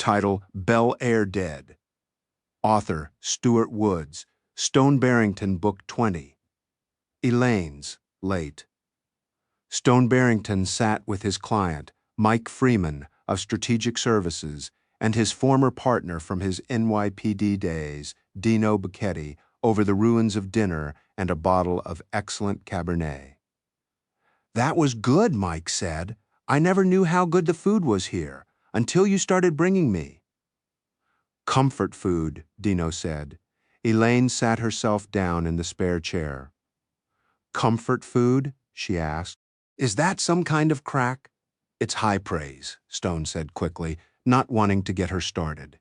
Title, Bel-Air Dead. Author, Stuart Woods. Stone Barrington, Book 20. Elaine's, late. Stone Barrington sat with his client, Mike Freeman of Strategic Services, and his former partner from his NYPD days, Dino, over the ruins of dinner and a bottle of excellent Cabernet. "That was good," Mike said. "I never knew how good the food was here, until you started bringing me." "Comfort food," Dino said. Elaine sat herself down in the spare chair. "Comfort food?" she asked. "Is that some kind of crack?" "It's high praise," Stone said quickly, not wanting to get her started.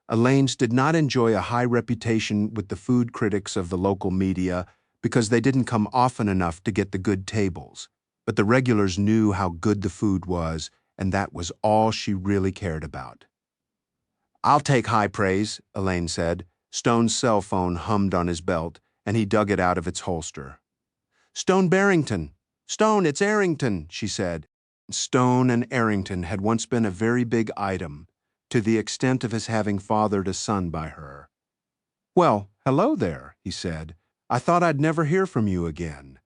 Elaine's did not enjoy a high reputation with the food critics of the local media because they didn't come often enough to get the good tables. But the regulars knew how good the food was, and that was all she really cared about. "I'll take high praise," Elaine said. Stone's cell phone hummed on his belt, and he dug it out of its holster. "Stone Barrington! Stone, it's Arrington," she said. Stone and Arrington had once been a very big item, to the extent of his having fathered a son by her. "Well, hello there," he said. "I thought I'd never hear from you again."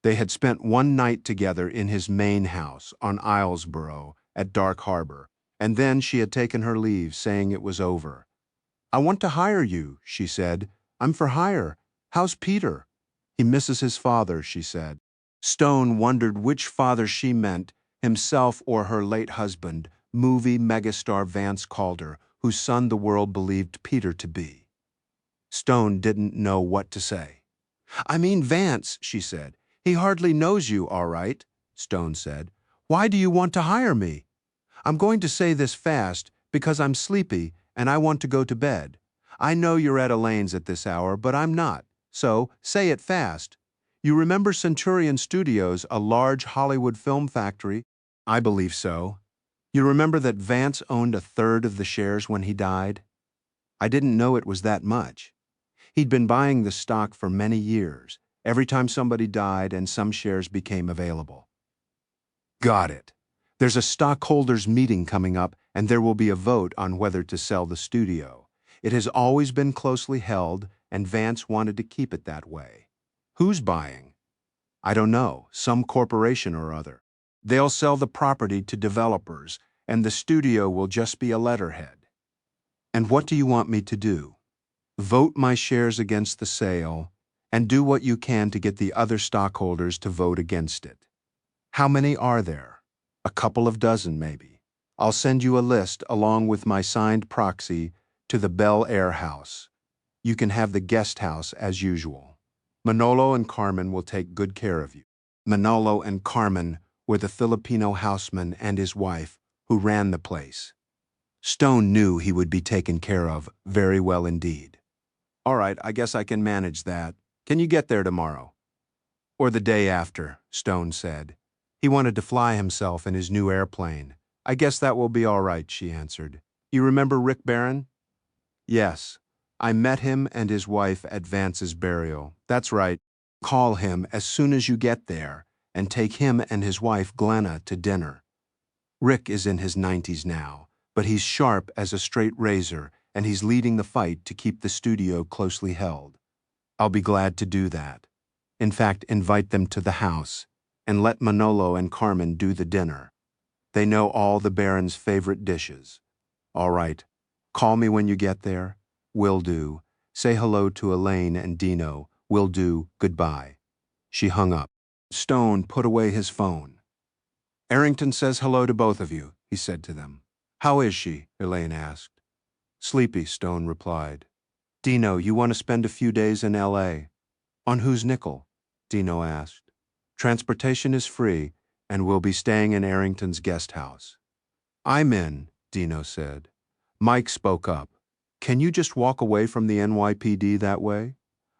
They had spent one night together in his main house on Islesboro at Dark Harbor, and then she had taken her leave, saying it was over. "I want to hire you," she said. "I'm for hire. How's Peter?" "He misses his father," she said. Stone wondered which father she meant, himself or her late husband, movie megastar Vance Calder, whose son the world believed Peter to be. Stone didn't know what to say. "I mean Vance," she said. "He hardly knows you, all right," Stone said. "Why do you want to hire me?" "I'm going to say this fast because I'm sleepy and I want to go to bed. I know you're at Elaine's at this hour, but I'm not, so say it fast. You remember Centurion Studios, a large Hollywood film factory?" "I believe so." "You remember that Vance owned a third of the shares when he died?" "I didn't know it was that much." "He'd been buying the stock for many years, every time somebody died and some shares became available." "Got it. There's a stockholders meeting coming up, and there will be a vote on whether to sell the studio. It has always been closely held, and Vance wanted to keep it that way." "Who's buying?" "I don't know, some corporation or other. They'll sell the property to developers, and the studio will just be a letterhead." "And what do you want me to do?" "Vote my shares against the sale, and do what you can to get the other stockholders to vote against it." "How many are there?" "A couple of dozen, maybe. I'll send you a list along with my signed proxy to the Bel-Air house. You can have the guest house as usual. Manolo and Carmen will take good care of you." Manolo and Carmen were the Filipino houseman and his wife who ran the place. Stone knew he would be taken care of very well indeed. "All right, I guess I can manage that. Can you get there tomorrow?" "Or the day after," Stone said. He wanted to fly himself in his new airplane. "I guess that will be all right," she answered. "You remember Rick Barron?" "Yes. I met him and his wife at Vance's burial. That's right. Call him as soon as you get there and take him and his wife Glenna to dinner. Rick is in his 90s now, but he's sharp as a straight razor, and he's leading the fight to keep the studio closely held. I'll be glad to do that. In fact, invite them to the house, and let Manolo and Carmen do the dinner. They know all the Baron's favorite dishes. All right. Call me when you get there. Will do. Say hello to Elaine and Dino. Will do. Goodbye." She hung up. Stone put away his phone. "Arrington says hello to both of you," he said to them. "How is she?" Elaine asked. "Sleepy," Stone replied. "Dino, you want to spend a few days in L.A.? "On whose nickel?" Dino asked. "Transportation is free, and we'll be staying in Arrington's guest house." "I'm in," Dino said. Mike spoke up. "Can you just walk away from the NYPD that way?"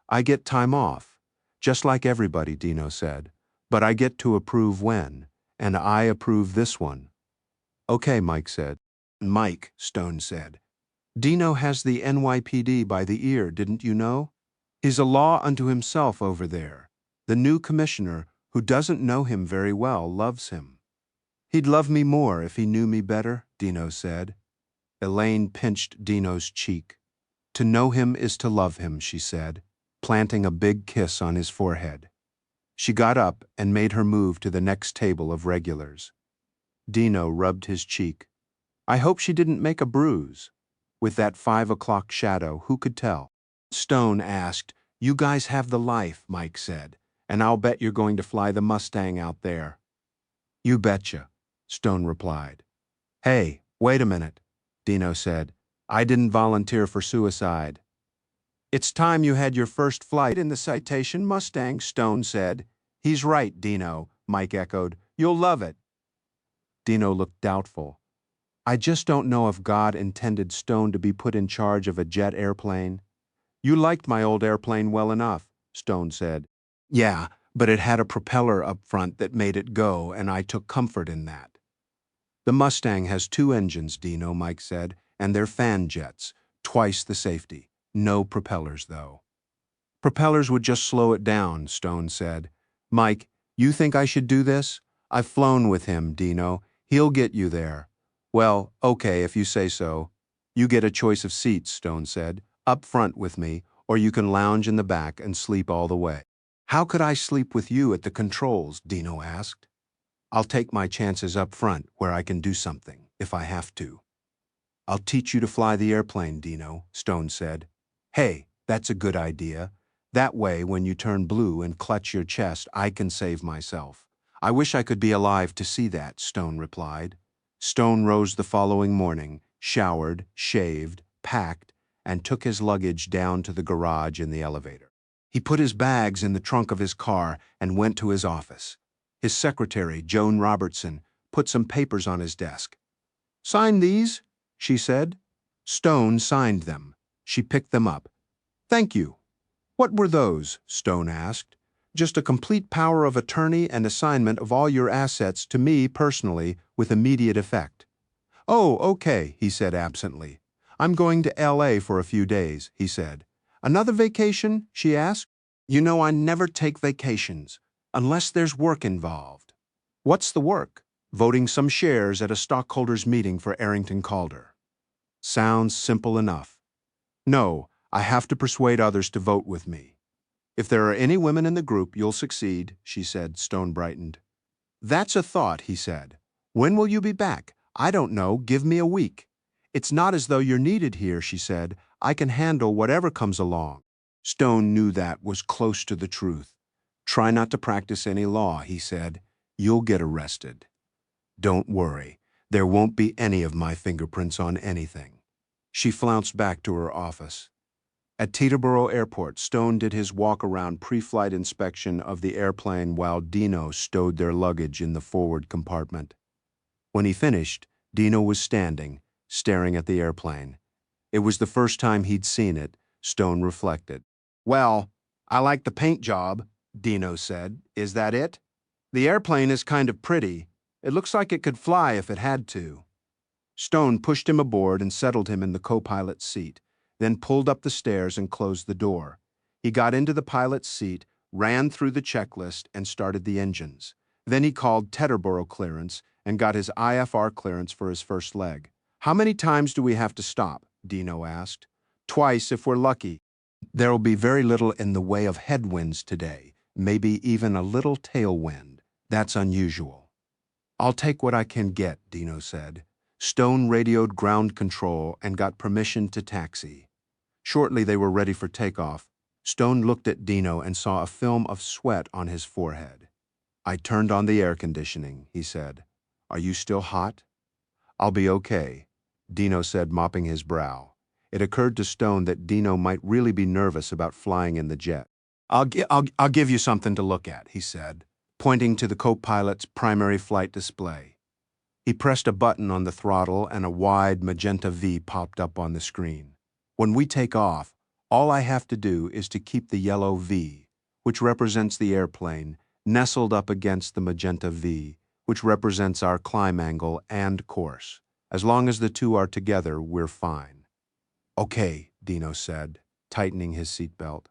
"I get time off. Just like everybody," Dino said. "But I get to approve when, and I approve this one." "Okay," Mike said. "Mike," Stone said. "Dino has the NYPD by the ear, didn't you know? He's a law unto himself over there. The new commissioner, who doesn't know him very well, loves him." "He'd love me more if he knew me better," Dino said. Elaine pinched Dino's cheek. To know him is to love him, she said, planting a big kiss on his forehead. She got up and made her move to the next table of regulars. Dino rubbed his cheek. I hope she didn't make a bruise. With that 5 o'clock shadow, who could tell? Stone asked, You guys have the life, Mike said, and I'll bet you're going to fly the Mustang out there. You betcha, Stone replied. Hey, wait a minute, Dino said. I didn't volunteer for suicide. It's time you had your first flight in the Citation Mustang, Stone said. He's right, Dino, Mike echoed. You'll love it. Dino looked doubtful. I just don't know if God intended Stone to be put in charge of a jet airplane. You liked my old airplane well enough, Stone said. Yeah, but it had a propeller up front that made it go, and I took comfort in that. The Mustang has 2 engines, Dino, Mike said, and they're fan jets, twice the safety. No propellers, though. Propellers would just slow it down, Stone said. Mike, you think I should do this? I've flown with him, Dino. He'll get you there. Well, okay, if you say so. You get a choice of seats, Stone said. Up front with me, or you can lounge in the back and sleep all the way. How could I sleep with you at the controls? Dino asked. I'll take my chances up front where I can do something, if I have to. I'll teach you to fly the airplane, Dino, Stone said. Hey, that's a good idea. That way, when you turn blue and clutch your chest, I can save myself. I wish I could be alive to see that, Stone replied. Stone rose the following morning, showered, shaved, packed, and took his luggage down to the garage in the elevator. He put his bags in the trunk of his car and went to his office. His secretary, Joan Robertson, put some papers on his desk. Sign these, she said. Stone signed them. She picked them up. Thank you. What were those? Stone asked. Just a complete power of attorney and assignment of all your assets to me personally with immediate effect. Oh, okay, he said absently. I'm going to L.A. for a few days, he said. Another vacation? She asked. You know I never take vacations, unless there's work involved. What's the work? Voting some shares at a stockholders' meeting for Arrington Calder. Sounds simple enough. No, I have to persuade others to vote with me. If there are any women in the group, you'll succeed, she said. Stone brightened. That's a thought, he said. When will you be back? I don't know. Give me a week. It's not as though you're needed here, she said. I can handle whatever comes along. Stone knew that was close to the truth. Try not to practice any law, he said. You'll get arrested. Don't worry. There won't be any of my fingerprints on anything. She flounced back to her office. At Teterboro Airport, Stone did his walk-around pre-flight inspection of the airplane while Dino stowed their luggage in the forward compartment. When he finished, Dino was standing, staring at the airplane. It was the first time he'd seen it, Stone reflected. Well, I like the paint job, Dino said. Is that it? The airplane is kind of pretty. It looks like it could fly if it had to. Stone pushed him aboard and settled him in the co-pilot's seat, then pulled up the stairs and closed the door. He got into the pilot's seat, ran through the checklist, and started the engines. Then he called Teterboro clearance and got his IFR clearance for his first leg. How many times do we have to stop? Dino asked. Twice if we're lucky. There'll be very little in the way of headwinds today, maybe even a little tailwind. That's unusual. I'll take what I can get, Dino said. Stone radioed ground control and got permission to taxi. Shortly they were ready for takeoff. Stone looked at Dino and saw a film of sweat on his forehead. I turned on the air conditioning, he said. Are you still hot? I'll be okay, Dino said, mopping his brow. It occurred to Stone that Dino might really be nervous about flying in the jet. I'll give you something to look at, he said, pointing to the co-pilot's primary flight display. He pressed a button on the throttle and a wide magenta V popped up on the screen. When we take off, all I have to do is to keep the yellow V, which represents the airplane, nestled up against the magenta V, which represents our climb angle and course. As long as the two are together, we're fine. Okay, Dino said, tightening his seatbelt.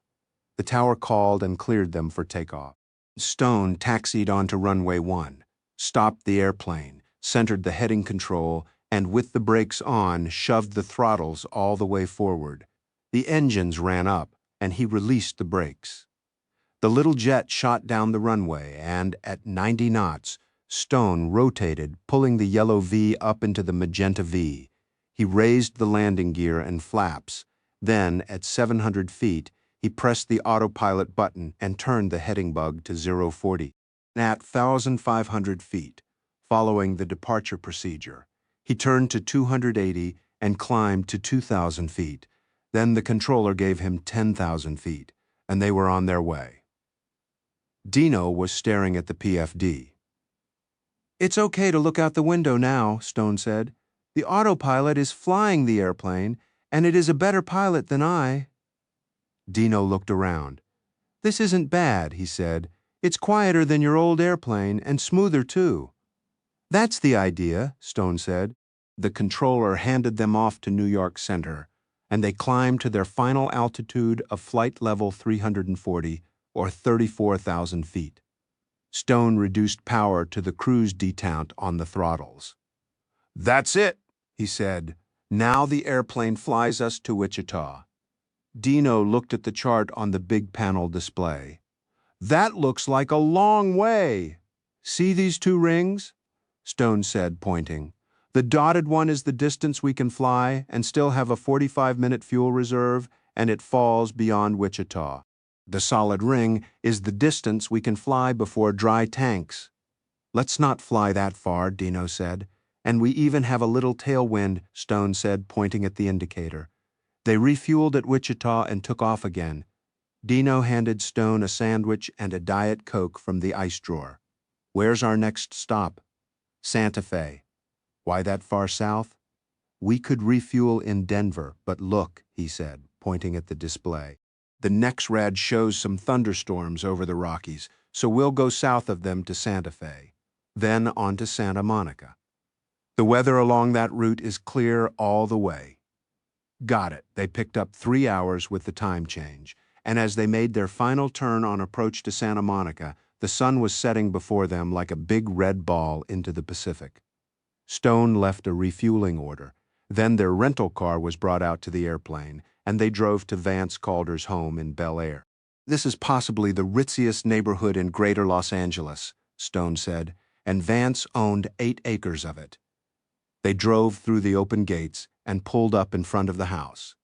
The tower called and cleared them for takeoff. Stone taxied onto runway 1, stopped the airplane, centered the heading control, and with the brakes on, shoved the throttles all the way forward. The engines ran up, and he released the brakes. The little jet shot down the runway, and at 90 knots, Stone rotated, pulling the yellow V up into the magenta V. He raised the landing gear and flaps. Then, at 700 feet, he pressed the autopilot button and turned the heading bug to 040. At 1,500 feet, following the departure procedure, he turned to 280 and climbed to 2,000 feet. Then the controller gave him 10,000 feet, and they were on their way. Dino was staring at the PFD. "It's okay to look out the window now," Stone said. "The autopilot is flying the airplane, and it is a better pilot than I." Dino looked around. "This isn't bad," he said. "It's quieter than your old airplane, and smoother too." "That's the idea," Stone said. The controller handed them off to New York Center, and they climbed to their final altitude of flight level 340, or 34,000 feet. Stone reduced power to the cruise detente on the throttles. "That's it," he said. "Now the airplane flies us to Wichita." Dino looked at the chart on the big panel display. "That looks like a long way." "See these two rings?" Stone said, pointing. "The dotted one is the distance we can fly and still have a 45-minute fuel reserve, and it falls beyond Wichita. The solid ring is the distance we can fly before dry tanks." "Let's not fly that far," Dino said. "And we even have a little tailwind," Stone said, pointing at the indicator. They refueled at Wichita and took off again. Dino handed Stone a sandwich and a Diet Coke from the ice drawer. "Where's our next stop?" "Santa Fe." "Why that far south?" "We could refuel in Denver, but look," he said, pointing at the display. "The NexRad shows some thunderstorms over the Rockies, so we'll go south of them to Santa Fe, then on to Santa Monica. The weather along that route is clear all the way." Got it. They picked up 3 hours with the time change, and as they made their final turn on approach to Santa Monica, the sun was setting before them like a big red ball into the Pacific. Stone left a refueling order. Then their rental car was brought out to the airplane, and they drove to Vance Calder's home in Bel-Air. "This is possibly the ritziest neighborhood in greater Los Angeles," Stone said, "and Vance owned 8 acres of it." They drove through the open gates and pulled up in front of the house.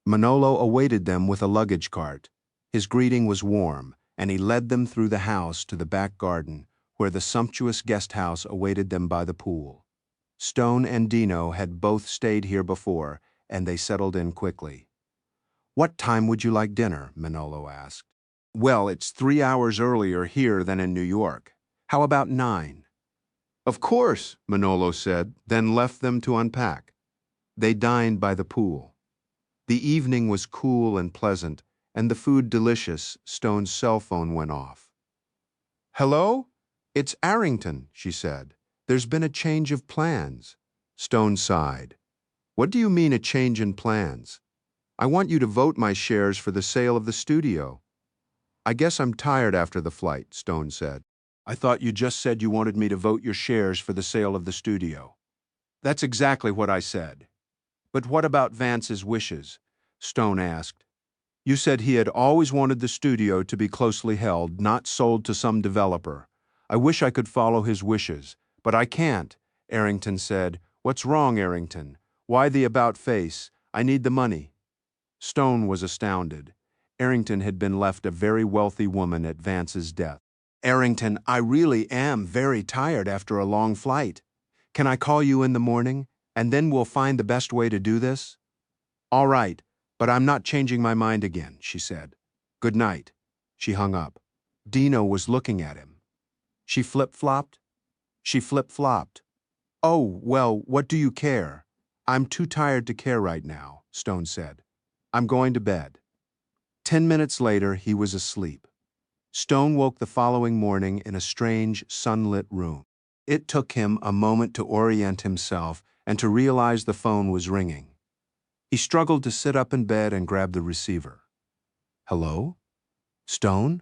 Manolo awaited them with a luggage cart. His greeting was warm, and he led them through the house to the back garden, where the sumptuous guest house awaited them by the pool. Stone and Dino had both stayed here before, and they settled in quickly. "What time would you like dinner?" Manolo asked. "Well, it's 3 hours earlier here than in New York. How about 9? "Of course," Manolo said, then left them to unpack. They dined by the pool. The evening was cool and pleasant, and the food delicious. Stone's cell phone went off. "Hello? It's Arrington," she said. "There's been a change of plans." Stone sighed. "What do you mean a change in plans?" "I want you to vote my shares for the sale of the studio." "I guess I'm tired after the flight," Stone said. "I thought you just said you wanted me to vote your shares for the sale of the studio." "That's exactly what I said." "But what about Vance's wishes?" Stone asked. "You said he had always wanted the studio to be closely held, not sold to some developer. I wish I could follow his wishes, but I can't," Arrington said. "What's wrong, Arrington? Why the about face? I need the money." Stone was astounded. Arrington had been left a very wealthy woman at Vance's death. "Arrington, I really am very tired after a long flight. Can I call you in the morning, and then we'll find the best way to do this?" "All right, but I'm not changing my mind again," she said. "Good night." She hung up. Dino was looking at him. "She flip-flopped?" "She flip-flopped." "Oh, well, what do you care?" "I'm too tired to care right now," Stone said. "I'm going to bed." 10 minutes later, he was asleep. Stone woke the following morning in a strange, sunlit room. It took him a moment to orient himself and to realize the phone was ringing. He struggled to sit up in bed and grab the receiver. "Hello? Stone?"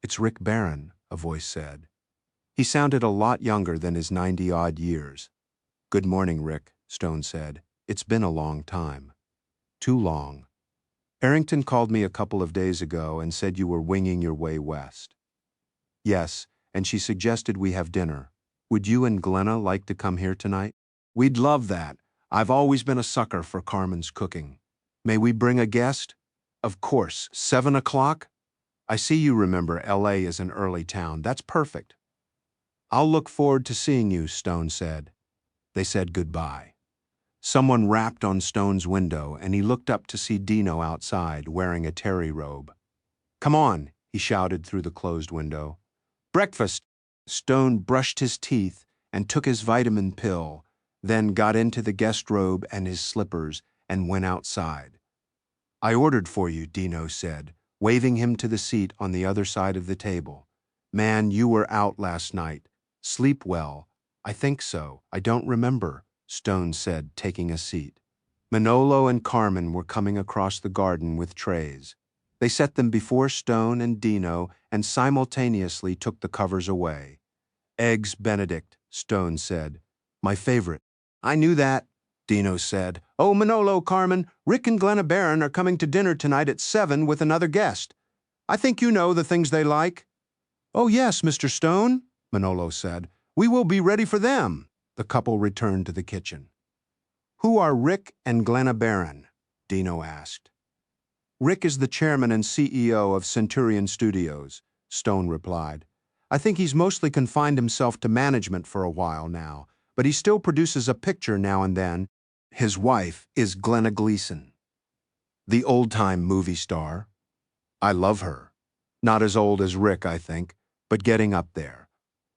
"It's Rick Barron," a voice said. He sounded a lot younger than his 90-odd years. Good morning, Rick, Stone said. It's been a long time. Too long. Arrington called me a couple of days ago and said you were winging your way west. Yes, and she suggested we have dinner. Would you and Glenna like to come here tonight? We'd love that. I've always been a sucker for Carmen's cooking. May we bring a guest? Of course. 7 o'clock? I see you remember LA is an early town. That's perfect. I'll look forward to seeing you, Stone said. They said goodbye. Someone rapped on Stone's window, and he looked up to see Dino outside, wearing a terry robe. Come on, he shouted through the closed window. Breakfast! Stone brushed his teeth and took his vitamin pill, then got into the guest robe and his slippers and went outside. I ordered for you, Dino said, waving him to the seat on the other side of the table. Man, you were out last night. Sleep well. I think so. I don't remember, Stone said, taking a seat. Manolo and Carmen were coming across the garden with trays. They set them before Stone and Dino and simultaneously took the covers away. Eggs Benedict, Stone said. My favorite. I knew that, Dino said. Oh, Manolo, Carmen, Rick and Glenna Barron are coming to dinner tonight at 7 with another guest. I think you know the things they like. Oh, yes, Mr. Stone, Manolo said. We will be ready for them. The couple returned to the kitchen. Who are Rick and Glenna Barron? Dino asked. Rick is the chairman and CEO of Centurion Studios, Stone replied. I think he's mostly confined himself to management for a while now, but he still produces a picture now and then. His wife is Glenna Gleason, the old-time movie star. I love her. Not as old as Rick, I think, but getting up there.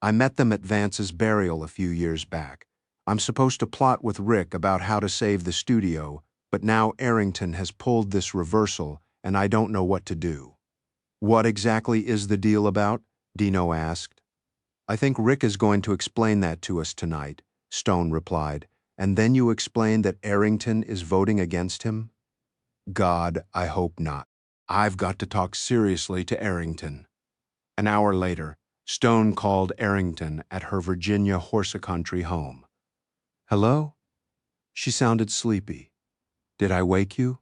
I met them at Vance's burial a few years back. I'm supposed to plot with Rick about how to save the studio, but now Arrington has pulled this reversal, and I don't know what to do. What exactly is the deal about? Dino asked. I think Rick is going to explain that to us tonight, Stone replied. And then you explain that Arrington is voting against him? God, I hope not. I've got to talk seriously to Arrington. An hour later, Stone called Arrington at her Virginia horse-country home. Hello? She sounded sleepy. Did I wake you?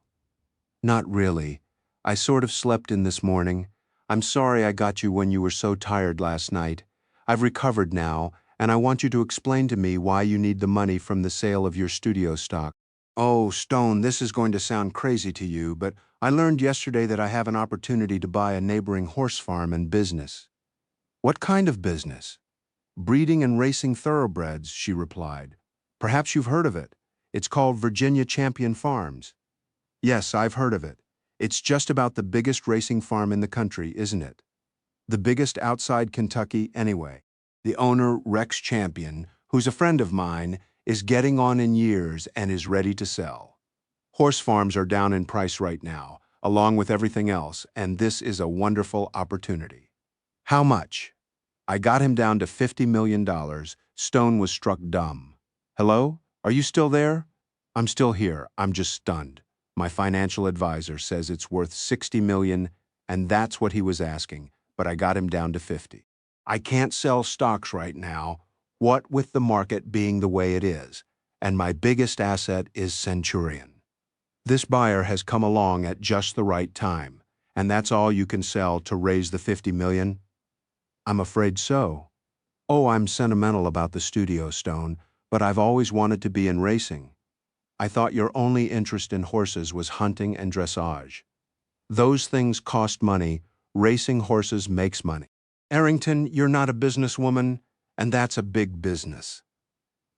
Not really. I sort of slept in this morning. I'm sorry I got you when you were so tired last night. I've recovered now, and I want you to explain to me why you need the money from the sale of your studio stock. Oh, Stone, this is going to sound crazy to you, but I learned yesterday that I have an opportunity to buy a neighboring horse farm and business. What kind of business? Breeding and racing thoroughbreds, she replied. Perhaps you've heard of it. It's called Virginia Champion Farms. Yes, I've heard of it. It's just about the biggest racing farm in the country, isn't it? The biggest outside Kentucky anyway. The owner, Rex Champion, who's a friend of mine, is getting on in years and is ready to sell. Horse farms are down in price right now, along with everything else, and this is a wonderful opportunity. How much? I got him down to $50 million. Stone was struck dumb. Hello? Are you still there? I'm still here. I'm just stunned. My financial advisor says it's worth $60 million, and that's what he was asking, but I got him down to 50. I can't sell stocks right now, what with the market being the way it is, and my biggest asset is Centurion. This buyer has come along at just the right time, and that's all you can sell to raise the $50 million? I'm afraid so. Oh, I'm sentimental about the studio, Stone, but I've always wanted to be in racing. I thought your only interest in horses was hunting and dressage. Those things cost money. Racing horses makes money. Arrington, you're not a businesswoman, and that's a big business.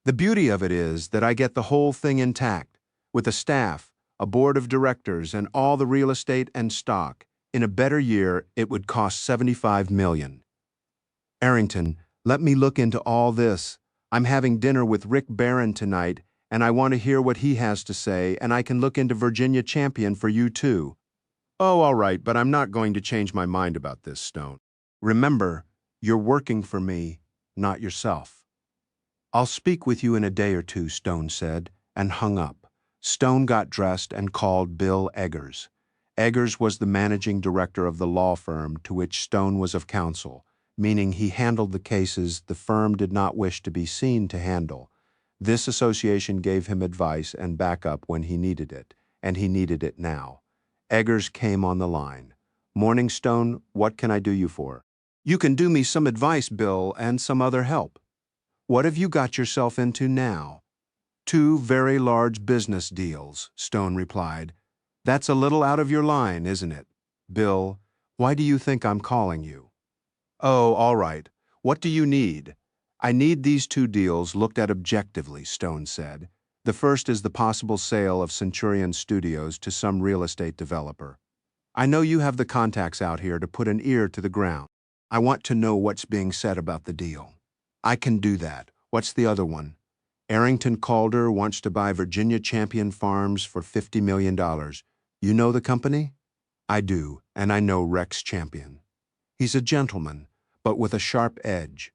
The beauty of it is that I get the whole thing intact, with a staff, a board of directors, and all the real estate and stock. In a better year, it would cost $75 million. Arrington, let me look into all this. I'm having dinner with Rick Barron tonight, and I want to hear what he has to say, and I can look into Virginia Champion for you too. Oh, all right, but I'm not going to change my mind about this, Stone. Remember, you're working for me, not yourself. I'll speak with you in a day or two, Stone said, and hung up. Stone got dressed and called Bill Eggers. Eggers was the managing director of the law firm to which Stone was of counsel, meaning he handled the cases the firm did not wish to be seen to handle. This association gave him advice and backup when he needed it, and he needed it now. Eggers came on the line. "Morning, Stone, what can I do you for?" "You can do me some advice, Bill, and some other help." "What have you got yourself into now?" "Two very large business deals," Stone replied. "That's a little out of your line, isn't it?" "Bill, why do you think I'm calling you?" "Oh, all right. What do you need?" "I need these two deals looked at objectively," Stone said. "The first is the possible sale of Centurion Studios to some real estate developer. I know you have the contacts out here to put an ear to the ground. I want to know what's being said about the deal." "I can do that. What's the other one?" "Arrington Calder wants to buy Virginia Champion Farms for $50 million. You know the company?" "I do, and I know Rex Champion. He's a gentleman, but with a sharp edge.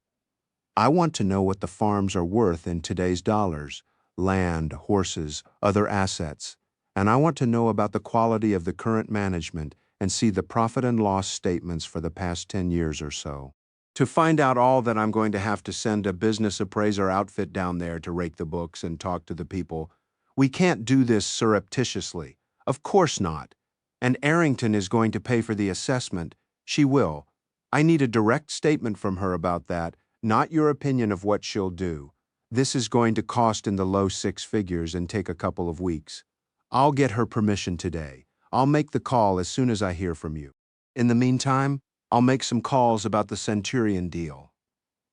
I want to know what the farms are worth in today's dollars, land, horses, other assets, and I want to know about the quality of the current management and see the profit and loss statements for the past 10 years or so. To find out all that, I'm going to have to send a business appraiser outfit down there to rake the books and talk to the people. We can't do this surreptitiously. Of course not. And Arrington is going to pay for the assessment. She will. I need a direct statement from her about that, not your opinion of what she'll do. This is going to cost in the low six figures and take a couple of weeks. I'll get her permission today. I'll make the call as soon as I hear from you. In the meantime, I'll make some calls about the Centurion deal."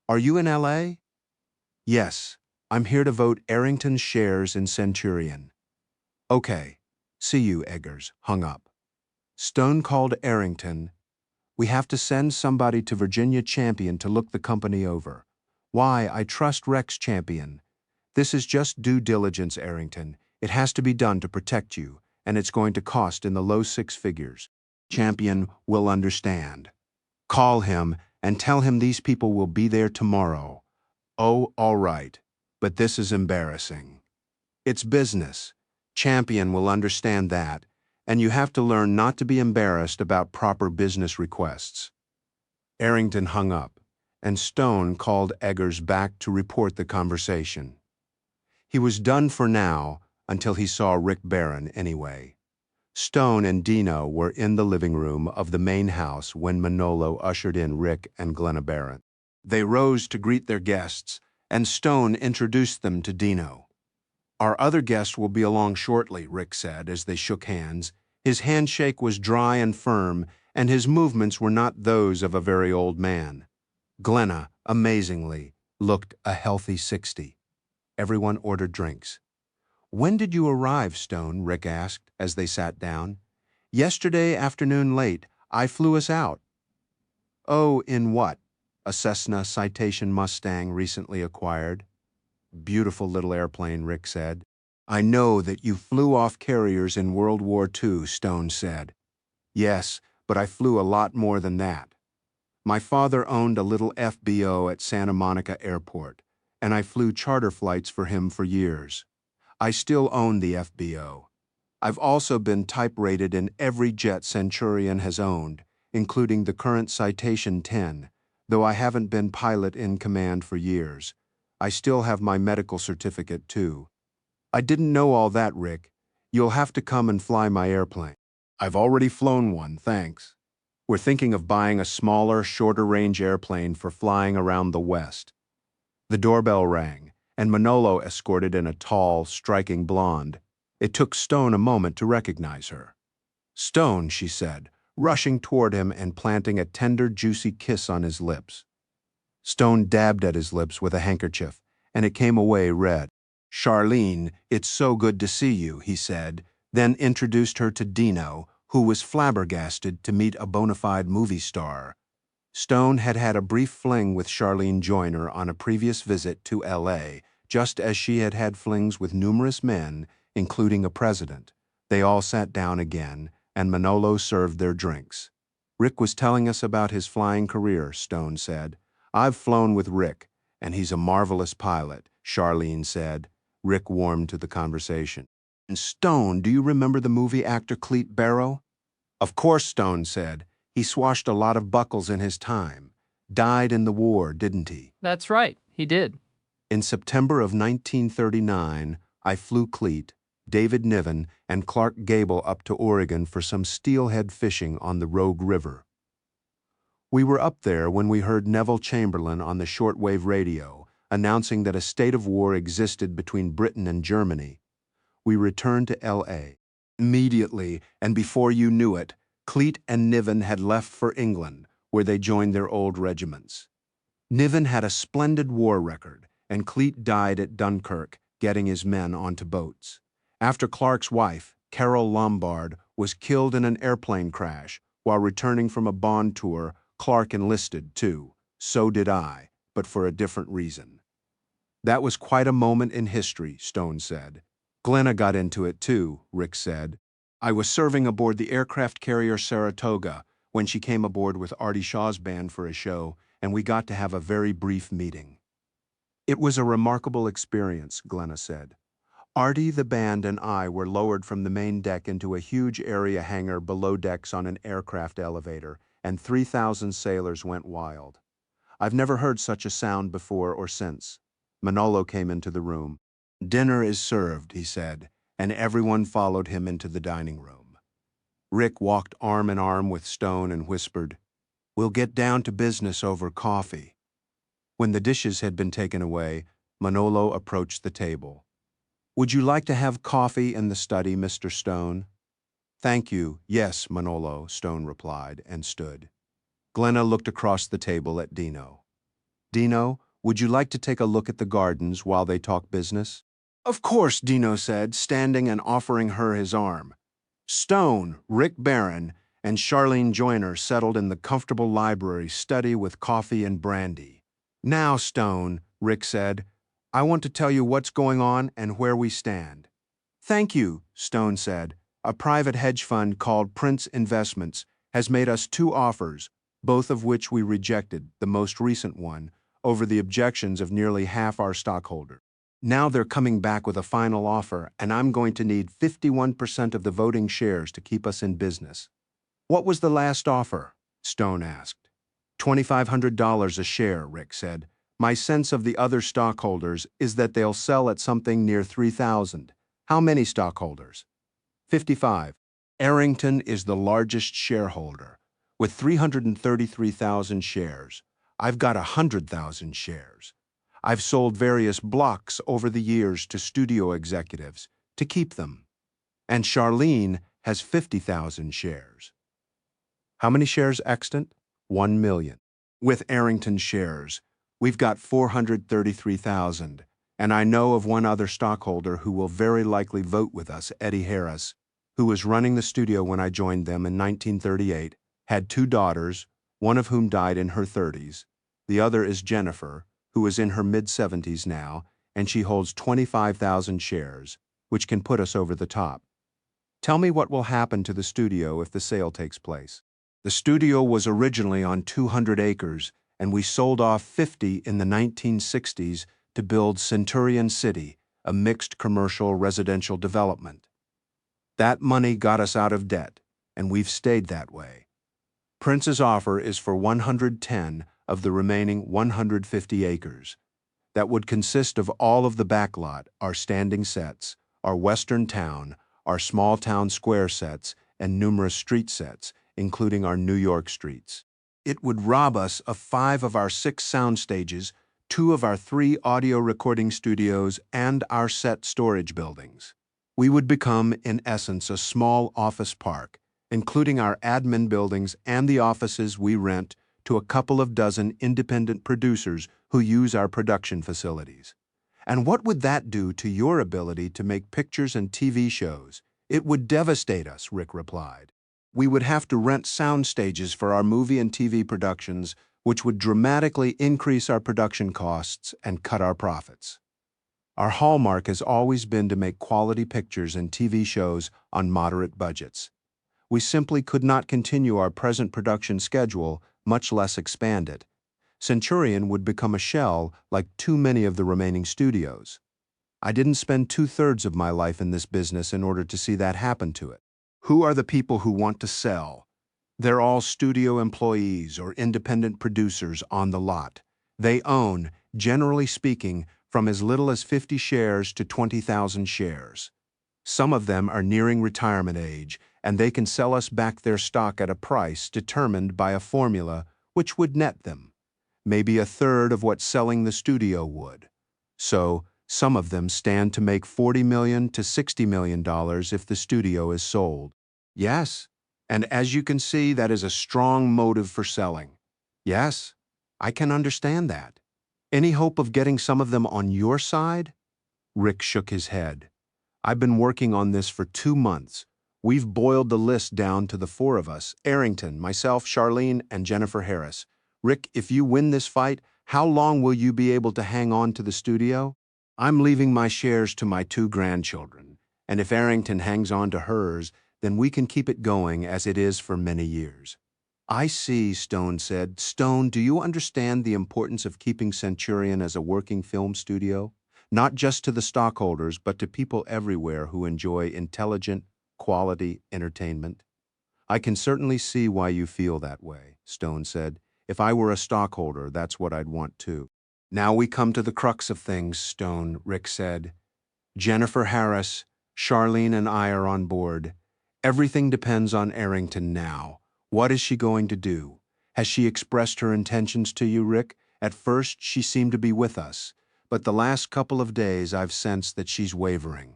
"Are you in LA?" "Yes. I'm here to vote Arrington's shares in Centurion." "Okay. See you," Eggers hung up. Stone called Arrington. "We have to send somebody to Virginia Champion to look the company over. Why, I trust Rex Champion. This is just due diligence, Arrington. It has to be done to protect you, and it's going to cost in the low six figures. Champion will understand. Call him and tell him these people will be there tomorrow." "Oh, all right. But this is embarrassing." "It's business. Champion will understand that, and you have to learn not to be embarrassed about proper business requests." Arrington hung up, and Stone called Eggers back to report the conversation. He was done for now until he saw Rick Barron anyway. Stone and Dino were in the living room of the main house when Manolo ushered in Rick and Glenna Barron. They rose to greet their guests, and Stone introduced them to Dino. "Our other guest will be along shortly," Rick said as they shook hands. His handshake was dry and firm, and his movements were not those of a very old man. Glenna, amazingly, looked a healthy 60. Everyone ordered drinks. "When did you arrive, Stone?" Rick asked as they sat down. "Yesterday afternoon late. I flew us out." "Oh, in what?" "A Cessna Citation Mustang recently acquired." "Beautiful little airplane," Rick said. "I know that you flew off carriers in World War II," Stone said. "Yes, but I flew a lot more than that. My father owned a little FBO at Santa Monica Airport, and I flew charter flights for him for years. I still own the FBO. I've also been type-rated in every jet Centurion has owned, including the current Citation 10, though I haven't been pilot in command for years. I still have my medical certificate, too." "I didn't know all that, Rick. You'll have to come and fly my airplane." "I've already flown one, thanks. We're thinking of buying a smaller, shorter-range airplane for flying around the West." The doorbell rang, and Manolo escorted in a tall, striking blonde. It took Stone a moment to recognize her. "Stone," she said, rushing toward him and planting a tender, juicy kiss on his lips. Stone dabbed at his lips with a handkerchief, and it came away red. "Charlene, it's so good to see you," he said, then introduced her to Dino, who was flabbergasted to meet a bona fide movie star. Stone had had a brief fling with Charlene Joyner on a previous visit to L.A., just as she had had flings with numerous men, including a president. They all sat down again, and Manolo served their drinks. "Rick was telling us about his flying career," Stone said. "I've flown with Rick, and he's a marvelous pilot," Charlene said. Rick warmed to the conversation. "And Stone, do you remember the movie actor Cleet Barrow?" "Of course," Stone said. "He swashed a lot of buckles in his time. Died in the war, didn't he?" That's right, he did. In September of 1939, I flew Cleet, David Niven, and Clark Gable up to Oregon for some steelhead fishing on the Rogue River. We were up there when we heard Neville Chamberlain on the shortwave radio announcing that a state of war existed between Britain and Germany. We returned to L.A. Immediately, and before you knew it, Cleet and Niven had left for England, where they joined their old regiments. Niven had a splendid war record, and Cleet died at Dunkirk, getting his men onto boats. After Clark's wife, Carol Lombard, was killed in an airplane crash while returning from a Bond tour, Clark enlisted too. So did I, but for a different reason. That was quite a moment in history, Stone said. Glenna got into it too, Rick said. I was serving aboard the aircraft carrier Saratoga when she came aboard with Artie Shaw's band for a show, and we got to have a very brief meeting. It was a remarkable experience, Glenna said. Artie, the band, and I were lowered from the main deck into a huge area hangar below decks on an aircraft elevator, and 3,000 sailors went wild. I've never heard such a sound before or since. Manolo came into the room. Dinner is served, he said, and everyone followed him into the dining room. Rick walked arm in arm with Stone and whispered, "We'll get down to business over coffee." When the dishes had been taken away, Manolo approached the table. "Would you like to have coffee in the study, Mr. Stone?" "Thank you, yes, Manolo," Stone replied, and stood. Glenna looked across the table at Dino. "Dino, would you like to take a look at the gardens while they talk business?" "Of course," Dino said, standing and offering her his arm. Stone, Rick Barron, and Charlene Joyner settled in the comfortable library study with coffee and brandy. "Now, Stone," Rick said, "I want to tell you what's going on and where we stand." "Thank you," Stone said. "A private hedge fund called Prince Investments has made us 2 offers, both of which we rejected, the most recent one, over the objections of nearly half our stockholders. Now they're coming back with a final offer, and I'm going to need 51% of the voting shares to keep us in business." "What was the last offer?" Stone asked. $2,500 a share, Rick said. "My sense of the other stockholders is that they'll sell at something near 3,000. How many stockholders?" 55. Arrington is the largest shareholder, with 333,000 shares. I've got 100,000 shares. I've sold various blocks over the years to studio executives to keep them. And Charlene has 50,000 shares. How many shares extant? 1 million. With Arrington shares, we've got 433,000, and I know of one other stockholder who will very likely vote with us, Eddie Harris, who was running the studio when I joined them in 1938, had 2 daughters, one of whom died in her 30s. The other is Jennifer, who is in her mid-70s now, and she holds 25,000 shares, which can put us over the top. Tell me what will happen to the studio if the sale takes place. The studio was originally on 200 acres, and we sold off 50 in the 1960s to build Centurion City, a mixed commercial residential development. That money got us out of debt, and we've stayed that way. Prince's offer is for 110 of the remaining 150 acres. That would consist of all of the backlot, our standing sets, our western town, our small town square sets, and numerous street sets, including our New York streets. It would rob us of 5 of our 6 sound stages, 2 of our 3 audio recording studios, and our set storage buildings. We would become, in essence, a small office park, including our admin buildings and the offices we rent to a couple of dozen independent producers who use our production facilities. And what would that do to your ability to make pictures and TV shows? It would devastate us, Rick replied. We would have to rent sound stages for our movie and TV productions, which would dramatically increase our production costs and cut our profits. Our hallmark has always been to make quality pictures and TV shows on moderate budgets. We simply could not continue our present production schedule, much less expand it. Centurion would become a shell like too many of the remaining studios. I didn't spend 2/3 of my life in this business in order to see that happen to it. Who are the people who want to sell? They're all studio employees or independent producers on the lot. They own, generally speaking, from as little as 50 shares to 20,000 shares. Some of them are nearing retirement age, and they can sell us back their stock at a price determined by a formula which would net them, maybe a third of what selling the studio would. So, some of them stand to make $40 million to $60 million if the studio is sold. Yes, and as you can see, that is a strong motive for selling. Yes, I can understand that. Any hope of getting some of them on your side? Rick shook his head. I've been working on this for 2 months. We've boiled the list down to the 4 of us, Arrington, myself, Charlene, and Jennifer Harris. Rick, if you win this fight, how long will you be able to hang on to the studio? I'm leaving my shares to my 2 grandchildren, and if Arrington hangs on to hers, then we can keep it going as it is for many years. I see, Stone said. Stone, do you understand the importance of keeping Centurion as a working film studio? Not just to the stockholders, but to people everywhere who enjoy intelligent, quality entertainment. I can certainly see why you feel that way, Stone said. If I were a stockholder, that's what I'd want too. Now we come to the crux of things, Stone, Rick said. Jennifer Harris, Charlene, and I are on board. Everything depends on Arrington now. What is she going to do? Has she expressed her intentions to you, Rick? At first, she seemed to be with us, but the last couple of days I've sensed that she's wavering.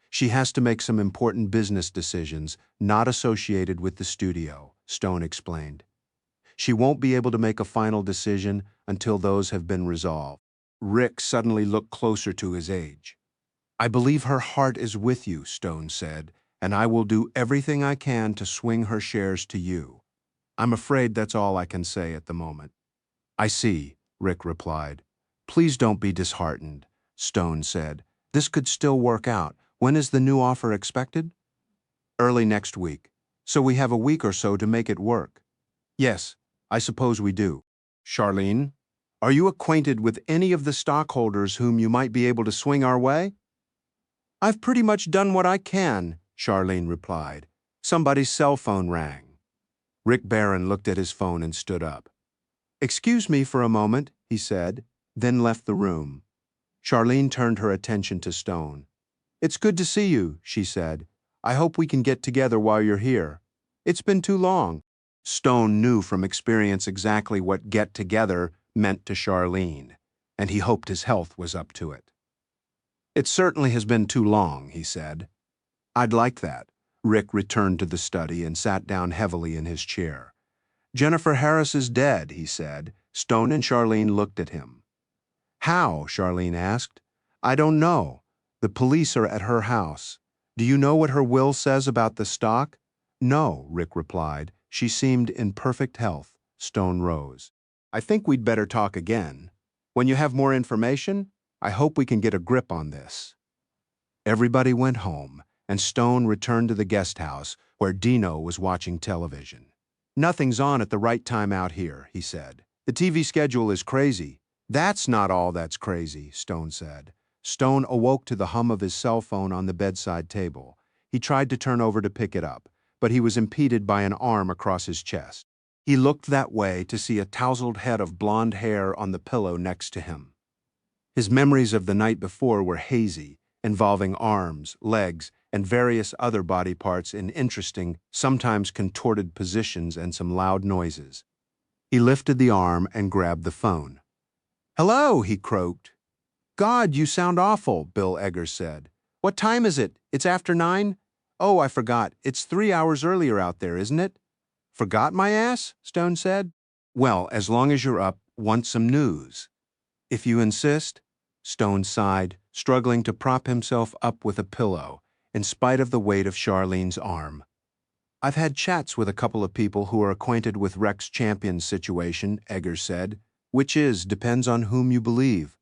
She has to make some important business decisions not associated with the studio, Stone explained. She won't be able to make a final decision until those have been resolved. Rick suddenly looked closer to his age. I believe her heart is with you, Stone said, and I will do everything I can to swing her shares to you. I'm afraid that's all I can say at the moment. I see, Rick replied. Please don't be disheartened, Stone said. This could still work out. When is the new offer expected? Early next week. So we have a week or so to make it work. Yes, I suppose we do. Charlene, are you acquainted with any of the stockholders whom you might be able to swing our way? I've pretty much done what I can, Charlene replied. Somebody's cell phone rang. Rick Barron looked at his phone and stood up. Excuse me for a moment, he said, then left the room. Charlene turned her attention to Stone. It's good to see you, she said. I hope we can get together while you're here. It's been too long. Stone knew from experience exactly what get together meant to Charlene, and he hoped his health was up to it. It certainly has been too long, he said. I'd like that. Rick returned to the study and sat down heavily in his chair. Jennifer Harris is dead, he said. Stone and Charlene looked at him. How? Charlene asked. I don't know. The police are at her house. Do you know what her will says about the stock? No, Rick replied. She seemed in perfect health. Stone rose. I think we'd better talk again. When you have more information, I hope we can get a grip on this. Everybody went home, and Stone returned to the guest house where Dino was watching television. Nothing's on at the right time out here, he said. The TV schedule is crazy. That's not all that's crazy, Stone said. Stone awoke to the hum of his cell phone on the bedside table. He tried to turn over to pick it up, but he was impeded by an arm across his chest. He looked that way to see a tousled head of blonde hair on the pillow next to him. His memories of the night before were hazy, involving arms, legs, and various other body parts in interesting, sometimes contorted positions and some loud noises. He lifted the arm and grabbed the phone. Hello, he croaked. God, you sound awful, Bill Eggers said. What time is it? It's after 9? Oh, I forgot. It's 3 hours earlier out there, isn't it? Forgot my ass? Stone said. Well, as long as you're up, want some news. If you insist, Stone sighed, struggling to prop himself up with a pillow, in spite of the weight of Charlene's arm. I've had chats with a couple of people who are acquainted with Rex Champion's situation, Eggers said, which depends on whom you believe.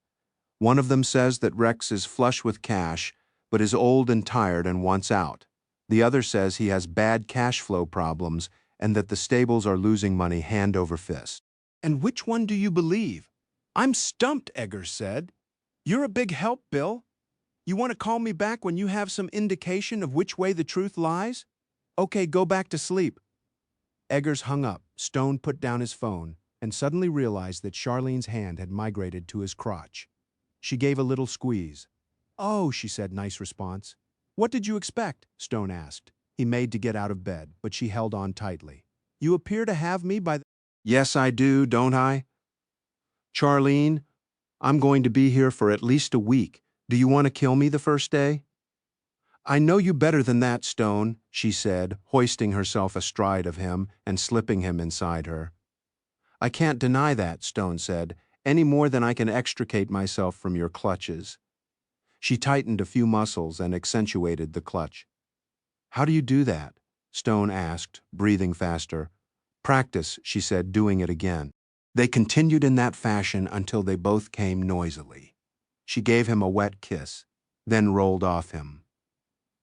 One of them says that Rex is flush with cash, but is old and tired and wants out. The other says he has bad cash flow problems and that the stables are losing money hand over fist. And which one do you believe? I'm stumped, Eggers said. You're a big help, Bill. You want to call me back when you have some indication of which way the truth lies? Okay, go back to sleep. Eggers hung up. Stone put down his phone and suddenly realized that Charlene's hand had migrated to his crotch. She gave a little squeeze. "Oh," she said, nice response. "What did you expect?" Stone asked. He made to get out of bed, but she held on tightly. "You appear to have me by the—" "Yes, I do, don't I? Charlene, I'm going to be here for at least a week. Do you want to kill me the first day?" "I know you better than that, Stone," she said, hoisting herself astride of him and slipping him inside her. "I can't deny that," Stone said, "any more than I can extricate myself from your clutches." She tightened a few muscles and accentuated the clutch. "How do you do that?" Stone asked, breathing faster. "Practice," she said, doing it again. They continued in that fashion until they both came noisily. She gave him a wet kiss, then rolled off him.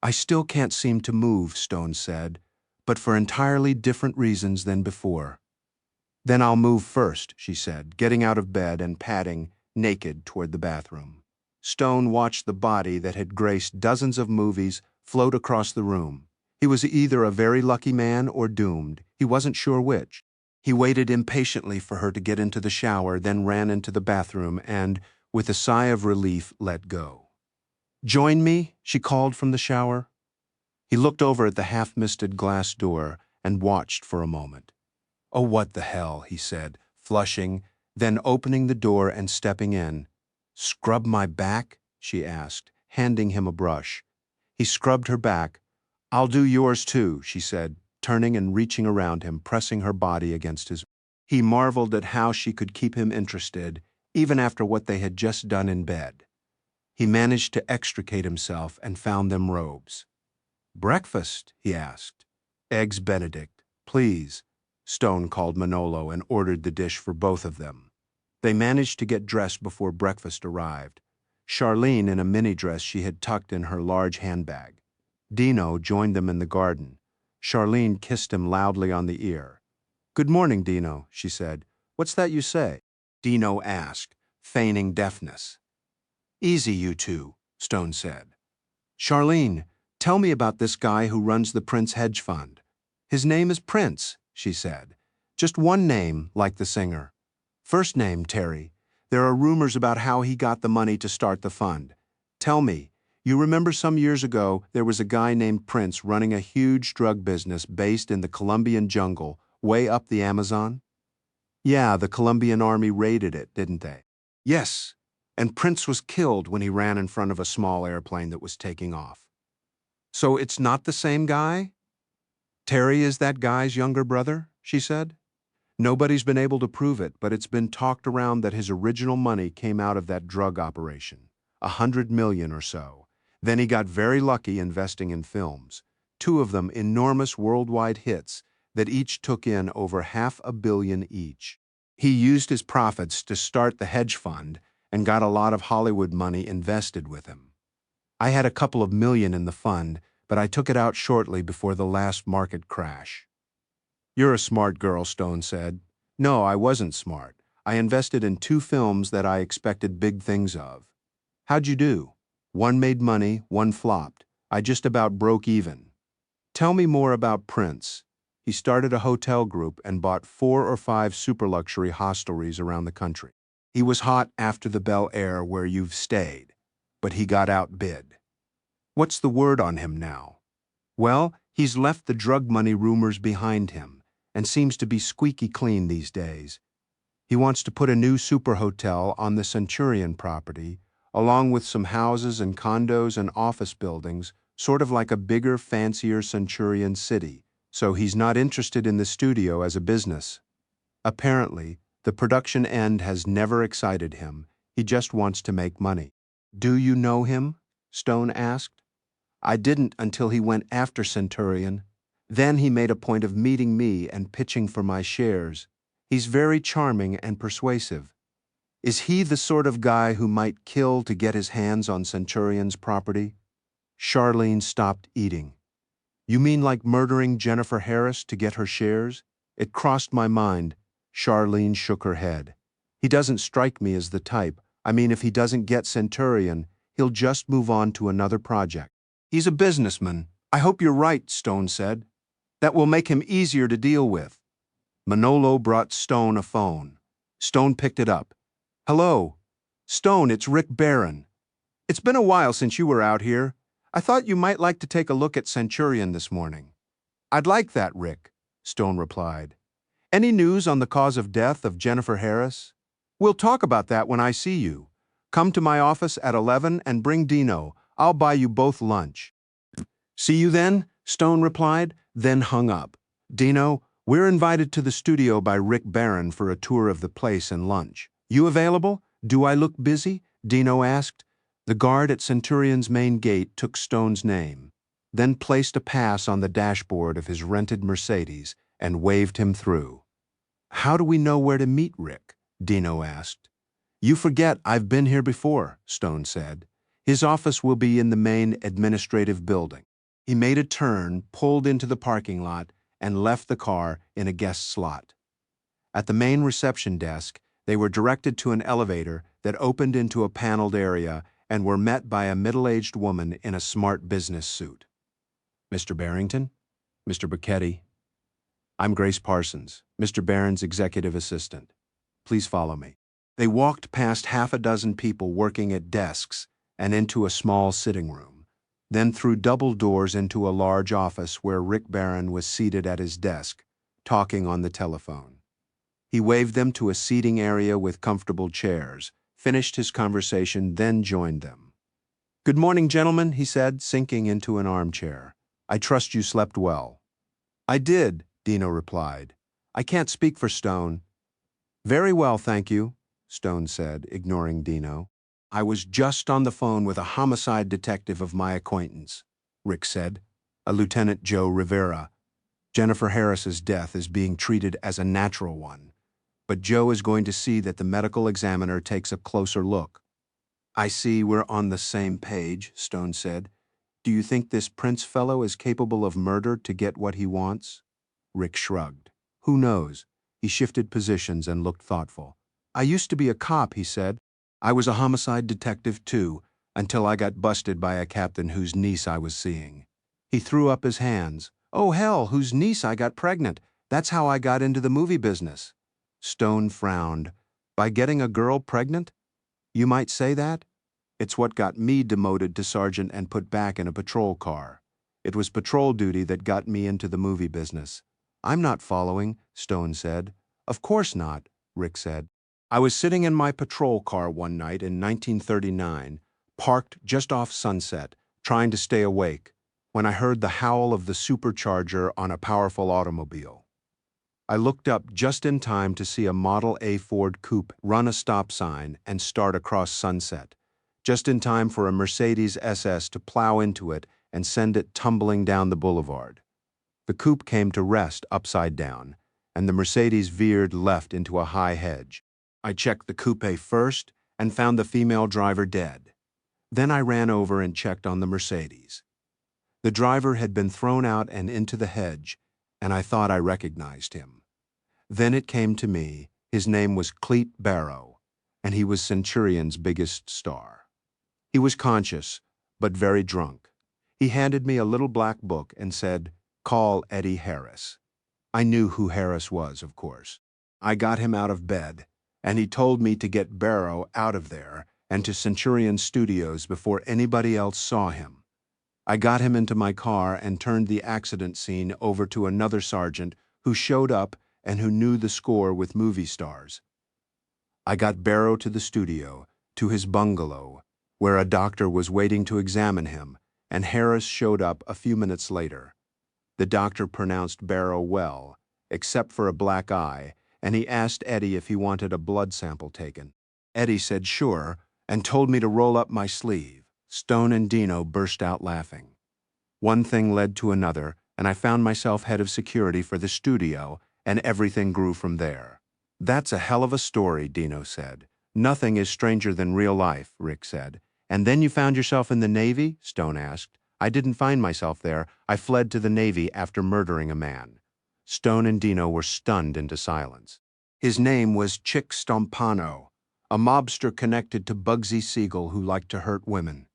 "I still can't seem to move," Stone said, "but for entirely different reasons than before." "Then I'll move first," she said, getting out of bed and padding, naked, toward the bathroom. Stone watched the body that had graced dozens of movies float across the room. He was either a very lucky man or doomed. He wasn't sure which. He waited impatiently for her to get into the shower, then ran into the bathroom and, with a sigh of relief, let go. "Join me," she called from the shower. He looked over at the half-misted glass door and watched for a moment. "Oh, what the hell," he said, flushing, then opening the door and stepping in. "Scrub my back?" she asked, handing him a brush. He scrubbed her back. "I'll do yours too," she said, turning and reaching around him, pressing her body against his. He marveled at how she could keep him interested, even after what they had just done in bed. He managed to extricate himself and found them robes. "Breakfast?" he asked. "Eggs Benedict, please." Stone called Manolo and ordered the dish for both of them. They managed to get dressed before breakfast arrived. Charlene in a mini-dress she had tucked in her large handbag. Dino joined them in the garden. Charlene kissed him loudly on the ear. "Good morning, Dino," she said. "What's that you say?" Dino asked, feigning deafness. "Easy, you two," Stone said. "Charlene, tell me about this guy who runs the Prince hedge fund." "His name is Prince," she said. "Just one name, like the singer. First name, Terry. There are rumors about how he got the money to start the fund. Tell me, you remember some years ago there was a guy named Prince running a huge drug business based in the Colombian jungle, way up the Amazon?" "Yeah, the Colombian army raided it, didn't they?" "Yes, and Prince was killed when he ran in front of a small airplane that was taking off." "So it's not the same guy?" "Terry is that guy's younger brother," she said. "Nobody's been able to prove it, but it's been talked around that his original money came out of that drug operation, 100 million or so. Then he got very lucky investing in films, 2 of them enormous worldwide hits that each took in over $500 million each. He used his profits to start the hedge fund and got a lot of Hollywood money invested with him. I had a couple of million in the fund, but I took it out shortly before the last market crash." "You're a smart girl," Stone said. "No, I wasn't smart. I invested in 2 films that I expected big things of." "How'd you do?" "One made money, one flopped. I just about broke even." "Tell me more about Prince." "He started a hotel group and bought 4 or 5 super-luxury hostelries around the country. He was hot after the Bel-Air where you've stayed, but he got outbid." "What's the word on him now?" "Well, he's left the drug money rumors behind him and seems to be squeaky clean these days. He wants to put a new super hotel on the Centurion property, along with some houses and condos and office buildings, sort of like a bigger, fancier Centurion city, so he's not interested in the studio as a business. Apparently, the production end has never excited him. He just wants to make money." "Do you know him?" Stone asked. "I didn't until he went after Centurion. Then he made a point of meeting me and pitching for my shares. He's very charming and persuasive." "Is he the sort of guy who might kill to get his hands on Centurion's property?" Charlene stopped eating. "You mean like murdering Jennifer Harris to get her shares?" "It crossed my mind." Charlene shook her head. "He doesn't strike me as the type. I mean, if he doesn't get Centurion, he'll just move on to another project." "He's a businessman." "I hope you're right," Stone said. "That will make him easier to deal with." Manolo brought Stone a phone. Stone picked it up. "Hello." Stone, it's Rick Barron. It's been a while since you were out here. I thought you might like to take a look at Centurion this morning. I'd like that, Rick, Stone replied. Any news on the cause of death of Jennifer Harris? We'll talk about that when I see you. Come to my office at 11 and bring Dino. I'll buy you both lunch. See you then, Stone replied, then hung up. Dino, we're invited to the studio by Rick Barron for a tour of the place and lunch. You available? Do I look busy? Dino asked. The guard at Centurion's main gate took Stone's name, then placed a pass on the dashboard of his rented Mercedes and waved him through. How do we know where to meet Rick? Dino asked. You forget I've been here before, Stone said. His office will be in the main administrative building. He made a turn, pulled into the parking lot, and left the car in a guest slot. At the main reception desk, they were directed to an elevator that opened into a paneled area and were met by a middle-aged woman in a smart business suit. Mr. Barrington? Mr. Burketti? I'm Grace Parsons, Mr. Barron's executive assistant. Please follow me. They walked past half a dozen people working at desks and into a small sitting room, then through double doors into a large office where Rick Barron was seated at his desk, talking on the telephone. He waved them to a seating area with comfortable chairs, finished his conversation, then joined them. Good morning, gentlemen, he said, sinking into an armchair. I trust you slept well. I did, Dino replied. I can't speak for Stone. Very well, thank you, Stone said, ignoring Dino. I was just on the phone with a homicide detective of my acquaintance, Rick said, a Lieutenant Joe Rivera. Jennifer Harris's death is being treated as a natural one, but Joe is going to see that the medical examiner takes a closer look. I see we're on the same page, Stone said. Do you think this Prince fellow is capable of murder to get what he wants? Rick shrugged. Who knows? He shifted positions and looked thoughtful. I used to be a cop, he said. I was a homicide detective too, until I got busted by a captain whose niece I was seeing. He threw up his hands. Oh hell, whose niece I got pregnant. That's how I got into the movie business. Stone frowned. By getting a girl pregnant? You might say that? It's what got me demoted to sergeant and put back in a patrol car. It was patrol duty that got me into the movie business. I'm not following, Stone said. Of course not, Rick said. I was sitting in my patrol car one night in 1939, parked just off Sunset, trying to stay awake, when I heard the howl of the supercharger on a powerful automobile. I looked up just in time to see a Model A Ford coupe run a stop sign and start across Sunset, just in time for a Mercedes SS to plow into it and send it tumbling down the boulevard. The coupe came to rest upside down, and the Mercedes veered left into a high hedge. I checked the coupe first and found the female driver dead. Then I ran over and checked on the Mercedes. The driver had been thrown out and into the hedge, and I thought I recognized him. Then it came to me, his name was Cleet Barrow, and he was Centurion's biggest star. He was conscious, but very drunk. He handed me a little black book and said, "Call Eddie Harris." I knew who Harris was, of course. I got him out of bed, and he told me to get Barrow out of there and to Centurion Studios before anybody else saw him. I got him into my car and turned the accident scene over to another sergeant who showed up and who knew the score with movie stars. I got Barrow to the studio, to his bungalow, where a doctor was waiting to examine him, and Harris showed up a few minutes later. The doctor pronounced Barrow well, except for a black eye, and he asked Eddie if he wanted a blood sample taken. Eddie said sure, and told me to roll up my sleeve. Stone and Dino burst out laughing. One thing led to another, and I found myself head of security for the studio, and everything grew from there. That's a hell of a story, Dino said. Nothing is stranger than real life, Rick said. And then you found yourself in the Navy? Stone asked. I didn't find myself there. I fled to the Navy after murdering a man. Stone and Dino were stunned into silence. His name was Chick Stompano, a mobster connected to Bugsy Siegel who liked to hurt women.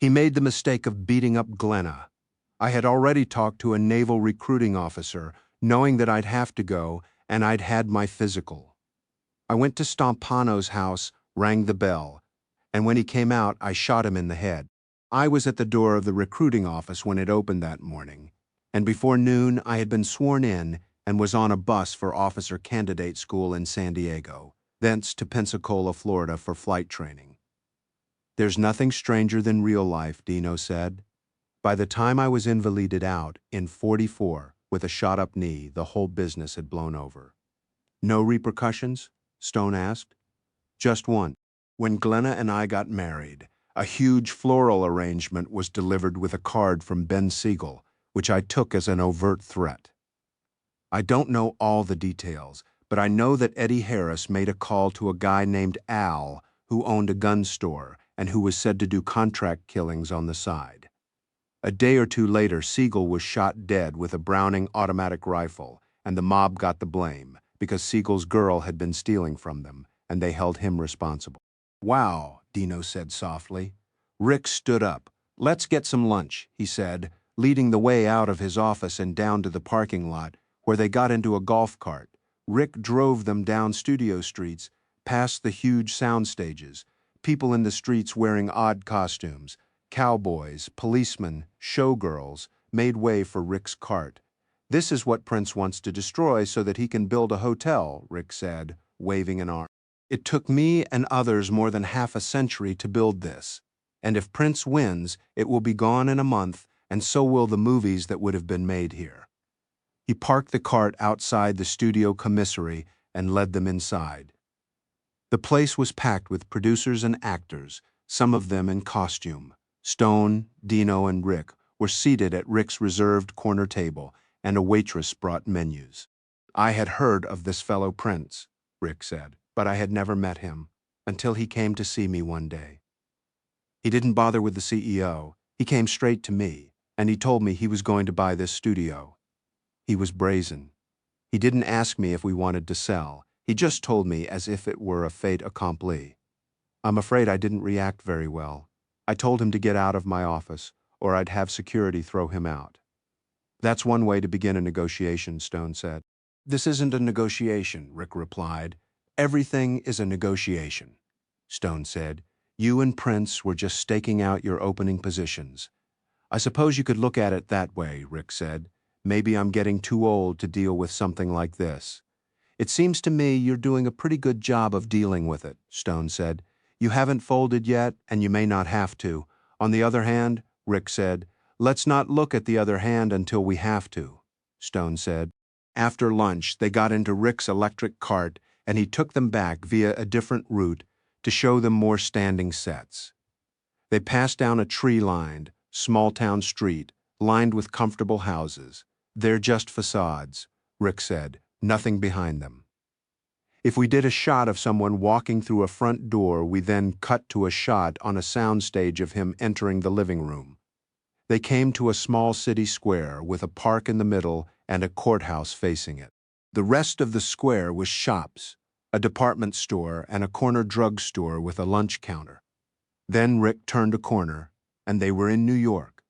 He made the mistake of beating up Glenna. I had already talked to a naval recruiting officer, knowing that I'd have to go, and I'd had my physical. I went to Stompano's house, rang the bell. and when he came out, I shot him in the head. I was at the door of the recruiting office when it opened that morning, and before noon I had been sworn in and was on a bus for officer candidate school in San Diego, thence to Pensacola, Florida for flight training. There's nothing stranger than real life, Dino said. By the time I was invalided out, in 44, with a shot-up knee, the whole business had blown over. No repercussions? Stone asked. Just one. When Glenna and I got married, a huge floral arrangement was delivered with a card from Ben Siegel, which I took as an overt threat. I don't know all the details, but I know that Eddie Harris made a call to a guy named Al who owned a gun store and who was said to do contract killings on the side. A day or two later, Siegel was shot dead with a Browning automatic rifle, and the mob got the blame because Siegel's girl had been stealing from them, and they held him responsible. Wow, Dino said softly. Rick stood up. Let's get some lunch, he said, leading the way out of his office and down to the parking lot, where they got into a golf cart. Rick drove them down studio streets, past the huge sound stages, people in the streets wearing odd costumes. Cowboys, policemen, showgirls made way for Rick's cart. This is what Prince wants to destroy so that he can build a hotel, Rick said, waving an arm. It took me and others more than half a century to build this, and if Prince wins, it will be gone in a month, and so will the movies that would have been made here. He parked the cart outside the studio commissary and led them inside. The place was packed with producers and actors, some of them in costume. Stone, Dino, and Rick were seated at Rick's reserved corner table, and a waitress brought menus. I had heard of this fellow Prince, Rick said, but I had never met him until he came to see me one day. He didn't bother with the CEO. He came straight to me, and he told me he was going to buy this studio. He was brazen. He didn't ask me if we wanted to sell. He just told me as if it were a fait accompli. I'm afraid I didn't react very well. I told him to get out of my office, or I'd have security throw him out. That's one way to begin a negotiation, Stone said. This isn't a negotiation, Rick replied. Everything is a negotiation, Stone said. You and Prince were just staking out your opening positions. I suppose you could look at it that way, Rick said. Maybe I'm getting too old to deal with something like this. It seems to me you're doing a pretty good job of dealing with it, Stone said. You haven't folded yet, and you may not have to. On the other hand, Rick said, let's not look at the other hand until we have to, Stone said. After lunch, they got into Rick's electric cart, and he took them back via a different route to show them more standing sets. They passed down a tree-lined, small-town street, lined with comfortable houses. They're just facades, Rick said, nothing behind them. If we did a shot of someone walking through a front door, we then cut to a shot on a soundstage of him entering the living room. They came to a small city square with a park in the middle and a courthouse facing it. The rest of the square was shops, a department store, and a corner drugstore with a lunch counter. Then Rick turned a corner, and they were in New York.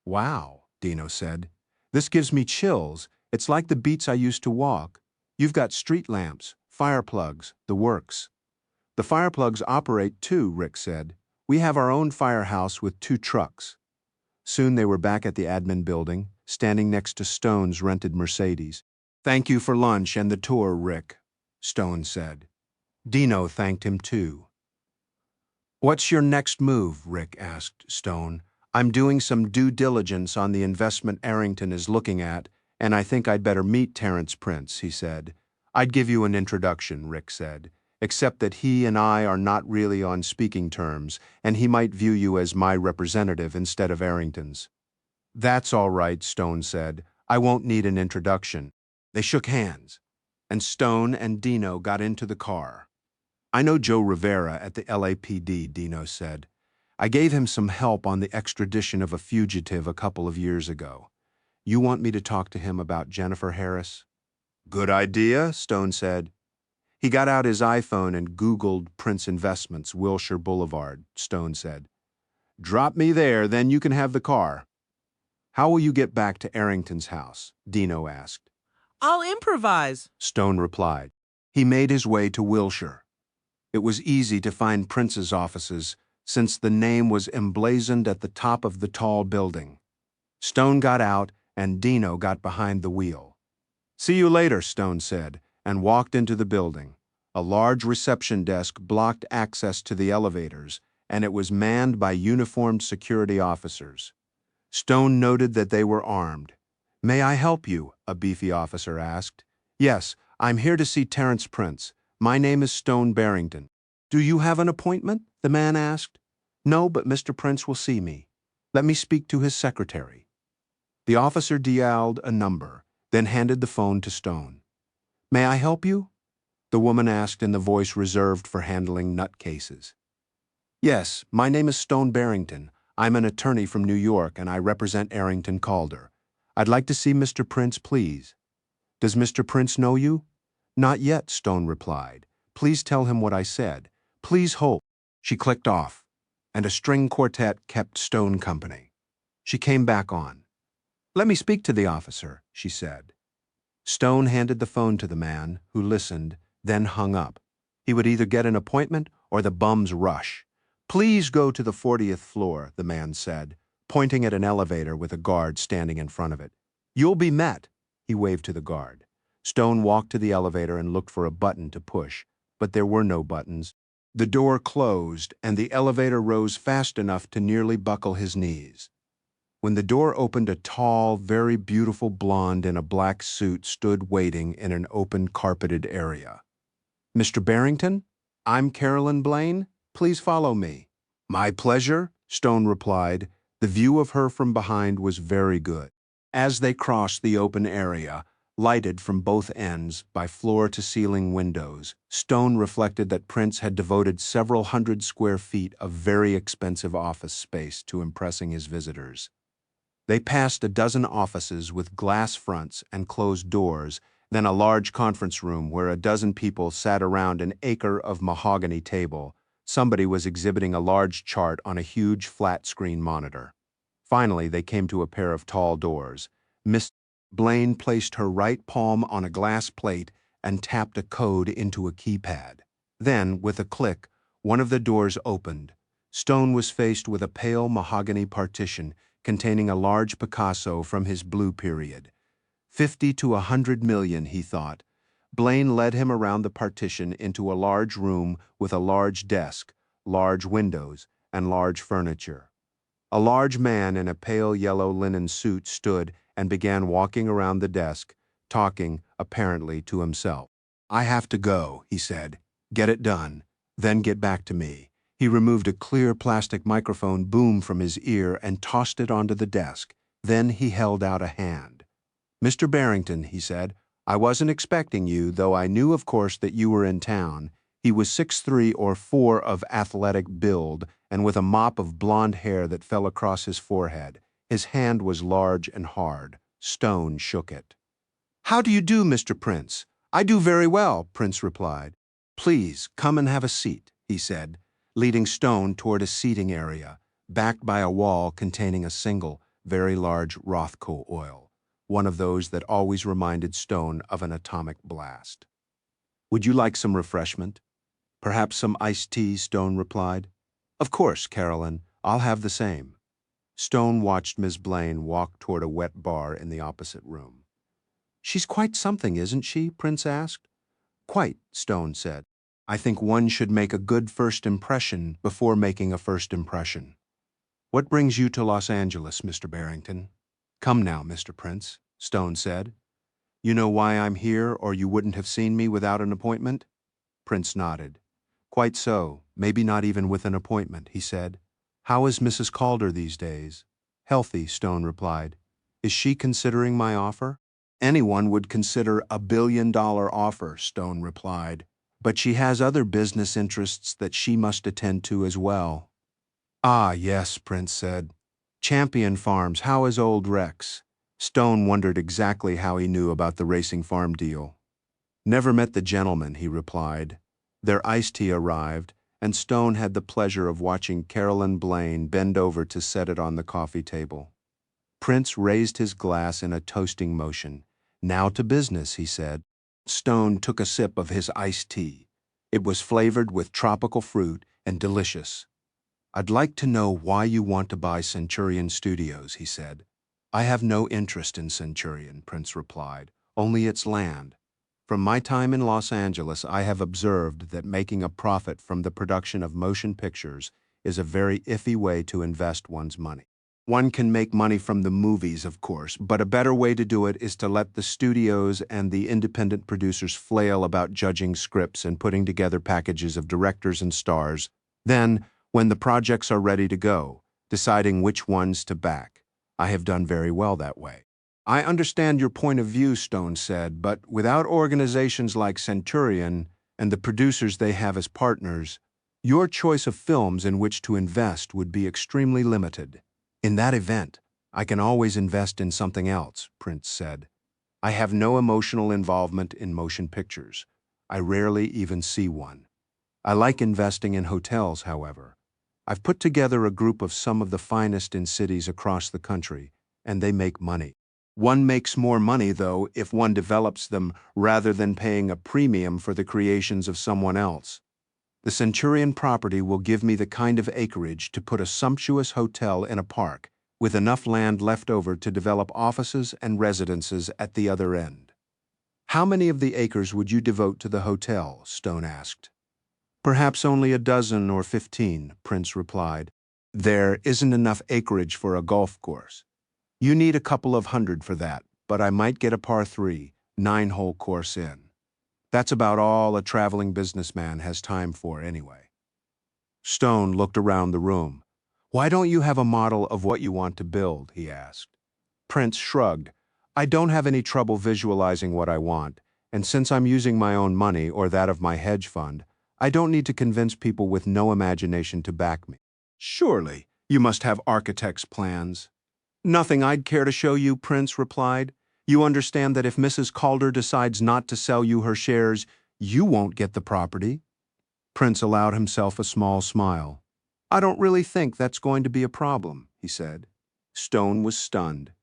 Wow, Dino said. This gives me chills. It's like the beats I used to walk. You've got street lamps, fire plugs, the works. The fire plugs operate too, Rick said. We have our own firehouse with 2 trucks. Soon they were back at the admin building, standing next to Stone's rented Mercedes. Thank you for lunch and the tour, Rick, Stone said. Dino thanked him too. What's your next move, Rick asked Stone. I'm doing some due diligence on the investment Arrington is looking at, and I think I'd better meet Terrence Prince, he said. I'd give you an introduction, Rick said, except that he and I are not really on speaking terms, and he might view you as my representative instead of Arrington's. That's all right, Stone said. I won't need an introduction. They shook hands, and Stone and Dino got into the car. I know Joe Rivera at the LAPD, Dino said. I gave him some help on the extradition of a fugitive a couple of years ago. You want me to talk to him about Jennifer Harris? Good idea, Stone said. He got out his iPhone and Googled Prince Investments, Wilshire Boulevard, Stone said. Drop me there, then you can have the car. How will you get back to Arrington's house? Dino asked. I'll improvise, Stone replied. He made his way to Wilshire. It was easy to find Prince's offices, since the name was emblazoned at the top of the tall building. Stone got out, and Dino got behind the wheel. "See you later," Stone said, and walked into the building. A large reception desk blocked access to the elevators, and it was manned by uniformed security officers. Stone noted that they were armed. "May I help you?" a beefy officer asked. "Yes, I'm here to see Terence Prince. My name is Stone Barrington." "Do you have an appointment?" the man asked. "No, but Mr. Prince will see me. Let me speak to his secretary." The officer dialed a number, then handed the phone to Stone. "May I help you?" the woman asked in the voice reserved for handling nutcases. "Yes, my name is Stone Barrington. I'm an attorney from New York, and I represent Arrington Calder. I'd like to see Mr. Prince, please." "Does Mr. Prince know you?" "Not yet," Stone replied. "Please tell him what I said. Please hold." She clicked off, and a string quartet kept Stone company. She came back on. "Let me speak to the officer," she said. Stone handed the phone to the man, who listened, then hung up. He would either get an appointment or the bum's rush. "Please go to the 40th floor," the man said, pointing at an elevator with a guard standing in front of it. "You'll be met." He waved to the guard. Stone walked to the elevator and looked for a button to push, but there were no buttons. The door closed, and the elevator rose fast enough to nearly buckle his knees. When the door opened, a tall, very beautiful blonde in a black suit stood waiting in an open, carpeted area. "Mr. Barrington? I'm Carolyn Blaine. Please follow me." "My pleasure," Stone replied. The view of her from behind was very good. As they crossed the open area, lighted from both ends by floor-to-ceiling windows, Stone reflected that Prince had devoted several hundred square feet of very expensive office space to impressing his visitors. They passed a dozen offices with glass fronts and closed doors, then a large conference room where a dozen people sat around an acre of mahogany table. Somebody was exhibiting a large chart on a huge flat-screen monitor. Finally, they came to a pair of tall doors. Miss Blaine placed her right palm on a glass plate and tapped a code into a keypad. Then, with a click, one of the doors opened. Stone was faced with a pale mahogany partition containing a large Picasso from his blue period. 50 to 100 million, he thought. Blaine led him around the partition into a large room with a large desk, large windows, and large furniture. A large man in a pale yellow linen suit stood and began walking around the desk, talking, apparently, to himself. "I have to go," he said. "Get it done. Then get back to me." He removed a clear plastic microphone boom from his ear and tossed it onto the desk. Then he held out a hand. "Mr. Barrington," he said, "I wasn't expecting you, though I knew, of course, that you were in town." He was 6'3" or 4 of athletic build, and with a mop of blonde hair that fell across his forehead. His hand was large and hard. Stone shook it. "How do you do, Mr. Prince?" "I do very well," Prince replied. "Please, come and have a seat," he said, leading Stone toward a seating area, backed by a wall containing a single, very large Rothko oil, one of those that always reminded Stone of an atomic blast. "Would you like some refreshment?" "Perhaps some iced tea," Stone replied. "Of course, Carolyn. I'll have the same." Stone watched Miss Blaine walk toward a wet bar in the opposite room. "She's quite something, isn't she?" Prince asked. "Quite," Stone said. "I think one should make a good first impression before making a first impression." "What brings you to Los Angeles, Mr. Barrington?" "Come now, Mr. Prince," Stone said. "You know why I'm here, or you wouldn't have seen me without an appointment?" Prince nodded. "Quite so, maybe not even with an appointment," he said. "How is Mrs. Calder these days?" "Healthy," Stone replied. "Is she considering my offer?" "Anyone would consider a $1 billion offer," Stone replied. "But she has other business interests that she must attend to as well." "Ah, yes," Prince said. "Champion Farms, how is old Rex?" Stone wondered exactly how he knew about the racing farm deal. "Never met the gentleman," he replied. Their iced tea arrived, and Stone had the pleasure of watching Carolyn Blaine bend over to set it on the coffee table. Prince raised his glass in a toasting motion. "Now to business," he said. Stone took a sip of his iced tea. It was flavored with tropical fruit and delicious. "I'd like to know why you want to buy Centurion Studios," he said. "I have no interest in Centurion," Prince replied, "only its land. From my time in Los Angeles, I have observed that making a profit from the production of motion pictures is a very iffy way to invest one's money. One can make money from the movies, of course, but a better way to do it is to let the studios and the independent producers flail about judging scripts and putting together packages of directors and stars. Then, when the projects are ready to go, deciding which ones to back. I have done very well that way." "I understand your point of view," Stone said, "but without organizations like Centurion and the producers they have as partners, your choice of films in which to invest would be extremely limited." "In that event, I can always invest in something else," Prince said. "I have no emotional involvement in motion pictures. I rarely even see one. I like investing in hotels, however. I've put together a group of some of the finest in cities across the country, and they make money. One makes more money, though, if one develops them rather than paying a premium for the creations of someone else. The Centurion property will give me the kind of acreage to put a sumptuous hotel in a park, with enough land left over to develop offices and residences at the other end." "How many of the acres would you devote to the hotel?" Stone asked. "Perhaps only a dozen or 15, Prince replied. "There isn't enough acreage for a golf course. You need a couple of hundred for that, but I might get a par 3, 9-hole course in. That's about all a traveling businessman has time for anyway." Stone looked around the room. "Why don't you have a model of what you want to build?" he asked. Prince shrugged. "I don't have any trouble visualizing what I want, and since I'm using my own money or that of my hedge fund, I don't need to convince people with no imagination to back me." "Surely, you must have architect's plans." "Nothing I'd care to show you," Prince replied. "You understand that if Mrs. Calder decides not to sell you her shares, you won't get the property." Prince allowed himself a small smile. "I don't really think that's going to be a problem," he said. Stone was stunned.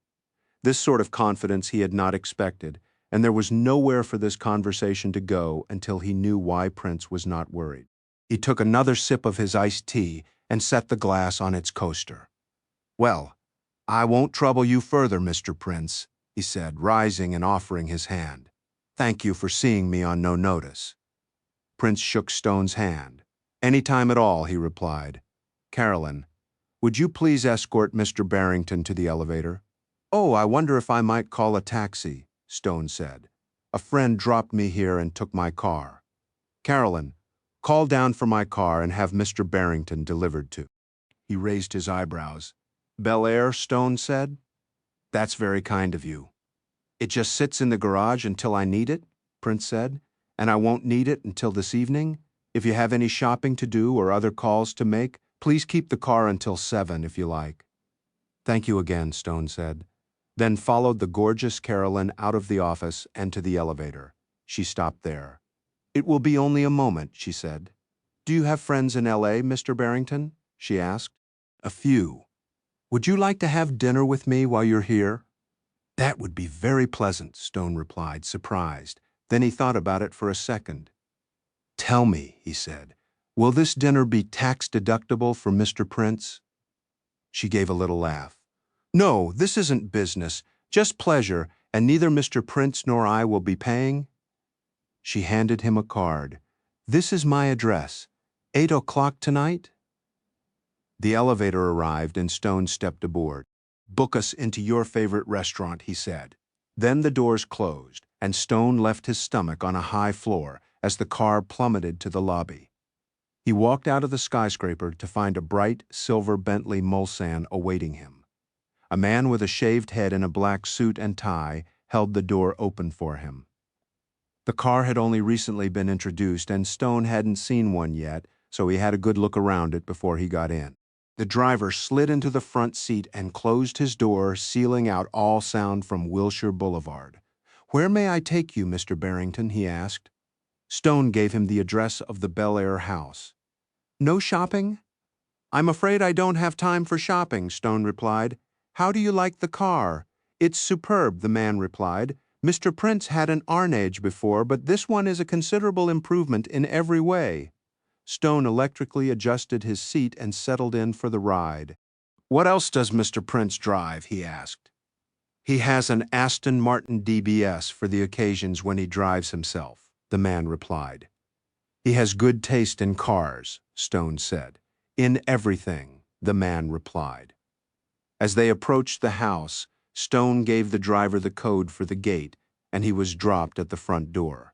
This sort of confidence he had not expected, and there was nowhere for this conversation to go until he knew why Prince was not worried. He took another sip of his iced tea and set the glass on its coaster. "Well, I won't trouble you further, Mr. Prince," he said, rising and offering his hand. "Thank you for seeing me on no notice." Prince shook Stone's hand. "Any time at all," he replied. "Carolyn, would you please escort Mr. Barrington to the elevator?" "Oh, I wonder if I might call a taxi," Stone said. "A friend dropped me here and took my car. Carolyn, call down for my car and have Mr. Barrington delivered to." He raised his eyebrows. "Bel-Air," Stone said. "That's very kind of you." "It just sits in the garage until I need it," Prince said, "and I won't need it until this evening. If you have any shopping to do or other calls to make, please keep the car until 7 if you like." "Thank you again," Stone said, then followed the gorgeous Carolyn out of the office and to the elevator. She stopped there. "It will be only a moment," she said. "Do you have friends in L.A., Mr. Barrington?" she asked. "A few. Would you like to have dinner with me while you're here?" "That would be very pleasant," Stone replied, surprised. Then he thought about it for a second. "Tell me," he said, "will this dinner be tax-deductible for Mr. Prince?" She gave a little laugh. "No, this isn't business, just pleasure, and neither Mr. Prince nor I will be paying." She handed him a card. "This is my address. 8 o'clock tonight?" The elevator arrived and Stone stepped aboard. "Book us into your favorite restaurant," he said. Then the doors closed, and Stone left his stomach on a high floor as the car plummeted to the lobby. He walked out of the skyscraper to find a bright, silver Bentley Mulsanne awaiting him. A man with a shaved head in a black suit and tie held the door open for him. The car had only recently been introduced, and Stone hadn't seen one yet, so he had a good look around it before he got in. The driver slid into the front seat and closed his door, sealing out all sound from Wilshire Boulevard. "Where may I take you, Mr. Barrington?" he asked. Stone gave him the address of the Bel-Air house. "No shopping?" "I'm afraid I don't have time for shopping," Stone replied. "How do you like the car?" "It's superb," the man replied. "Mr. Prince had an Arnage before, but this one is a considerable improvement in every way." Stone electrically adjusted his seat and settled in for the ride. "What else does Mr. Prince drive?" he asked. "He has an Aston Martin DBS for the occasions when he drives himself," the man replied. "He has good taste in cars," Stone said. "In everything," the man replied. As they approached the house, Stone gave the driver the code for the gate, and he was dropped at the front door.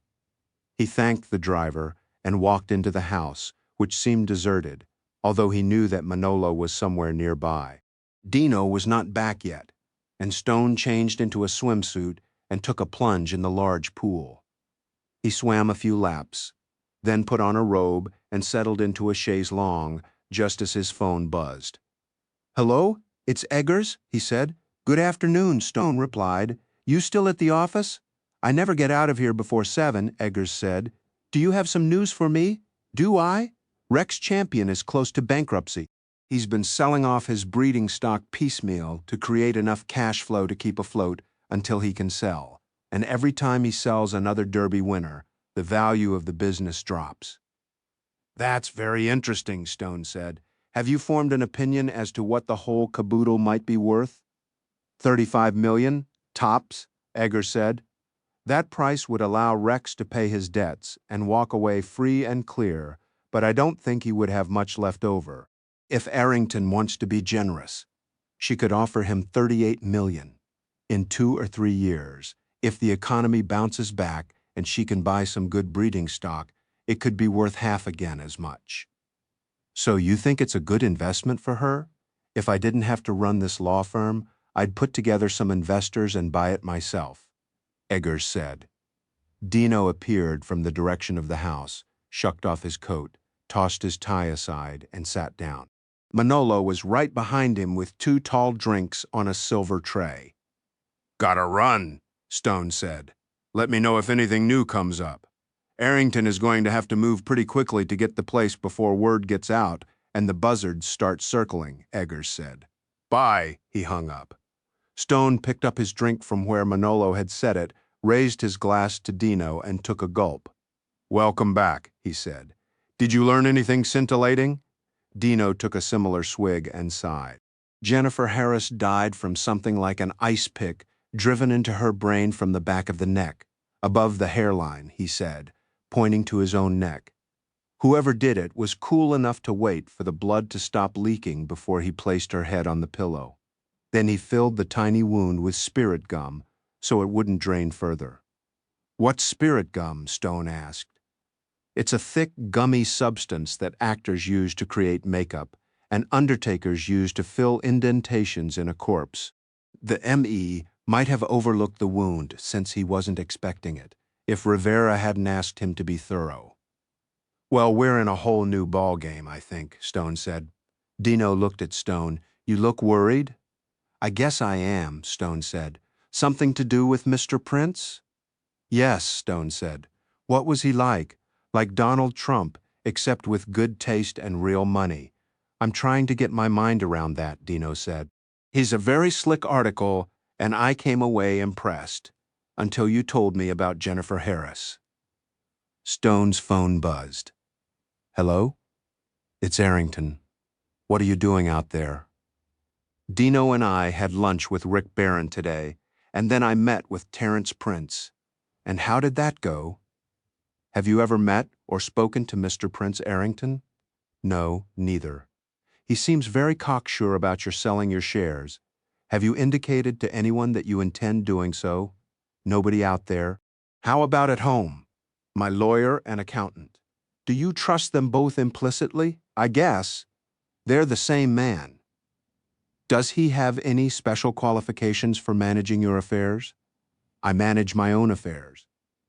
He thanked the driver and walked into the house, which seemed deserted, although he knew that Manolo was somewhere nearby. Dino was not back yet, and Stone changed into a swimsuit and took a plunge in the large pool. He swam a few laps, then put on a robe and settled into a chaise longue just as his phone buzzed. "Hello? It's Eggers," he said. "Good afternoon," Stone replied. "You still at the office?" "I never get out of here before 7, Eggers said. "Do you have some news for me?" "Do I? Rex Champion is close to bankruptcy. He's been selling off his breeding stock piecemeal to create enough cash flow to keep afloat until he can sell. And every time he sells another Derby winner, the value of the business drops." "That's very interesting," Stone said. "Have you formed an opinion as to what the whole caboodle might be worth?" $35 million, tops, Eggers said. "That price would allow Rex to pay his debts and walk away free and clear, but I don't think he would have much left over. If Arrington wants to be generous, she could offer him $38 million. In 2 or 3 years, if the economy bounces back and she can buy some good breeding stock, it could be worth half again as much." "So you think it's a good investment for her? If I didn't have to run this law firm, I'd put together some investors and buy it myself," Eggers said. Dino appeared from the direction of the house, shucked off his coat, tossed his tie aside, and sat down. Manolo was right behind him with 2 tall drinks on a silver tray. "Gotta run," Stone said. "Let me know if anything new comes up. Arrington is going to have to move pretty quickly to get the place before word gets out and the buzzards start circling," Eggers said. "Bye," he hung up. Stone picked up his drink from where Manolo had set it, raised his glass to Dino, and took a gulp. "Welcome back," he said. "Did you learn anything scintillating?" Dino took a similar swig and sighed. "Jennifer Harris died from something like an ice pick driven into her brain from the back of the neck, above the hairline," he said, pointing to his own neck. "Whoever did it was cool enough to wait for the blood to stop leaking before he placed her head on the pillow. Then he filled the tiny wound with spirit gum so it wouldn't drain further." "What's spirit gum?" Stone asked. "It's a thick, gummy substance that actors use to create makeup and undertakers use to fill indentations in a corpse. The M.E. might have overlooked the wound since he wasn't expecting it, if Rivera hadn't asked him to be thorough." "Well, we're in a whole new ballgame, I think," Stone said. Dino looked at Stone. "You look worried?" "I guess I am," Stone said. "Something to do with Mr. Prince?" "Yes," Stone said. "What was he like? Like Donald Trump, except with good taste and real money." "I'm trying to get my mind around that," Dino said. "He's a very slick article, and I came away impressed, until you told me about Jennifer Harris." Stone's phone buzzed. "Hello? It's Arrington. What are you doing out there?" "Dino and I had lunch with Rick Barron today, and then I met with Terrence Prince." "And how did that go?" "Have you ever met or spoken to Mr. Prince Arrington?" "No, neither. He seems very cocksure about your selling your shares. Have you indicated to anyone that you intend doing so?" "Nobody out there." "How about at home?" "My lawyer and accountant." "Do you trust them both implicitly?" "I guess. They're the same man." "Does he have any special qualifications for managing your affairs?" "I manage my own affairs.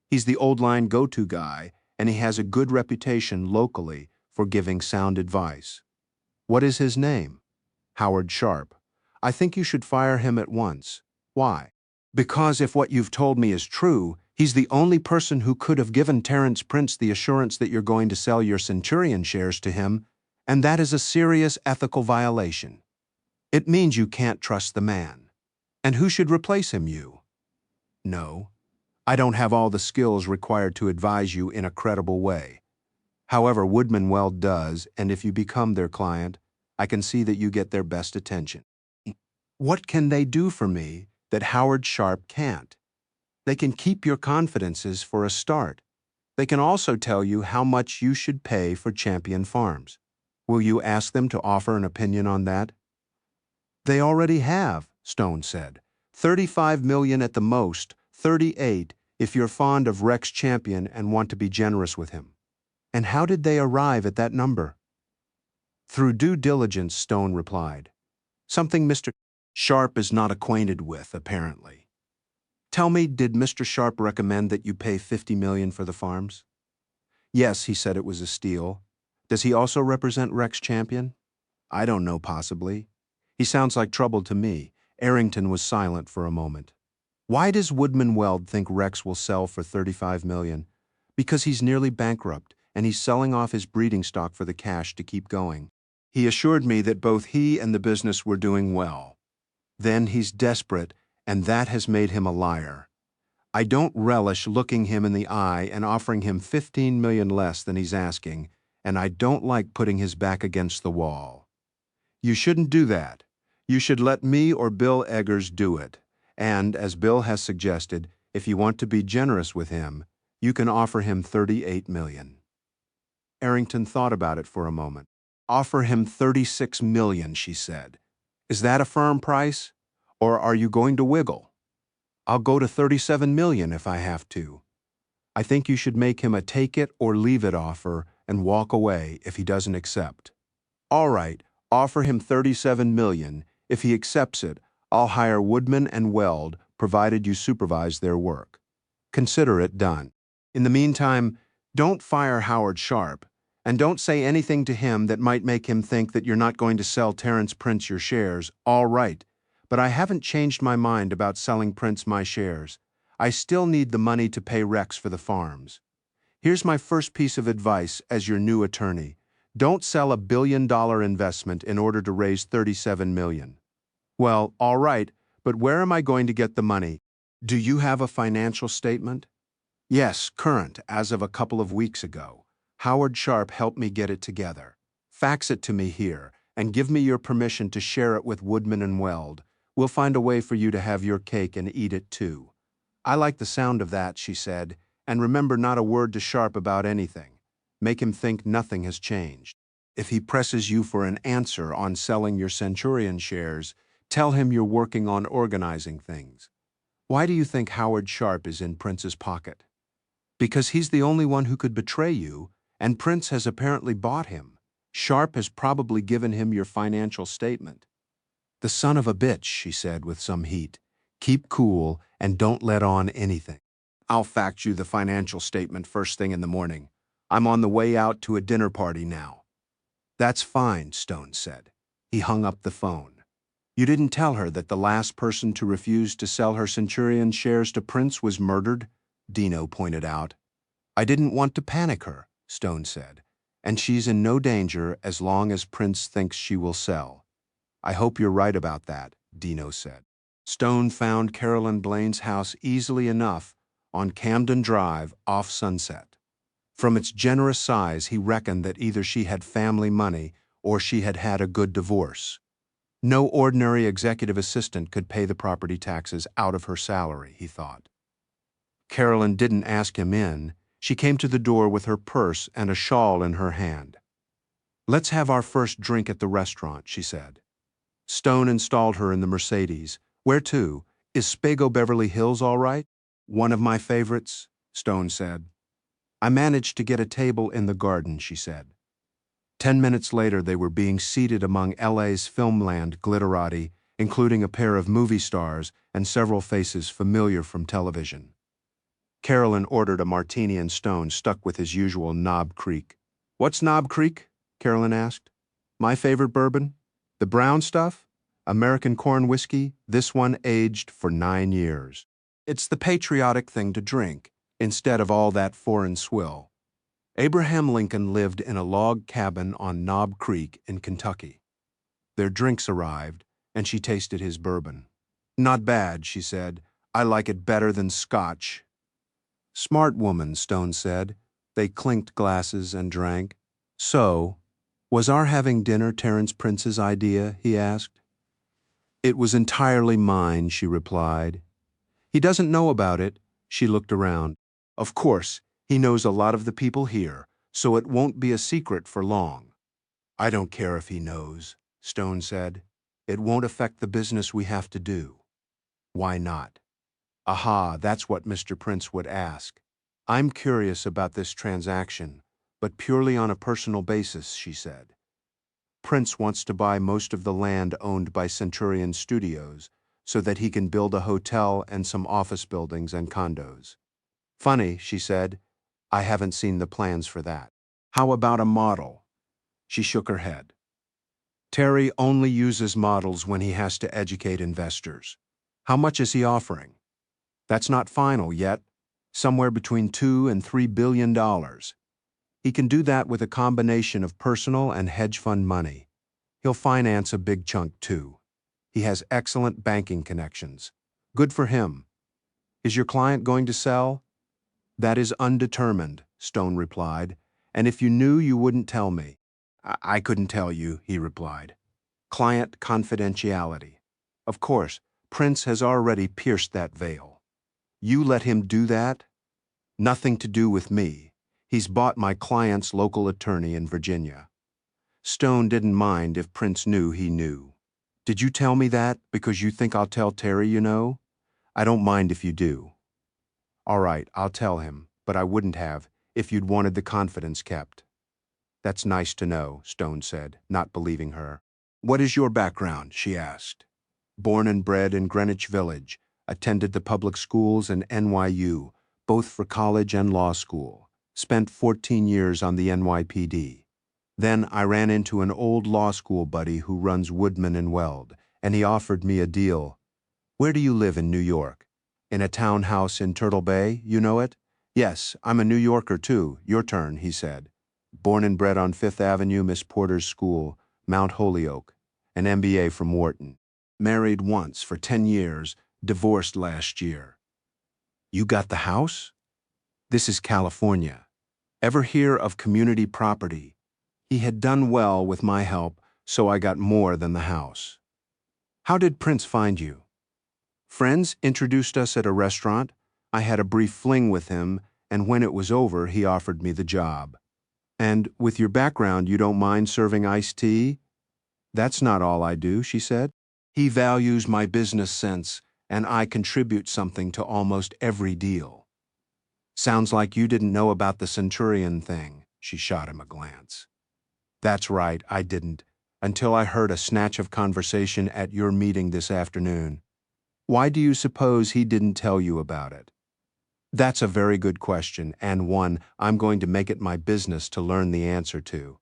He's the old line go-to guy, and he has a good reputation locally for giving sound advice." "What is his name?" "Howard Sharp. I think you should fire him at once." "Why?" "Because if what you've told me is true, he's the only person who could have given Terrence Prince the assurance that you're going to sell your Centurion shares to him, and that is a serious ethical violation. It means you can't trust the man. And who should replace him, you?" "No. I don't have all the skills required to advise you in a credible way." However, Woodman Weld does, and if you become their client, I can see that you get their best attention. What can they do for me that Howard Sharp can't? They can keep your confidences for a start. They can also tell you how much you should pay for Champion Farms. Will you ask them to offer an opinion on that? They already have, Stone said. 35 million at the most, 38 if you're fond of Rex Champion and want to be generous with him. And how did they arrive at that number? Through due diligence, Stone replied. Something Mr. Sharp is not acquainted with, apparently. Tell me, did Mr. Sharp recommend that you pay 50 million for the farms? Yes, he said it was a steal. Does he also represent Rex Champion? I don't know, possibly. He sounds like trouble to me. Arrington was silent for a moment. Why does Woodman Weld think Rex will sell for 35 million? Because he's nearly bankrupt, and he's selling off his breeding stock for the cash to keep going. He assured me that both he and the business were doing well. Then he's desperate, and that has made him a liar. I don't relish looking him in the eye and offering him 15 million less than he's asking, and I don't like putting his back against the wall. You shouldn't do that. You should let me or Bill Eggers do it. And, as Bill has suggested, if you want to be generous with him, you can offer him 38 million. Arrington thought about it for a moment. Offer him 36 million, she said. Is that a firm price? Or are you going to wiggle? I'll go to 37 million if I have to. I think you should make him a take it or leave it offer and walk away if he doesn't accept. All right, offer him 37 million. If he accepts it, I'll hire Woodman and Weld, provided you supervise their work. Consider it done. In the meantime, don't fire Howard Sharp, and don't say anything to him that might make him think that you're not going to sell Terrence Prince your shares. All right, but I haven't changed my mind about selling Prince my shares. I still need the money to pay Rex for the farms. Here's my first piece of advice as your new attorney. Don't sell a $1 billion investment in order to raise 37 million. Well, all right, but where am I going to get the money? Do you have a financial statement? Yes, current, as of a couple of weeks ago. Howard Sharp helped me get it together. Fax it to me here, and give me your permission to share it with Woodman and Weld. We'll find a way for you to have your cake and eat it too. I like the sound of that, she said, and remember not a word to Sharp about anything. Make him think nothing has changed. If he presses you for an answer on selling your Centurion shares, tell him you're working on organizing things. Why do you think Howard Sharp is in Prince's pocket? Because he's the only one who could betray you, and Prince has apparently bought him. Sharp has probably given him your financial statement. The son of a bitch, she said with some heat. Keep cool and don't let on anything. I'll fax you the financial statement first thing in the morning. I'm on the way out to a dinner party now. That's fine, Stone said. He hung up the phone. You didn't tell her that the last person to refuse to sell her Centurion shares to Prince was murdered? Dino pointed out. I didn't want to panic her, Stone said, and she's in no danger as long as Prince thinks she will sell. I hope you're right about that, Dino said. Stone found Carolyn Blaine's house easily enough on Camden Drive off Sunset. From its generous size, he reckoned that either she had family money or she had had a good divorce. No ordinary executive assistant could pay the property taxes out of her salary, he thought. Carolyn didn't ask him in. She came to the door with her purse and a shawl in her hand. Let's have our first drink at the restaurant, she said. Stone installed her in the Mercedes. Where to? Is Spago Beverly Hills all right? One of my favorites, Stone said. I managed to get a table in the garden, she said. 10 minutes later, they were being seated among LA's filmland glitterati, including a pair of movie stars and several faces familiar from television. Carolyn ordered a martini and Stone stuck with his usual Knob Creek. What's Knob Creek? Carolyn asked. My favorite bourbon? The brown stuff? American corn whiskey, this one aged for 9 years. It's the patriotic thing to drink, instead of all that foreign swill. Abraham Lincoln lived in a log cabin on Knob Creek in Kentucky. Their drinks arrived, and she tasted his bourbon. Not bad, she said. I like it better than Scotch. Smart woman, Stone said. They clinked glasses and drank. So, was our having dinner Terence Prince's idea? He asked. It was entirely mine, she replied. He doesn't know about it. She looked around. Of course, he knows a lot of the people here, so it won't be a secret for long. I don't care if he knows, Stone said. It won't affect the business we have to do. Why not? Aha, that's what Mr. Prince would ask. I'm curious about this transaction, but purely on a personal basis, she said. Prince wants to buy most of the land owned by Centurion Studios so that he can build a hotel and some office buildings and condos. Funny, she said. I haven't seen the plans for that. How about a model? She shook her head. Terry only uses models when he has to educate investors. How much is he offering? That's not final yet. Somewhere between $2 and $3 billion. He can do that with a combination of personal and hedge fund money. He'll finance a big chunk too. He has excellent banking connections. Good for him. Is your client going to sell? That is undetermined, Stone replied, and if you knew, you wouldn't tell me. I couldn't tell you, he replied. Client confidentiality. Of course, Prince has already pierced that veil. You let him do that? Nothing to do with me. He's bought my client's local attorney in Virginia. Stone didn't mind if Prince knew he knew. Did you tell me that because you think I'll tell Terry you know? I don't mind if you do. All right, I'll tell him, but I wouldn't have if you'd wanted the confidence kept. That's nice to know, Stone said, not believing her. What is your background? She asked. Born and bred in Greenwich Village, attended the public schools and NYU, both for college and law school. Spent 14 years on the NYPD. Then I ran into an old law school buddy who runs Woodman and Weld, and he offered me a deal. Where do you live in New York? In a townhouse in Turtle Bay, you know it? Yes, I'm a New Yorker too. Your turn, he said. Born and bred on Fifth Avenue, Miss Porter's school, Mount Holyoke, an MBA from Wharton. Married once for 10 years, divorced last year. You got the house? This is California. Ever hear of community property? He had done well with my help, so I got more than the house. How did Prince find you? Friends introduced us at a restaurant. I had a brief fling with him, and when it was over, he offered me the job. And with your background, you don't mind serving iced tea? That's not all I do, she said. He values my business sense, and I contribute something to almost every deal. Sounds like you didn't know about the Centurion thing, she shot him a glance. That's right, I didn't, until I heard a snatch of conversation at your meeting this afternoon. Why do you suppose he didn't tell you about it? That's a very good question, and one I'm going to make it my business to learn the answer to.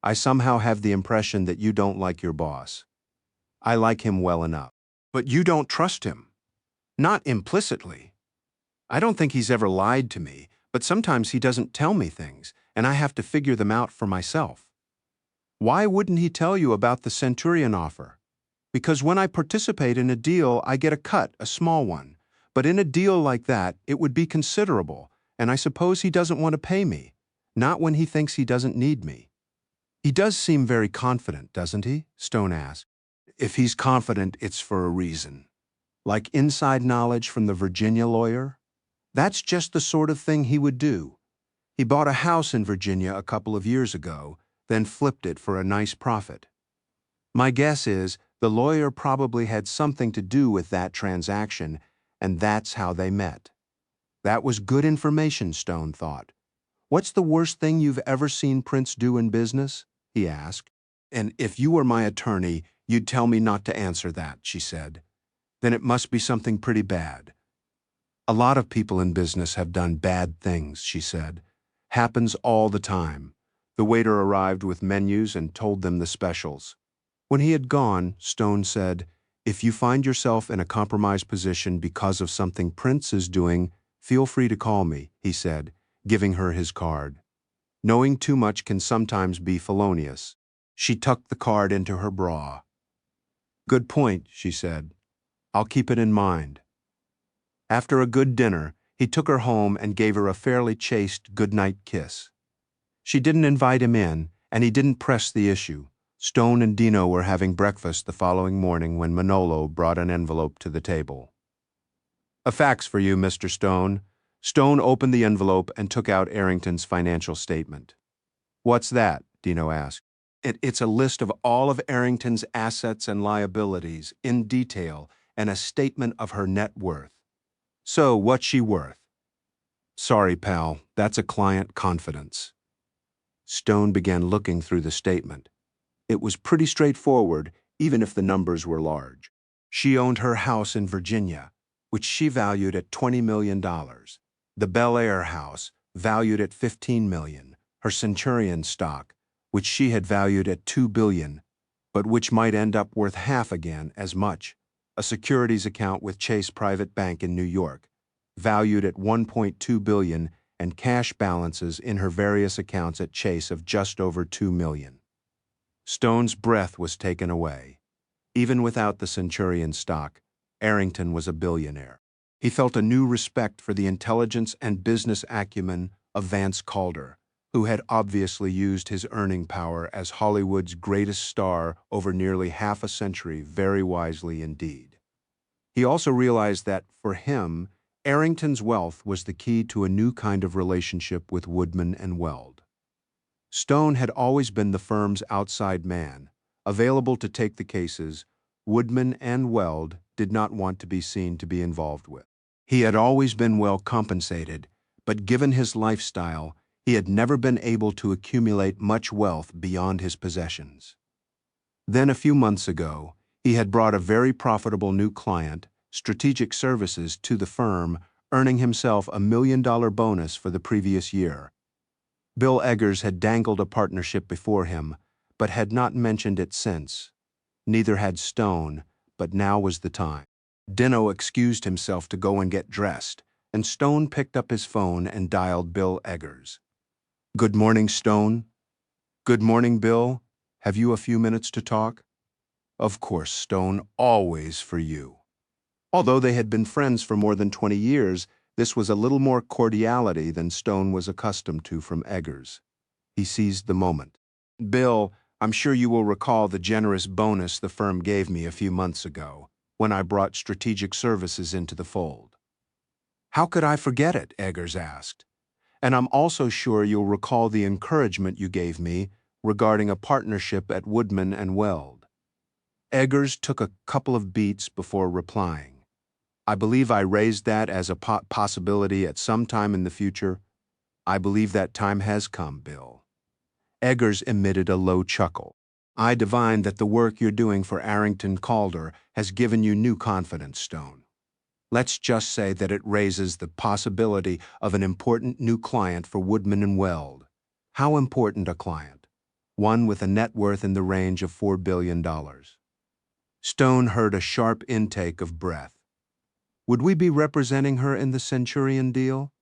I somehow have the impression that you don't like your boss. I like him well enough. But you don't trust him. Not implicitly. I don't think he's ever lied to me, but sometimes he doesn't tell me things, and I have to figure them out for myself. Why wouldn't he tell you about the Centurion offer? Because when I participate in a deal, I get a cut, a small one. But in a deal like that, it would be considerable, and I suppose he doesn't want to pay me. Not when he thinks he doesn't need me. He does seem very confident, doesn't he? Stone asked. If he's confident, it's for a reason. Like inside knowledge from the Virginia lawyer? That's just the sort of thing he would do. He bought a house in Virginia a couple of years ago, then flipped it for a nice profit. My guess is the lawyer probably had something to do with that transaction, and that's how they met. That was good information, Stone thought. What's the worst thing you've ever seen Prince do in business? He asked. And if you were my attorney, you'd tell me not to answer that, she said. Then it must be something pretty bad. A lot of people in business have done bad things, she said. Happens all the time. The waiter arrived with menus and told them the specials. When he had gone, Stone said, If you find yourself in a compromised position because of something Prince is doing, feel free to call me, he said, giving her his card. Knowing too much can sometimes be felonious. She tucked the card into her bra. Good point, she said. I'll keep it in mind. After a good dinner, He took her home and gave her a fairly chaste goodnight kiss. She didn't invite him in, and he didn't press the issue. Stone and Dino were having breakfast the following morning when Manolo brought an envelope to the table. "A fax for you, Mr. Stone." Stone opened the envelope and took out Arrington's financial statement. "What's that?" Dino asked. It's a list of all of Arrington's assets and liabilities, in detail, and a statement of her net worth. So, what's she worth? Sorry, pal, that's a client confidence. Stone began looking through the statement. It was pretty straightforward, even if the numbers were large. She owned her house in Virginia, which she valued at $20 million. The Bel-Air house, valued at $15 million. Her Centurion stock, which she had valued at $2 billion, but which might end up worth half again as much. A securities account with Chase Private Bank in New York, valued at $1.2 billion, and cash balances in her various accounts at Chase of just over $2 million. Stone's breath was taken away. Even without the Centurion stock, Arrington was a billionaire. He felt a new respect for the intelligence and business acumen of Vance Calder, who had obviously used his earning power as Hollywood's greatest star over nearly half a century very wisely indeed. He also realized that, for him, Arrington's wealth was the key to a new kind of relationship with Woodman and Weld. Stone had always been the firm's outside man, available to take the cases Woodman and Weld did not want to be seen to be involved with. He had always been well compensated, but given his lifestyle, he had never been able to accumulate much wealth beyond his possessions. Then a few months ago, he had brought a very profitable new client, Strategic Services, to the firm, earning himself $1 million bonus for the previous year. Bill Eggers had dangled a partnership before him, but had not mentioned it since. Neither had Stone, but now was the time. Dino excused himself to go and get dressed, and Stone picked up his phone and dialed Bill Eggers. "Good morning, Stone." "Good morning, Bill. Have you a few minutes to talk?" "Of course, Stone, always for you." Although they had been friends for more than 20 years, this was a little more cordiality than Stone was accustomed to from Eggers. He seized the moment. "Bill, I'm sure you will recall the generous bonus the firm gave me a few months ago, when I brought Strategic Services into the fold." "How could I forget it?" Eggers asked. "And I'm also sure you'll recall the encouragement you gave me regarding a partnership at Woodman and Weld." Eggers took a couple of beats before replying. "I believe I raised that as a possibility at some time in the future. I believe that time has come, Bill." Eggers emitted a low chuckle. "I divine that the work you're doing for Arrington Calder has given you new confidence, Stone. Let's just say that it raises the possibility of an important new client for Woodman and Weld." "How important a client?" "One with a net worth in the range of $4 billion. Stone heard a sharp intake of breath. "Would we be representing her in the Centurion deal?"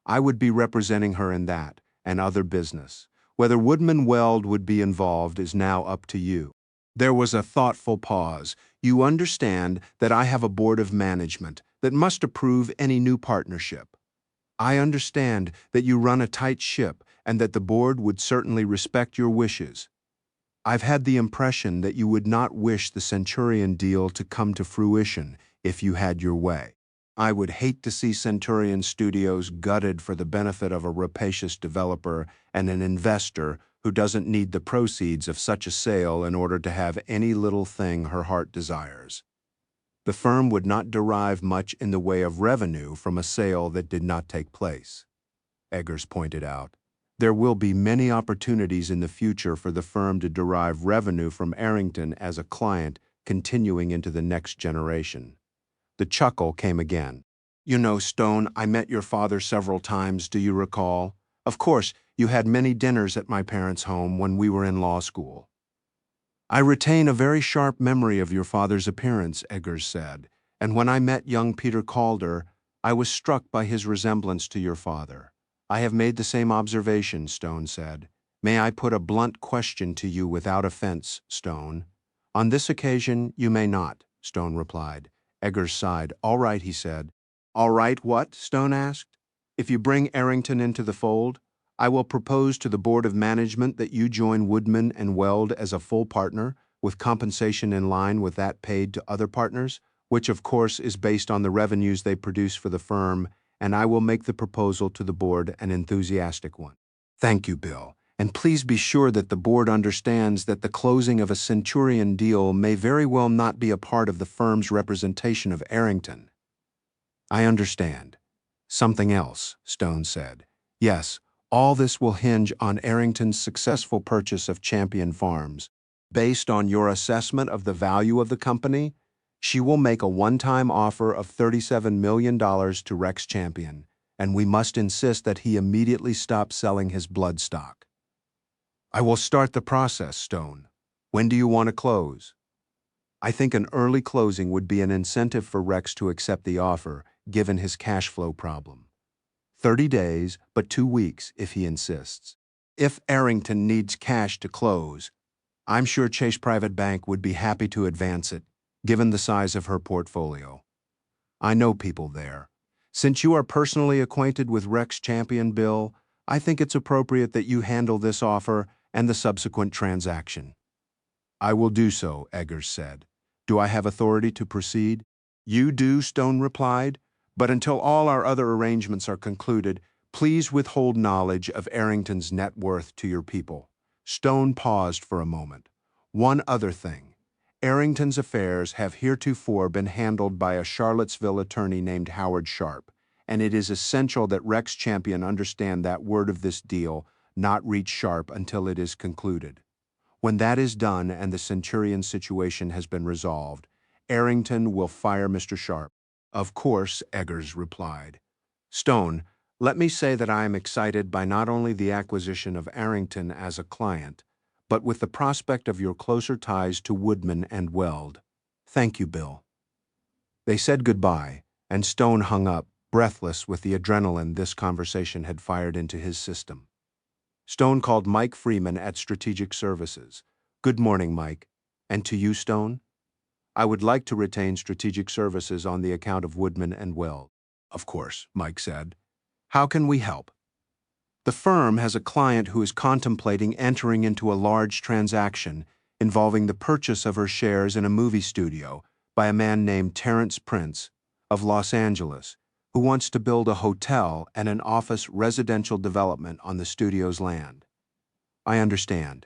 "I would be representing her in that, and other business. Whether Woodman Weld would be involved is now up to you." There was a thoughtful pause. "You understand that I have a board of management that must approve any new partnership. I understand that you run a tight ship and that the board would certainly respect your wishes. I've had the impression that you would not wish the Centurion deal to come to fruition if you had your way. I would hate to see Centurion Studios gutted for the benefit of a rapacious developer and an investor who doesn't need the proceeds of such a sale in order to have any little thing her heart desires. The firm would not derive much in the way of revenue from a sale that did not take place," Eggers pointed out. "There will be many opportunities in the future for the firm to derive revenue from Arrington as a client continuing into the next generation." The chuckle came again. "You know, Stone, I met your father several times, do you recall? Of course, you had many dinners at my parents' home when we were in law school." "I retain a very sharp memory of your father's appearance," Eggers said, "and when I met young Peter Calder, I was struck by his resemblance to your father." "I have made the same observation," Stone said. "May I put a blunt question to you without offense, Stone?" "On this occasion, you may not," Stone replied. Eggers sighed. "All right," he said. All right, what? Stone asked. If you bring Arrington into the fold, I will propose to the Board of Management that you join Woodman and Weld as a full partner, with compensation in line with that paid to other partners, which of course is based on the revenues they produce for the firm, and I will make the proposal to the board an enthusiastic one. Thank you, Bill. And please be sure that the board understands that the closing of a Centurion deal may very well not be a part of the firm's representation of Arrington. I understand. Something else, Stone said. Yes, all this will hinge on Arrington's successful purchase of Champion Farms. Based on your assessment of the value of the company, she will make a one-time offer of $37 million to Rex Champion, and we must insist that he immediately stop selling his blood stock. I will start the process, Stone. When do you want to close? I think an early closing would be an incentive for Rex to accept the offer, given his cash flow problem. 30 days, but 2 weeks if he insists. If Arrington needs cash to close, I'm sure Chase Private Bank would be happy to advance it, given the size of her portfolio. I know people there. Since you are personally acquainted with Rex Champion, Bill, I think it's appropriate that you handle this offer and the subsequent transaction. I will do so, Eggers said. Do I have authority to proceed? You do, Stone replied, but until all our other arrangements are concluded, please withhold knowledge of Arrington's net worth to your people. Stone paused for a moment. One other thing. Arrington's affairs have heretofore been handled by a Charlottesville attorney named Howard Sharp, and it is essential that Rex Champion understand that word of this deal not reach Sharp until it is concluded. When that is done and the Centurion situation has been resolved, Arrington will fire Mr. Sharp. Of course, Eggers replied. Stone, let me say that I am excited by not only the acquisition of Arrington as a client, but with the prospect of your closer ties to Woodman and Weld. Thank you, Bill. They said goodbye, and Stone hung up, breathless with the adrenaline this conversation had fired into his system. Stone called Mike Freeman at Strategic Services. Good morning, Mike. And to you, Stone? I would like to retain Strategic Services on the account of Woodman and Weld. Of course, Mike said. How can we help? The firm has a client who is contemplating entering into a large transaction involving the purchase of her shares in a movie studio by a man named Terrence Prince of Los Angeles, who wants to build a hotel and an office residential development on the studio's land. I understand.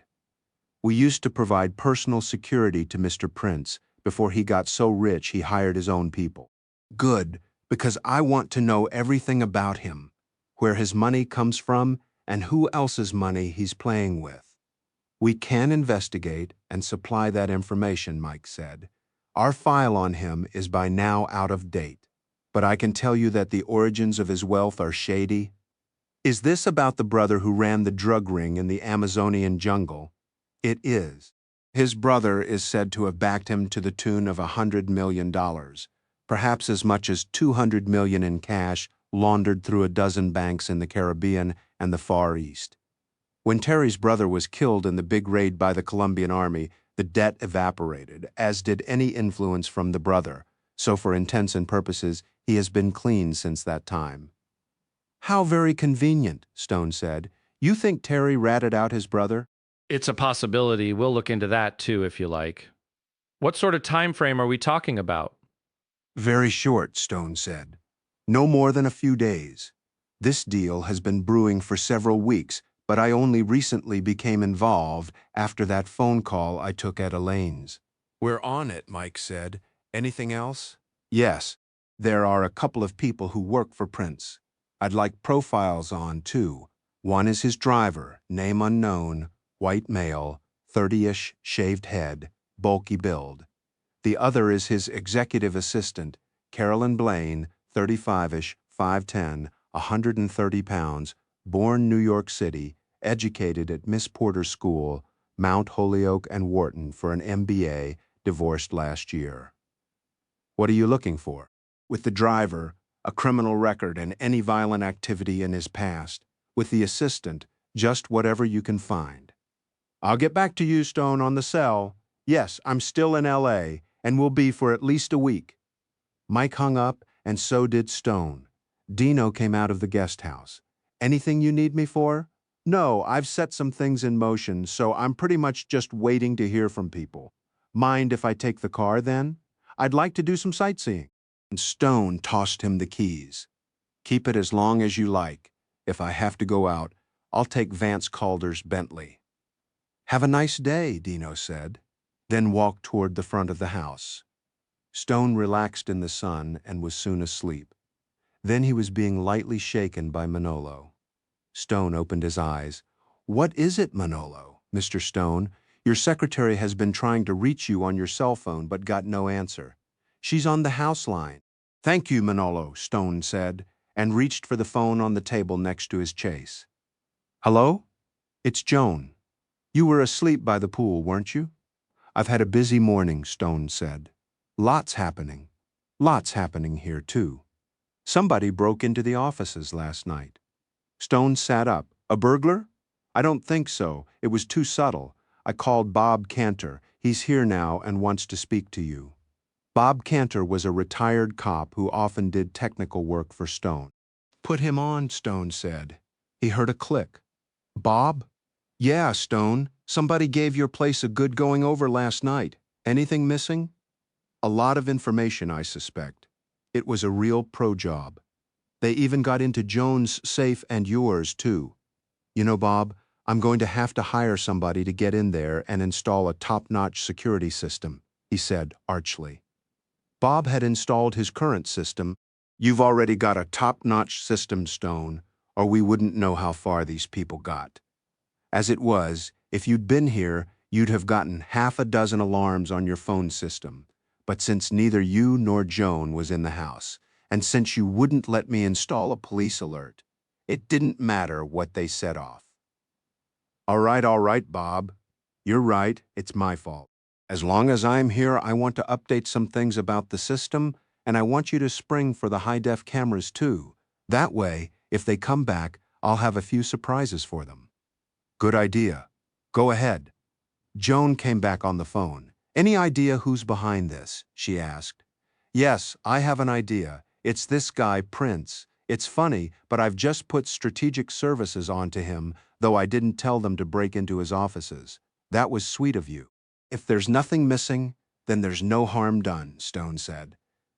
We used to provide personal security to Mr. Prince before he got so rich he hired his own people. Good, because I want to know everything about him, where his money comes from, and who else's money he's playing with. We can investigate and supply that information, Mike said. Our file on him is by now out of date, but I can tell you that the origins of his wealth are shady. Is this about the brother who ran the drug ring in the Amazonian jungle? It is. His brother is said to have backed him to the tune of $100 million, perhaps as much as $200 million in cash laundered through a dozen banks in the Caribbean and the Far East. When Terry's brother was killed in the big raid by the Colombian army, the debt evaporated, as did any influence from the brother, so for intents and purposes, he has been clean since that time. How very convenient, Stone said. You think Terry ratted out his brother? It's a possibility. We'll look into that too, if you like. What sort of time frame are we talking about? Very short, Stone said. No more than a few days. This deal has been brewing for several weeks, but I only recently became involved after that phone call I took at Elaine's. We're on it, Mike said. Anything else? Yes. There are a couple of people who work for Prince. I'd like profiles on, too. One is his driver, name unknown, white male, 30-ish, shaved head, bulky build. The other is his executive assistant, Carolyn Blaine, 35-ish, 5'10", 130 pounds, born New York City, educated at Miss Porter School, Mount Holyoke and Wharton for an MBA, divorced last year. What are you looking for? With the driver, a criminal record and any violent activity in his past. With the assistant, just whatever you can find. I'll get back to you, Stone, on the cell. Yes, I'm still in L.A., and will be for at least a week. Mike hung up, and so did Stone. Dino came out of the guest house. Anything you need me for? No, I've set some things in motion, so I'm pretty much just waiting to hear from people. Mind if I take the car then? I'd like to do some sightseeing. And Stone tossed him the keys. Keep it as long as you like. If I have to go out, I'll take Vance Calder's Bentley. Have a nice day, Dino said, then walked toward the front of the house. Stone relaxed in the sun and was soon asleep. Then he was being lightly shaken by Manolo. Stone opened his eyes. What is it, Manolo? Mr. Stone, your secretary has been trying to reach you on your cell phone but got no answer. She's on the house line. Thank you, Manolo, Stone said, and reached for the phone on the table next to his chase. Hello? It's Joan. You were asleep by the pool, weren't you? I've had a busy morning, Stone said. Lots happening. Lots happening here, too. Somebody broke into the offices last night. Stone sat up. A burglar? I don't think so. It was too subtle. I called Bob Cantor. He's here now and wants to speak to you. Bob Cantor was a retired cop who often did technical work for Stone. Put him on, Stone said. He heard a click. Bob? Yeah, Stone. Somebody gave your place a good going over last night. Anything missing? A lot of information, I suspect. It was a real pro job. They even got into Joan's safe and yours, too. You know, Bob, I'm going to have to hire somebody to get in there and install a top-notch security system, he said archly. Bob had installed his current system. You've already got a top-notch system, Stone, or we wouldn't know how far these people got. As it was, if you'd been here, you'd have gotten half a dozen alarms on your phone system. But since neither you nor Joan was in the house, and since you wouldn't let me install a police alert, it didn't matter what they set off. All right, Bob. You're right, it's my fault. As long as I'm here, I want to update some things about the system, and I want you to spring for the high-def cameras too. That way, if they come back, I'll have a few surprises for them. Good idea. Go ahead. Joan came back on the phone. Any idea who's behind this? She asked. Yes, I have an idea. It's this guy, Prince. It's funny, but I've just put strategic services onto him, though I didn't tell them to break into his offices. That was sweet of you. If there's nothing missing, then there's no harm done, Stone said.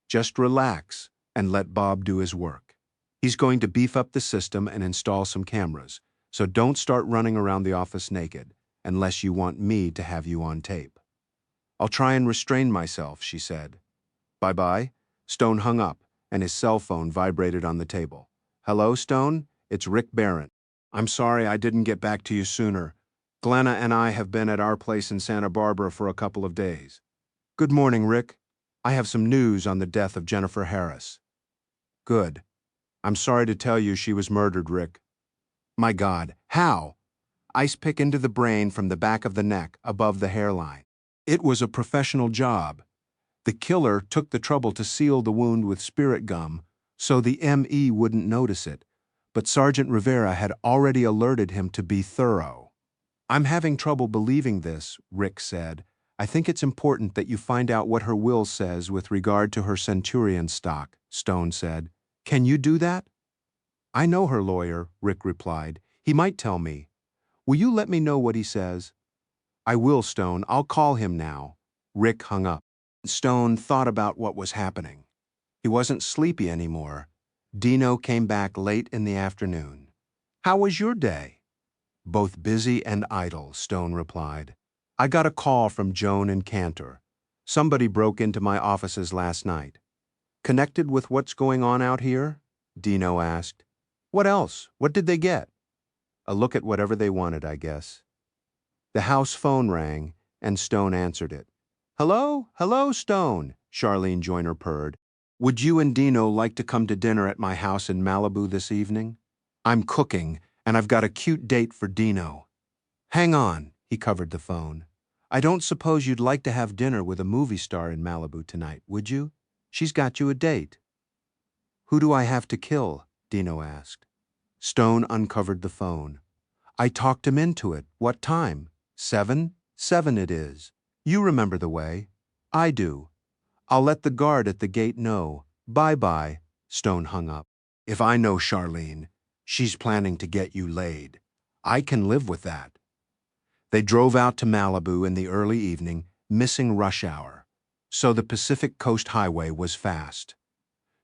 Just relax and let Bob do his work. He's going to beef up the system and install some cameras, so don't start running around the office naked, unless you want me to have you on tape. I'll try and restrain myself, she said. Bye-bye. Stone hung up, and his cell phone vibrated on the table. Hello, Stone? It's Rick Barron. I'm sorry I didn't get back to you sooner. Glenna and I have been at our place in Santa Barbara for a couple of days. Good morning, Rick. I have some news on the death of Jennifer Harris. Good. I'm sorry to tell you she was murdered, Rick. My God, how? Ice pick into the brain from the back of the neck, above the hairline. It was a professional job. The killer took the trouble to seal the wound with spirit gum so the ME wouldn't notice it, but Sergeant Rivera had already alerted him to be thorough. I'm having trouble believing this, Rick said. I think it's important that you find out what her will says with regard to her Centurion stock, Stone said. Can you do that? I know her lawyer, Rick replied. He might tell me. Will you let me know what he says? I will, Stone. I'll call him now. Rick hung up. Stone thought about what was happening. He wasn't sleepy anymore. Dino came back late in the afternoon. How was your day? Both busy and idle, Stone replied. I got a call from Joan and Cantor. Somebody broke into my offices last night. Connected with what's going on out here? Dino asked. What else? What did they get? A look at whatever they wanted, I guess. The house phone rang, and Stone answered it. Hello? Hello, Stone, Charlene Joyner purred. Would you and Dino like to come to dinner at my house in Malibu this evening? I'm cooking, and I've got a cute date for Dino. Hang on, he covered the phone. I don't suppose you'd like to have dinner with a movie star in Malibu tonight, would you? She's got you a date. Who do I have to kill? Dino asked. Stone uncovered the phone. I talked him into it. What time? 7? 7 it is. You remember the way. I do. I'll let the guard at the gate know. Bye-bye, Stone hung up. If I know Charlene, she's planning to get you laid. I can live with that. They drove out to Malibu in the early evening, missing rush hour, so the Pacific Coast Highway was fast.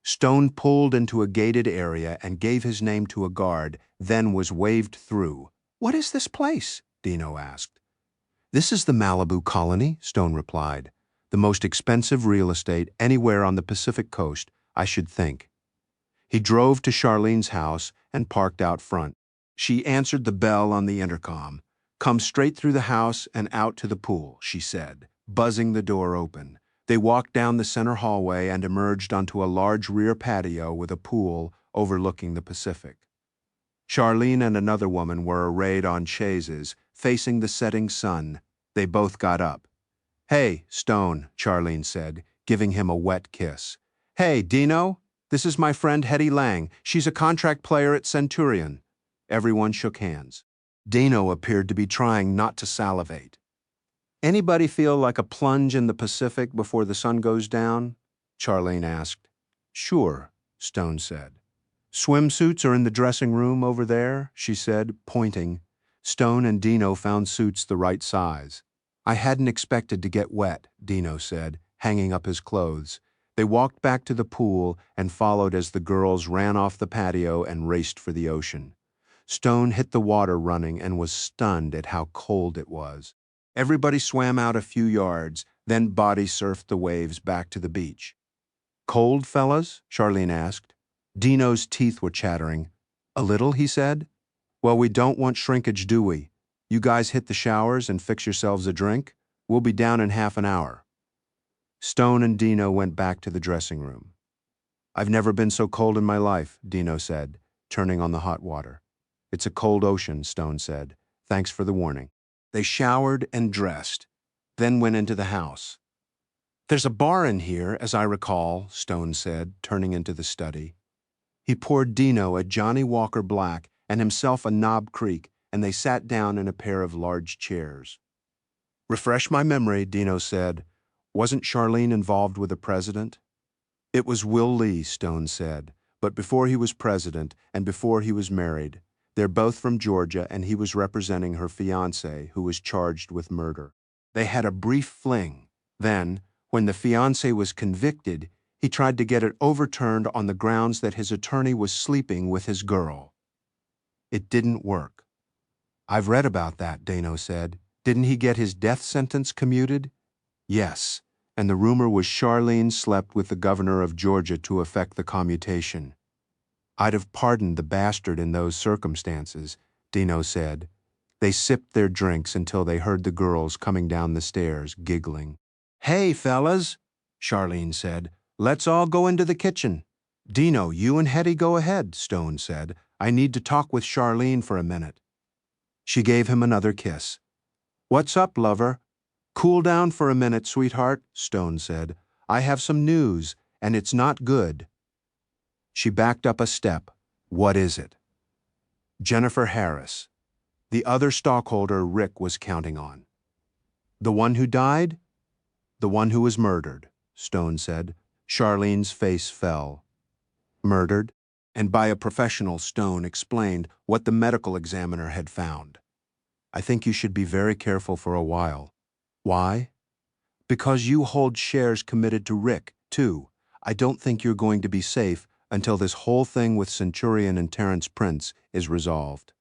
Stone pulled into a gated area and gave his name to a guard, then was waved through. "What is this place?" Dino asked. "This is the Malibu Colony," Stone replied. "The most expensive real estate anywhere on the Pacific Coast, I should think." He drove to Charlene's house and parked out front. She answered the bell on the intercom. "Come straight through the house and out to the pool," she said, buzzing the door open. They walked down the center hallway and emerged onto a large rear patio with a pool overlooking the Pacific. Charlene and another woman were arrayed on chaises, facing the setting sun. They both got up. "Hey, Stone," Charlene said, giving him a wet kiss. "Hey, Dino, this is my friend Hetty Lang. She's a contract player at Centurion." Everyone shook hands. Dino appeared to be trying not to salivate. "Anybody feel like a plunge in the Pacific before the sun goes down?" Charlene asked. "Sure," Stone said. "Swimsuits are in the dressing room over there," she said, pointing. Stone and Dino found suits the right size. "I hadn't expected to get wet," Dino said, hanging up his clothes. They walked back to the pool and followed as the girls ran off the patio and raced for the ocean. Stone hit the water running and was stunned at how cold it was. Everybody swam out a few yards, then body surfed the waves back to the beach. "Cold, fellas?" Charlene asked. Dino's teeth were chattering. "A little," he said. "Well, we don't want shrinkage, do we? You guys hit the showers and fix yourselves a drink. We'll be down in half an hour." Stone and Dino went back to the dressing room. "I've never been so cold in my life," Dino said, turning on the hot water. "It's a cold ocean," Stone said. "Thanks for the warning." They showered and dressed, then went into the house. "There's a bar in here, as I recall," Stone said, turning into the study. He poured Dino a Johnny Walker Black and himself a Knob Creek, and they sat down in a pair of large chairs. "Refresh my memory," Dino said. "Wasn't Charlene involved with the president?" "It was Will Lee," Stone said, "but before he was president and before he was married. They're both from Georgia, and he was representing her fiancé, who was charged with murder. They had a brief fling. Then, when the fiancé was convicted, he tried to get it overturned on the grounds that his attorney was sleeping with his girl. It didn't work." "I've read about that," Dino said. "Didn't he get his death sentence commuted?" "Yes, and the rumor was Charlene slept with the governor of Georgia to effect the commutation." "I'd have pardoned the bastard in those circumstances," Dino said. They sipped their drinks until they heard the girls coming down the stairs, giggling. "Hey, fellas," Charlene said. "Let's all go into the kitchen." "Dino, you and Hetty go ahead," Stone said. "I need to talk with Charlene for a minute." She gave him another kiss. "What's up, lover?" "Cool down for a minute, sweetheart," Stone said. "I have some news, and it's not good." She backed up a step. "What is it?" "Jennifer Harris. The other stockholder Rick was counting on." "The one who died?" "The one who was murdered," Stone said. Charlene's face fell. "Murdered?" And by a professional, Stone explained what the medical examiner had found. "I think you should be very careful for a while." "Why?" "Because you hold shares committed to Rick, too. I don't think you're going to be safe until this whole thing with Centurion and Terrence Prince is resolved."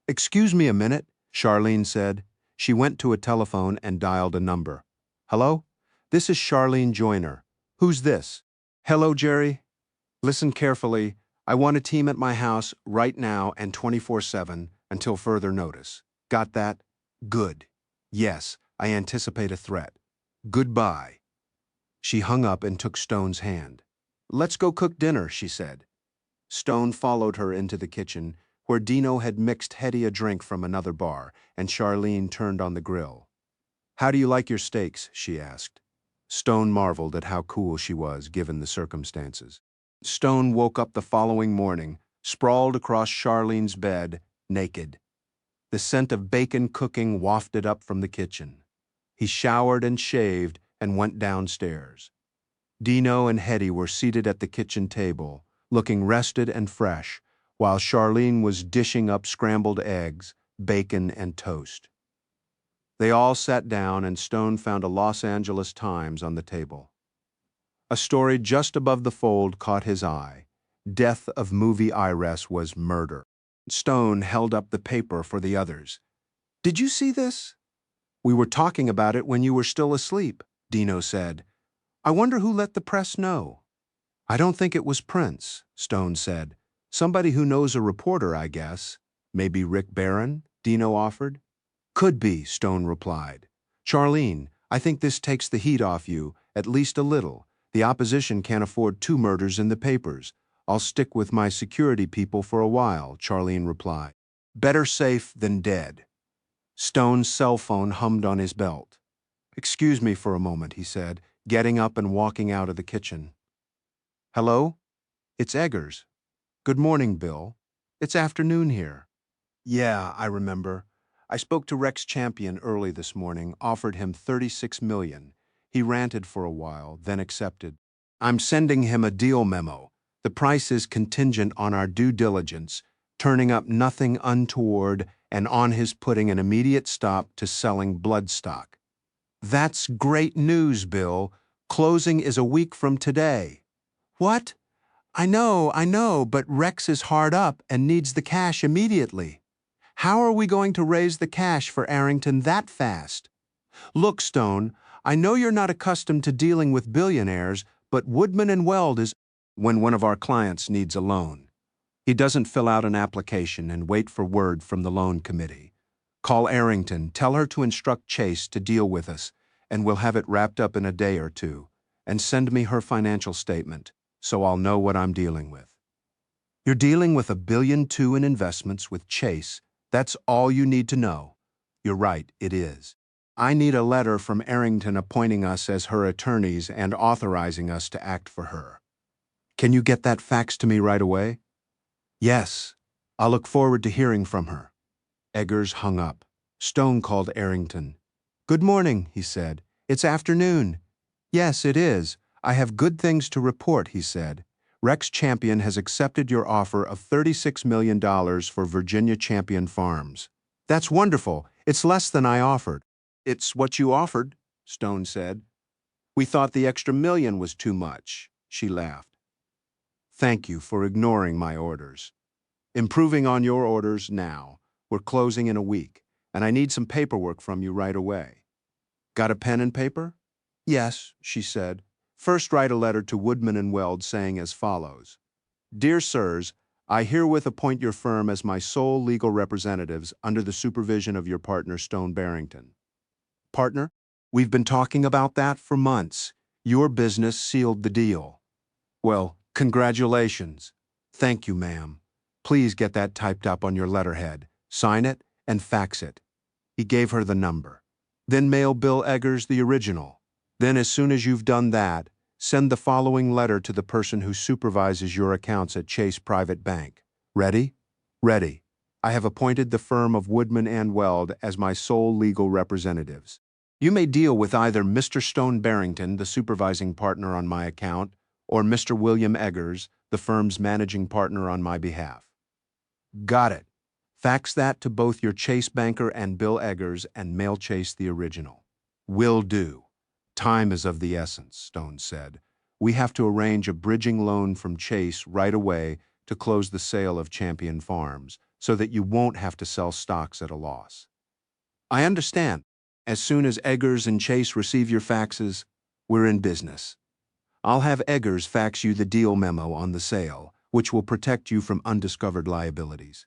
"Excuse me a minute," Charlene said. She went to a telephone and dialed a number. "Hello? This is Charlene Joyner. Who's this?" "Hello, Jerry. Listen carefully. I want a team at my house right now and 24/7 until further notice. Got that? Good. Yes, I anticipate a threat. Goodbye." She hung up and took Stone's hand. "Let's go cook dinner," she said. Stone followed her into the kitchen, where Dino had mixed Hetty a drink from another bar, and Charlene turned on the grill. "How do you like your steaks?" she asked. Stone marveled at how cool she was, given the circumstances. Stone woke up the following morning, sprawled across Charlene's bed, naked. The scent of bacon cooking wafted up from the kitchen. He showered and shaved and went downstairs. Dino and Hetty were seated at the kitchen table, looking rested and fresh, while Charlene was dishing up scrambled eggs, bacon, and toast. They all sat down and Stone found a Los Angeles Times on the table. A story just above the fold caught his eye. Death of movie heiress was murder. Stone held up the paper for the others. "Did you see this?" "We were talking about it when you were still asleep," Dino said. "I wonder who let the press know." "I don't think it was Prince," Stone said. "Somebody who knows a reporter, I guess. Maybe Rick Barron?" Dino offered. "Could be," Stone replied. "Charlene, I think this takes the heat off you, at least a little. The opposition can't afford 2 murders in the papers. I'll stick with my security people for a while," Charlene replied. "Better safe than dead." Stone's cell phone hummed on his belt. "Excuse me for a moment," he said, getting up and walking out of the kitchen. "Hello? It's Eggers. Good morning, Bill. It's afternoon here." "Yeah, I remember. I spoke to Rex Champion early this morning, offered him $36 million. He ranted for a while, then accepted. I'm sending him a deal memo. The price is contingent on our due diligence, turning up nothing untoward, and on his putting an immediate stop to selling bloodstock." "That's great news, Bill. Closing is a week from today." "What? I know, but Rex is hard up and needs the cash immediately. How are we going to raise the cash for Arrington that fast?" "Look, Stone, I know you're not accustomed to dealing with billionaires, but Woodman and Weld is when one of our clients needs a loan. He doesn't fill out an application and wait for word from the loan committee. Call Arrington, tell her to instruct Chase to deal with us, and we'll have it wrapped up in a day or two, and send me her financial statement, so I'll know what I'm dealing with." "You're dealing with $1.2 billion in investments with Chase. That's all you need to know." "You're right, it is. I need a letter from Arrington appointing us as her attorneys and authorizing us to act for her. Can you get that fax to me right away?" "Yes. I'll look forward to hearing from her." Eggers hung up. Stone called Arrington. "Good morning," he said. "It's afternoon." "Yes, it is. I have good things to report," he said. "Rex Champion has accepted your offer of $36 million for Virginia Champion Farms." "That's wonderful. It's less than I offered." "It's what you offered," Stone said. "We thought the extra million was too much." She laughed. "Thank you for ignoring my orders. Improving on your orders now. We're closing in a week, and I need some paperwork from you right away." "Got a pen and paper?" "Yes," she said. "First write a letter to Woodman and Weld saying as follows. Dear Sirs, I herewith appoint your firm as my sole legal representatives under the supervision of your partner Stone Barrington." "Partner, we've been talking about that for months. Your business sealed the deal." "Well, congratulations." "Thank you, ma'am. Please get that typed up on your letterhead, sign it, and fax it." He gave her the number. "Then mail Bill Eggers the original. Then as soon as you've done that, send the following letter to the person who supervises your accounts at Chase Private Bank. Ready?" "Ready. I have appointed the firm of Woodman and Weld as my sole legal representatives. You may deal with either Mr. Stone Barrington, the supervising partner on my account, or Mr. William Eggers, the firm's managing partner on my behalf." "Got it. Fax that to both your Chase banker and Bill Eggers and mail Chase the original." "Will do. Time is of the essence," Stone said. "We have to arrange a bridging loan from Chase right away to close the sale of Champion Farms, so that you won't have to sell stocks at a loss." "I understand. As soon as Eggers and Chase receive your faxes, we're in business. I'll have Eggers fax you the deal memo on the sale, which will protect you from undiscovered liabilities."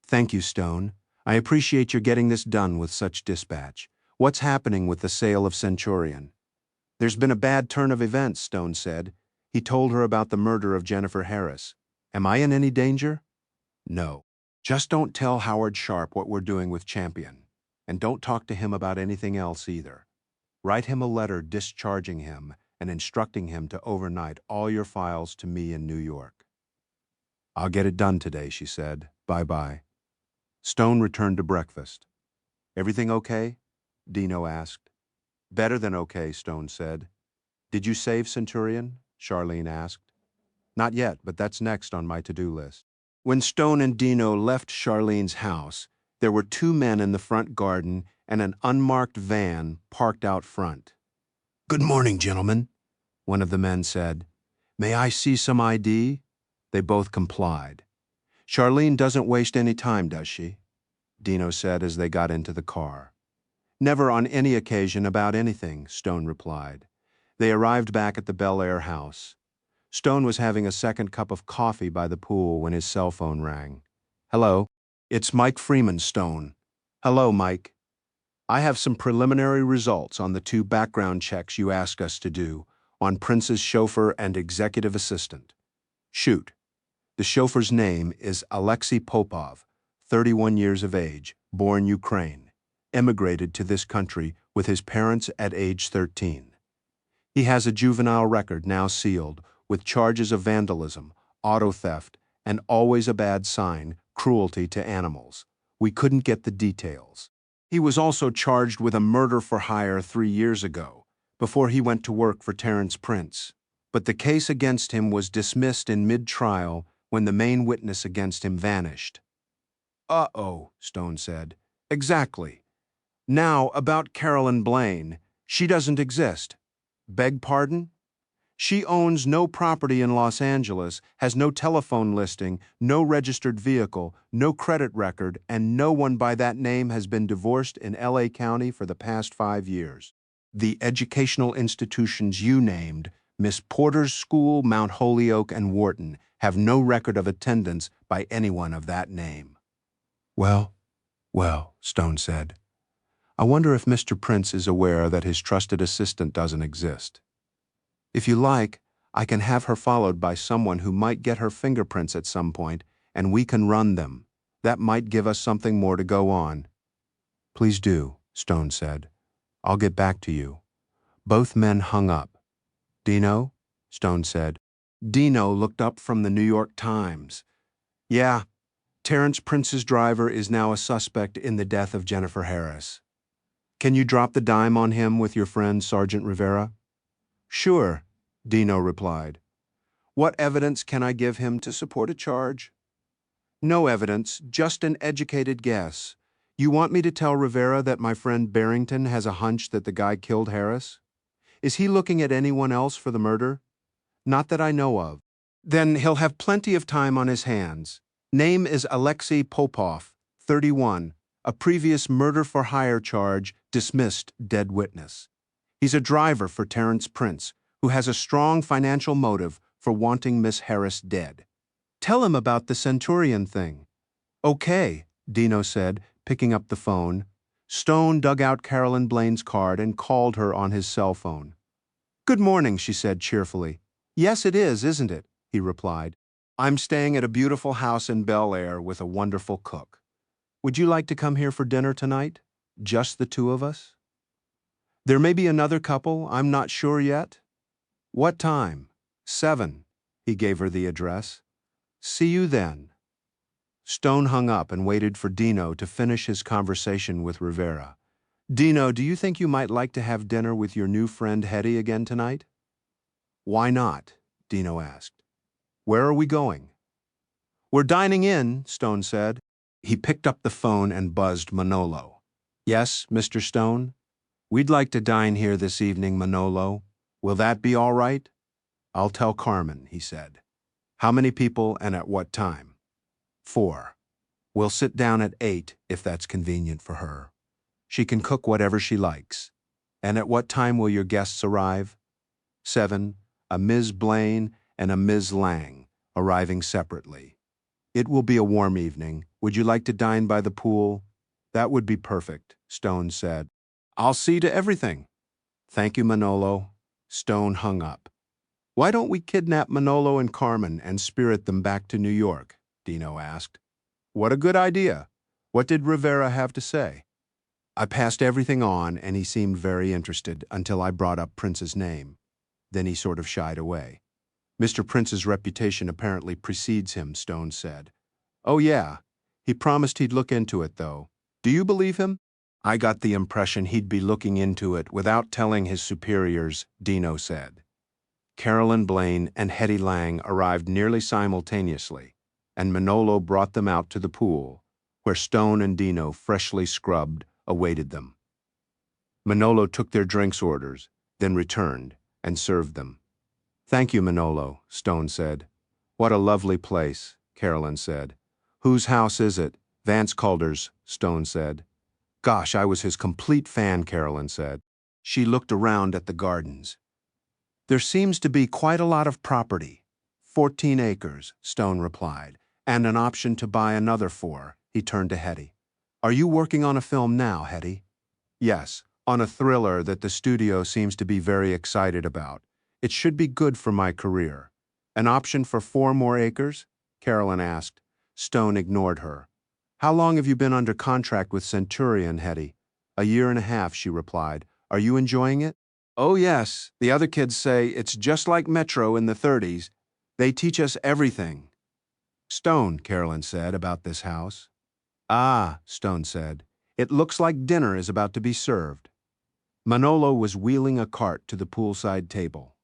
"Thank you, Stone. I appreciate your getting this done with such dispatch. What's happening with the sale of Centurion?" "There's been a bad turn of events," Stone said. He told her about the murder of Jennifer Harris. "Am I in any danger?" "No. Just don't tell Howard Sharp what we're doing with Champion. And don't talk to him about anything else either. Write him a letter discharging him and instructing him to overnight all your files to me in New York." "I'll get it done today," she said. "Bye-bye." Stone returned to breakfast. "Everything okay?" Dino asked. "Better than okay," Stone said. Did you save Centurion? Charlene asked. Not yet, but that's next on my to-do list. When Stone and Dino left Charlene's house, there were two men in the front garden and an unmarked van parked out front. Good morning, gentlemen, one of the men said. May I see some ID? They both complied. Charlene doesn't waste any time, does she? Dino said as they got into the car. Never on any occasion about anything, Stone replied. They arrived back at the Bel-Air house. Stone was having a second cup of coffee by the pool when his cell phone rang. Hello, it's Mike Freeman, Stone. Hello, Mike. I have some preliminary results on the two background checks you asked us to do on Prince's chauffeur and executive assistant. Shoot. The chauffeur's name is Alexi Popov, 31 years of age, born Ukraine, immigrated to this country with his parents at age 13. He has a juvenile record now sealed with charges of vandalism, auto theft, and always a bad sign, cruelty to animals. We couldn't get the details. He was also charged with a murder for hire 3 years ago, before he went to work for Terrence Prince. But the case against him was dismissed in mid-trial when the main witness against him vanished. Uh-oh, Stone said. Exactly. Now, about Carolyn Blaine, she doesn't exist. Beg pardon? She owns no property in Los Angeles, has no telephone listing, no registered vehicle, no credit record, and no one by that name has been divorced in LA County for the past 5 years. The educational institutions you named, Miss Porter's School, Mount Holyoke, and Wharton, have no record of attendance by anyone of that name. Well, Stone said. I wonder if Mr. Prince is aware that his trusted assistant doesn't exist. If you like, I can have her followed by someone who might get her fingerprints at some point, and we can run them. That might give us something more to go on. Please do, Stone said. I'll get back to you. Both men hung up. Dino? Stone said. Dino looked up from the New York Times. Yeah, Terrence Prince's driver is now a suspect in the death of Jennifer Harris. Can you drop the dime on him with your friend Sergeant Rivera? Sure, Dino replied. What evidence can I give him to support a charge? No evidence, just an educated guess. You want me to tell Rivera that my friend Barrington has a hunch that the guy killed Harris? Is he looking at anyone else for the murder? Not that I know of. Then he'll have plenty of time on his hands. Name is Alexi Popov, 31, a previous murder-for-hire charge, dismissed dead witness. He's a driver for Terrence Prince, who has a strong financial motive for wanting Miss Harris dead. Tell him about the Centurion thing. Okay, Dino said, picking up the phone. Stone dug out Carolyn Blaine's card and called her on his cell phone. Good morning, she said cheerfully. Yes, it is, isn't it? He replied. I'm staying at a beautiful house in Bel-Air with a wonderful cook. Would you like to come here for dinner tonight? Just the two of us? There may be another couple, I'm not sure yet. What time? 7. He gave her the address. See you then. Stone hung up and waited for Dino to finish his conversation with Rivera. Dino, do you think you might like to have dinner with your new friend Hetty again tonight? Why not? Dino asked. Where are we going? We're dining in, Stone said. He picked up the phone and buzzed Manolo. Yes, Mr. Stone? We'd like to dine here this evening, Manolo. Will that be all right? I'll tell Carmen, he said. How many people and at what time? 4. We'll sit down at 8 if that's convenient for her. She can cook whatever she likes. And at what time will your guests arrive? 7. A Ms. Blaine and a Ms. Lang, arriving separately. It will be a warm evening. Would you like to dine by the pool? That would be perfect, Stone said. I'll see to everything. Thank you, Manolo. Stone hung up. Why don't we kidnap Manolo and Carmen and spirit them back to New York? Dino asked. What a good idea. What did Rivera have to say? I passed everything on and he seemed very interested until I brought up Prince's name. Then he sort of shied away. Mr. Prince's reputation apparently precedes him, Stone said. Oh yeah, he promised he'd look into it though. Do you believe him? I got the impression he'd be looking into it without telling his superiors, Dino said. Carolyn Blaine and Hetty Lang arrived nearly simultaneously, and Manolo brought them out to the pool, where Stone and Dino, freshly scrubbed, awaited them. Manolo took their drinks orders, then returned and served them. "Thank you, Manolo," Stone said. "What a lovely place," Carolyn said. "Whose house is it?" "Vance Calder's," Stone said. "Gosh, I was his complete fan," Carolyn said. She looked around at the gardens. "There seems to be quite a lot of property." 14 acres, Stone replied, "and an option to buy another 4. He turned to Hetty. "Are you working on a film now, Hetty?" "Yes, on a thriller that the studio seems to be very excited about. It should be good for my career." "An option for 4 more acres?" Carolyn asked. Stone ignored her. "How long have you been under contract with Centurion, Hetty?" "A year and a half," she replied. "Are you enjoying it?" "Oh yes, the other kids say it's just like Metro in the 30s. They teach us everything." "Stone," Carolyn said about this house. "Ah," Stone said, "it looks like dinner is about to be served." Manolo was wheeling a cart to the poolside table.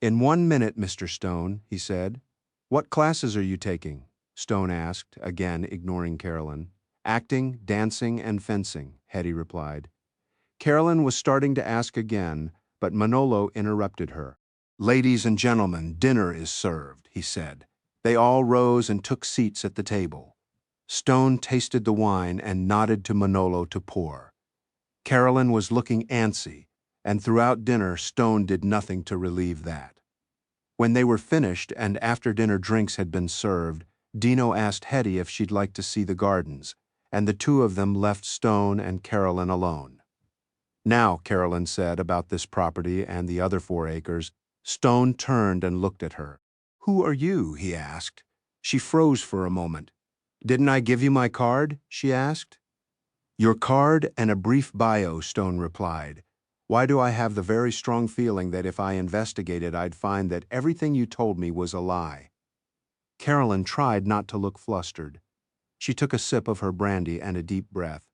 "In 1 minute, Mr. Stone," he said. "What classes are you taking?" Stone asked, again ignoring Carolyn. "Acting, dancing, and fencing," Hetty replied. Carolyn was starting to ask again, but Manolo interrupted her. "Ladies and gentlemen, dinner is served," he said. They all rose and took seats at the table. Stone tasted the wine and nodded to Manolo to pour. Carolyn was looking antsy, and throughout dinner Stone did nothing to relieve that. When they were finished and after-dinner drinks had been served, Dino asked Hetty if she'd like to see the gardens, and the two of them left Stone and Carolyn alone. "Now," Carolyn said about this property and the other 4 acres, Stone turned and looked at her. "Who are you?" he asked. She froze for a moment. "Didn't I give you my card?" she asked. "Your card and a brief bio," Stone replied. "Why do I have the very strong feeling that if I investigated I'd find that everything you told me was a lie?" Carolyn tried not to look flustered. She took a sip of her brandy and a deep breath.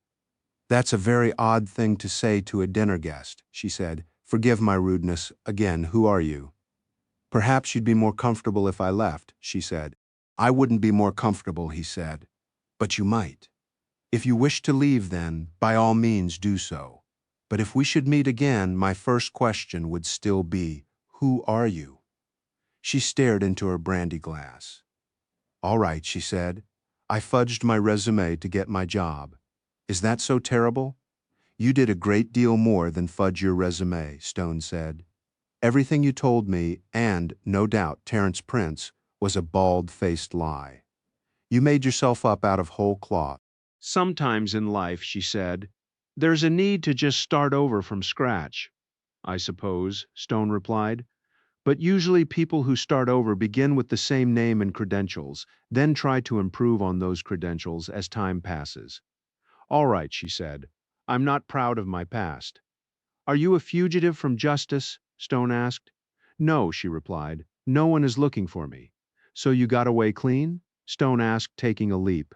"That's a very odd thing to say to a dinner guest," she said. "Forgive my rudeness. Again, who are you?" "Perhaps you'd be more comfortable if I left," she said. "I wouldn't be more comfortable," he said. "But you might. If you wish to leave, then, by all means do so. But if we should meet again, my first question would still be, who are you?" She stared into her brandy glass. "All right," she said. "I fudged my resume to get my job. Is that so terrible?" "You did a great deal more than fudge your resume," Stone said. "Everything you told me, and, no doubt, Terence Prince, was a bald-faced lie. You made yourself up out of whole cloth." "Sometimes in life," she said, "there's a need to just start over from scratch." "I suppose," Stone replied. "But usually people who start over begin with the same name and credentials, then try to improve on those credentials as time passes." "All right," she said. "I'm not proud of my past." "Are you a fugitive from justice?" Stone asked. "No," she replied. "No one is looking for me." "So you got away clean?" Stone asked, taking a leap.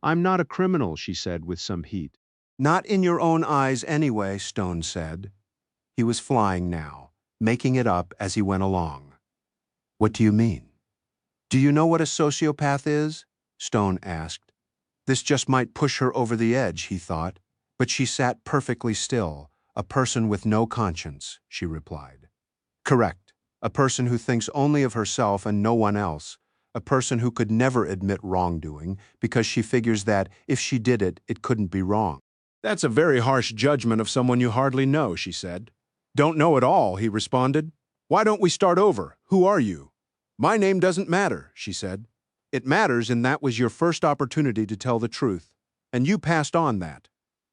"I'm not a criminal," she said with some heat. "Not in your own eyes anyway," Stone said. He was flying now, making it up as he went along. "What do you mean?" "Do you know what a sociopath is?" Stone asked. This just might push her over the edge, he thought, but she sat perfectly still. "A person with no conscience," she replied. "Correct. A person who thinks only of herself and no one else. A person who could never admit wrongdoing because she figures that if she did it, it couldn't be wrong." "That's a very harsh judgment of someone you hardly know," she said. "Don't know at all," he responded. "Why don't we start over? Who are you?" "My name doesn't matter," she said. "It matters in that was your first opportunity to tell the truth, and you passed on that."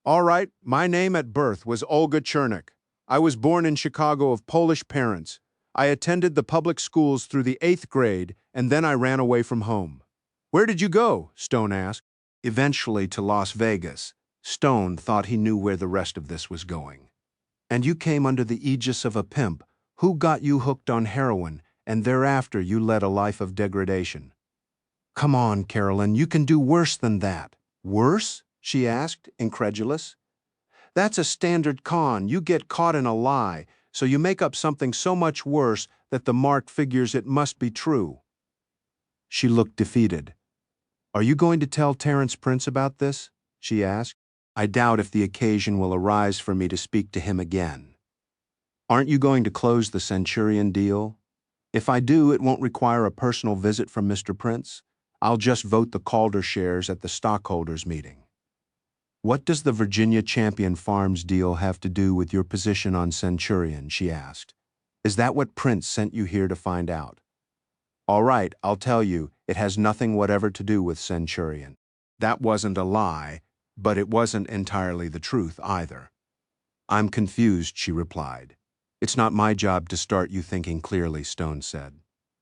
"All right, my name at birth was Olga Chernik. I was born in Chicago of Polish parents. I attended the public schools through the 8th grade, and then I ran away from home." "Where did you go?" Stone asked. "Eventually to Las Vegas." Stone thought he knew where the rest of this was going. "And you came under the aegis of a pimp who got you hooked on heroin, and thereafter you led a life of degradation." "Come on, Carolyn, you can do worse than that." "Worse?" she asked, incredulous. That's a standard con. You get caught in a lie, so you make up something so much worse that the mark figures it must be true. She looked defeated. Are you going to tell Terence Prince about this? She asked. I doubt if the occasion will arise for me to speak to him again. Aren't you going to close the Centurion deal? If I do, it won't require a personal visit from Mr. Prince. I'll just vote the Calder shares at the stockholders' meeting. What does the Virginia Champion Farms deal have to do with your position on Centurion? She asked. Is that what Prince sent you here to find out? All right, I'll tell you, it has nothing whatever to do with Centurion. That wasn't a lie, but it wasn't entirely the truth either. I'm confused, she replied. It's not my job to start you thinking clearly, Stone said.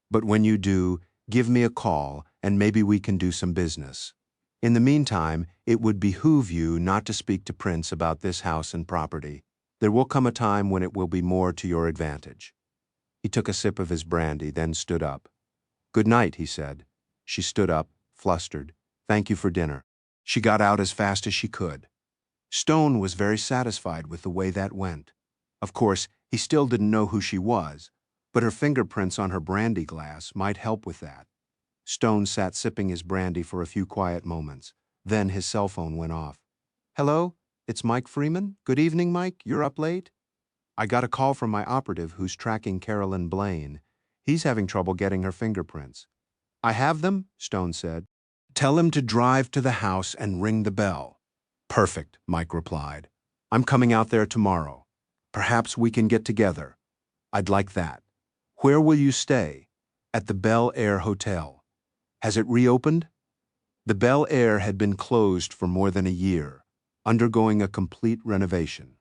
But when you do, give me a call and maybe we can do some business. In the meantime, it would behoove you not to speak to Prince about this house and property. There will come a time when it will be more to your advantage. He took a sip of his brandy, then stood up. Good night, he said. She stood up, flustered. Thank you for dinner. She got out as fast as she could. Stone was very satisfied with the way that went. Of course, he still didn't know who she was, but her fingerprints on her brandy glass might help with that. Stone sat sipping his brandy for a few quiet moments. Then his cell phone went off. Hello, it's Mike Freeman. Good evening, Mike. You're up late? I got a call from my operative who's tracking Carolyn Blaine. He's having trouble getting her fingerprints. I have them, Stone said. Tell him to drive to the house and ring the bell. Perfect, Mike replied. I'm coming out there tomorrow. Perhaps we can get together. I'd like that. Where will you stay? At the Bel-Air Hotel. Has it reopened? The Bel-Air had been closed for more than a year, undergoing a complete renovation.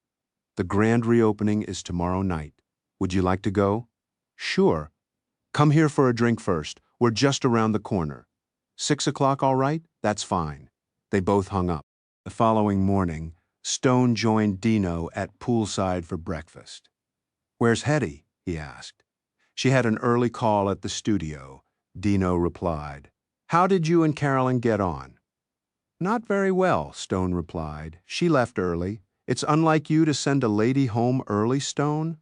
The grand reopening is tomorrow night. Would you like to go? Sure. Come here for a drink first. We're just around the corner. 6 o'clock, all right? That's fine. They both hung up. The following morning, Stone joined Dino at poolside for breakfast. Where's Hetty? He asked. She had an early call at the studio. Dino replied. How did you and Carolyn get on? Not very well, Stone replied. She left early. It's unlike you to send a lady home early, Stone.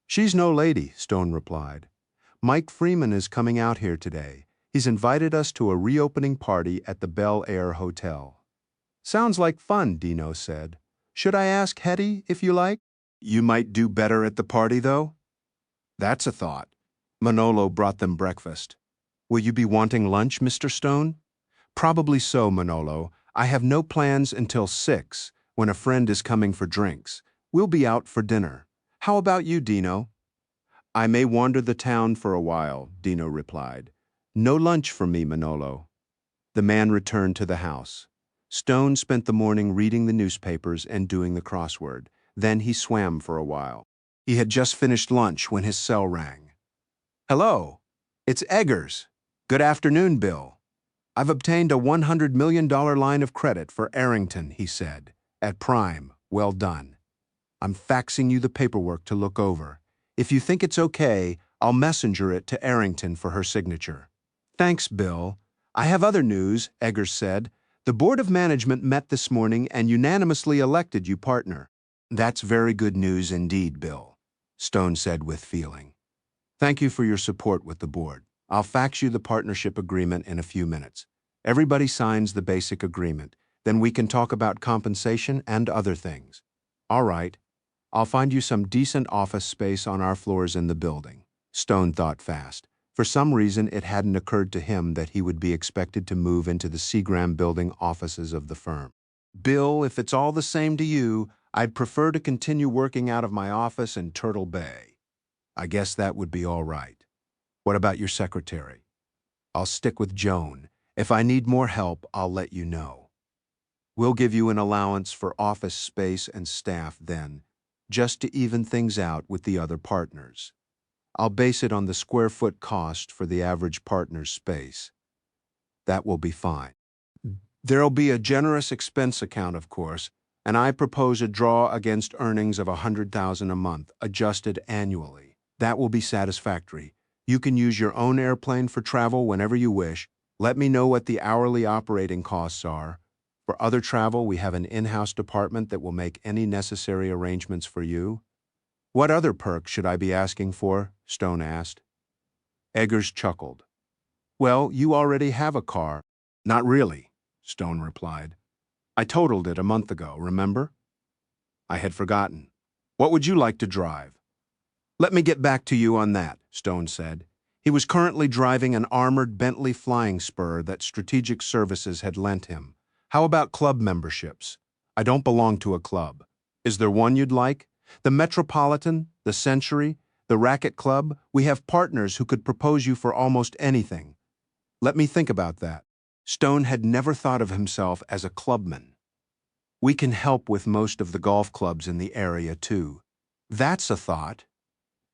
She's no lady, Stone replied. Mike Freeman is coming out here today. He's invited us to a reopening party at the Bel-Air Hotel. Sounds like fun, Dino said. Should I ask Hetty if you like? You might do better at the party, though. That's a thought. Manolo brought them breakfast. Will you be wanting lunch, Mr. Stone? Probably so, Manolo. I have no plans until 6, when a friend is coming for drinks. We'll be out for dinner. How about you, Dino? I may wander the town for a while, Dino replied. No lunch for me, Manolo. The man returned to the house. Stone spent the morning reading the newspapers and doing the crossword. Then he swam for a while. He had just finished lunch when his cell rang. Hello, it's Eggers. Good afternoon, Bill. I've obtained a $100 million line of credit for Arrington, he said. At Prime, well done. I'm faxing you the paperwork to look over. If you think it's okay, I'll messenger it to Arrington for her signature. Thanks, Bill. I have other news, Eggers said. The Board of Management met this morning and unanimously elected you partner. That's very good news indeed, Bill, Stone said with feeling. Thank you for your support with the board. I'll fax you the partnership agreement in a few minutes. Everybody signs the basic agreement. Then we can talk about compensation and other things. All right. I'll find you some decent office space on our floors in the building. Stone thought fast. For some reason, it hadn't occurred to him that he would be expected to move into the Seagram building offices of the firm. Bill, if it's all the same to you, I'd prefer to continue working out of my office in Turtle Bay. I guess that would be all right. What about your secretary? I'll stick with Joan. If I need more help, I'll let you know. We'll give you an allowance for office space and staff then, just to even things out with the other partners. I'll base it on the square foot cost for the average partner's space. That will be fine. There'll be a generous expense account, of course, and I propose a draw against earnings of $100,000 a month, adjusted annually. That will be satisfactory. You can use your own airplane for travel whenever you wish. Let me know what the hourly operating costs are. For other travel, we have an in-house department that will make any necessary arrangements for you. What other perks should I be asking for? Stone asked. Eggers chuckled. Well, you already have a car. Not really, Stone replied. I totaled it a month ago, remember? I had forgotten. What would you like to drive? Let me get back to you on that, Stone said. He was currently driving an armored Bentley flying spur that Strategic Services had lent him. How about club memberships? I don't belong to a club. Is there one you'd like? The Metropolitan, the Century, the Racket Club? We have partners who could propose you for almost anything. Let me think about that. Stone had never thought of himself as a clubman. We can help with most of the golf clubs in the area, too. That's a thought.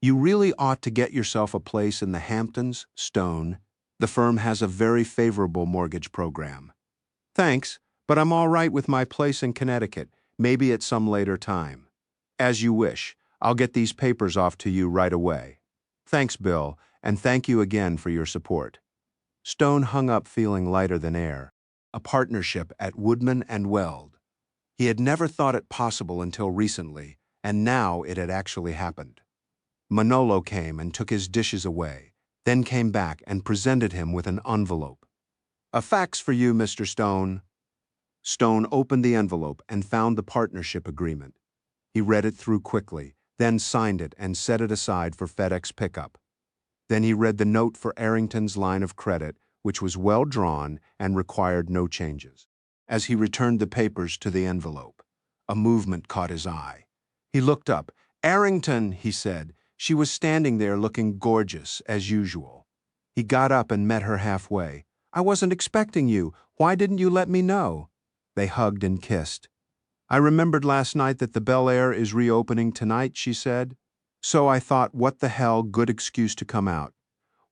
You really ought to get yourself a place in the Hamptons, Stone. The firm has a very favorable mortgage program. Thanks, but I'm all right with my place in Connecticut, maybe at some later time. As you wish. I'll get these papers off to you right away. Thanks, Bill, and thank you again for your support. Stone hung up feeling lighter than air. A partnership at Woodman and Weld. He had never thought it possible until recently, and now it had actually happened. Manolo came and took his dishes away, then came back and presented him with an envelope. A fax for you, Mr. Stone. Stone opened the envelope and found the partnership agreement. He read it through quickly, then signed it and set it aside for FedEx pickup. Then he read the note for Arrington's line of credit, which was well drawn and required no changes. As he returned the papers to the envelope, a movement caught his eye. He looked up. Arrington, he said. She was standing there looking gorgeous, as usual. He got up and met her halfway. I wasn't expecting you. Why didn't you let me know? They hugged and kissed. I remembered last night that the Bel-Air is reopening tonight, she said. So I thought, what the hell, good excuse to come out.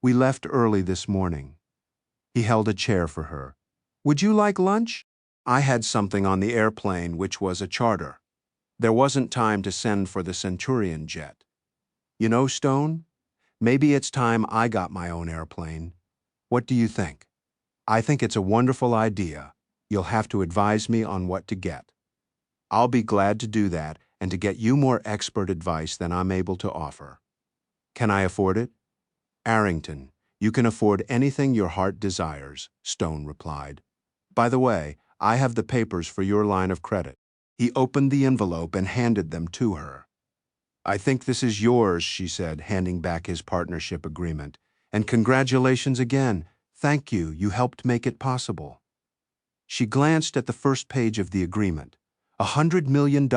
We left early this morning. He held a chair for her. Would you like lunch? I had something on the airplane which was a charter. There wasn't time to send for the Centurion jet. You know, Stone, maybe it's time I got my own airplane. What do you think? I think it's a wonderful idea. You'll have to advise me on what to get. I'll be glad to do that and to get you more expert advice than I'm able to offer. Can I afford it? Arrington, you can afford anything your heart desires, Stone replied. By the way, I have the papers for your line of credit. He opened the envelope and handed them to her. I think this is yours, she said, handing back his partnership agreement. And congratulations again. Thank you. You helped make it possible. She glanced at the first page of the agreement. $100 million.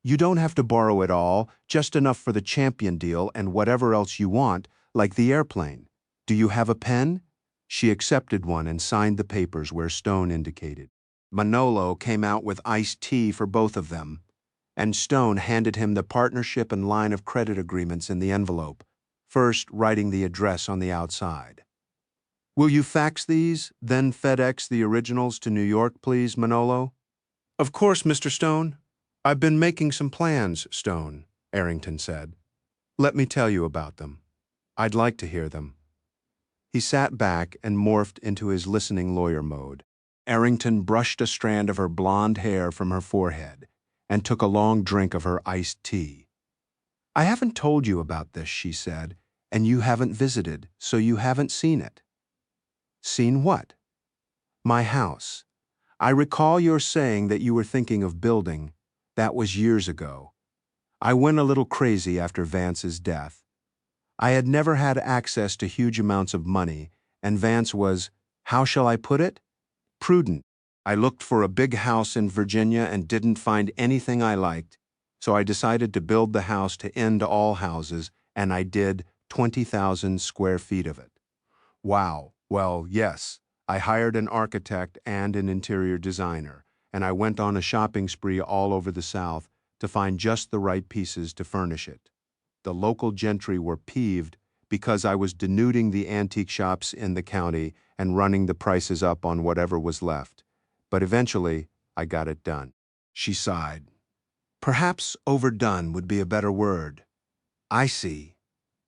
You don't have to borrow it all, just enough for the champion deal and whatever else you want, like the airplane. Do you have a pen? She accepted one and signed the papers where Stone indicated. Manolo came out with iced tea for both of them, and Stone handed him the partnership and line of credit agreements in the envelope, first writing the address on the outside. Will you fax these, then FedEx the originals to New York, please, Manolo? Of course, Mr. Stone. I've been making some plans, Stone, Arrington said. Let me tell you about them. I'd like to hear them. He sat back and morphed into his listening lawyer mode. Arrington brushed a strand of her blonde hair from her forehead and took a long drink of her iced tea. I haven't told you about this, she said, and you haven't visited, so you haven't seen it. Seen what? My house. I recall your saying that you were thinking of building. That was years ago. I went a little crazy after Vance's death. I had never had access to huge amounts of money, and Vance was, how shall I put it? Prudent. I looked for a big house in Virginia and didn't find anything I liked, so I decided to build the house to end all houses, and I did 20,000 square feet of it. Wow. Well, yes. I hired an architect and an interior designer, and I went on a shopping spree all over the South to find just the right pieces to furnish it. The local gentry were peeved because I was denuding the antique shops in the county and running the prices up on whatever was left. But eventually, I got it done. She sighed. Perhaps overdone would be a better word. I see.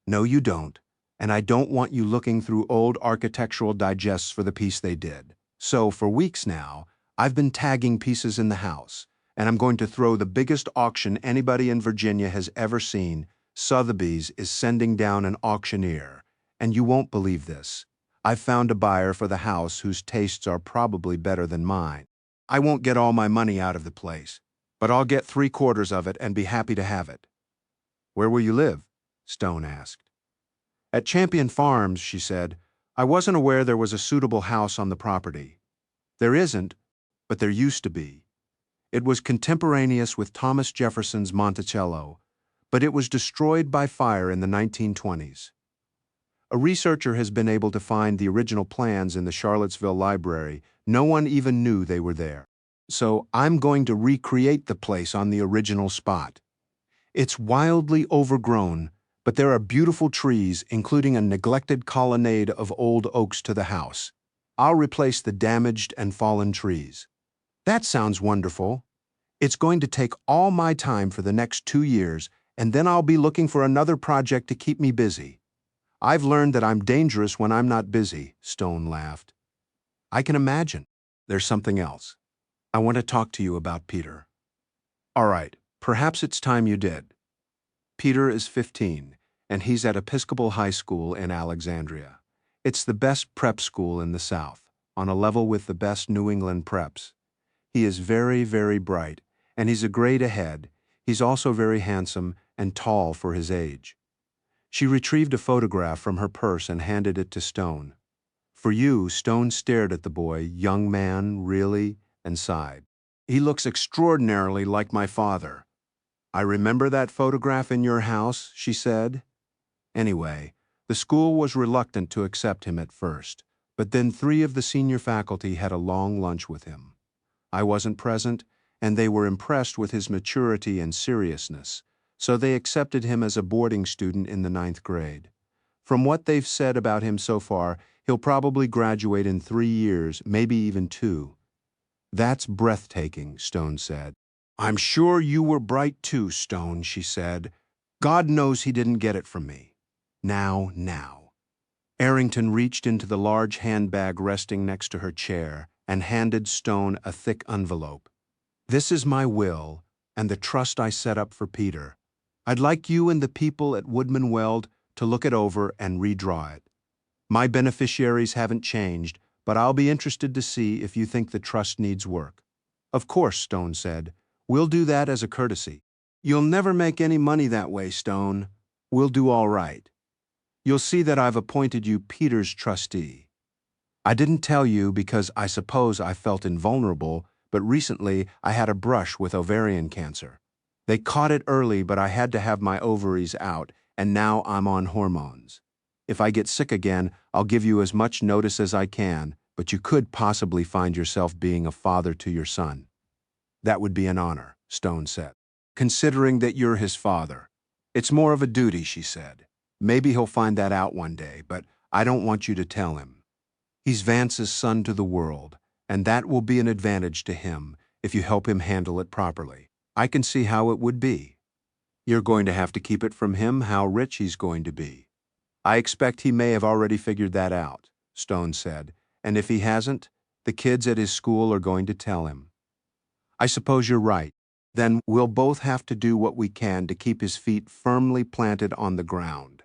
No, you don't. And I don't want you looking through old architectural digests for the piece they did. So, for weeks now, I've been tagging pieces in the house, and I'm going to throw the biggest auction anybody in Virginia has ever seen. Sotheby's is sending down an auctioneer, and you won't believe this. I've found a buyer for the house whose tastes are probably better than mine. I won't get all my money out of the place, but I'll get 3/4 of it and be happy to have it. Where will you live? Stone asked. At Champion Farms, she said. I wasn't aware there was a suitable house on the property. There isn't, but there used to be. It was contemporaneous with Thomas Jefferson's Monticello, but it was destroyed by fire in the 1920s. A researcher has been able to find the original plans in the Charlottesville library. No one even knew they were there. So I'm going to recreate the place on the original spot. It's wildly overgrown, but there are beautiful trees, including a neglected colonnade of old oaks to the house. I'll replace the damaged and fallen trees. That sounds wonderful. It's going to take all my time for the next 2 years, and then I'll be looking for another project to keep me busy. I've learned that I'm dangerous when I'm not busy, Stone laughed. I can imagine. There's something else. I want to talk to you about Peter. All right, perhaps it's time you did. Peter is 15, and he's at Episcopal High School in Alexandria. It's the best prep school in the South, on a level with the best New England preps. He is very, very bright, and he's a grade ahead. He's also very handsome and tall for his age. She retrieved a photograph from her purse and handed it to Stone. For you, Stone stared at the boy, young man, really, and sighed. He looks extraordinarily like my father. I remember that photograph in your house, she said. Anyway, the school was reluctant to accept him at first, but then 3 of the senior faculty had a long lunch with him. I wasn't present, and they were impressed with his maturity and seriousness, so they accepted him as a boarding student in the 9th grade. From what they've said about him so far, he'll probably graduate in 3 years, maybe even 2. That's breathtaking, Stone said. I'm sure you were bright too, Stone, she said. God knows he didn't get it from me. Now. Arrington reached into the large handbag resting next to her chair and handed Stone a thick envelope. This is my will and the trust I set up for Peter. I'd like you and the people at Woodman Weld to look it over and redraw it. My beneficiaries haven't changed, but I'll be interested to see if you think the trust needs work. Of course, Stone said. We'll do that as a courtesy. You'll never make any money that way, Stone. We'll do all right. You'll see that I've appointed you Peter's trustee. I didn't tell you because I suppose I felt invulnerable, but recently I had a brush with ovarian cancer. They caught it early, but I had to have my ovaries out, and now I'm on hormones. If I get sick again, I'll give you as much notice as I can, but you could possibly find yourself being a father to your son. That would be an honor, Stone said. Considering that you're his father. It's more of a duty, she said. Maybe he'll find that out one day, but I don't want you to tell him. He's Vance's son to the world, and that will be an advantage to him if you help him handle it properly. I can see how it would be. You're going to have to keep it from him how rich he's going to be. I expect he may have already figured that out, Stone said, and if he hasn't, the kids at his school are going to tell him. I suppose you're right. Then we'll both have to do what we can to keep his feet firmly planted on the ground.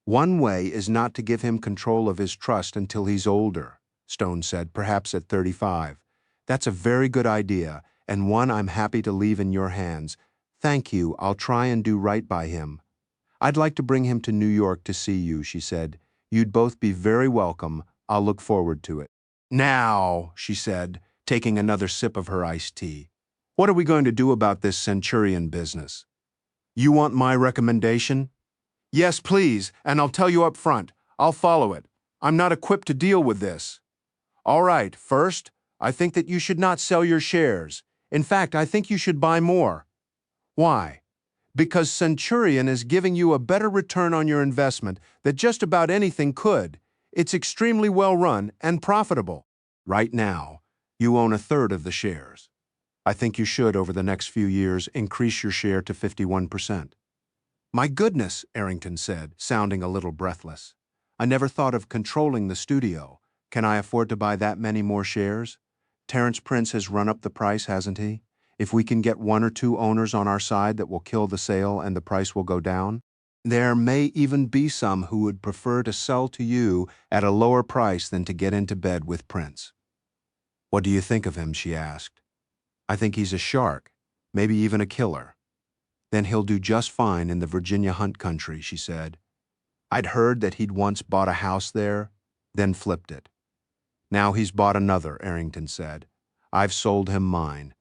One way is not to give him control of his trust until he's older, Stone said, perhaps at 35. That's a very good idea, and one I'm happy to leave in your hands. Thank you, I'll try and do right by him. I'd like to bring him to New York to see you, she said. You'd both be very welcome. I'll look forward to it. Now, she said, taking another sip of her iced tea. What are we going to do about this Centurion business? You want my recommendation? Yes, please, and I'll tell you up front. I'll follow it. I'm not equipped to deal with this. All right, first, I think that you should not sell your shares. In fact, I think you should buy more. Why? Because Centurion is giving you a better return on your investment than just about anything could. It's extremely well run and profitable. Right now, you own 1/3 of the shares. I think you should, over the next few years, increase your share to 51%. My goodness, Arrington said, sounding a little breathless. I never thought of controlling the studio. Can I afford to buy that many more shares? Terrence Prince has run up the price, hasn't he? If we can get one or two owners on our side that will kill the sale and the price will go down. There may even be some who would prefer to sell to you at a lower price than to get into bed with Prince. What do you think of him? She asked. I think he's a shark, maybe even a killer. Then he'll do just fine in the Virginia hunt country, she said. I'd heard that he'd once bought a house there, then flipped it. Now he's bought another, Arrington said. I've sold him mine.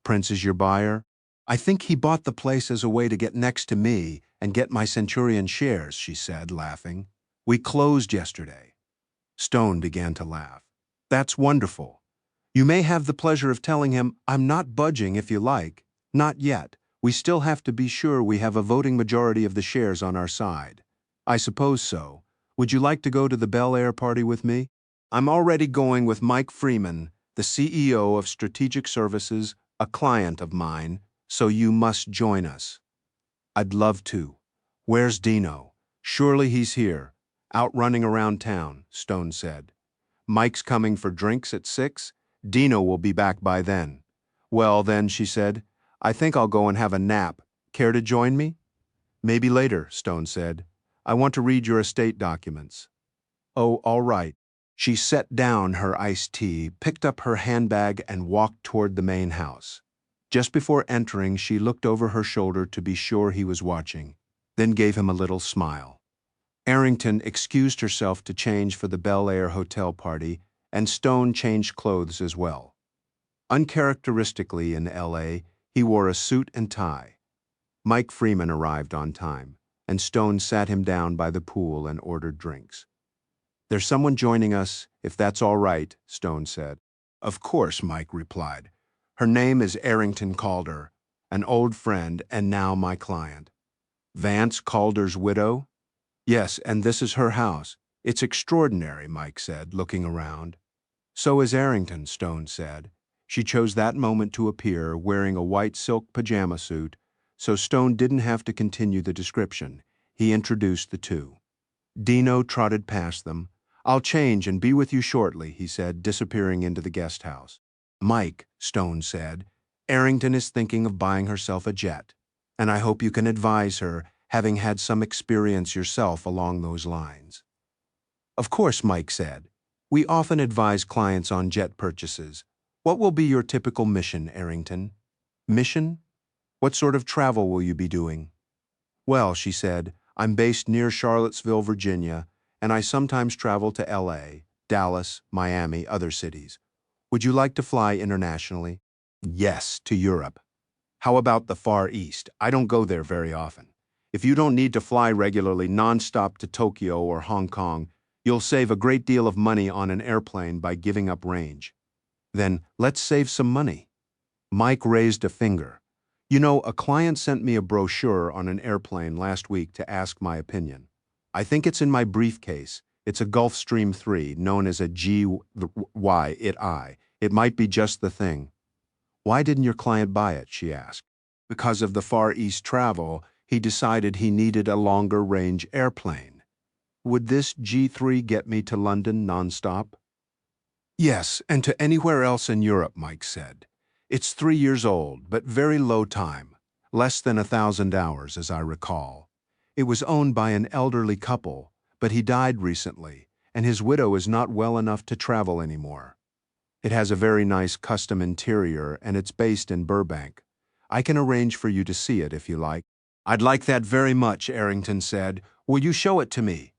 Prince is your buyer? I think he bought the place as a way to get next to me and get my Centurion shares, she said, laughing. We closed yesterday. Stone began to laugh. That's wonderful. You may have the pleasure of telling him, I'm not budging if you like. Not yet. We still have to be sure we have a voting majority of the shares on our side. I suppose so. Would you like to go to the Bel-Air party with me? I'm already going with Mike Freeman, the CEO of Strategic Services, a client of mine, so you must join us. I'd love to. Where's Dino? Surely he's here, out running around town, Stone said. Mike's coming for drinks at 6. Dino will be back by then. Well then, she said, I think I'll go and have a nap. Care to join me? Maybe later, Stone said. I want to read your estate documents. Oh, all right. She set down her iced tea, picked up her handbag, and walked toward the main house. Just before entering, she looked over her shoulder to be sure he was watching, then gave him a little smile. Arrington excused herself to change for the Bel-Air hotel party, and Stone changed clothes as well. Uncharacteristically in L.A., he wore a suit and tie. Mike Freeman arrived on time, and Stone sat him down by the pool and ordered drinks. There's someone joining us, if that's all right, Stone said. Of course, Mike replied. Her name is Arrington Calder, an old friend and now my client. Vance Calder's widow? Yes, and this is her house. It's extraordinary, Mike said, looking around. So is Arrington, Stone said. She chose that moment to appear, wearing a white silk pajama suit, so Stone didn't have to continue the description. He introduced the two. Dino trotted past them. I'll change and be with you shortly, he said, disappearing into the guest house. Mike, Stone said, Arrington is thinking of buying herself a jet, and I hope you can advise her, having had some experience yourself along those lines. Of course, Mike said. We often advise clients on jet purchases. What will be your typical mission, Arrington? Mission? What sort of travel will you be doing? Well, she said, I'm based near Charlottesville, Virginia, and I sometimes travel to L.A., Dallas, Miami, other cities. Would you like to fly internationally? Yes, to Europe. How about the Far East? I don't go there very often. If you don't need to fly regularly nonstop to Tokyo or Hong Kong, you'll save a great deal of money on an airplane by giving up range. Then let's save some money. Mike raised a finger. You know, a client sent me a brochure on an airplane last week to ask my opinion. I think it's in my briefcase. It's a Gulfstream 3, known as a GY-IT-I. It might be just the thing. Why didn't your client buy it, she asked. Because of the Far East travel, he decided he needed a longer-range airplane. Would this G3 get me to London nonstop? Yes, and to anywhere else in Europe, Mike said. It's 3 years old, but very low time, less than 1,000 hours, as I recall. It was owned by an elderly couple, but he died recently, and his widow is not well enough to travel anymore. It has a very nice custom interior, and it's based in Burbank. I can arrange for you to see it if you like. I'd like that very much, Arrington said. Will you show it to me?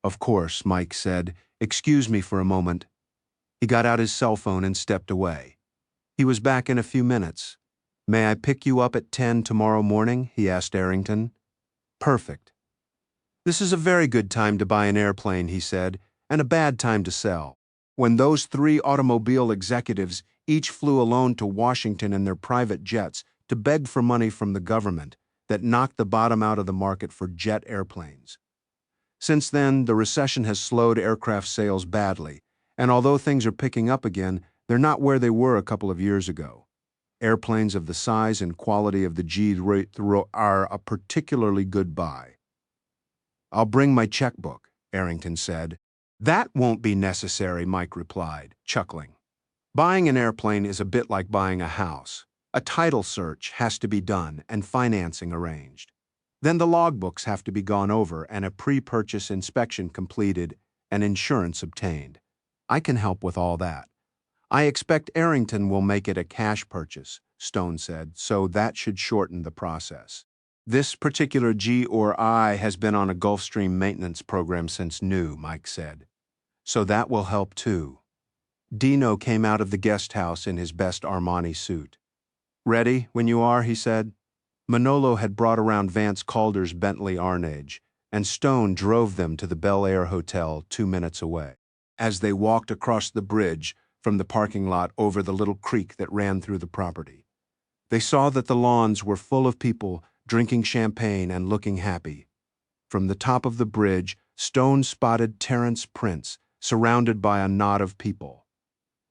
Of course, Mike said. Excuse me for a moment. He got out his cell phone and stepped away. He was back in a few minutes. May I pick you up at 10 tomorrow morning? He asked Arrington. Perfect. This is a very good time to buy an airplane, he said, and a bad time to sell. When those 3 automobile executives each flew alone to Washington in their private jets to beg for money from the government, that knocked the bottom out of the market for jet airplanes. Since then, the recession has slowed aircraft sales badly, and although things are picking up again, they're not where they were a couple of years ago. Airplanes of the size and quality of the G3 are a particularly good buy. I'll bring my checkbook, Arrington said. That won't be necessary, Mike replied, chuckling. Buying an airplane is a bit like buying a house. A title search has to be done and financing arranged. Then the logbooks have to be gone over and a pre-purchase inspection completed and insurance obtained. I can help with all that. I expect Arrington will make it a cash purchase, Stone said, so that should shorten the process. This particular G or I has been on a Gulfstream maintenance program since new, Mike said. So that will help too. Dino came out of the guest house in his best Armani suit. Ready when you are, he said. Manolo had brought around Vance Calder's Bentley Arnage, and Stone drove them to the Bel-Air Hotel 2 minutes away. As they walked across the bridge from the parking lot over the little creek that ran through the property, they saw that the lawns were full of people drinking champagne and looking happy. From the top of the bridge, Stone spotted Terence Prince, surrounded by a knot of people.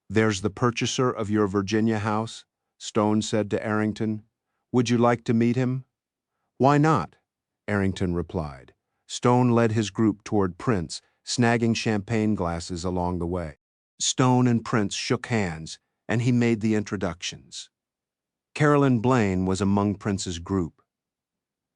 "There's the purchaser of your Virginia house," Stone said to Arrington. "Would you like to meet him?" "Why not?" Arrington replied. Stone led his group toward Prince, snagging champagne glasses along the way. Stone and Prince shook hands, and he made the introductions. Carolyn Blaine was among Prince's group.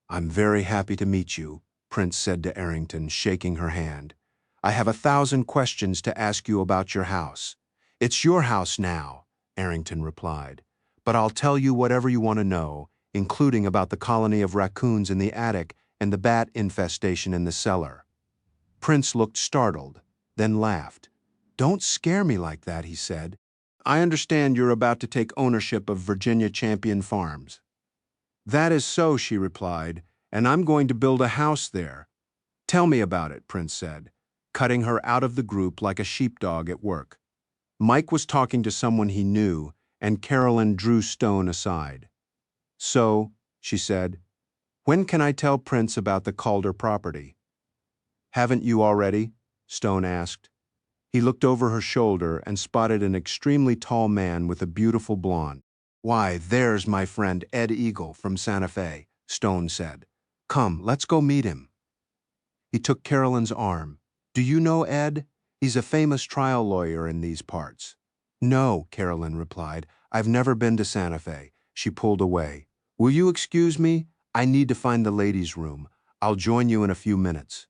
"I'm very happy to meet you," Prince said to Arrington, shaking her hand. "I have 1,000 questions to ask you about your house." "It's your house now," Arrington replied. "But I'll tell you whatever you want to know, including about the colony of raccoons in the attic and the bat infestation in the cellar." Prince looked startled, then laughed. "Don't scare me like that," he said. "I understand you're about to take ownership of Virginia Champion Farms." "That is so," she replied, "and I'm going to build a house there." "Tell me about it," Prince said, cutting her out of the group like a sheepdog at work. Mike was talking to someone he knew, and Carolyn drew Stone aside. "So," she said, "when can I tell Prince about the Calder property?" "Haven't you already?" Stone asked. He looked over her shoulder and spotted an extremely tall man with a beautiful blonde. "Why, there's my friend Ed Eagle from Santa Fe," Stone said. "Come, let's go meet him." He took Carolyn's arm. "Do you know Ed? He's a famous trial lawyer in these parts." "No," Carolyn replied. "I've never been to Santa Fe." She pulled away. "Will you excuse me? I need to find the ladies' room. I'll join you in a few minutes."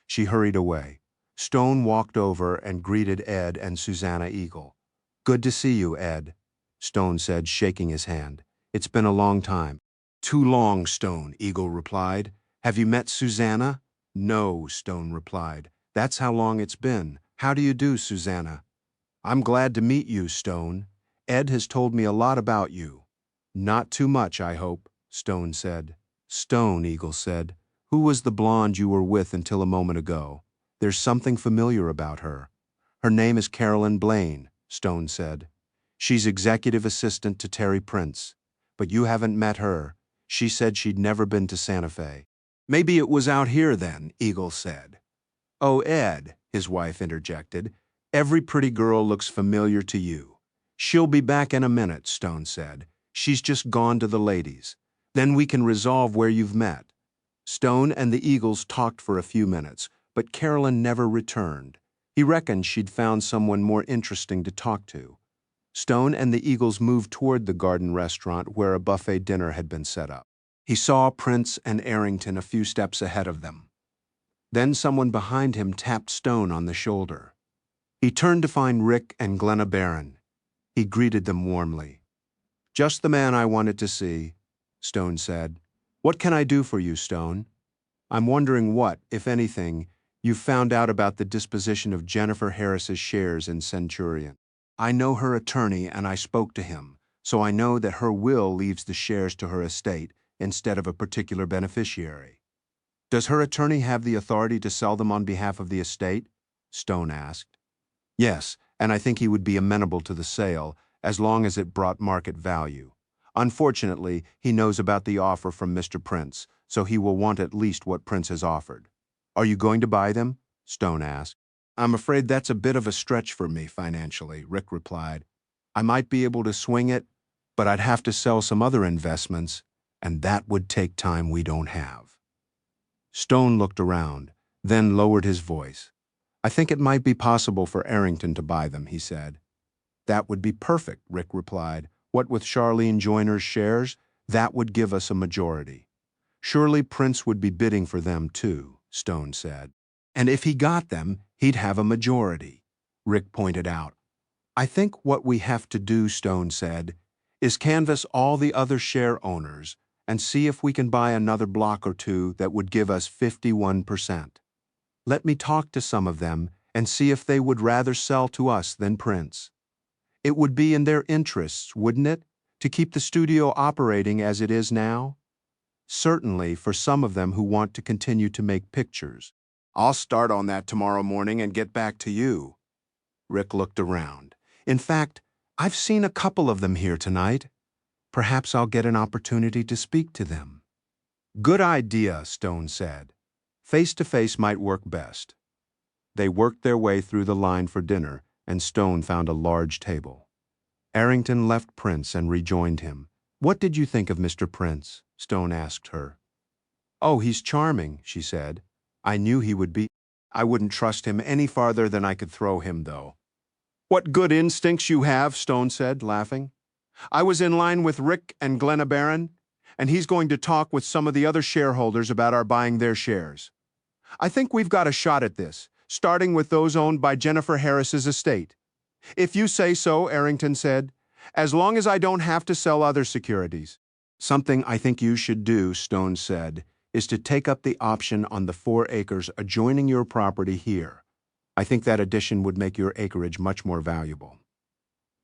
She hurried away. Stone walked over and greeted Ed and Susanna Eagle. "Good to see you, Ed," Stone said, shaking his hand. "It's been a long time." "Too long, Stone," Eagle replied. "Have you met Susanna?" "No," Stone replied. "That's how long it's been. How do you do, Susanna?" "I'm glad to meet you, Stone. Ed has told me a lot about you." "Not too much, I hope," Stone said. "Stone," Eagle said, "who was the blonde you were with until a moment ago? There's something familiar about her." "Her name is Carolyn Blaine," Stone said. "She's executive assistant to Terry Prince. But you haven't met her. She said she'd never been to Santa Fe." "Maybe it was out here then," Eagle said. "Oh, Ed," his wife interjected, "every pretty girl looks familiar to you." "She'll be back in a minute," Stone said. "She's just gone to the ladies. Then we can resolve where you've met." Stone and the Eagles talked for a few minutes, but Carolyn never returned. He reckoned she'd found someone more interesting to talk to. Stone and the Eagles moved toward the garden restaurant where a buffet dinner had been set up. He saw Prince and Arrington a few steps ahead of them. Then someone behind him tapped Stone on the shoulder. He turned to find Rick and Glenna Barron. He greeted them warmly. "Just the man I wanted to see," Stone said. "What can I do for you, Stone?" "I'm wondering what, if anything, you've found out about the disposition of Jennifer Harris's shares in Centurion. I know her attorney and I spoke to him, so I know that her will leaves the shares to her estate instead of a particular beneficiary." "Does her attorney have the authority to sell them on behalf of the estate?" Stone asked. "Yes, and I think he would be amenable to the sale, as long as it brought market value. Unfortunately, he knows about the offer from Mr. Prince, so he will want at least what Prince has offered." "Are you going to buy them?" Stone asked. "I'm afraid that's a bit of a stretch for me financially," Rick replied. "I might be able to swing it, but I'd have to sell some other investments, and that would take time we don't have." Stone looked around, then lowered his voice. "I think it might be possible for Arrington to buy them," he said. That would be perfect, Rick replied. What with Charlene Joyner's shares, that would give us a majority. Surely Prince would be bidding for them too, Stone said. And if he got them, he'd have a majority, Rick pointed out. I think what we have to do, Stone said, is canvass all the other share owners and see if we can buy another block or two that would give us 51%. Let me talk to some of them and see if they would rather sell to us than Prince. It would be in their interests, wouldn't it, to keep the studio operating as it is now? Certainly for some of them who want to continue to make pictures. I'll start on that tomorrow morning and get back to you. Rick looked around. In fact, I've seen a couple of them here tonight. Perhaps I'll get an opportunity to speak to them. Good idea, Stone said. Face-to-face might work best. They worked their way through the line for dinner, and Stone found a large table. Arrington left Prince and rejoined him. What did you think of Mr. Prince? Stone asked her. Oh, he's charming, she said. I knew he would be. I wouldn't trust him any farther than I could throw him, though. What good instincts you have, Stone said, laughing. I was in line with Rick and Glenna Barron, and he's going to talk with some of the other shareholders about our buying their shares. I think we've got a shot at this, starting with those owned by Jennifer Harris's estate. If you say so, Arrington said, as long as I don't have to sell other securities. Something I think you should do, Stone said, is to take up the option on the 4 acres adjoining your property here. I think that addition would make your acreage much more valuable.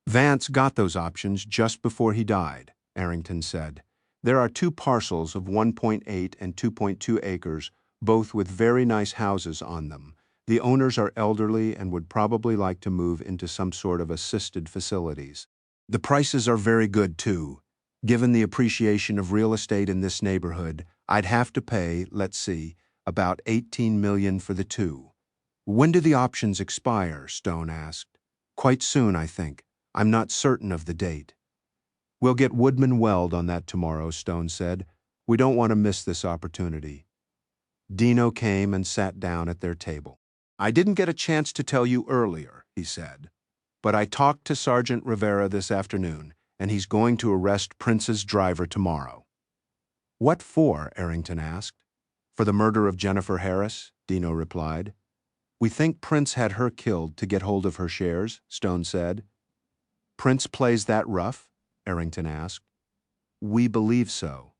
Vance got those options just before he died, Arrington said. There are 2 parcels of 1.8 and 2.2 acres, both with very nice houses on them. The owners are elderly and would probably like to move into some sort of assisted facilities. The prices are very good, too. Given the appreciation of real estate in this neighborhood, I'd have to pay, let's see, about $18 million for the 2. When do the options expire? Stone asked. Quite soon, I think. I'm not certain of the date. We'll get Woodman Weld on that tomorrow, Stone said. We don't want to miss this opportunity. Dino came and sat down at their table. I didn't get a chance to tell you earlier, he said, but I talked to Sergeant Rivera this afternoon, and he's going to arrest Prince's driver tomorrow. What for? Arrington asked. For the murder of Jennifer Harris, Dino replied. We think Prince had her killed to get hold of her shares, Stone said. Prince plays that rough? Arrington asked. We believe so.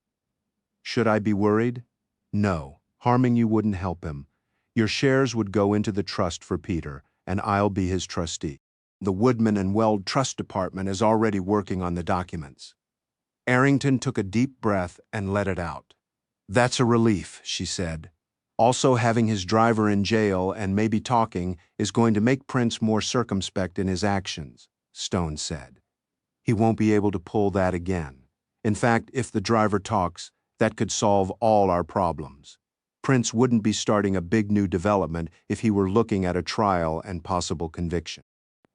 Should I be worried? No, harming you wouldn't help him. Your shares would go into the trust for Peter, and I'll be his trustee. The Woodman and Weld Trust Department is already working on the documents. Arrington took a deep breath and let it out. That's a relief, she said. Also, having his driver in jail and maybe talking is going to make Prince more circumspect in his actions, Stone said. He won't be able to pull that again. In fact, if the driver talks, that could solve all our problems. Prince wouldn't be starting a big new development if he were looking at a trial and possible conviction.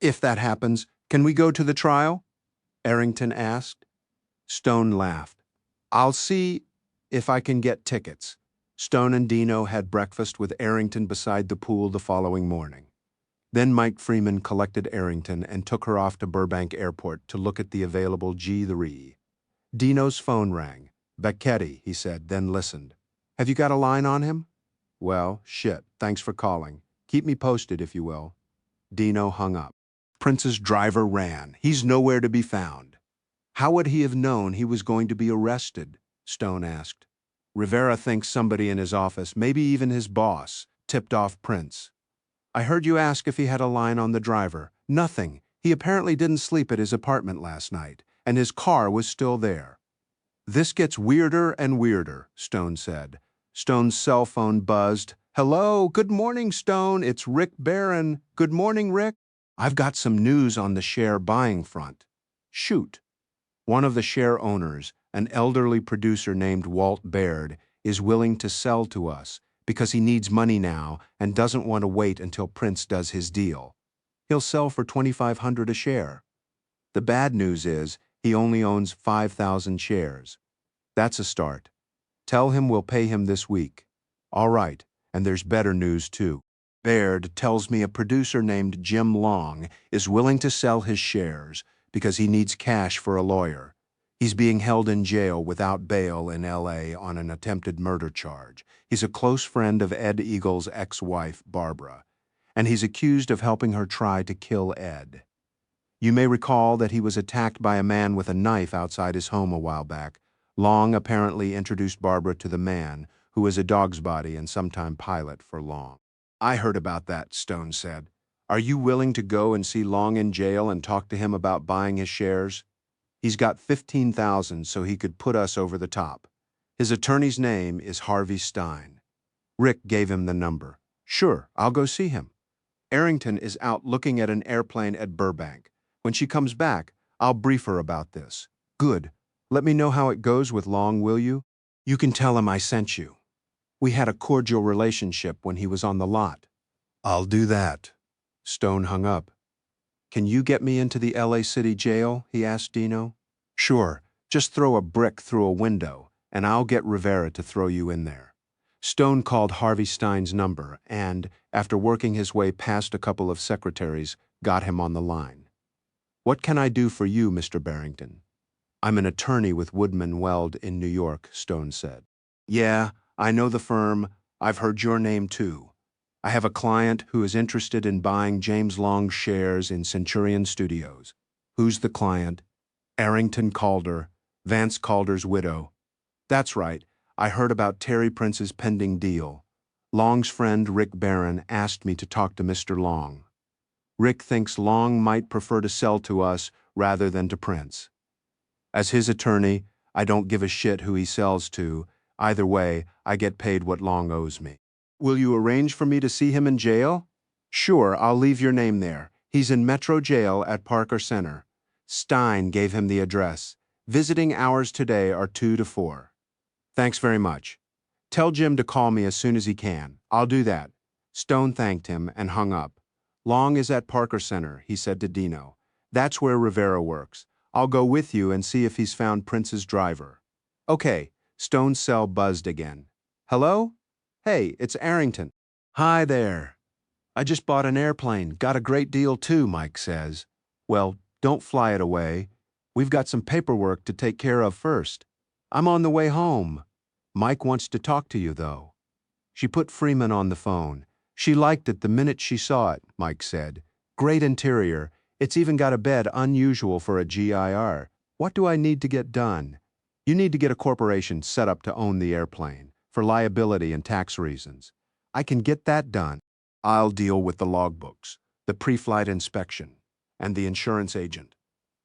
If that happens, can we go to the trial? Arrington asked. Stone laughed. I'll see if I can get tickets. Stone and Dino had breakfast with Arrington beside the pool the following morning. Then Mike Freeman collected Arrington and took her off to Burbank Airport to look at the available G3. Dino's phone rang. Becchetti, he said, then listened. Have you got a line on him? Well, shit, thanks for calling. Keep me posted, if you will. Dino hung up. Prince's driver ran. He's nowhere to be found. How would he have known he was going to be arrested? Stone asked. Rivera thinks somebody in his office, maybe even his boss, tipped off Prince. I heard you ask if he had a line on the driver. Nothing. He apparently didn't sleep at his apartment last night, and his car was still there. This gets weirder and weirder, Stone said. Stone's cell phone buzzed. Hello, good morning, Stone. It's Rick Barron. Good morning, Rick. I've got some news on the share buying front. Shoot. One of the share owners, an elderly producer named Walt Baird, is willing to sell to us because he needs money now and doesn't want to wait until Prince does his deal. He'll sell for $2,500 a share. The bad news is he only owns 5,000 shares. That's a start. Tell him we'll pay him this week. All right, and there's better news too. Baird tells me a producer named Jim Long is willing to sell his shares because he needs cash for a lawyer. He's being held in jail without bail in L.A. on an attempted murder charge. He's a close friend of Ed Eagle's ex-wife, Barbara, and he's accused of helping her try to kill Ed. You may recall that he was attacked by a man with a knife outside his home a while back. Long apparently introduced Barbara to the man, who is a dog's body and sometime pilot for Long. I heard about that, Stone said. Are you willing to go and see Long in jail and talk to him about buying his shares? He's got $15,000 so he could put us over the top. His attorney's name is Harvey Stein. Rick gave him the number. Sure, I'll go see him. Arrington is out looking at an airplane at Burbank. When she comes back, I'll brief her about this. Good. Let me know how it goes with Long, will you? You can tell him I sent you. We had a cordial relationship when he was on the lot. I'll do that. Stone hung up. Can you get me into the LA City jail? He asked Dino. Sure. Just throw a brick through a window, and I'll get Rivera to throw you in there. Stone called Harvey Stein's number and, after working his way past a couple of secretaries, got him on the line. What can I do for you, Mr. Barrington? I'm an attorney with Woodman Weld in New York, Stone said. Yeah, I know the firm. I've heard your name too. I have a client who is interested in buying James Long's shares in Centurion Studios. Who's the client? Arrington Calder, Vance Calder's widow. That's right. I heard about Terry Prince's pending deal. Long's friend Rick Barron asked me to talk to Mr. Long. Rick thinks Long might prefer to sell to us rather than to Prince. As his attorney, I don't give a shit who he sells to. Either way, I get paid what Long owes me. Will you arrange for me to see him in jail? Sure, I'll leave your name there. He's in Metro Jail at Parker Center. Stein gave him the address. Visiting hours today are 2 to 4. Thanks very much. Tell Jim to call me as soon as he can. I'll do that. Stone thanked him and hung up. Long is at Parker Center, he said to Dino. That's where Rivera works. I'll go with you and see if he's found Prince's driver. Okay. Stone's cell buzzed again. Hello? Hey, it's Arrington. Hi there. I just bought an airplane. Got a great deal too, Mike says. Well, don't fly it away. We've got some paperwork to take care of first. I'm on the way home. Mike wants to talk to you, though. She put Freeman on the phone. She liked it the minute she saw it, Mike said. Great interior. It's even got a bed unusual for a GIR. What do I need to get done? You need to get a corporation set up to own the airplane, for liability and tax reasons. I can get that done. I'll deal with the logbooks, the pre-flight inspection, and the insurance agent.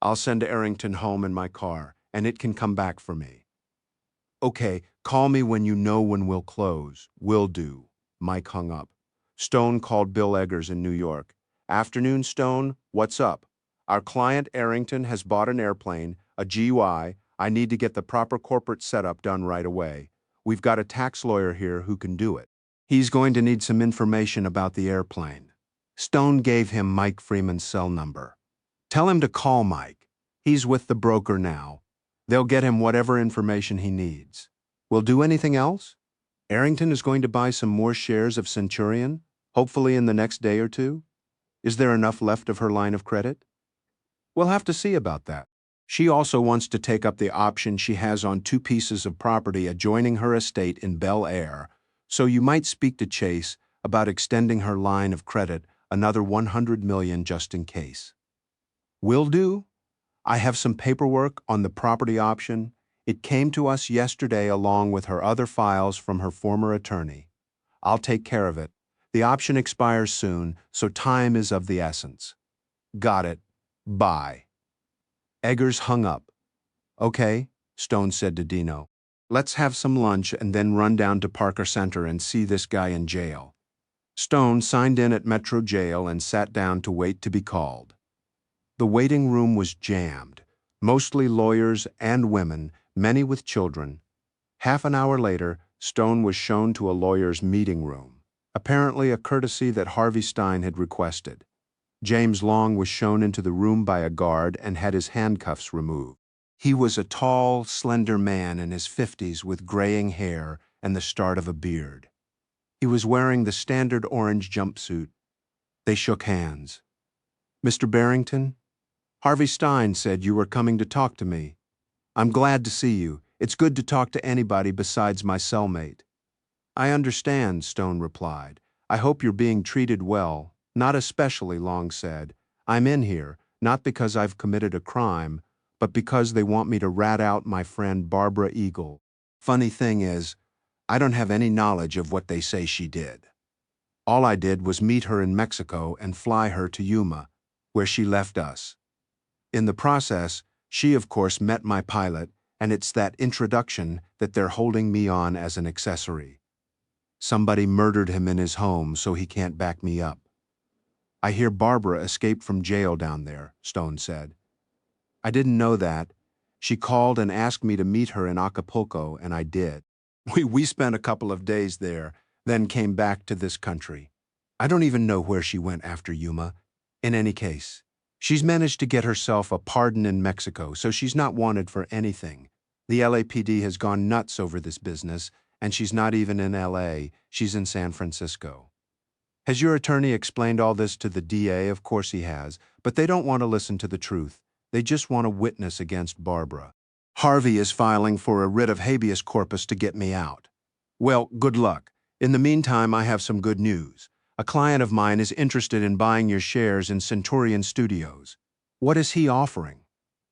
I'll send Arrington home in my car, and it can come back for me. Okay, call me when you know when we'll close. Will do. Mike hung up. Stone called Bill Eggers in New York. Afternoon, Stone. What's up? Our client Arrington has bought an airplane, a GY. I need to get the proper corporate setup done right away. We've got a tax lawyer here who can do it. He's going to need some information about the airplane. Stone gave him Mike Freeman's cell number. Tell him to call Mike. He's with the broker now. They'll get him whatever information he needs. Will do anything else? Arrington is going to buy some more shares of Centurion, hopefully in the next day or two. Is there enough left of her line of credit? We'll have to see about that. She also wants to take up the option she has on 2 pieces of property adjoining her estate in Bel-Air, so you might speak to Chase about extending her line of credit another $100 million just in case. Will do. I have some paperwork on the property option. It came to us yesterday along with her other files from her former attorney. I'll take care of it. The option expires soon, so time is of the essence. Got it. Bye. Eggers hung up. Okay, Stone said to Dino. Let's have some lunch and then run down to Parker Center and see this guy in jail. Stone signed in at Metro Jail and sat down to wait to be called. The waiting room was jammed, mostly lawyers and women, many with children. Half an hour later, Stone was shown to a lawyer's meeting room, apparently a courtesy that Harvey Stein had requested. James Long was shown into the room by a guard and had his handcuffs removed. He was a tall, slender man in his 50s with graying hair and the start of a beard. He was wearing the standard orange jumpsuit. They shook hands. "Mr. Barrington? Harvey Stein said you were coming to talk to me. I'm glad to see you. It's good to talk to anybody besides my cellmate." "I understand," Stone replied. "I hope you're being treated well." "Not especially," Long said. "I'm in here, not because I've committed a crime, but because they want me to rat out my friend Barbara Eagle. Funny thing is, I don't have any knowledge of what they say she did. All I did was meet her in Mexico and fly her to Yuma, where she left us. In the process, she of course met my pilot, and it's that introduction that they're holding me on as an accessory. Somebody murdered him in his home, so he can't back me up." "I hear Barbara escaped from jail down there," Stone said. "I didn't know that. She called and asked me to meet her in Acapulco, and I did. We spent a couple of days there, then came back to this country. I don't even know where she went after Yuma. In any case, she's managed to get herself a pardon in Mexico, so she's not wanted for anything. The LAPD has gone nuts over this business, and she's not even in LA, she's in San Francisco." "Has your attorney explained all this to the DA?" "Of course he has, but they don't want to listen to the truth. They just want a witness against Barbara. Harvey is filing for a writ of habeas corpus to get me out." "Well, good luck. In the meantime, I have some good news. A client of mine is interested in buying your shares in Centurion Studios." "What is he offering?"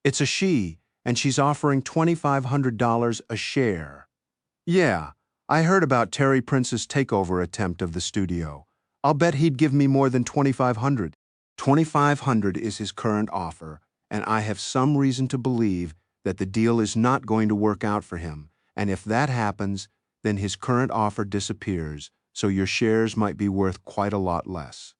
"It's a she, and she's offering $2,500 a share." "Yeah, I heard about Terry Prince's takeover attempt of the studio. I'll bet he'd give me more than $2,500. $2,500 is his current offer, and I have some reason to believe that the deal is not going to work out for him, and if that happens, then his current offer disappears, so your shares might be worth quite a lot less."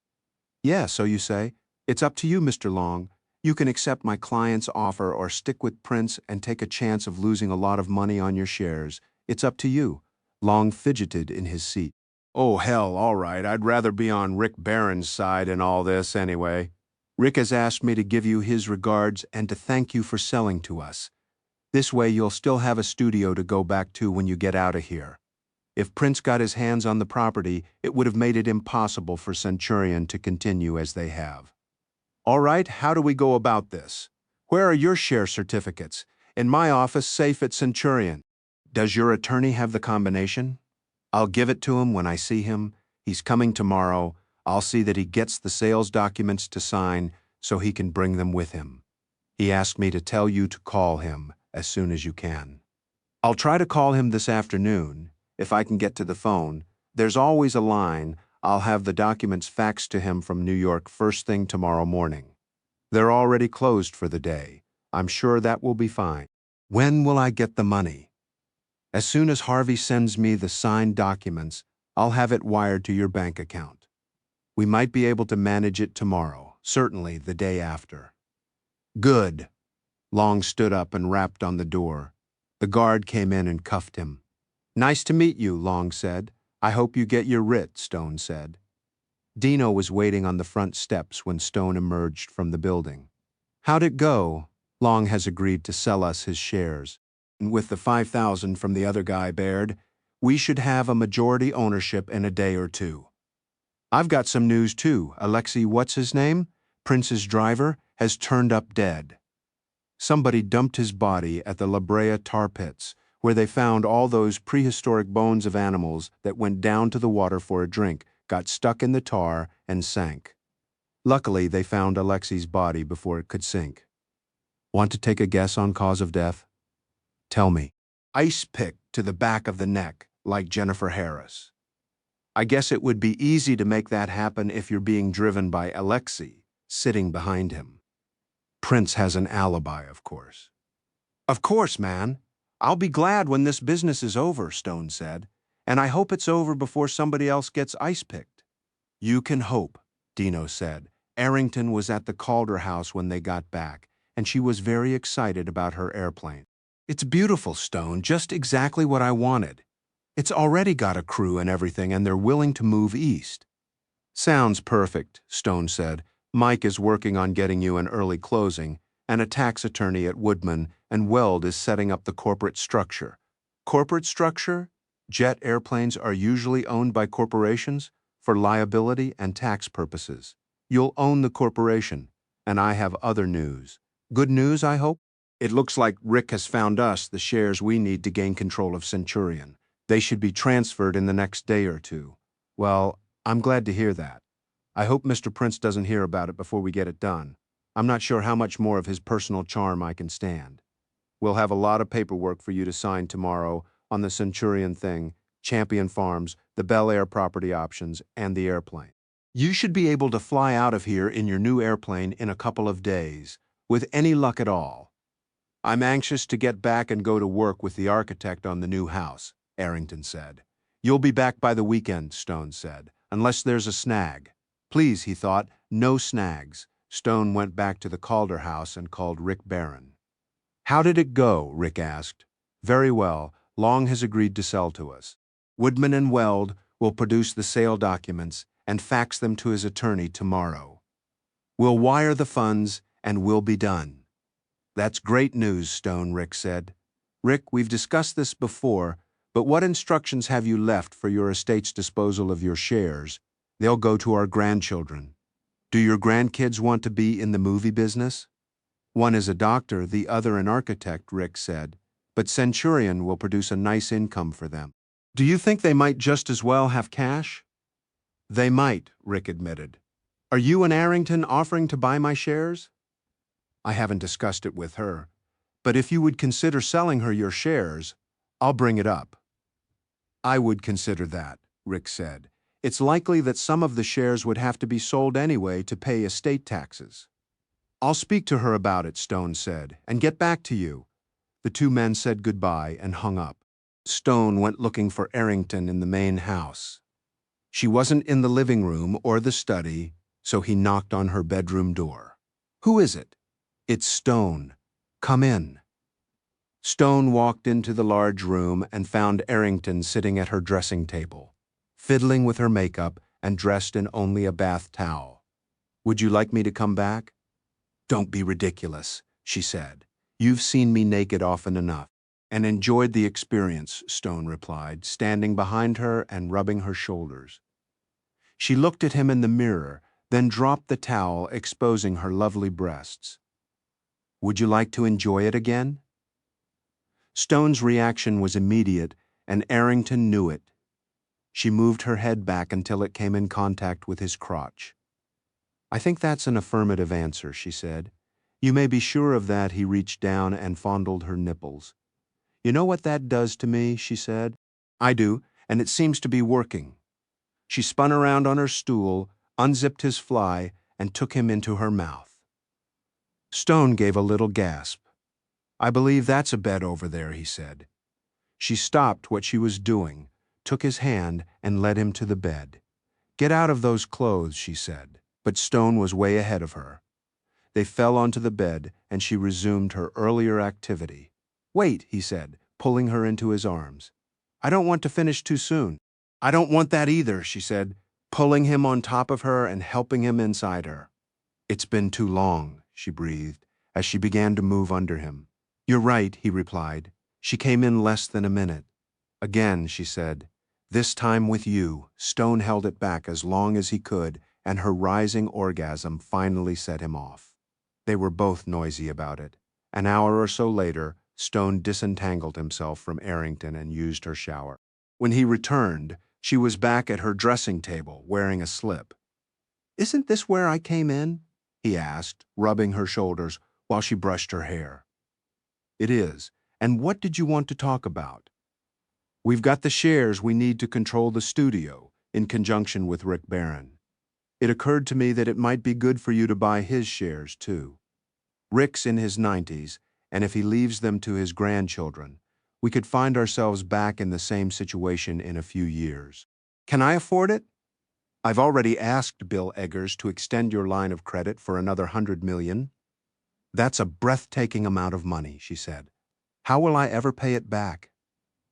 "Yeah, so you say. It's up to you, Mr. Long. You can accept my client's offer or stick with Prince and take a chance of losing a lot of money on your shares. It's up to you." Long fidgeted in his seat. "Oh, hell, all right. I'd rather be on Rick Barron's side in all this anyway. Rick has asked me to give you his regards and to thank you for selling to us. This way you'll still have a studio to go back to when you get out of here. If Prince got his hands on the property, it would have made it impossible for Centurion to continue as they have." "All right, how do we go about this? Where are your share certificates?" "In my office, safe at Centurion." "Does your attorney have the combination?" "I'll give it to him when I see him. He's coming tomorrow. I'll see that he gets the sales documents to sign so he can bring them with him. He asked me to tell you to call him as soon as you can." "I'll try to call him this afternoon, if I can get to the phone. There's always a line. I'll have the documents faxed to him from New York first thing tomorrow morning. They're already closed for the day. I'm sure that will be fine." "When will I get the money?" "As soon as Harvey sends me the signed documents, I'll have it wired to your bank account. We might be able to manage it tomorrow, certainly the day after." "Good." Long stood up and rapped on the door. The guard came in and cuffed him. "Nice to meet you," Long said. "I hope you get your writ," Stone said. Dino was waiting on the front steps when Stone emerged from the building. "How'd it go?" "Long has agreed to sell us his shares. And with the $5,000 from the other guy, Baird, we should have a majority ownership in a day or two." "I've got some news too. Alexi, what's his name? Prince's driver, has turned up dead. Somebody dumped his body at the La Brea tar pits, where they found all those prehistoric bones of animals that went down to the water for a drink, got stuck in the tar, and sank. Luckily, they found Alexi's body before it could sink. Want to take a guess on cause of death?" "Tell me." "Ice pick to the back of the neck, like Jennifer Harris. I guess it would be easy to make that happen if you're being driven by Alexi, sitting behind him. Prince has an alibi, of course." "Of course, man. I'll be glad when this business is over," Stone said. "And I hope it's over before somebody else gets ice-picked." "You can hope," Dino said. "Arrington was at the Calder house when they got back, and she was very excited about her airplane." "It's beautiful, Stone, just exactly what I wanted. It's already got a crew and everything, and they're willing to move east." "Sounds perfect," Stone said. "Mike is working on getting you an early closing, and a tax attorney at Woodman, and Weld is setting up the corporate structure." "Corporate structure?" Jet airplanes are usually owned by corporations for liability and tax purposes. You'll own the corporation, and I have other news. Good news, I hope? It looks like Rick has found us the shares we need to gain control of Centurion. They should be transferred in the next day or two. Well, I'm glad to hear that. I hope Mr. Prince doesn't hear about it before we get it done. I'm not sure how much more of his personal charm I can stand. We'll have a lot of paperwork for you to sign tomorrow on the Centurion thing, Champion Farms, the Bel-Air property options, and the airplane. You should be able to fly out of here in your new airplane in a couple of days, with any luck at all. I'm anxious to get back and go to work with the architect on the new house, Arrington said. You'll be back by the weekend, Stone said, unless there's a snag. Please, he thought, no snags. Stone went back to the Calder house and called Rick Barron. How did it go? Rick asked. Very well. Long has agreed to sell to us. Woodman and Weld will produce the sale documents and fax them to his attorney tomorrow. We'll wire the funds and we'll be done. That's great news, Stone, Rick said. Rick, we've discussed this before, but what instructions have you left for your estate's disposal of your shares? They'll go to our grandchildren. Do your grandkids want to be in the movie business? One is a doctor, the other an architect, Rick said, but Centurion will produce a nice income for them. Do you think they might just as well have cash? They might, Rick admitted. Are you and Arrington offering to buy my shares? I haven't discussed it with her, but if you would consider selling her your shares, I'll bring it up. I would consider that, Rick said. It's likely that some of the shares would have to be sold anyway to pay estate taxes. I'll speak to her about it, Stone said, and get back to you. The two men said goodbye and hung up. Stone went looking for Arrington in the main house. She wasn't in the living room or the study, so he knocked on her bedroom door. Who is it? It's Stone. Come in. Stone walked into the large room and found Arrington sitting at her dressing table, fiddling with her makeup and dressed in only a bath towel. Would you like me to come back? Don't be ridiculous, she said. You've seen me naked often enough. And enjoyed the experience, Stone replied, standing behind her and rubbing her shoulders. She looked at him in the mirror, then dropped the towel, exposing her lovely breasts. Would you like to enjoy it again? Stone's reaction was immediate, and Arrington knew it. She moved her head back until it came in contact with his crotch. I think that's an affirmative answer, she said. You may be sure of that. He reached down and fondled her nipples. You know what that does to me, she said. I do, and it seems to be working. She spun around on her stool, unzipped his fly, and took him into her mouth. Stone gave a little gasp. I believe that's a bed over there, he said. She stopped what she was doing, took his hand, and led him to the bed. Get out of those clothes, she said, but Stone was way ahead of her. They fell onto the bed, and she resumed her earlier activity. Wait, he said, pulling her into his arms. I don't want to finish too soon. I don't want that either, she said, pulling him on top of her and helping him inside her. It's been too long, she breathed, as she began to move under him. You're right, he replied. She came in less than a minute. Again, she said, this time with you. Stone held it back as long as he could, and her rising orgasm finally set him off. They were both noisy about it. An hour or so later, Stone disentangled himself from Arrington and used her shower. When he returned, she was back at her dressing table, wearing a slip. Isn't this where I came in? He asked, rubbing her shoulders while she brushed her hair. It is. And what did you want to talk about? We've got the shares we need to control the studio, in conjunction with Rick Barron. It occurred to me that it might be good for you to buy his shares, too. Rick's in his 90s, and if he leaves them to his grandchildren, we could find ourselves back in the same situation in a few years. Can I afford it? I've already asked Bill Eggers to extend your line of credit for another $100 million. That's a breathtaking amount of money, she said. How will I ever pay it back?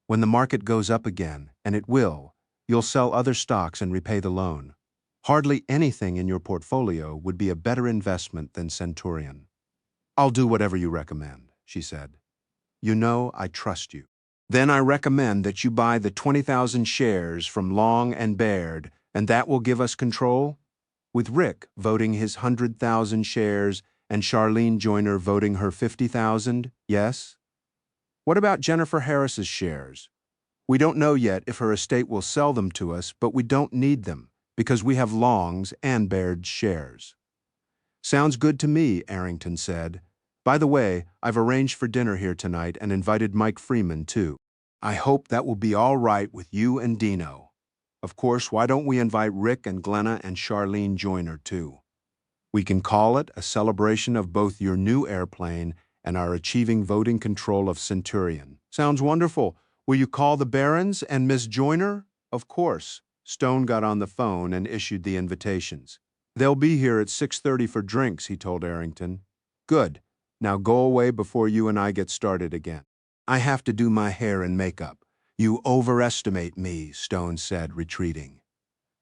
When the market goes up again, and it will, you'll sell other stocks and repay the loan. Hardly anything in your portfolio would be a better investment than Centurion. I'll do whatever you recommend, she said. You know I trust you. Then I recommend that you buy the 20,000 shares from Long and Baird, and that will give us control? With Rick voting his 100,000 shares and Charlene Joyner voting her 50,000, yes? What about Jennifer Harris's shares? We don't know yet if her estate will sell them to us, but we don't need them because we have Long's and Baird's shares. Sounds good to me, Arrington said. By the way, I've arranged for dinner here tonight and invited Mike Freeman, too. I hope that will be all right with you and Dino. Of course, why don't we invite Rick and Glenna and Charlene Joyner, too? We can call it a celebration of both your new airplane and our achieving voting control of Centurion. Sounds wonderful. Will you call the Barons and Miss Joyner? Of course. Stone got on the phone and issued the invitations. They'll be here at 6:30 for drinks, he told Arrington. Good. Now go away before you and I get started again. I have to do my hair and makeup. You overestimate me, Stone said, retreating.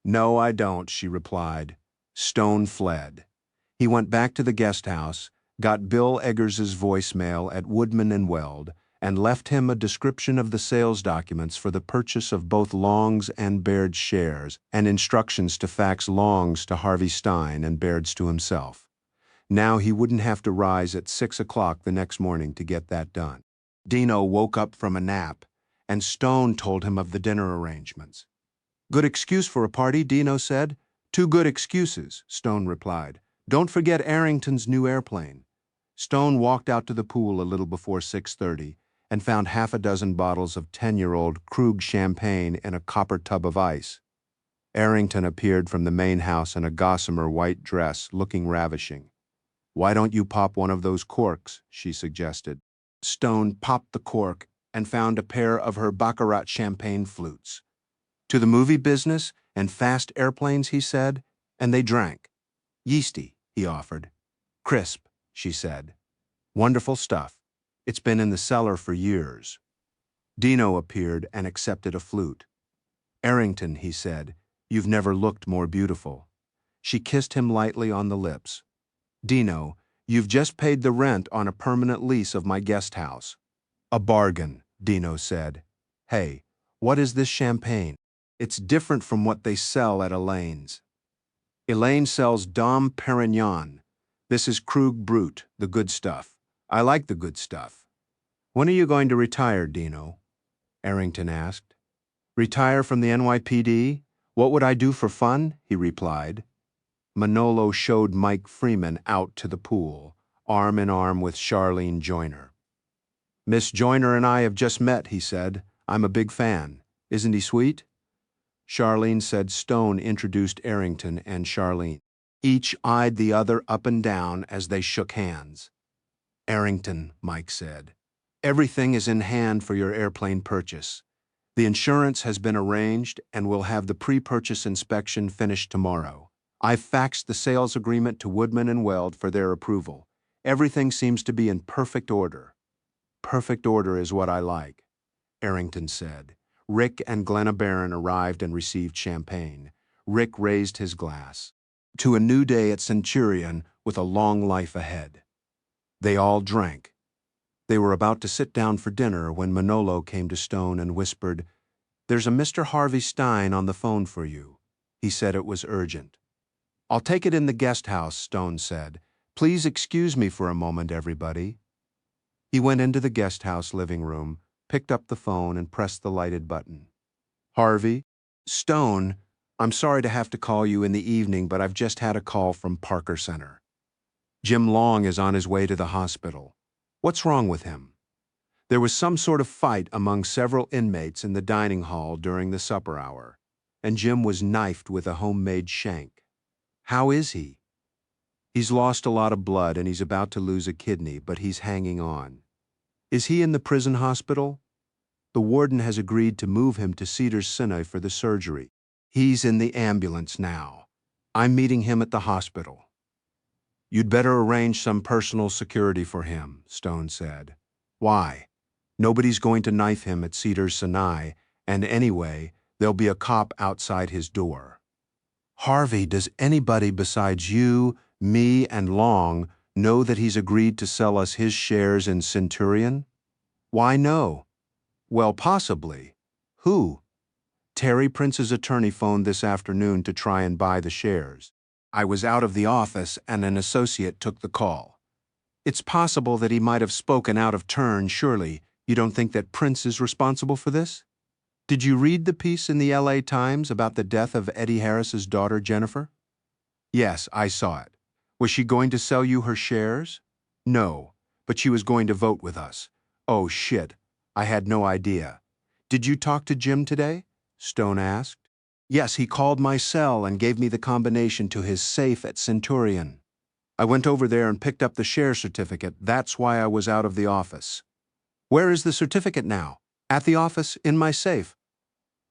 No, I don't, she replied. Stone fled. He went back to the guest house, got Bill Eggers's voicemail at Woodman and Weld, and left him a description of the sales documents for the purchase of both Long's and Baird's shares and instructions to fax Long's to Harvey Stein and Baird's to himself. Now he wouldn't have to rise at 6 o'clock the next morning to get that done. Dino woke up from a nap, and Stone told him of the dinner arrangements. Good excuse for a party, Dino said. 2 good excuses, Stone replied. Don't forget Arrington's new airplane. Stone walked out to the pool a little before 6:30 and found half a dozen bottles of 10-year-old Krug champagne in a copper tub of ice. Arrington appeared from the main house in a gossamer white dress, looking ravishing. Why don't you pop one of those corks, she suggested. Stone popped the cork and found a pair of her Baccarat champagne flutes. To the movie business and fast airplanes, he said, and they drank. Yeasty, he offered. Crisp, she said. Wonderful stuff. It's been in the cellar for years. Dino appeared and accepted a flute. Arrington, he said, you've never looked more beautiful. She kissed him lightly on the lips. Dino, you've just paid the rent on a permanent lease of my guest house. A bargain, Dino said. Hey, what is this champagne? It's different from what they sell at Elaine's. Elaine sells Dom Perignon. This is Krug Brut, the good stuff. I like the good stuff. When are you going to retire, Dino? Arrington asked. Retire from the NYPD? What would I do for fun? He replied. Manolo showed Mike Freeman out to the pool, arm in arm with Charlene Joyner. Miss Joyner and I have just met, he said. I'm a big fan. Isn't he sweet? Charlene said Stone introduced Arrington and Charlene. Each eyed the other up and down as they shook hands. Arrington, Mike said. Everything is in hand for your airplane purchase. The insurance has been arranged and we'll have the pre-purchase inspection finished tomorrow. I've faxed the sales agreement to Woodman and Weld for their approval. Everything seems to be in perfect order. Perfect order is what I like, Arrington said. Rick and Glenna Barron arrived and received champagne. Rick raised his glass. To a new day at Centurion with a long life ahead. They all drank. They were about to sit down for dinner when Manolo came to Stone and whispered, There's a Mr. Harvey Stein on the phone for you. He said it was urgent. I'll take it in the guest house, Stone said. Please excuse me for a moment, everybody. He went into the guest house living room, picked up the phone and pressed the lighted button. Harvey? Stone, I'm sorry to have to call you in the evening, but I've just had a call from Parker Center. Jim Long is on his way to the hospital. What's wrong with him? There was some sort of fight among several inmates in the dining hall during the supper hour, and Jim was knifed with a homemade shank. How is he? He's lost a lot of blood and he's about to lose a kidney, but he's hanging on. Is he in the prison hospital? The warden has agreed to move him to Cedars-Sinai for the surgery. He's in the ambulance now. I'm meeting him at the hospital. You'd better arrange some personal security for him, Stone said. Why? Nobody's going to knife him at Cedars-Sinai, and anyway, there'll be a cop outside his door. Harvey, does anybody besides you, me, and Long know that he's agreed to sell us his shares in Centurion? Why no? Well, possibly. Who? Terry Prince's attorney phoned this afternoon to try and buy the shares. I was out of the office and an associate took the call. It's possible that he might have spoken out of turn, surely. You don't think that Prince is responsible for this? Did you read the piece in the LA Times about the death of Eddie Harris's daughter, Jennifer? Yes, I saw it. Was she going to sell you her shares? No, but she was going to vote with us. Oh, shit. I had no idea. Did you talk to Jim today? Stone asked. Yes, he called my cell and gave me the combination to his safe at Centurion. I went over there and picked up the share certificate. That's why I was out of the office. Where is the certificate now? At the office, in my safe.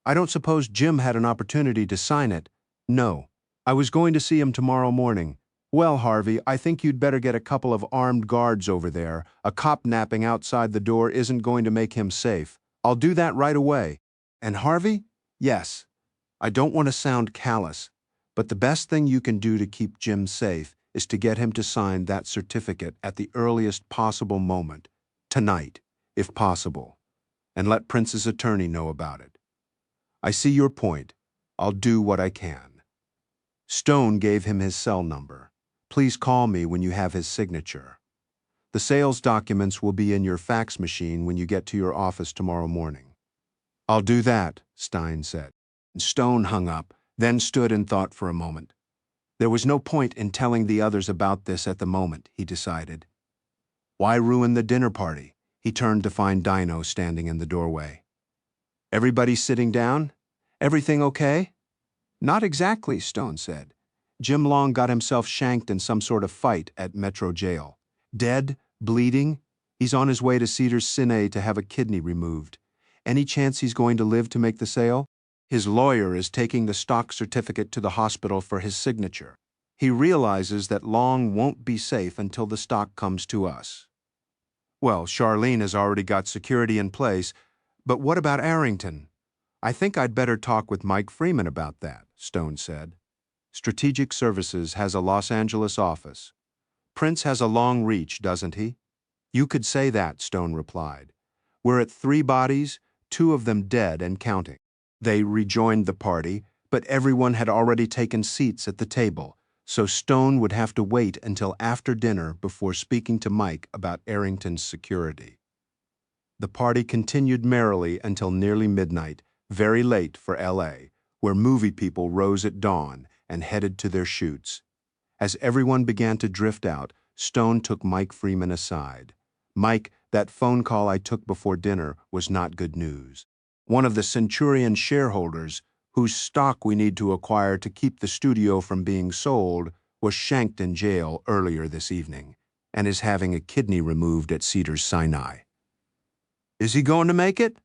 I don't suppose Jim had an opportunity to sign it. No. I was going to see him tomorrow morning. Well, Harvey, I think you'd better get a couple of armed guards over there. A cop napping outside the door isn't going to make him safe. I'll do that right away. And Harvey? Yes. I don't want to sound callous, but the best thing you can do to keep Jim safe is to get him to sign that certificate at the earliest possible moment, tonight, if possible, and let Prince's attorney know about it. I see your point. I'll do what I can. Stone gave him his cell number. Please call me when you have his signature. The sales documents will be in your fax machine when you get to your office tomorrow morning. I'll do that, Stein said. Stone hung up, then stood and thought for a moment. There was no point in telling the others about this at the moment, he decided. Why ruin the dinner party? He turned to find Dino standing in the doorway. Everybody sitting down? Everything okay? Not exactly, Stone said. Jim Long got himself shanked in some sort of fight at Metro Jail. Dead, bleeding. He's on his way to Cedars-Sinai to have a kidney removed. Any chance he's going to live to make the sale? His lawyer is taking the stock certificate to the hospital for his signature. He realizes that Long won't be safe until the stock comes to us. Well, Charlene has already got security in place, but what about Arrington? I think I'd better talk with Mike Freeman about that, Stone said. Strategic Services has a Los Angeles office. Prince has a long reach, doesn't he? You could say that, Stone replied. We're at 3 bodies, 2 of them dead and counting. They rejoined the party, but everyone had already taken seats at the table, so Stone would have to wait until after dinner before speaking to Mike about Arrington's security. The party continued merrily until nearly midnight, very late for L.A., where movie people rose at dawn and headed to their shoots. As everyone began to drift out, Stone took Mike Freeman aside. Mike, that phone call I took before dinner was not good news. One of the Centurion shareholders, whose stock we need to acquire to keep the studio from being sold, was shanked in jail earlier this evening and is having a kidney removed at Cedars-Sinai. Is he going to make it?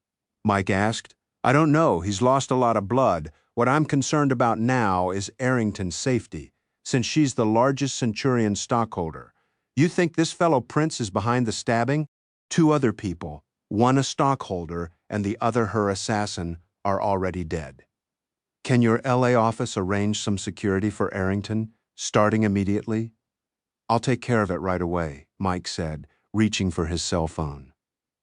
Mike asked. I don't know. He's lost a lot of blood. What I'm concerned about now is Arrington's safety, since she's the largest Centurion stockholder. You think this fellow Prince is behind the stabbing? 2 other people, one a stockholder and the other her assassin, are already dead. Can your LA office arrange some security for Arrington, starting immediately? I'll take care of it right away, Mike said, reaching for his cell phone.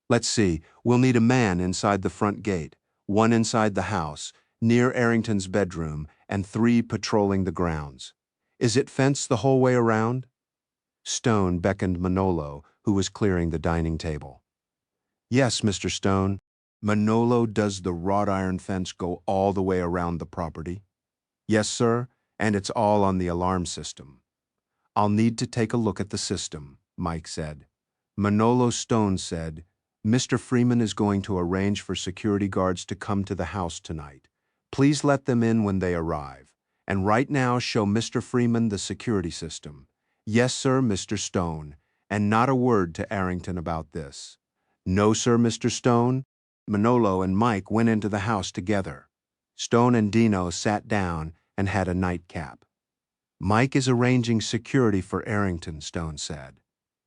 Let's see, we'll need a man inside the front gate, 1 inside the house, near Arrington's bedroom, and 3 patrolling the grounds. Is it fenced the whole way around? Stone beckoned Manolo, who was clearing the dining table. Yes, Mr. Stone. Manolo, does the wrought iron fence go all the way around the property? Yes, sir, and it's all on the alarm system. I'll need to take a look at the system, Mike said. Manolo Stone said, Mr. Freeman is going to arrange for security guards to come to the house tonight. Please let them in when they arrive. And right now show Mr. Freeman the security system. Yes, sir, Mr. Stone. And not a word to Arrington about this. No, sir, Mr. Stone. Manolo and Mike went into the house together. Stone and Dino sat down and had a nightcap. Mike is arranging security for Arrington, Stone said.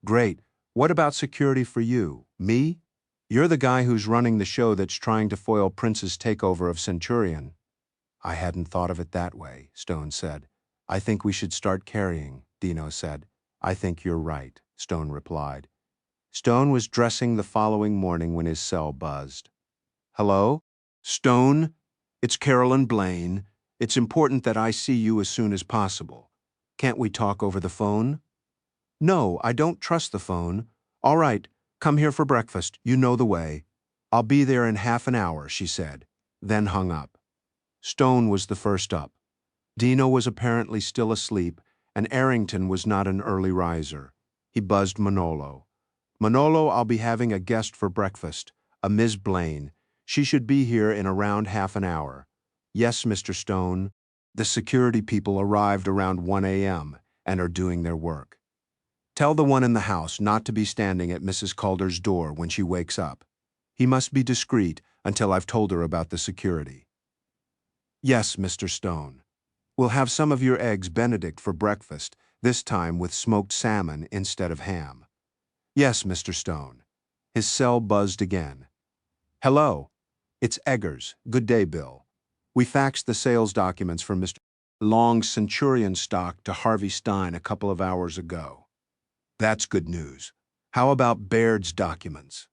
Great. What about security for you? Me? You're the guy who's running the show that's trying to foil Prince's takeover of Centurion. I hadn't thought of it that way, Stone said. I think we should start carrying, Dino said. I think you're right, Stone replied. Stone was dressing the following morning when his cell buzzed. Hello? Stone? It's Carolyn Blaine. It's important that I see you as soon as possible. Can't we talk over the phone? No, I don't trust the phone. All right, come here for breakfast. You know the way. I'll be there in half an hour, she said, then hung up. Stone was the first up. Dino was apparently still asleep, and Arrington was not an early riser. He buzzed Manolo. Manolo, I'll be having a guest for breakfast, a Miss Blaine. She should be here in around half an hour. Yes, Mr. Stone. The security people arrived around 1 a.m. and are doing their work. Tell the one in the house not to be standing at Mrs. Calder's door when she wakes up. He must be discreet until I've told her about the security. Yes, Mr. Stone. We'll have some of your eggs Benedict for breakfast, this time with smoked salmon instead of ham. Yes, Mr. Stone. His cell buzzed again. Hello. It's Eggers. Good day, Bill. We faxed the sales documents for Mr. Long's Centurion stock to Harvey Stein a couple of hours ago. That's good news. How about Baird's documents?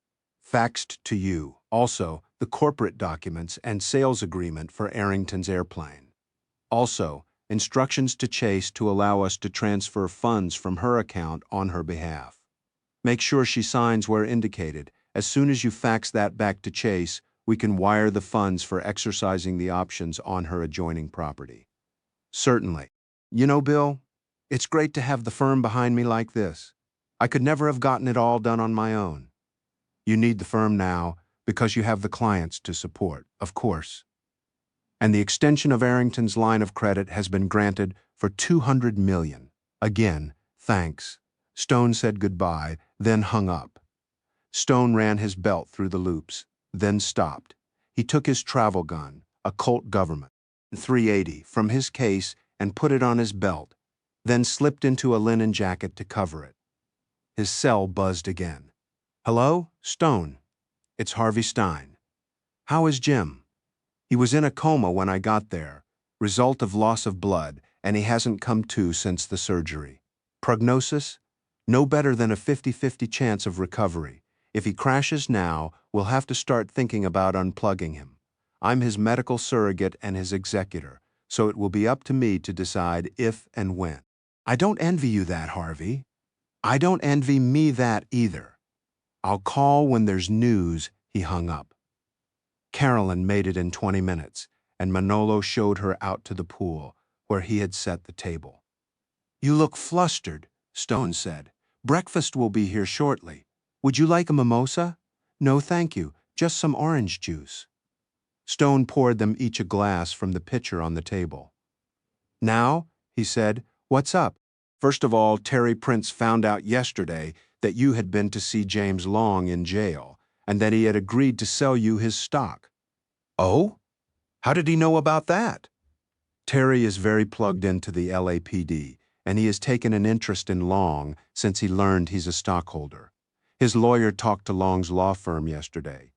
Faxed to you. Also, the corporate documents and sales agreement for Arrington's airplane. Also, instructions to Chase to allow us to transfer funds from her account on her behalf. Make sure she signs where indicated. As soon as you fax that back to Chase, we can wire the funds for exercising the options on her adjoining property. Certainly. You know, Bill, it's great to have the firm behind me like this. I could never have gotten it all done on my own. You need the firm now because you have the clients to support, of course. And the extension of Arrington's line of credit has been granted for $200 million. Again, thanks. Stone said goodbye, then hung up. Stone ran his belt through the loops, then stopped. He took his travel gun, a Colt Government, 380, from his case and put it on his belt, then slipped into a linen jacket to cover it. His cell buzzed again. Hello, Stone. It's Harvey Stein. How is Jim? He was in a coma when I got there, result of loss of blood, and he hasn't come to since the surgery. Prognosis? No better than a 50-50 chance of recovery. If he crashes now, we'll have to start thinking about unplugging him. I'm his medical surrogate and his executor, so it will be up to me to decide if and when. I don't envy you that, Harvey. I don't envy me that either. I'll call when there's news. He hung up. Carolyn made it in 20 minutes, and Manolo showed her out to the pool, where he had set the table. You look flustered, Stone said. Breakfast will be here shortly. Would you like a mimosa? No, thank you. Just some orange juice. Stone poured them each a glass from the pitcher on the table. Now, he said, what's up? First of all, Terry Prince found out yesterday that you had been to see James Long in jail, and that he had agreed to sell you his stock. Oh? How did he know about that? Terry is very plugged into the LAPD, and he has taken an interest in Long since he learned he's a stockholder. His lawyer talked to Long's law firm yesterday.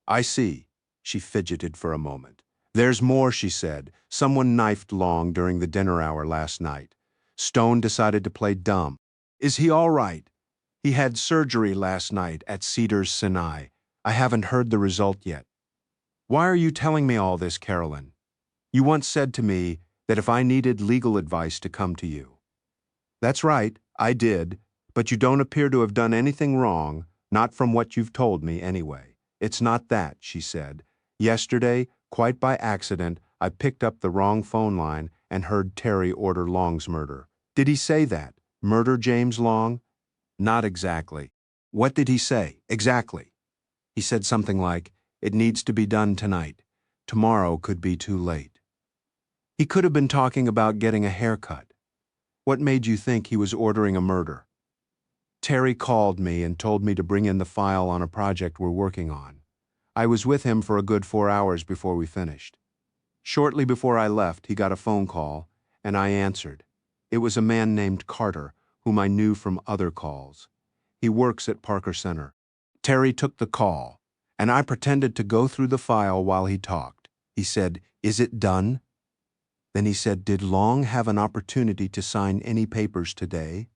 I see. She fidgeted for a moment. There's more, she said. Someone knifed Long during the dinner hour last night. Stone decided to play dumb. Is he all right? He had surgery last night at Cedars-Sinai. I haven't heard the result yet. Why are you telling me all this, Carolyn? You once said to me that if I needed legal advice to come to you. That's right, I did, but you don't appear to have done anything wrong, not from what you've told me anyway. It's not that, she said. Yesterday, quite by accident, I picked up the wrong phone line and heard Terry order Long's murder. Did he say that? Murder James Long? Not exactly. What did he say, exactly? He said something like, it needs to be done tonight. Tomorrow could be too late. He could have been talking about getting a haircut. What made you think he was ordering a murder? Terry called me and told me to bring in the file on a project we're working on. I was with him for a good 4 hours before we finished. Shortly before I left, he got a phone call, and I answered. It was a man named Carter, whom I knew from other calls. He works at Parker Center. Terry took the call, and I pretended to go through the file while he talked. He said, "Is it done?" Then he said, "Did Long have an opportunity to sign any papers today?"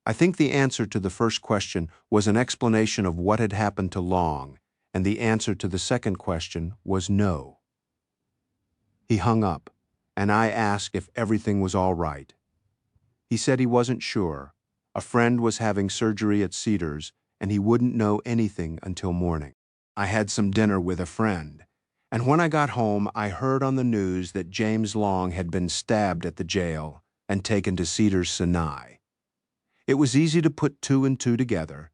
I think the answer to the first question was an explanation of what had happened to Long, and the answer to the second question was no. He hung up, and I asked if everything was all right. He said he wasn't sure. A friend was having surgery at Cedars, and he wouldn't know anything until morning. I had some dinner with a friend, and when I got home, I heard on the news that James Long had been stabbed at the jail and taken to Cedars Sinai. It was easy to put two and two together,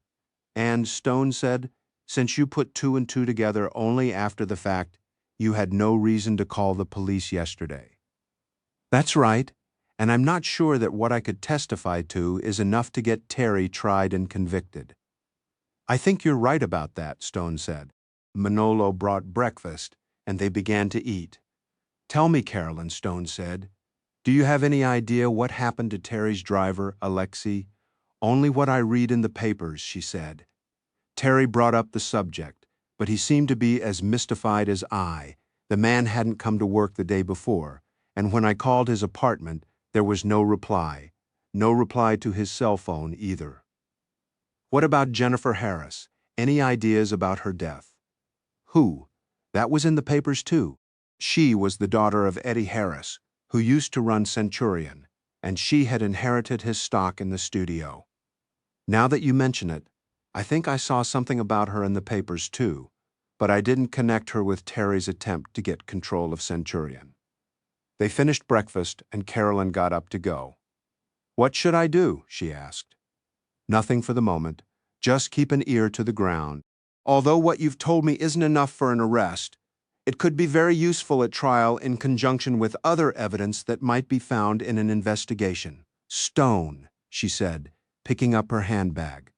and Stone said, since you put two and two together only after the fact, you had no reason to call the police yesterday. That's right, and I'm not sure that what I could testify to is enough to get Terry tried and convicted. I think you're right about that, Stone said. Manolo brought breakfast, and they began to eat. Tell me, Carolyn, Stone said, do you have any idea what happened to Terry's driver, Alexi? Only what I read in the papers, she said. Terry brought up the subject, but he seemed to be as mystified as I. The man hadn't come to work the day before, and when I called his apartment, there was no reply. No reply to his cell phone either. What about Jennifer Harris? Any ideas about her death? Who? That was in the papers too. She was the daughter of Eddie Harris, who used to run Centurion, and she had inherited his stock in the studio. Now that you mention it, I think I saw something about her in the papers too, but I didn't connect her with Terry's attempt to get control of Centurion. They finished breakfast and Carolyn got up to go. What should I do? She asked. Nothing for the moment. Just keep an ear to the ground. Although what you've told me isn't enough for an arrest, it could be very useful at trial in conjunction with other evidence that might be found in an investigation. Stone, she said, picking up her handbag.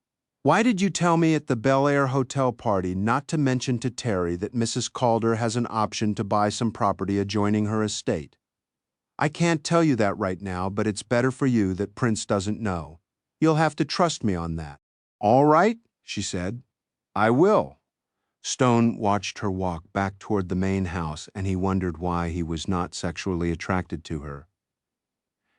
Why did you tell me at the Bel-Air hotel party not to mention to Terry that Mrs. Calder has an option to buy some property adjoining her estate? I can't tell you that right now, but it's better for you that Prince doesn't know. You'll have to trust me on that. All right, she said. I will. Stone watched her walk back toward the main house, and he wondered why he was not sexually attracted to her.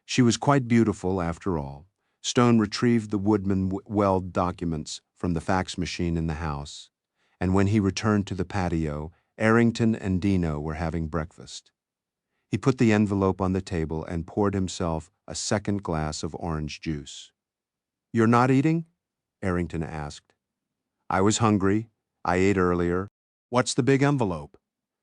She was quite beautiful, after all. Stone retrieved the Woodman Weld documents from the fax machine in the house, and when he returned to the patio, Arrington and Dino were having breakfast. He put the envelope on the table and poured himself a second glass of orange juice. You're not eating? Arrington asked. I was hungry. I ate earlier. What's the big envelope?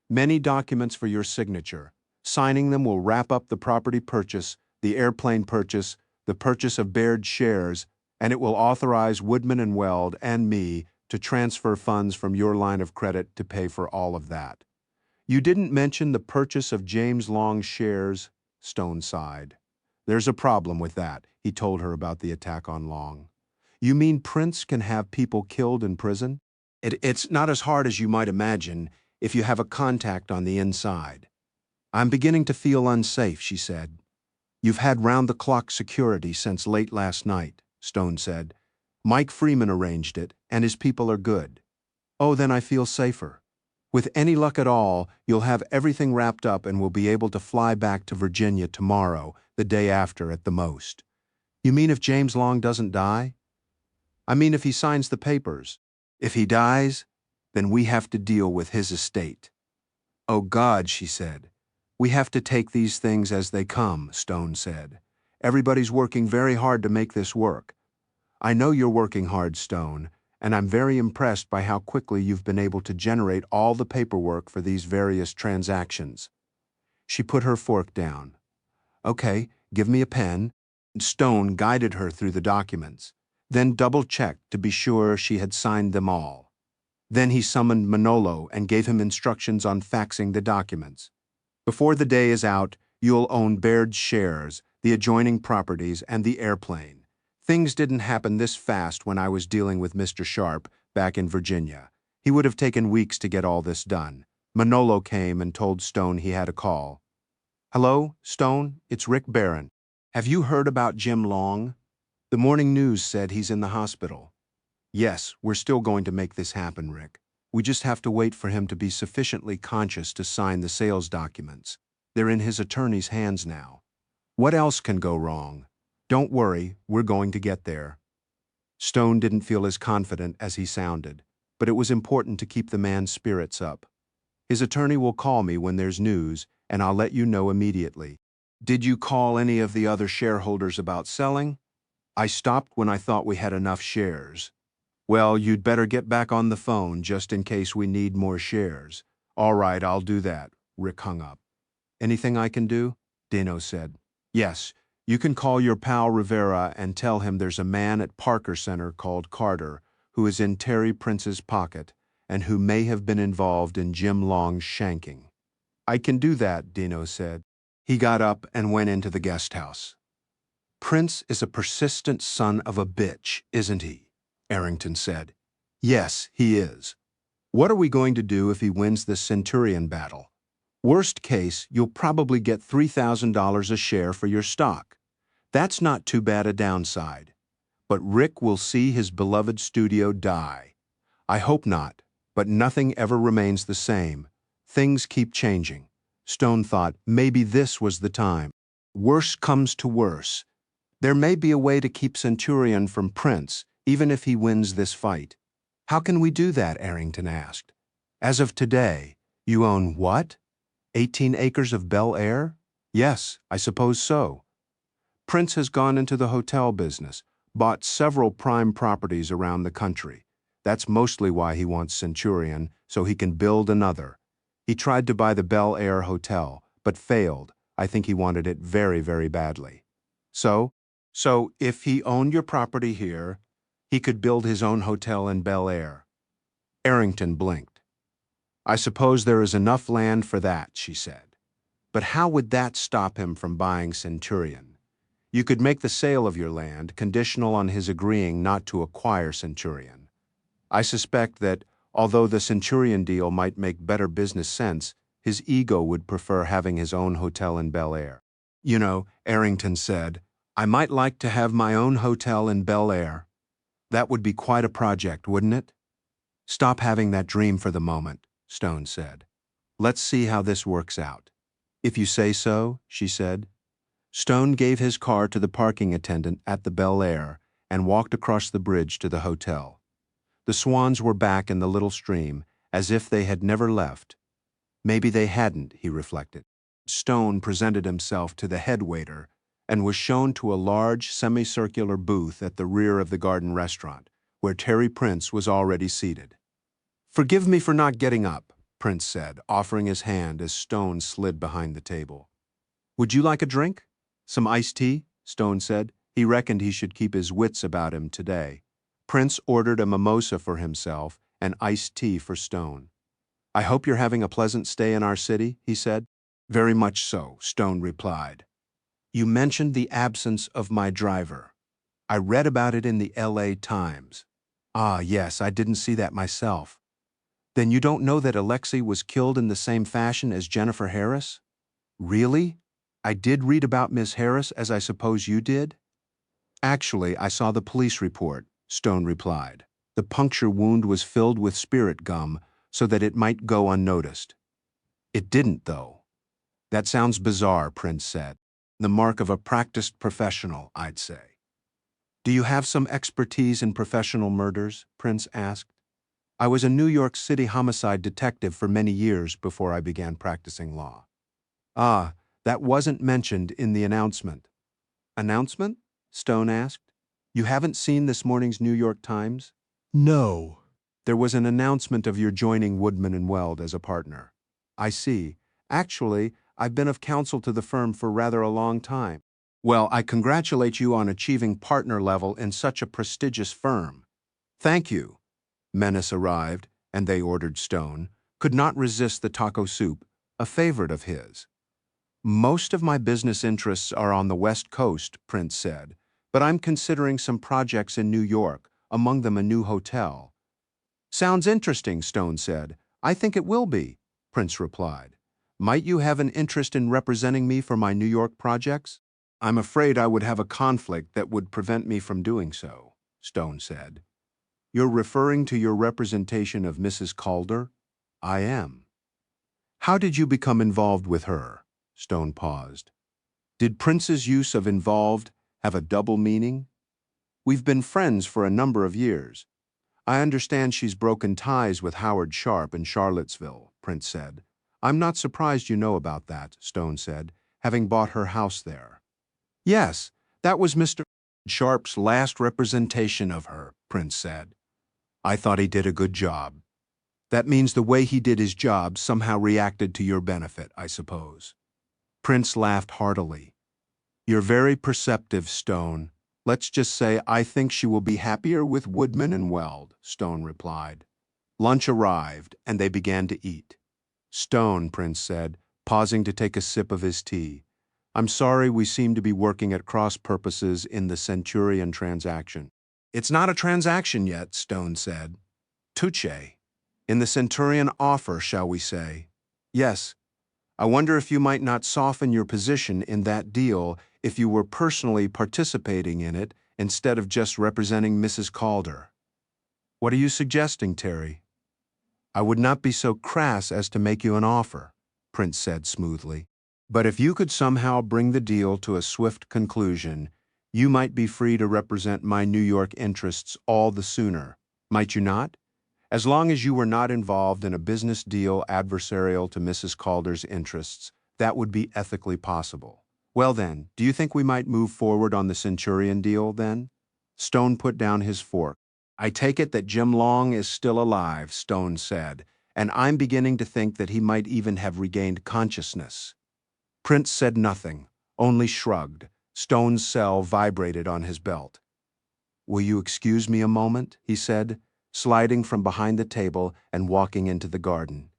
Many documents for your signature. Signing them will wrap up the property purchase, the airplane purchase, the purchase of Baird shares, and it will authorize Woodman and Weld and me to transfer funds from your line of credit to pay for all of that. You didn't mention the purchase of James Long's shares, Stone sighed. There's a problem with that, he told her about the attack on Long. You mean Prince can have people killed in prison? It's not as hard as you might imagine if you have a contact on the inside. I'm beginning to feel unsafe, she said. You've had round-the-clock security since late last night, Stone said. Mike Freeman arranged it, and his people are good. Oh, then I feel safer. With any luck at all, you'll have everything wrapped up and will be able to fly back to Virginia tomorrow, the day after at the most. You mean if James Long doesn't die? I mean if he signs the papers. If he dies, then we have to deal with his estate. Oh God, she said. We have to take these things as they come, Stone said. Everybody's working very hard to make this work. I know you're working hard, Stone, and I'm very impressed by how quickly you've been able to generate all the paperwork for these various transactions. She put her fork down. Okay, give me a pen. Stone guided her through the documents, then double-checked to be sure she had signed them all. Then he summoned Manolo and gave him instructions on faxing the documents. Before the day is out, you'll own Baird's shares, the adjoining properties, and the airplane. Things didn't happen this fast when I was dealing with Mr. Sharp back in Virginia. He would have taken weeks to get all this done. Manolo came and told Stone he had a call. Hello, Stone, it's Rick Barron. Have you heard about Jim Long? The morning news said he's in the hospital. Yes, we're still going to make this happen, Rick. We just have to wait for him to be sufficiently conscious to sign the sales documents. They're in his attorney's hands now. What else can go wrong? Don't worry, we're going to get there. Stone didn't feel as confident as he sounded. but it was important to keep the man's spirits up. His attorney will call me when there's news, and I'll let you know immediately. Did you call any of the other shareholders about selling? I stopped when I thought we had enough shares. Well, you'd better get back on the phone just in case we need more shares. All right, I'll do that. Rick hung up. Anything I can do? Dino said. Yes, you can call your pal Rivera and tell him there's a man at Parker Center called Carter who is in Terry Prince's pocket and who may have been involved in Jim Long's shanking. I can do that, Dino said. He got up and went into the guest house. Prince is a persistent son of a bitch, isn't he? Arrington said. Yes, he is. What are we going to do if he wins this Centurion battle? Worst case, you'll probably get $3,000 a share for your stock. That's not too bad a downside. But Rick will see his beloved studio die. I hope not, but nothing ever remains the same. Things keep changing. Stone thought maybe this was the time. Worse comes to worse. There may be a way to keep Centurion from Prince, even if he wins this fight. How can we do that? Arrington asked. As of today, you own what? 18 acres of Bel-Air? Yes, I suppose so. Prince has gone into the hotel business, bought several prime properties around the country. That's mostly why he wants Centurion, so he can build another. He tried to buy the Bel-Air Hotel, but failed. I think he wanted it very, very badly. So if he owned your property here, he could build his own hotel in Bel-Air. Arrington blinked. I suppose there is enough land for that, she said. But how would that stop him from buying Centurion? You could make the sale of your land conditional on his agreeing not to acquire Centurion. I suspect that, although the Centurion deal might make better business sense, his ego would prefer having his own hotel in Bel-Air. You know, Arrington said, I might like to have my own hotel in Bel-Air. That would be quite a project, wouldn't it? Stop having that dream for the moment, Stone said. Let's see how this works out. If you say so, she said. Stone gave his car to the parking attendant at the Bel-Air and walked across the bridge to the hotel. The swans were back in the little stream, as if they had never left. Maybe they hadn't, he reflected. Stone presented himself to the head waiter and was shown to a large semicircular booth at the rear of the garden restaurant, where Terry Prince was already seated. Forgive me for not getting up, Prince said, offering his hand as Stone slid behind the table. Would you like a drink? Some iced tea? Stone said. He reckoned he should keep his wits about him today. Prince ordered a mimosa for himself and iced tea for Stone. I hope you're having a pleasant stay in our city, he said. Very much so, Stone replied. You mentioned the absence of my driver. I read about it in the LA Times. Ah, yes, I didn't see that myself. Then you don't know that Alexi was killed in the same fashion as Jennifer Harris? Really? I did read about Miss Harris, as I suppose you did? Actually, I saw the police report, Stone replied. The puncture wound was filled with spirit gum so that it might go unnoticed. It didn't, though. That sounds bizarre, Prince said. The mark of a practiced professional, I'd say. Do you have some expertise in professional murders? Prince asked. I was a New York City homicide detective for many years before I began practicing law. Ah, that wasn't mentioned in the announcement. Announcement? Stone asked. You haven't seen this morning's New York Times? No. There was an announcement of your joining Woodman and Weld as a partner. I see. Actually, I've been of counsel to the firm for rather a long time. Well, I congratulate you on achieving partner level in such a prestigious firm. Thank you. Menace arrived, and they ordered Stone, could not resist the taco soup, a favorite of his. Most of my business interests are on the West Coast, Prince said, but I'm considering some projects in New York, among them a new hotel. Sounds interesting, Stone said. I think it will be, Prince replied. Might you have an interest in representing me for my New York projects? I'm afraid I would have a conflict that would prevent me from doing so, Stone said. You're referring to your representation of Mrs. Calder? I am. How did you become involved with her? Stone paused. Did Prince's use of involved have a double meaning? We've been friends for a number of years. I understand she's broken ties with Howard Sharp in Charlottesville, Prince said. I'm not surprised you know about that, Stone said, having bought her house there. Yes, that was Mr. Sharp's last representation of her, Prince said. I thought he did a good job. That means the way he did his job somehow reacted to your benefit, I suppose. Prince laughed heartily. You're very perceptive, Stone. Let's just say I think she will be happier with Woodman and Weld, Stone replied. Lunch arrived, and they began to eat. Stone, Prince said, pausing to take a sip of his tea. I'm sorry we seem to be working at cross purposes in the Centurion transaction. It's not a transaction yet, Stone said. Touche. In the Centurion offer, shall we say. Yes. I wonder if you might not soften your position in that deal if you were personally participating in it instead of just representing Mrs. Calder. What are you suggesting, Terry? I would not be so crass as to make you an offer, Prince said smoothly. But if you could somehow bring the deal to a swift conclusion, you might be free to represent my New York interests all the sooner, might you not? As long as you were not involved in a business deal adversarial to Mrs. Calder's interests, that would be ethically possible. Well then, do you think we might move forward on the Centurion deal, then? Stone put down his fork. I take it that Jim Long is still alive, Stone said, and I'm beginning to think that he might even have regained consciousness. Prince said nothing, only shrugged. Stone's cell vibrated on his belt. Will you excuse me a moment, he said, sliding from behind the table and walking into the garden.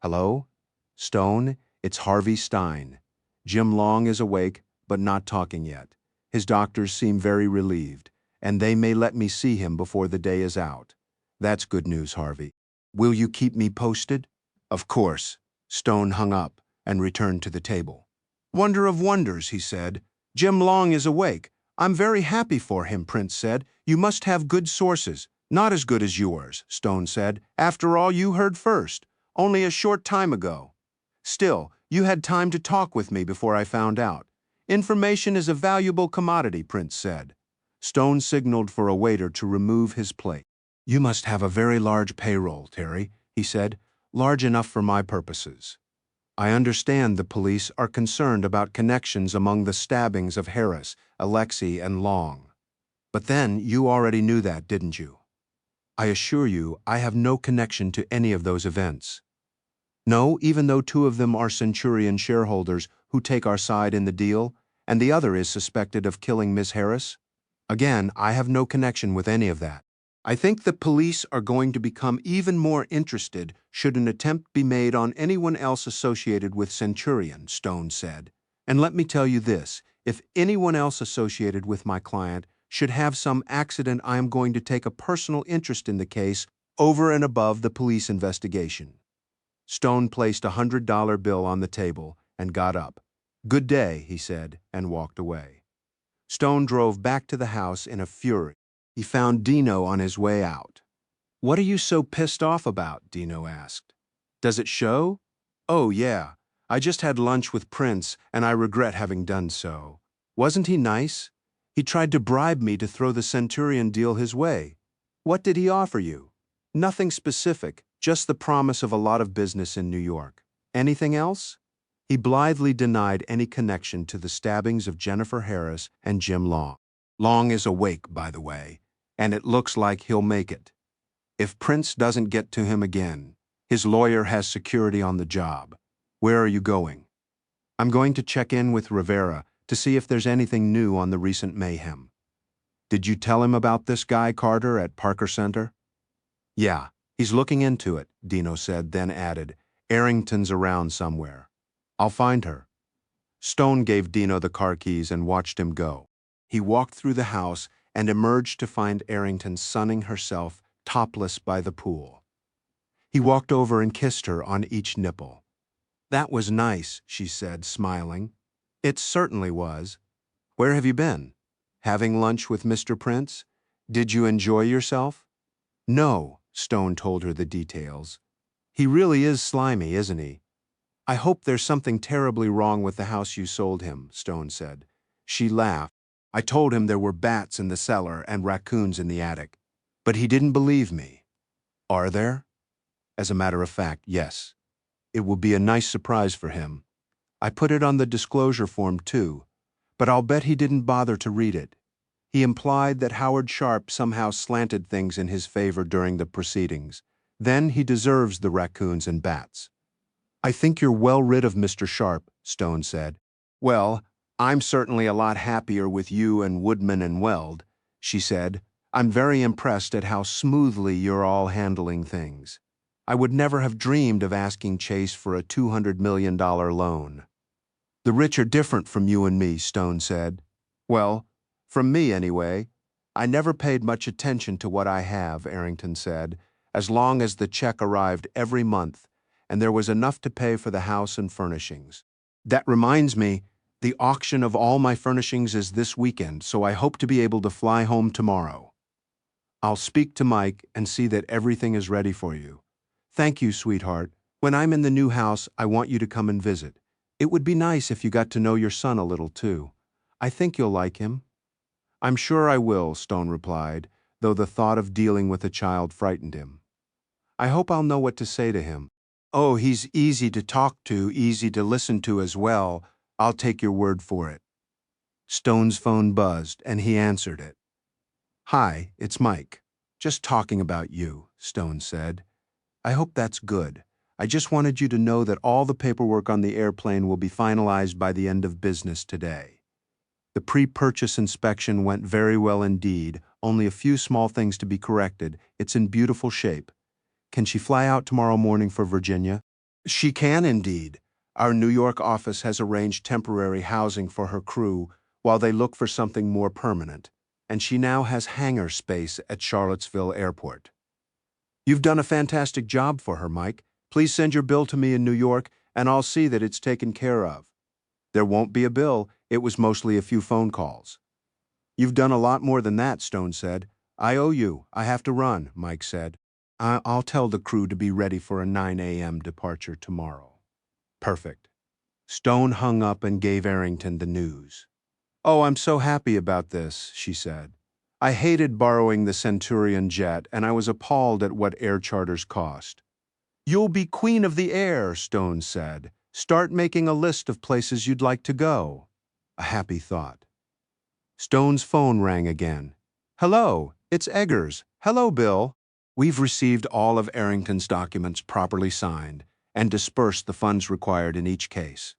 Hello? Stone, it's Harvey Stein. Jim Long is awake, but not talking yet. His doctors seem very relieved, and they may let me see him before the day is out. That's good news, Harvey. Will you keep me posted? Of course. Stone hung up and returned to the table. Wonder of wonders, he said. Jim Long is awake. I'm very happy for him, Prince said. You must have good sources. Not as good as yours, Stone said. After all, you heard first, only a short time ago. Still, you had time to talk with me before I found out. Information is a valuable commodity, Prince said. Stone signaled for a waiter to remove his plate. You must have a very large payroll, Terry, he said, large enough for my purposes. I understand the police are concerned about connections among the stabbings of Harris, Alexi, and Long. But then you already knew that, didn't you? I assure you, I have no connection to any of those events. No, even though two of them are Centurion shareholders who take our side in the deal, and the other is suspected of killing Miss Harris? Again, I have no connection with any of that. I think the police are going to become even more interested should an attempt be made on anyone else associated with Centurion, Stone said. And let me tell you this, if anyone else associated with my client should have some accident, I am going to take a personal interest in the case over and above the police investigation. Stone placed a $100 bill on the table and got up. Good day, he said, and walked away. Stone drove back to the house in a fury. He found Dino on his way out. What are you so pissed off about? Dino asked. Does it show? Oh, yeah. I just had lunch with Prince, and I regret having done so. Wasn't he nice? He tried to bribe me to throw the Centurion deal his way. What did he offer you? Nothing specific, just the promise of a lot of business in New York. Anything else? He blithely denied any connection to the stabbings of Jennifer Harris and Jim Long. Long is awake, by the way, and it looks like he'll make it. If Prince doesn't get to him again, his lawyer has security on the job. Where are you going? I'm going to check in with Rivera to see if there's anything new on the recent mayhem. Did you tell him about this guy Carter at Parker Center? Yeah, he's looking into it, Dino said, then added, Arrington's around somewhere. I'll find her. Stone gave Dino the car keys and watched him go. He walked through the house and emerged to find Arrington sunning herself topless by the pool. He walked over and kissed her on each nipple. That was nice, she said, smiling. It certainly was. Where have you been? Having lunch with Mr. Prince? Did you enjoy yourself? No, Stone told her the details. He really is slimy, isn't he? I hope there's something terribly wrong with the house you sold him, Stone said. She laughed. I told him there were bats in the cellar and raccoons in the attic. But he didn't believe me. Are there? As a matter of fact, yes. It will be a nice surprise for him. I put it on the disclosure form too, but I'll bet he didn't bother to read it. He implied that Howard Sharp somehow slanted things in his favor during the proceedings. Then he deserves the raccoons and bats. I think you're well rid of Mr. Sharp, Stone said. Well, I'm certainly a lot happier with you and Woodman and Weld, she said. I'm very impressed at how smoothly you're all handling things. I would never have dreamed of asking Chase for a $200 million loan. The rich are different from you and me, Stone said. Well, from me anyway. I never paid much attention to what I have, Arrington said, as long as the check arrived every month and there was enough to pay for the house and furnishings. That reminds me, the auction of all my furnishings is this weekend, so I hope to be able to fly home tomorrow. I'll speak to Mike and see that everything is ready for you. Thank you, sweetheart. When I'm in the new house, I want you to come and visit. It would be nice if you got to know your son a little, too. I think you'll like him. I'm sure I will, Stone replied, though the thought of dealing with a child frightened him. I hope I'll know what to say to him. Oh, he's easy to talk to, easy to listen to as well. I'll take your word for it. Stone's phone buzzed, and he answered it. Hi, it's Mike. Just talking about you, Stone said. I hope that's good. I just wanted you to know that all the paperwork on the airplane will be finalized by the end of business today. The pre-purchase inspection went very well indeed, only a few small things to be corrected. It's in beautiful shape. Can she fly out tomorrow morning for Virginia? She can indeed. Our New York office has arranged temporary housing for her crew while they look for something more permanent, and she now has hangar space at Charlottesville Airport. You've done a fantastic job for her, Mike. Please send your bill to me in New York, and I'll see that it's taken care of. There won't be a bill. It was mostly a few phone calls. You've done a lot more than that, Stone said. I owe you. I have to run, Mike said. I'll tell the crew to be ready for a 9 a.m. departure tomorrow. Perfect. Stone hung up and gave Arrington the news. Oh, I'm so happy about this, she said. I hated borrowing the Centurion jet, and I was appalled at what air charters cost. You'll be queen of the air, Stone said. Start making a list of places you'd like to go. A happy thought. Stone's phone rang again. Hello, it's Eggers. Hello, Bill. We've received all of Arrington's documents properly signed and dispersed the funds required in each case.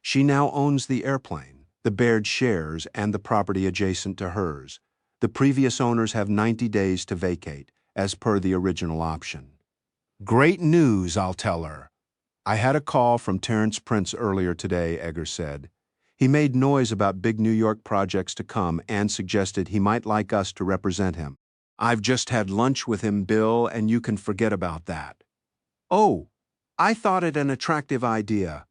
She now owns the airplane, the Baird shares, and the property adjacent to hers. The previous owners have 90 days to vacate, as per the original option. Great news, I'll tell her. I had a call from Terrence Prince earlier today, Eggers said. He made noise about big New York projects to come and suggested he might like us to represent him. I've just had lunch with him, Bill, and you can forget about that. Oh, I thought it an attractive idea.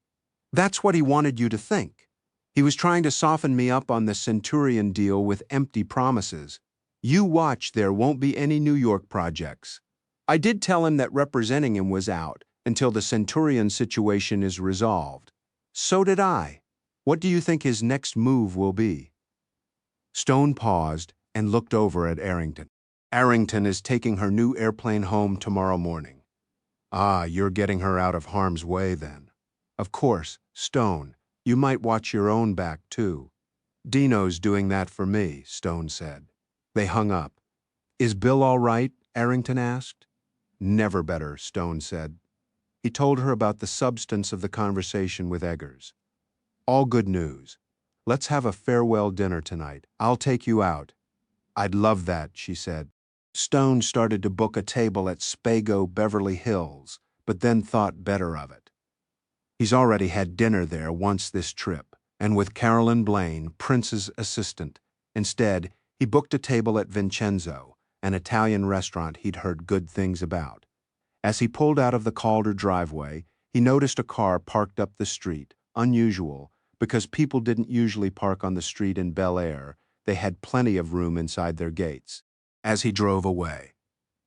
That's what he wanted you to think. He was trying to soften me up on the Centurion deal with empty promises. You watch, there won't be any New York projects. I did tell him that representing him was out until the Centurion situation is resolved. So did I. What do you think his next move will be? Stone paused and looked over at Arrington. Arrington is taking her new airplane home tomorrow morning. Ah, you're getting her out of harm's way then. Of course, Stone, you might watch your own back too. Dino's doing that for me, Stone said. They hung up. Is Bill all right? Arrington asked. Never better, Stone said. He told her about the substance of the conversation with Eggers. All good news. Let's have a farewell dinner tonight. I'll take you out. I'd love that, she said. Stone started to book a table at Spago, Beverly Hills, but then thought better of it. He's already had dinner there once this trip, and with Carolyn Blaine, Prince's assistant. Instead, he booked a table at Vincenzo, an Italian restaurant he'd heard good things about. As he pulled out of the Calder driveway, he noticed a car parked up the street, unusual, because people didn't usually park on the street in Bel-Air. They had plenty of room inside their gates. As he drove away,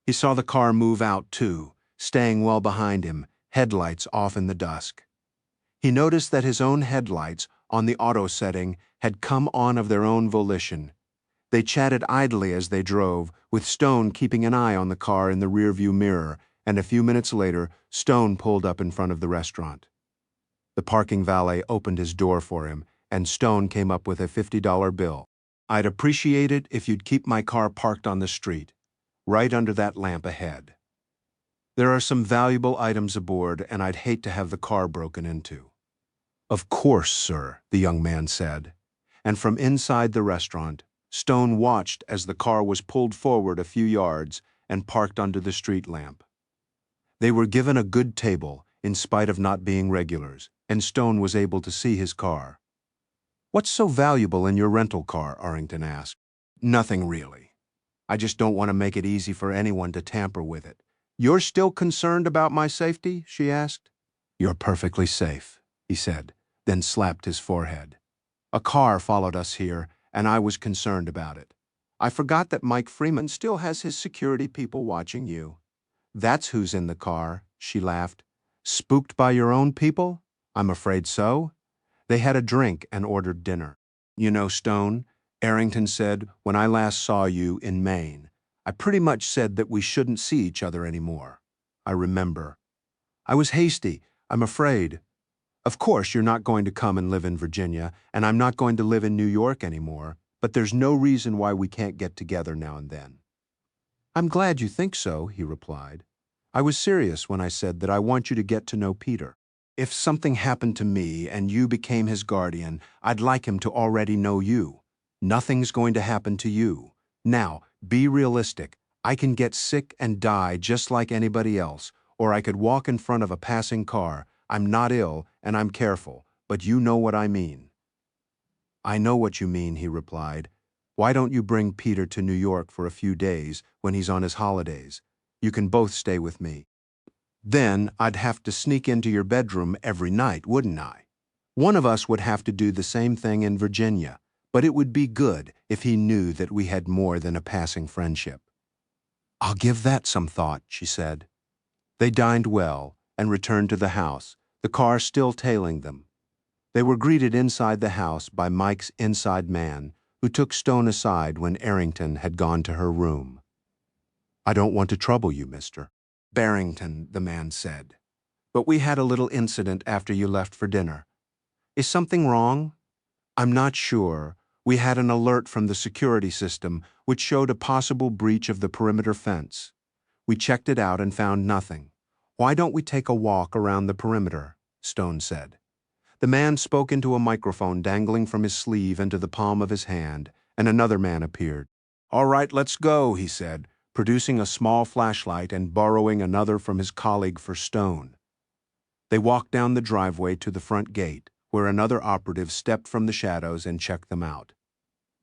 he saw the car move out too, staying well behind him, headlights off in the dusk. He noticed that his own headlights, on the auto setting, had come on of their own volition. They chatted idly as they drove, with Stone keeping an eye on the car in the rearview mirror, and a few minutes later, Stone pulled up in front of the restaurant. The parking valet opened his door for him, and Stone came up with a $50 bill. "I'd appreciate it if you'd keep my car parked on the street, right under that lamp ahead. There are some valuable items aboard, and I'd hate to have the car broken into." "Of course, sir," the young man said. And from inside the restaurant, Stone watched as the car was pulled forward a few yards and parked under the street lamp. They were given a good table, in spite of not being regulars, and Stone was able to see his car. "What's so valuable in your rental car?" Arrington asked. "Nothing really. I just don't want to make it easy for anyone to tamper with it." "You're still concerned about my safety?" she asked. "You're perfectly safe," he said, then slapped his forehead. "A car followed us here, and I was concerned about it. I forgot that Mike Freeman still has his security people watching you." "That's who's in the car," she laughed. "Spooked by your own people? I'm afraid so." They had a drink and ordered dinner. "You know, Stone," Arrington said, "when I last saw you in Maine, I pretty much said that we shouldn't see each other anymore. I remember. I was hasty, I'm afraid. Of course, you're not going to come and live in Virginia, and I'm not going to live in New York anymore, but there's no reason why we can't get together now and then." "I'm glad you think so," he replied. "I was serious when I said that I want you to get to know Peter. If something happened to me and you became his guardian, I'd like him to already know you. Nothing's going to happen to you. Now, be realistic. I can get sick and die just like anybody else, or I could walk in front of a passing car. I'm not ill, and I'm careful, but you know what I mean." "I know what you mean," he replied. "Why don't you bring Peter to New York for a few days when he's on his holidays? You can both stay with me. Then I'd have to sneak into your bedroom every night, wouldn't I? One of us would have to do the same thing in Virginia, but it would be good if he knew that we had more than a passing friendship." "I'll give that some thought," she said. They dined well and returned to the house, the car still tailing them. They were greeted inside the house by Mike's inside man, who took Stone aside when Arrington had gone to her room. "I don't want to trouble you, Mr. Barrington," the man said, "but we had a little incident after you left for dinner. Is something wrong?" "I'm not sure. We had an alert from the security system which showed a possible breach of the perimeter fence. We checked it out and found nothing. Why don't we take a walk around the perimeter?" Stone said. The man spoke into a microphone dangling from his sleeve into the palm of his hand, and another man appeared. "All right, let's go," he said, producing a small flashlight and borrowing another from his colleague for Stone. They walked down the driveway to the front gate, where another operative stepped from the shadows and checked them out.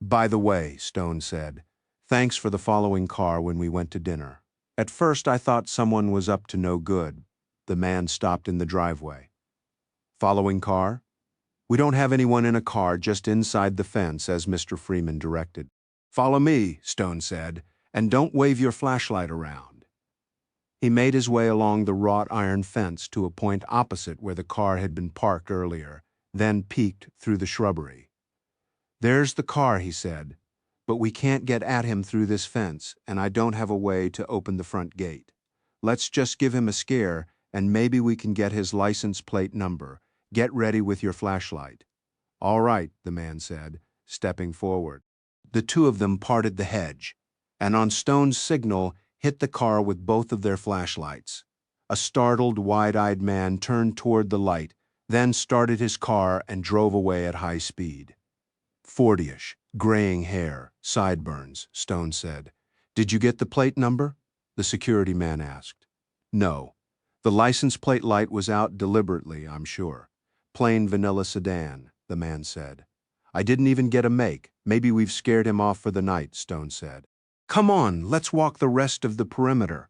"By the way," Stone said, "thanks for the following car when we went to dinner. At first I thought someone was up to no good." The man stopped in the driveway. "Following car? We don't have anyone in a car just inside the fence, as Mr. Freeman directed." "Follow me," Stone said, "and don't wave your flashlight around." He made his way along the wrought iron fence to a point opposite where the car had been parked earlier, then peeked through the shrubbery. "There's the car," he said, "but we can't get at him through this fence, and I don't have a way to open the front gate. Let's just give him a scare, and maybe we can get his license plate number. Get ready with your flashlight." "All right," the man said, stepping forward. The two of them parted the hedge, and on Stone's signal hit the car with both of their flashlights. A startled, wide-eyed man turned toward the light, then started his car and drove away at high speed. 40-ish, graying hair, sideburns, Stone said. "Did you get the plate number?" the security man asked. "No. The license plate light was out deliberately, I'm sure. Plain vanilla sedan," the man said. "I didn't even get a make. Maybe we've scared him off for the night," Stone said. "Come on, let's walk the rest of the perimeter."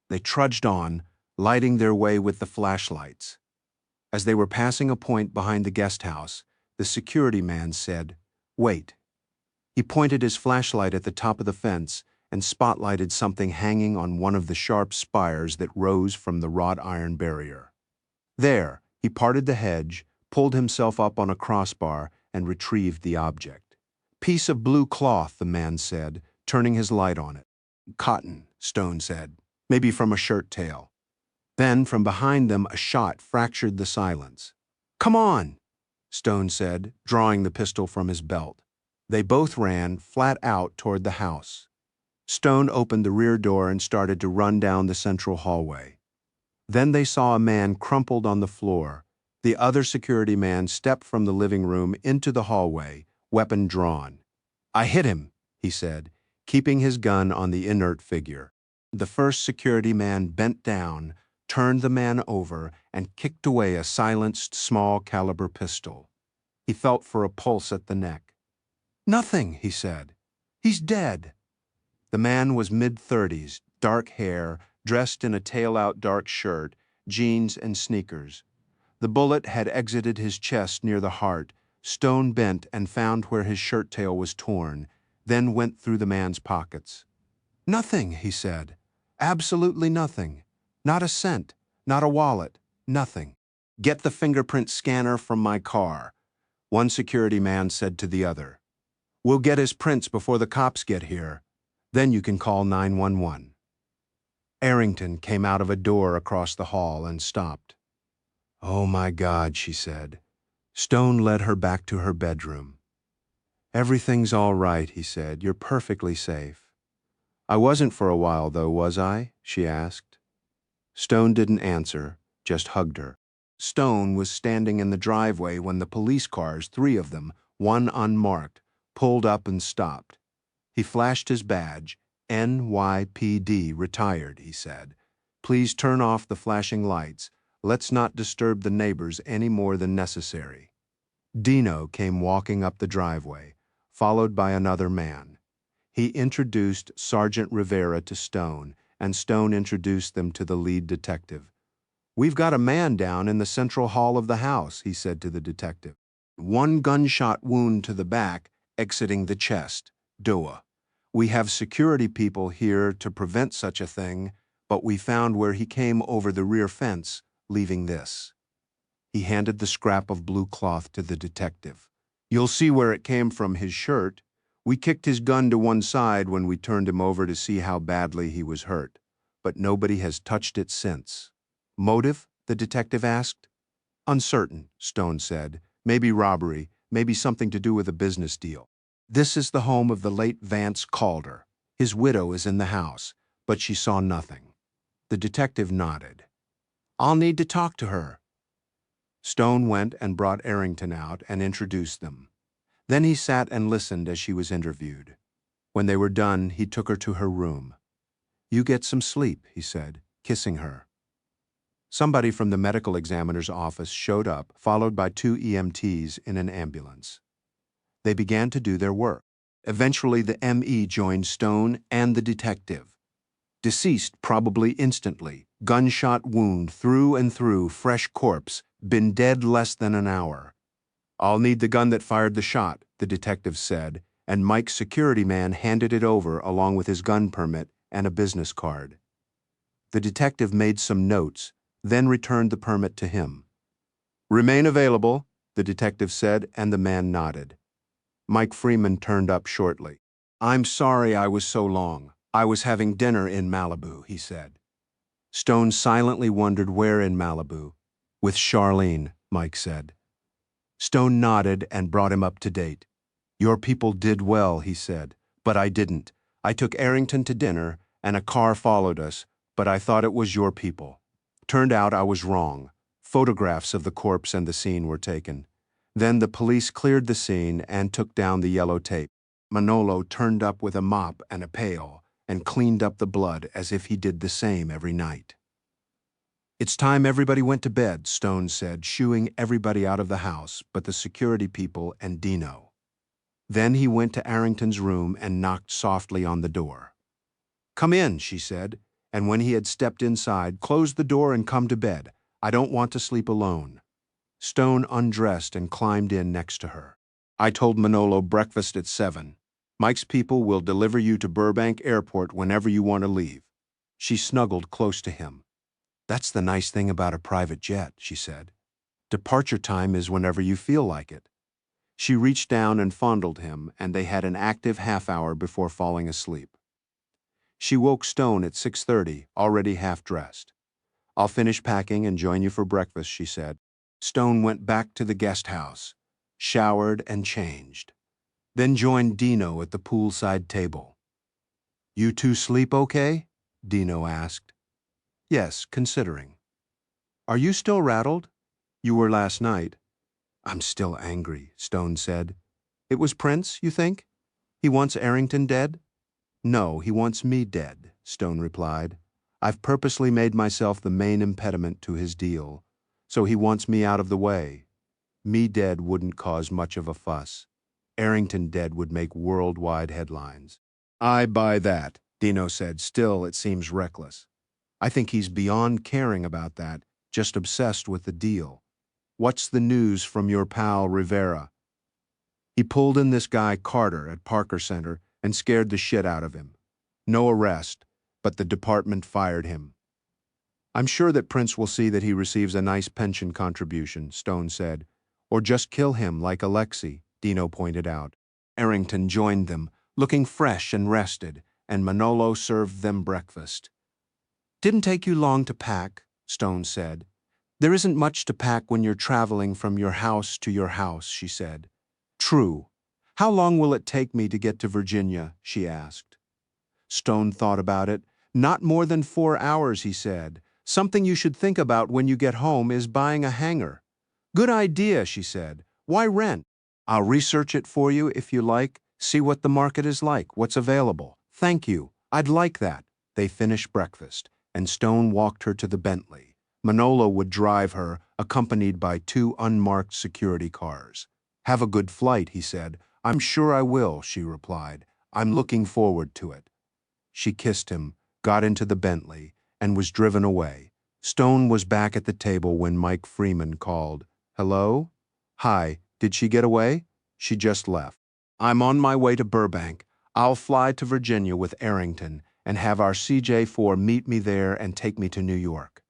They trudged on, lighting their way with the flashlights. As they were passing a point behind the guest house, the security man said, "Wait." He pointed his flashlight at the top of the fence and spotlighted something hanging on one of the sharp spires that rose from the wrought iron barrier. There, he parted the hedge, pulled himself up on a crossbar, and retrieved the object. Piece of blue cloth, the man said, turning his light on it. Cotton, Stone said, maybe from a shirt tail. Then, from behind them, a shot fractured the silence. Come on, Stone said, drawing the pistol from his belt. They both ran, flat out, toward the house. Stone opened the rear door and started to run down the central hallway. Then they saw a man crumpled on the floor. The other security man stepped from the living room into the hallway, weapon drawn. I hit him, he said, keeping his gun on the inert figure. The first security man bent down, turned the man over, and kicked away a silenced small-caliber pistol. He felt for a pulse at the neck. Nothing, he said. He's dead. The man was mid-30s, dark hair, dressed in a tail-out dark shirt, jeans and sneakers. The bullet had exited his chest near the heart. Stone bent and found where his shirt tail was torn, then went through the man's pockets. Nothing, he said. Absolutely nothing. Not a cent, not a wallet, nothing. Get the fingerprint scanner from my car, one security man said to the other. We'll get his prints before the cops get here. Then you can call 911. Arrington came out of a door across the hall and stopped. Oh my God, she said. Stone led her back to her bedroom. Everything's all right, he said. You're perfectly safe. I wasn't for a while, though, was I? She asked. Stone didn't answer, just hugged her. Stone was standing in the driveway when the police cars, 3 of them, one unmarked, pulled up and stopped. He flashed his badge. NYPD retired, he said. Please turn off the flashing lights. Let's not disturb the neighbors any more than necessary. Dino came walking up the driveway, followed by another man. He introduced Sergeant Rivera to Stone, and Stone introduced them to the lead detective. We've got a man down in the central hall of the house, he said to the detective. 1 gunshot wound to the back, exiting the chest. DOA. We have security people here to prevent such a thing, but we found where he came over the rear fence, leaving this. He handed the scrap of blue cloth to the detective. You'll see where it came from, his shirt. We kicked his gun to one side when we turned him over to see how badly he was hurt, but nobody has touched it since. Motive? The detective asked. Uncertain, Stone said. Maybe robbery, maybe something to do with a business deal. This is the home of the late Vance Calder. His widow is in the house, but she saw nothing. The detective nodded. I'll need to talk to her. Stone went and brought Arrington out and introduced them. Then he sat and listened as she was interviewed. When they were done, he took her to her room. You get some sleep, he said, kissing her. Somebody from the medical examiner's office showed up, followed by 2 EMTs in an ambulance. They began to do their work. Eventually, the ME joined Stone and the detective. Deceased probably instantly, gunshot wound through and through, fresh corpse, been dead less than an hour. I'll need the gun that fired the shot, the detective said, and Mike's security man handed it over along with his gun permit and a business card. The detective made some notes, then returned the permit to him. Remain available, the detective said, and the man nodded. Mike Freeman turned up shortly. I'm sorry I was so long. I was having dinner in Malibu, he said. Stone silently wondered where in Malibu. With Charlene, Mike said. Stone nodded and brought him up to date. Your people did well, he said, but I didn't. I took Arrington to dinner, and a car followed us, but I thought it was your people. Turned out I was wrong. Photographs of the corpse and the scene were taken. Then the police cleared the scene and took down the yellow tape. Manolo turned up with a mop and a pail and cleaned up the blood as if he did the same every night. It's time everybody went to bed, Stone said, shooing everybody out of the house but the security people and Dino. Then he went to Arrington's room and knocked softly on the door. Come in, she said, and when he had stepped inside, close the door and come to bed. I don't want to sleep alone. Stone undressed and climbed in next to her. I told Manolo breakfast at 7. Mike's people will deliver you to Burbank Airport whenever you want to leave. She snuggled close to him. That's the nice thing about a private jet, she said. Departure time is whenever you feel like it. She reached down and fondled him, and they had an active half-hour before falling asleep. She woke Stone at 6:30, already half-dressed. "I'll finish packing and join you for breakfast," she said. Stone went back to the guest house, showered and changed, then joined Dino at the poolside table. "You two sleep okay?" Dino asked. "Yes, considering." "Are you still rattled? You were last night." "I'm still angry," Stone said. "It was Prince, you think? He wants Arrington dead?" "No, he wants me dead," Stone replied. "I've purposely made myself the main impediment to his deal, so he wants me out of the way. Me dead wouldn't cause much of a fuss. Arrington dead would make worldwide headlines." "I buy that," Dino said. "Still, it seems reckless. I think he's beyond caring about that, just obsessed with the deal. What's the news from your pal Rivera?" "He pulled in this guy Carter at Parker Center and scared the shit out of him. No arrest, but the department fired him." "I'm sure that Prince will see that he receives a nice pension contribution," Stone said. "Or just kill him like Alexi," Dino pointed out. Arrington joined them, looking fresh and rested, and Manolo served them breakfast. "Didn't take you long to pack," Stone said. "There isn't much to pack when you're traveling from your house to your house," she said. "True. How long will it take me to get to Virginia?" she asked. Stone thought about it. "Not more than 4 hours," he said. "Something you should think about when you get home is buying a hangar." "Good idea," she said. "Why rent?" "I'll research it for you if you like, see what the market is like, what's available." "Thank you. I'd like that." They finished breakfast, and Stone walked her to the Bentley. Manolo would drive her, accompanied by 2 unmarked security cars. "Have a good flight," he said. "I'm sure I will," she replied. "I'm looking forward to it." She kissed him, got into the Bentley, and was driven away. Stone was back at the table when Mike Freeman called. "Hello?" "Hi, did she get away?" "She just left." "I'm on my way to Burbank. I'll fly to Virginia with Arrington and have our CJ4 meet me there and take me to New York."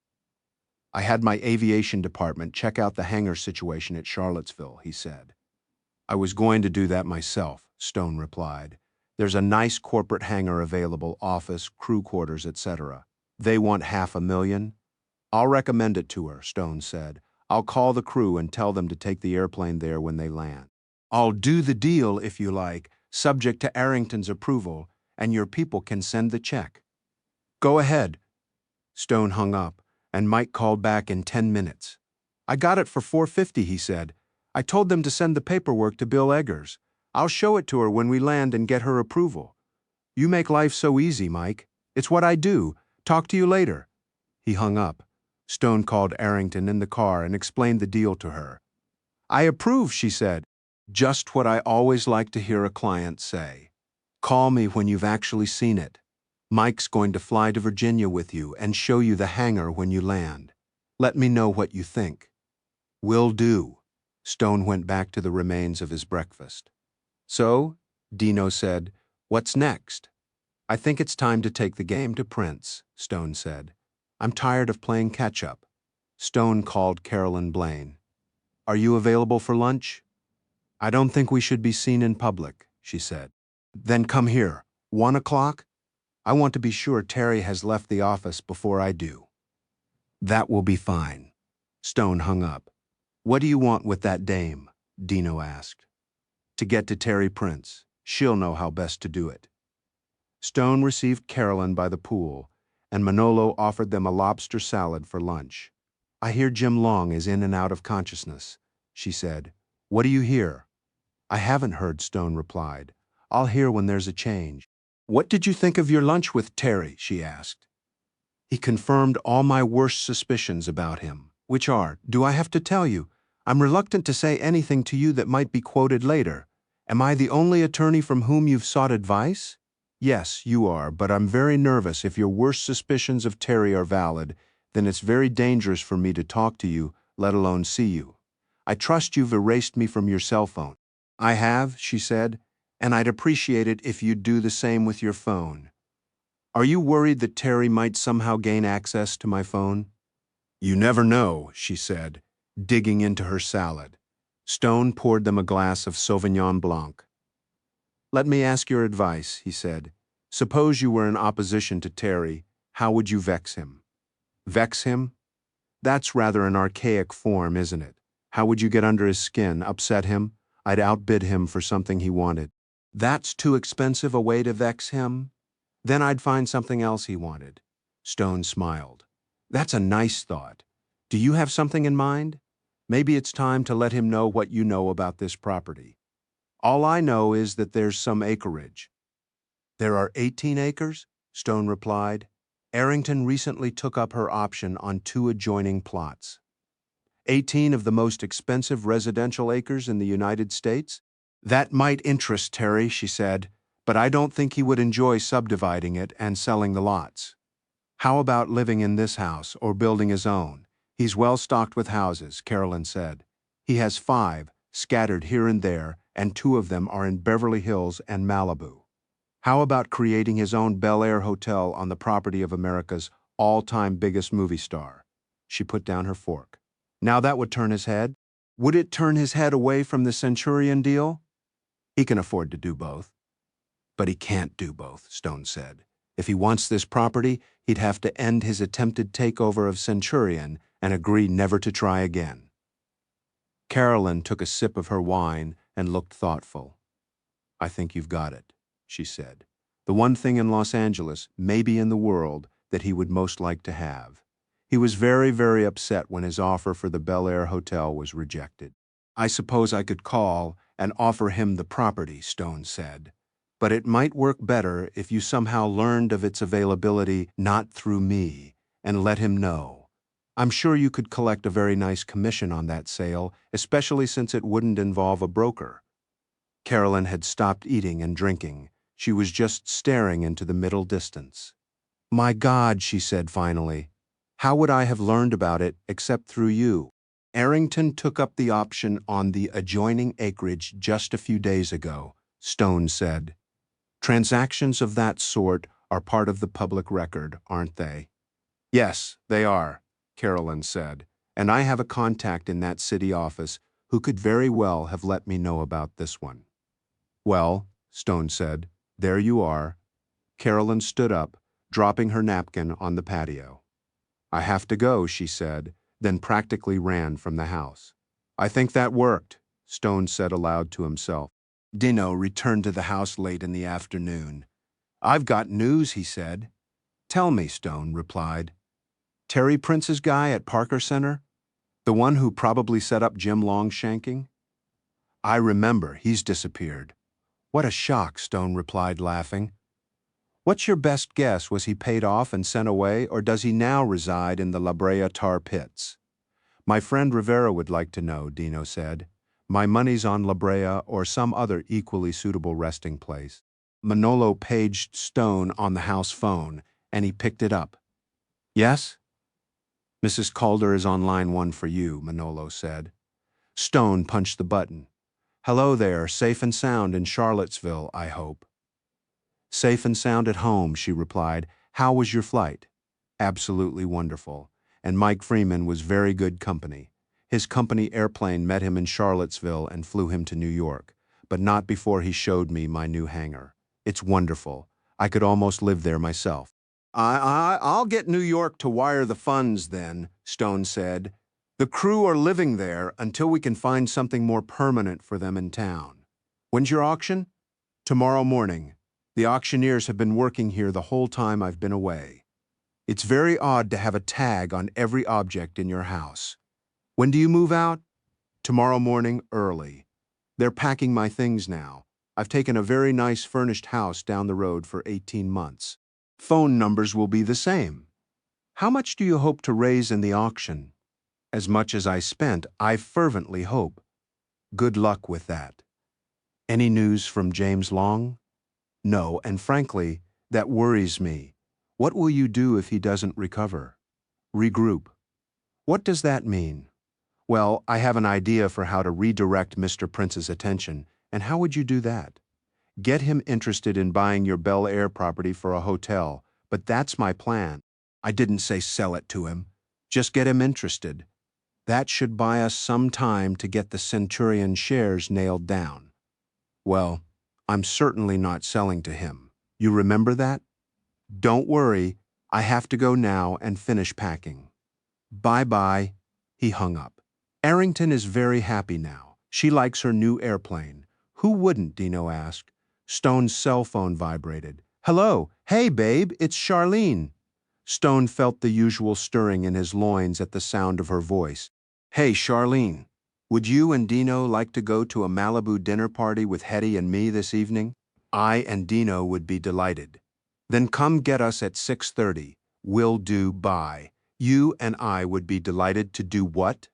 "I had my aviation department check out the hangar situation at Charlottesville," he said. "I was going to do that myself," Stone replied. "There's a nice corporate hangar available, office, crew quarters, etc. They want $500,000. "I'll recommend it to her," Stone said. "I'll call the crew and tell them to take the airplane there when they land. I'll do the deal, if you like, subject to Arrington's approval, and your people can send the check." "Go ahead." Stone hung up, and Mike called back in 10 minutes. "I got it for $450," he said. "I told them to send the paperwork to Bill Eggers. I'll show it to her when we land and get her approval." "You make life so easy, Mike. It's what I do. Talk to you later." He hung up. Stone called Arrington in the car and explained the deal to her. "I approve," she said. "Just what I always like to hear a client say. Call me when you've actually seen it. Mike's going to fly to Virginia with you and show you the hangar when you land. Let me know what you think." "Will do." Stone went back to the remains of his breakfast. "So," Dino said, "what's next?" "I think it's time to take the game to Prince," Stone said. "I'm tired of playing catch-up." Stone called Carolyn Blaine. "Are you available for lunch?" "I don't think we should be seen in public," she said. "Then come here. 1 o'clock? I want to be sure Terry has left the office before I do." "That will be fine." Stone hung up. "What do you want with that dame?" Dino asked. "To get to Terry Prince. She'll know how best to do it." Stone received Carolyn by the pool, and Manolo offered them a lobster salad for lunch. "I hear Jim Long is in and out of consciousness," she said. "What do you hear?" "I haven't heard," Stone replied. "I'll hear when there's a change." "What did you think of your lunch with Terry?" she asked. "He confirmed all my worst suspicions about him, which are, do I have to tell you? I'm reluctant to say anything to you that might be quoted later. Am I the only attorney from whom you've sought advice? Yes, you are, but I'm very nervous. If your worst suspicions of Terry are valid, then it's very dangerous for me to talk to you, let alone see you. I trust you've erased me from your cell phone." "I have," she said, "and I'd appreciate it if you'd do the same with your phone." "Are you worried that Terry might somehow gain access to my phone?" "You never know," she said, digging into her salad. Stone poured them a glass of Sauvignon Blanc. "Let me ask your advice," he said. "Suppose you were in opposition to Terry, how would you vex him?" Vex him? That's rather an archaic form, isn't it? How would you get under his skin, upset him? I'd outbid him for something he wanted. That's too expensive a way to vex him? Then I'd find something else he wanted. Stone smiled. That's a nice thought. Do you have something in mind? Maybe it's time to let him know what you know about this property. All I know is that there's some acreage. There are 18 acres? Stone replied. Arrington recently took up her option on 2 adjoining plots. 18 of the most expensive residential acres in the United States? That might interest Terry, she said, but I don't think he would enjoy subdividing it and selling the lots. How about living in this house or building his own? He's well stocked with houses, Carolyn said. He has 5, scattered here and there, and 2 of them are in Beverly Hills and Malibu. How about creating his own Bel-Air hotel on the property of America's all-time biggest movie star? She put down her fork. Now that would turn his head? Would it turn his head away from the Centurion deal? He can afford to do both. But he can't do both, Stone said. If he wants this property, he'd have to end his attempted takeover of Centurion and agree never to try again. Carolyn took a sip of her wine and looked thoughtful. I think you've got it, she said. The one thing in Los Angeles, maybe in the world, that he would most like to have. He was very, very upset when his offer for the Bel-Air Hotel was rejected. I suppose I could call and offer him the property, Stone said. But it might work better if you somehow learned of its availability not through me and let him know. I'm sure you could collect a very nice commission on that sale, especially since it wouldn't involve a broker. Carolyn had stopped eating and drinking. She was just staring into the middle distance. My God, she said finally. How would I have learned about it except through you? Arrington took up the option on the adjoining acreage just a few days ago, Stone said. Transactions of that sort are part of the public record, aren't they? Yes, they are, Carolyn said, and I have a contact in that city office who could very well have let me know about this one. Well, Stone said, there you are. Carolyn stood up, dropping her napkin on the patio. I have to go, she said, then practically ran from the house. I think that worked, Stone said aloud to himself. Dino returned to the house late in the afternoon. I've got news, he said. Tell me, Stone replied. Terry Prince's guy at Parker Center? The one who probably set up Jim Longshanking? I remember, he's disappeared. What a shock, Stone replied, laughing. What's your best guess? Was he paid off and sent away, or does he now reside in the La Brea tar pits? My friend Rivera would like to know, Dino said. My money's on La Brea or some other equally suitable resting place. Manolo paged Stone on the house phone, and he picked it up. Yes? Mrs. Calder is on line 1 for you, Manolo said. Stone punched the button. Hello there, safe and sound in Charlottesville, I hope. Safe and sound at home, she replied. How was your flight? Absolutely wonderful. And Mike Freeman was very good company. His company airplane met him in Charlottesville and flew him to New York, but not before he showed me my new hangar. It's wonderful. I could almost live there myself. I'll get New York to wire the funds then, Stone said. The crew are living there until we can find something more permanent for them in town. When's your auction? Tomorrow morning. The auctioneers have been working here the whole time I've been away. It's very odd to have a tag on every object in your house. When do you move out? Tomorrow morning, early. They're packing my things now. I've taken a very nice furnished house down the road for 18 months. Phone numbers will be the same. How much do you hope to raise in the auction? As much as I spent, I fervently hope. Good luck with that. Any news from James Long? No, and frankly, that worries me. What will you do if he doesn't recover? Regroup. What does that mean? Well, I have an idea for how to redirect Mr. Prince's attention, and how would you do that? Get him interested in buying your Bel-Air property for a hotel, but that's my plan. I didn't say sell it to him. Just get him interested. That should buy us some time to get the Centurion shares nailed down. Well, I'm certainly not selling to him. You remember that? Don't worry, I have to go now and finish packing. Bye-bye. He hung up. Arrington is very happy now. She likes her new airplane. Who wouldn't, Dino asked. Stone's cell phone vibrated. Hello. Hey, babe, it's Charlene. Stone felt the usual stirring in his loins at the sound of her voice. Hey, Charlene, would you and Dino like to go to a Malibu dinner party with Hetty and me this evening? I and Dino would be delighted. Then come get us at 6:30. Will do, bye. You and I would be delighted to do what?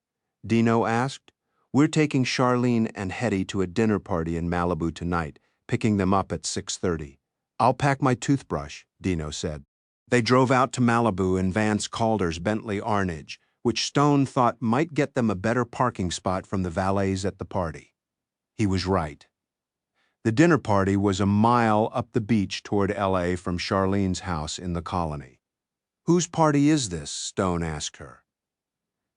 Dino asked. We're taking Charlene and Hetty to a dinner party in Malibu tonight, picking them up at 6:30. I'll pack my toothbrush, Dino said. They drove out to Malibu in Vance Calder's Bentley Arnage, which Stone thought might get them a better parking spot from the valets at the party. He was right. The dinner party was a mile up the beach toward L.A. from Charlene's house in the colony. Whose party is this? Stone asked her.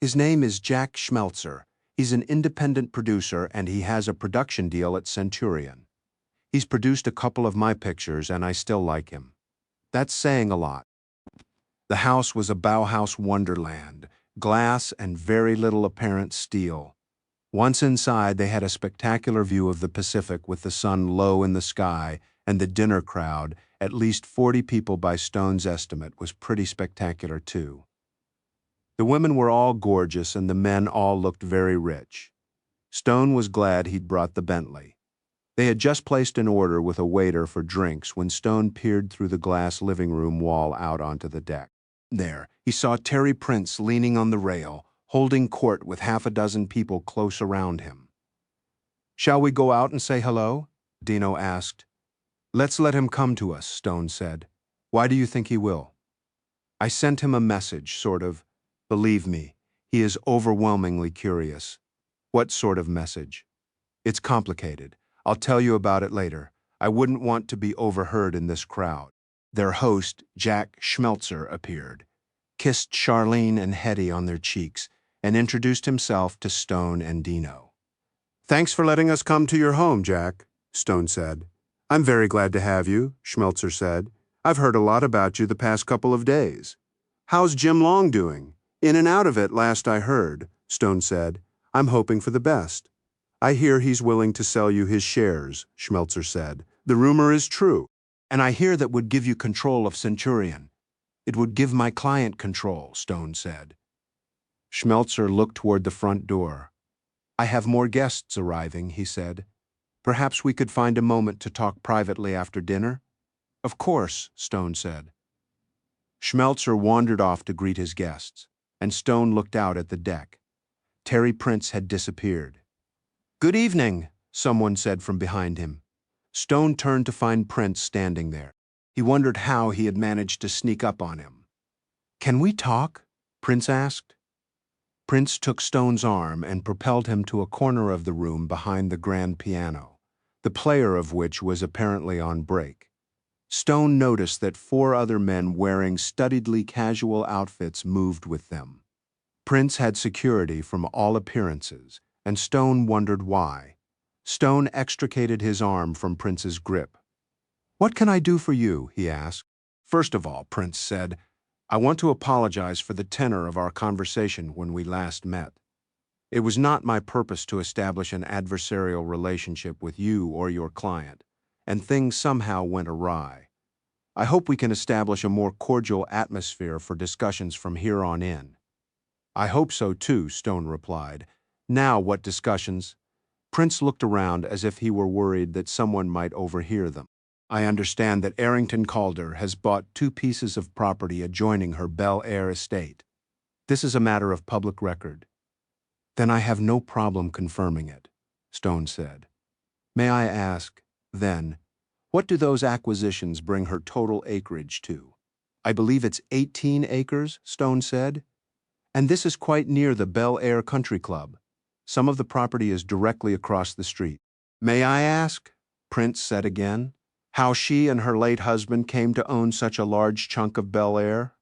His name is Jack Schmelzer. He's an independent producer and he has a production deal at Centurion. He's produced a couple of my pictures and I still like him. That's saying a lot. The house was a Bauhaus wonderland, glass and very little apparent steel. Once inside, they had a spectacular view of the Pacific with the sun low in the sky, and the dinner crowd, at least 40 people by Stone's estimate, was pretty spectacular too. The women were all gorgeous and the men all looked very rich. Stone was glad he'd brought the Bentley. They had just placed an order with a waiter for drinks when Stone peered through the glass living room wall out onto the deck. There, he saw Terry Prince leaning on the rail, holding court with half a dozen people close around him. Shall we go out and say hello? Dino asked. Let's let him come to us, Stone said. Why do you think he will? I sent him a message, sort of. Believe me, he is overwhelmingly curious. What sort of message? It's complicated. I'll tell you about it later. I wouldn't want to be overheard in this crowd. Their host, Jack Schmelzer, appeared, kissed Charlene and Hetty on their cheeks, and introduced himself to Stone and Dino. Thanks for letting us come to your home, Jack, Stone said. I'm very glad to have you, Schmelzer said. I've heard a lot about you the past couple of days. How's Jim Long doing? In and out of it, last I heard, Stone said. I'm hoping for the best. I hear he's willing to sell you his shares, Schmelzer said. The rumor is true, and I hear that would give you control of Centurion. It would give my client control, Stone said. Schmelzer looked toward the front door. I have more guests arriving, he said. Perhaps we could find a moment to talk privately after dinner? Of course, Stone said. Schmelzer wandered off to greet his guests, and Stone looked out at the deck. Terry Prince had disappeared. Good evening, someone said from behind him. Stone turned to find Prince standing there. He wondered how he had managed to sneak up on him. Can we talk? Prince asked. Prince took Stone's arm and propelled him to a corner of the room behind the grand piano, the player of which was apparently on break. Stone noticed that 4 other men wearing studiedly casual outfits moved with them. Prince had security from all appearances, and Stone wondered why. Stone extricated his arm from Prince's grip. What can I do for you? He asked. First of all, Prince said, I want to apologize for the tenor of our conversation when we last met. It was not my purpose to establish an adversarial relationship with you or your client, and things somehow went awry. I hope we can establish a more cordial atmosphere for discussions from here on in. I hope so too, Stone replied. Now what discussions? Prince looked around as if he were worried that someone might overhear them. I understand that Arrington Calder has bought 2 pieces of property adjoining her Bel-Air estate. This is a matter of public record. Then I have no problem confirming it, Stone said. May I ask, then, what do those acquisitions bring her total acreage to? I believe it's 18 acres, Stone said. And this is quite near the Bel-Air Country Club. Some of the property is directly across the street. May I ask, Prince said again, how she and her late husband came to own such a large chunk of Bel-Air?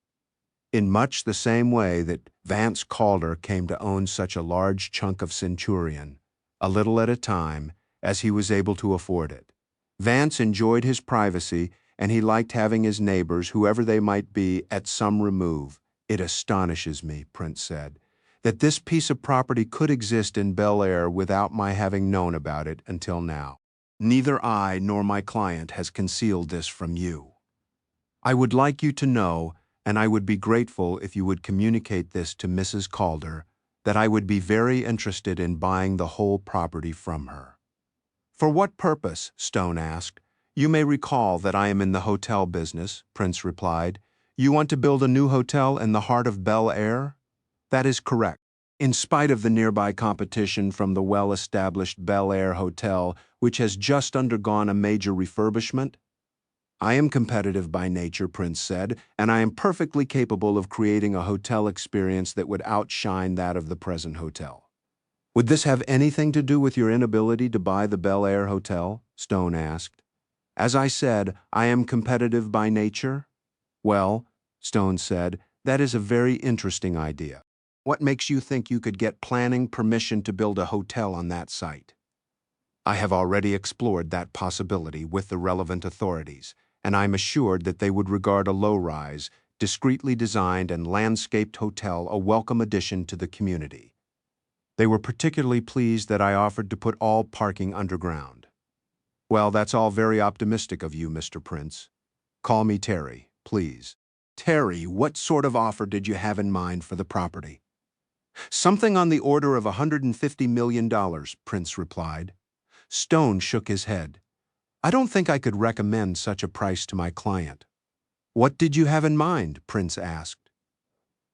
in much the same way that Vance Calder came to own such a large chunk of Centurion, a little at a time, as he was able to afford it. Vance enjoyed his privacy, and he liked having his neighbors, whoever they might be, at some remove. It astonishes me, Prince said, that this piece of property could exist in Bel-Air without my having known about it until now. Neither I nor my client has concealed this from you. I would like you to know, and I would be grateful if you would communicate this to Mrs. Calder, that I would be very interested in buying the whole property from her. For what purpose? Stone asked. You may recall that I am in the hotel business, Prince replied. You want to build a new hotel in the heart of Bel-Air? That is correct. In spite of the nearby competition from the well-established Bel-Air Hotel, which has just undergone a major refurbishment, I am competitive by nature, Prince said, and I am perfectly capable of creating a hotel experience that would outshine that of the present hotel. Would this have anything to do with your inability to buy the Bel-Air Hotel? Stone asked. As I said, I am competitive by nature? Well, Stone said, that is a very interesting idea. What makes you think you could get planning permission to build a hotel on that site? I have already explored that possibility with the relevant authorities, and I'm assured that they would regard a low-rise, discreetly designed and landscaped hotel a welcome addition to the community. They were particularly pleased that I offered to put all parking underground. Well, that's all very optimistic of you, Mr. Prince. Call me Terry, please. Terry, what sort of offer did you have in mind for the property? Something on the order of $150 million, Prince replied. Stone shook his head. I don't think I could recommend such a price to my client. What did you have in mind? Prince asked.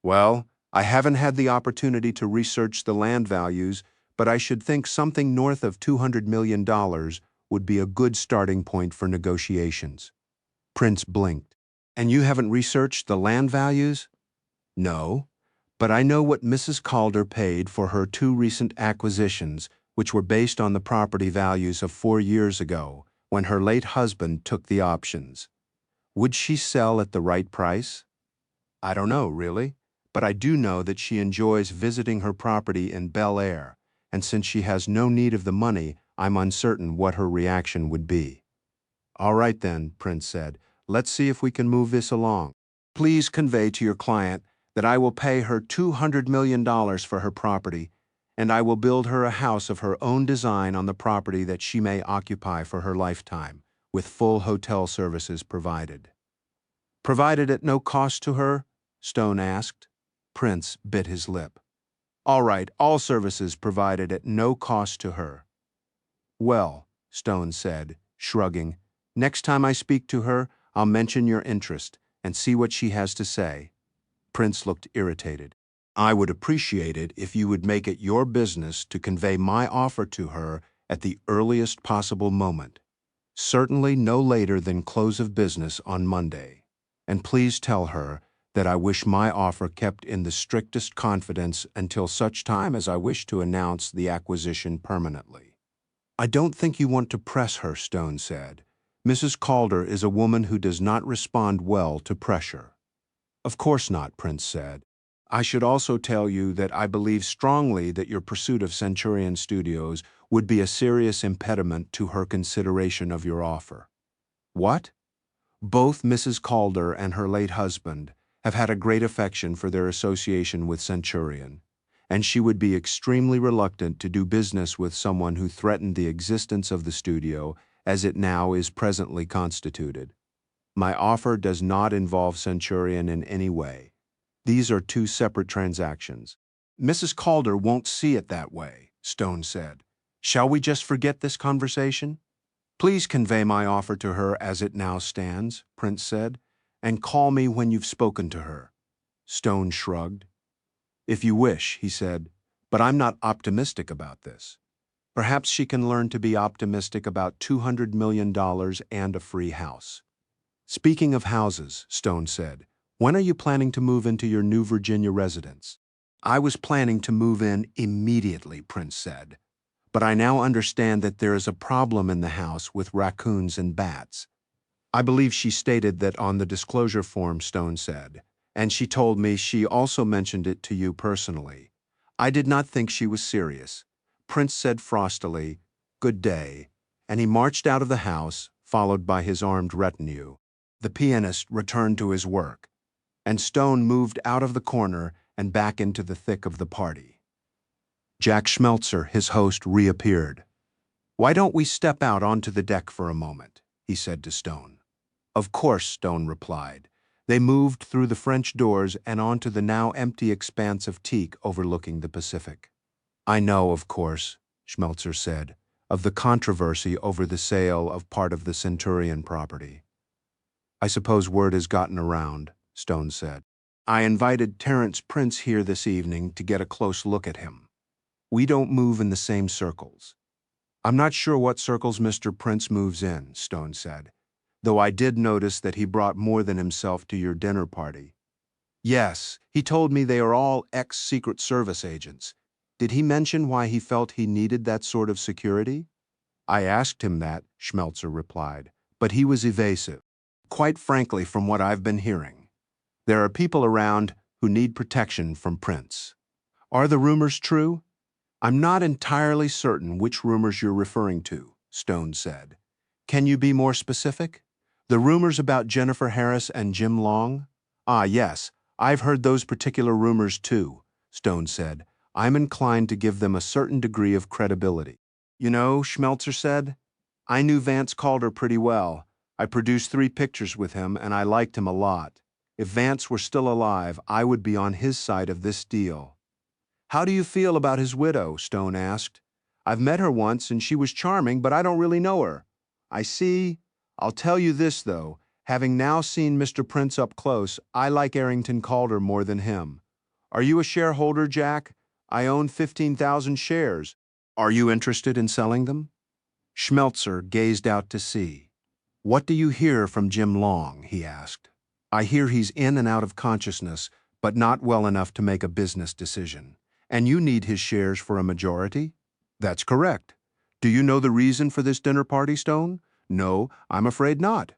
Well, I haven't had the opportunity to research the land values, but I should think something north of $200 million would be a good starting point for negotiations. Prince blinked. And you haven't researched the land values? No, but I know what Mrs. Calder paid for her two recent acquisitions, which were based on the property values of 4 years ago, when her late husband took the options. Would she sell at the right price? I don't know, really, but I do know that she enjoys visiting her property in Bel-Air, and since she has no need of the money, I'm uncertain what her reaction would be. All right then, Prince said, let's see if we can move this along. Please convey to your client that I will pay her $200 million for her property, and I will build her a house of her own design on the property that she may occupy for her lifetime, with full hotel services provided. Provided at no cost to her? Stone asked. Prince bit his lip. All right, all services provided at no cost to her. Well, Stone said, shrugging, next time I speak to her, I'll mention your interest and see what she has to say. Prince looked irritated. I would appreciate it if you would make it your business to convey my offer to her at the earliest possible moment, certainly no later than close of business on Monday. And please tell her that I wish my offer kept in the strictest confidence until such time as I wish to announce the acquisition permanently. I don't think you want to press her, Stone said. Mrs. Calder is a woman who does not respond well to pressure. Of course not, Prince said. I should also tell you that I believe strongly that your pursuit of Centurion Studios would be a serious impediment to her consideration of your offer. What? Both Mrs. Calder and her late husband have had a great affection for their association with Centurion, and she would be extremely reluctant to do business with someone who threatened the existence of the studio as it now is presently constituted. My offer does not involve Centurion in any way. These are two separate transactions. Mrs. Calder won't see it that way, Stone said. Shall we just forget this conversation? Please convey my offer to her as it now stands, Prince said, and call me when you've spoken to her. Stone shrugged. If you wish, he said, but I'm not optimistic about this. Perhaps she can learn to be optimistic about $200 million and a free house. Speaking of houses, Stone said, when are you planning to move into your new Virginia residence? I was planning to move in immediately, Prince said, but I now understand that there is a problem in the house with raccoons and bats. I believe she stated that on the disclosure form, Stone said, And she told me she also mentioned it to you personally. I did not think she was serious. Prince said frostily, "Good day," and he marched out of the house, followed by his armed retinue. The pianist returned to his work, and Stone moved out of the corner and back into the thick of the party. Jack Schmelzer, his host, reappeared. "Why don't we step out onto the deck for a moment?" he said to Stone. "Of course," Stone replied. They moved through the French doors and onto the now empty expanse of teak overlooking the Pacific. "I know, of course," Schmelzer said, "of the controversy over the sale of part of the Centurion property." "I suppose word has gotten around," Stone said. "I invited Terence Prince here this evening to get a close look at him. We don't move in the same circles." "I'm not sure what circles Mr. Prince moves in," Stone said, "though I did notice that he brought more than himself to your dinner party." "Yes, he told me they are all ex-Secret Service agents. Did he mention why he felt he needed that sort of security?" "I asked him that," Schmelzer replied, "but he was evasive. Quite frankly, from what I've been hearing, there are people around who need protection from Prince." "Are the rumors true?" "I'm not entirely certain which rumors you're referring to," Stone said. "Can you be more specific? The rumors about Jennifer Harris and Jim Long?" "Ah, yes, I've heard those particular rumors too," Stone said. "I'm inclined to give them a certain degree of credibility." "You know," Schmelzer said, "I knew Vance Calder pretty well. I produced 3 pictures with him, and I liked him a lot. If Vance were still alive, I would be on his side of this deal." "How do you feel about his widow?" Stone asked. "I've met her once, and she was charming, but I don't really know her." "I see. I'll tell you this, though. Having now seen Mr. Prince up close, I like Arrington Calder more than him. Are you a shareholder, Jack? I own 15,000 shares. Are you interested in selling them?" Schmelzer gazed out to sea. "What do you hear from Jim Long?" he asked. "I hear he's in and out of consciousness, but not well enough to make a business decision. And you need his shares for a majority?" "That's correct. Do you know the reason for this dinner party, Stone?" "No, I'm afraid not."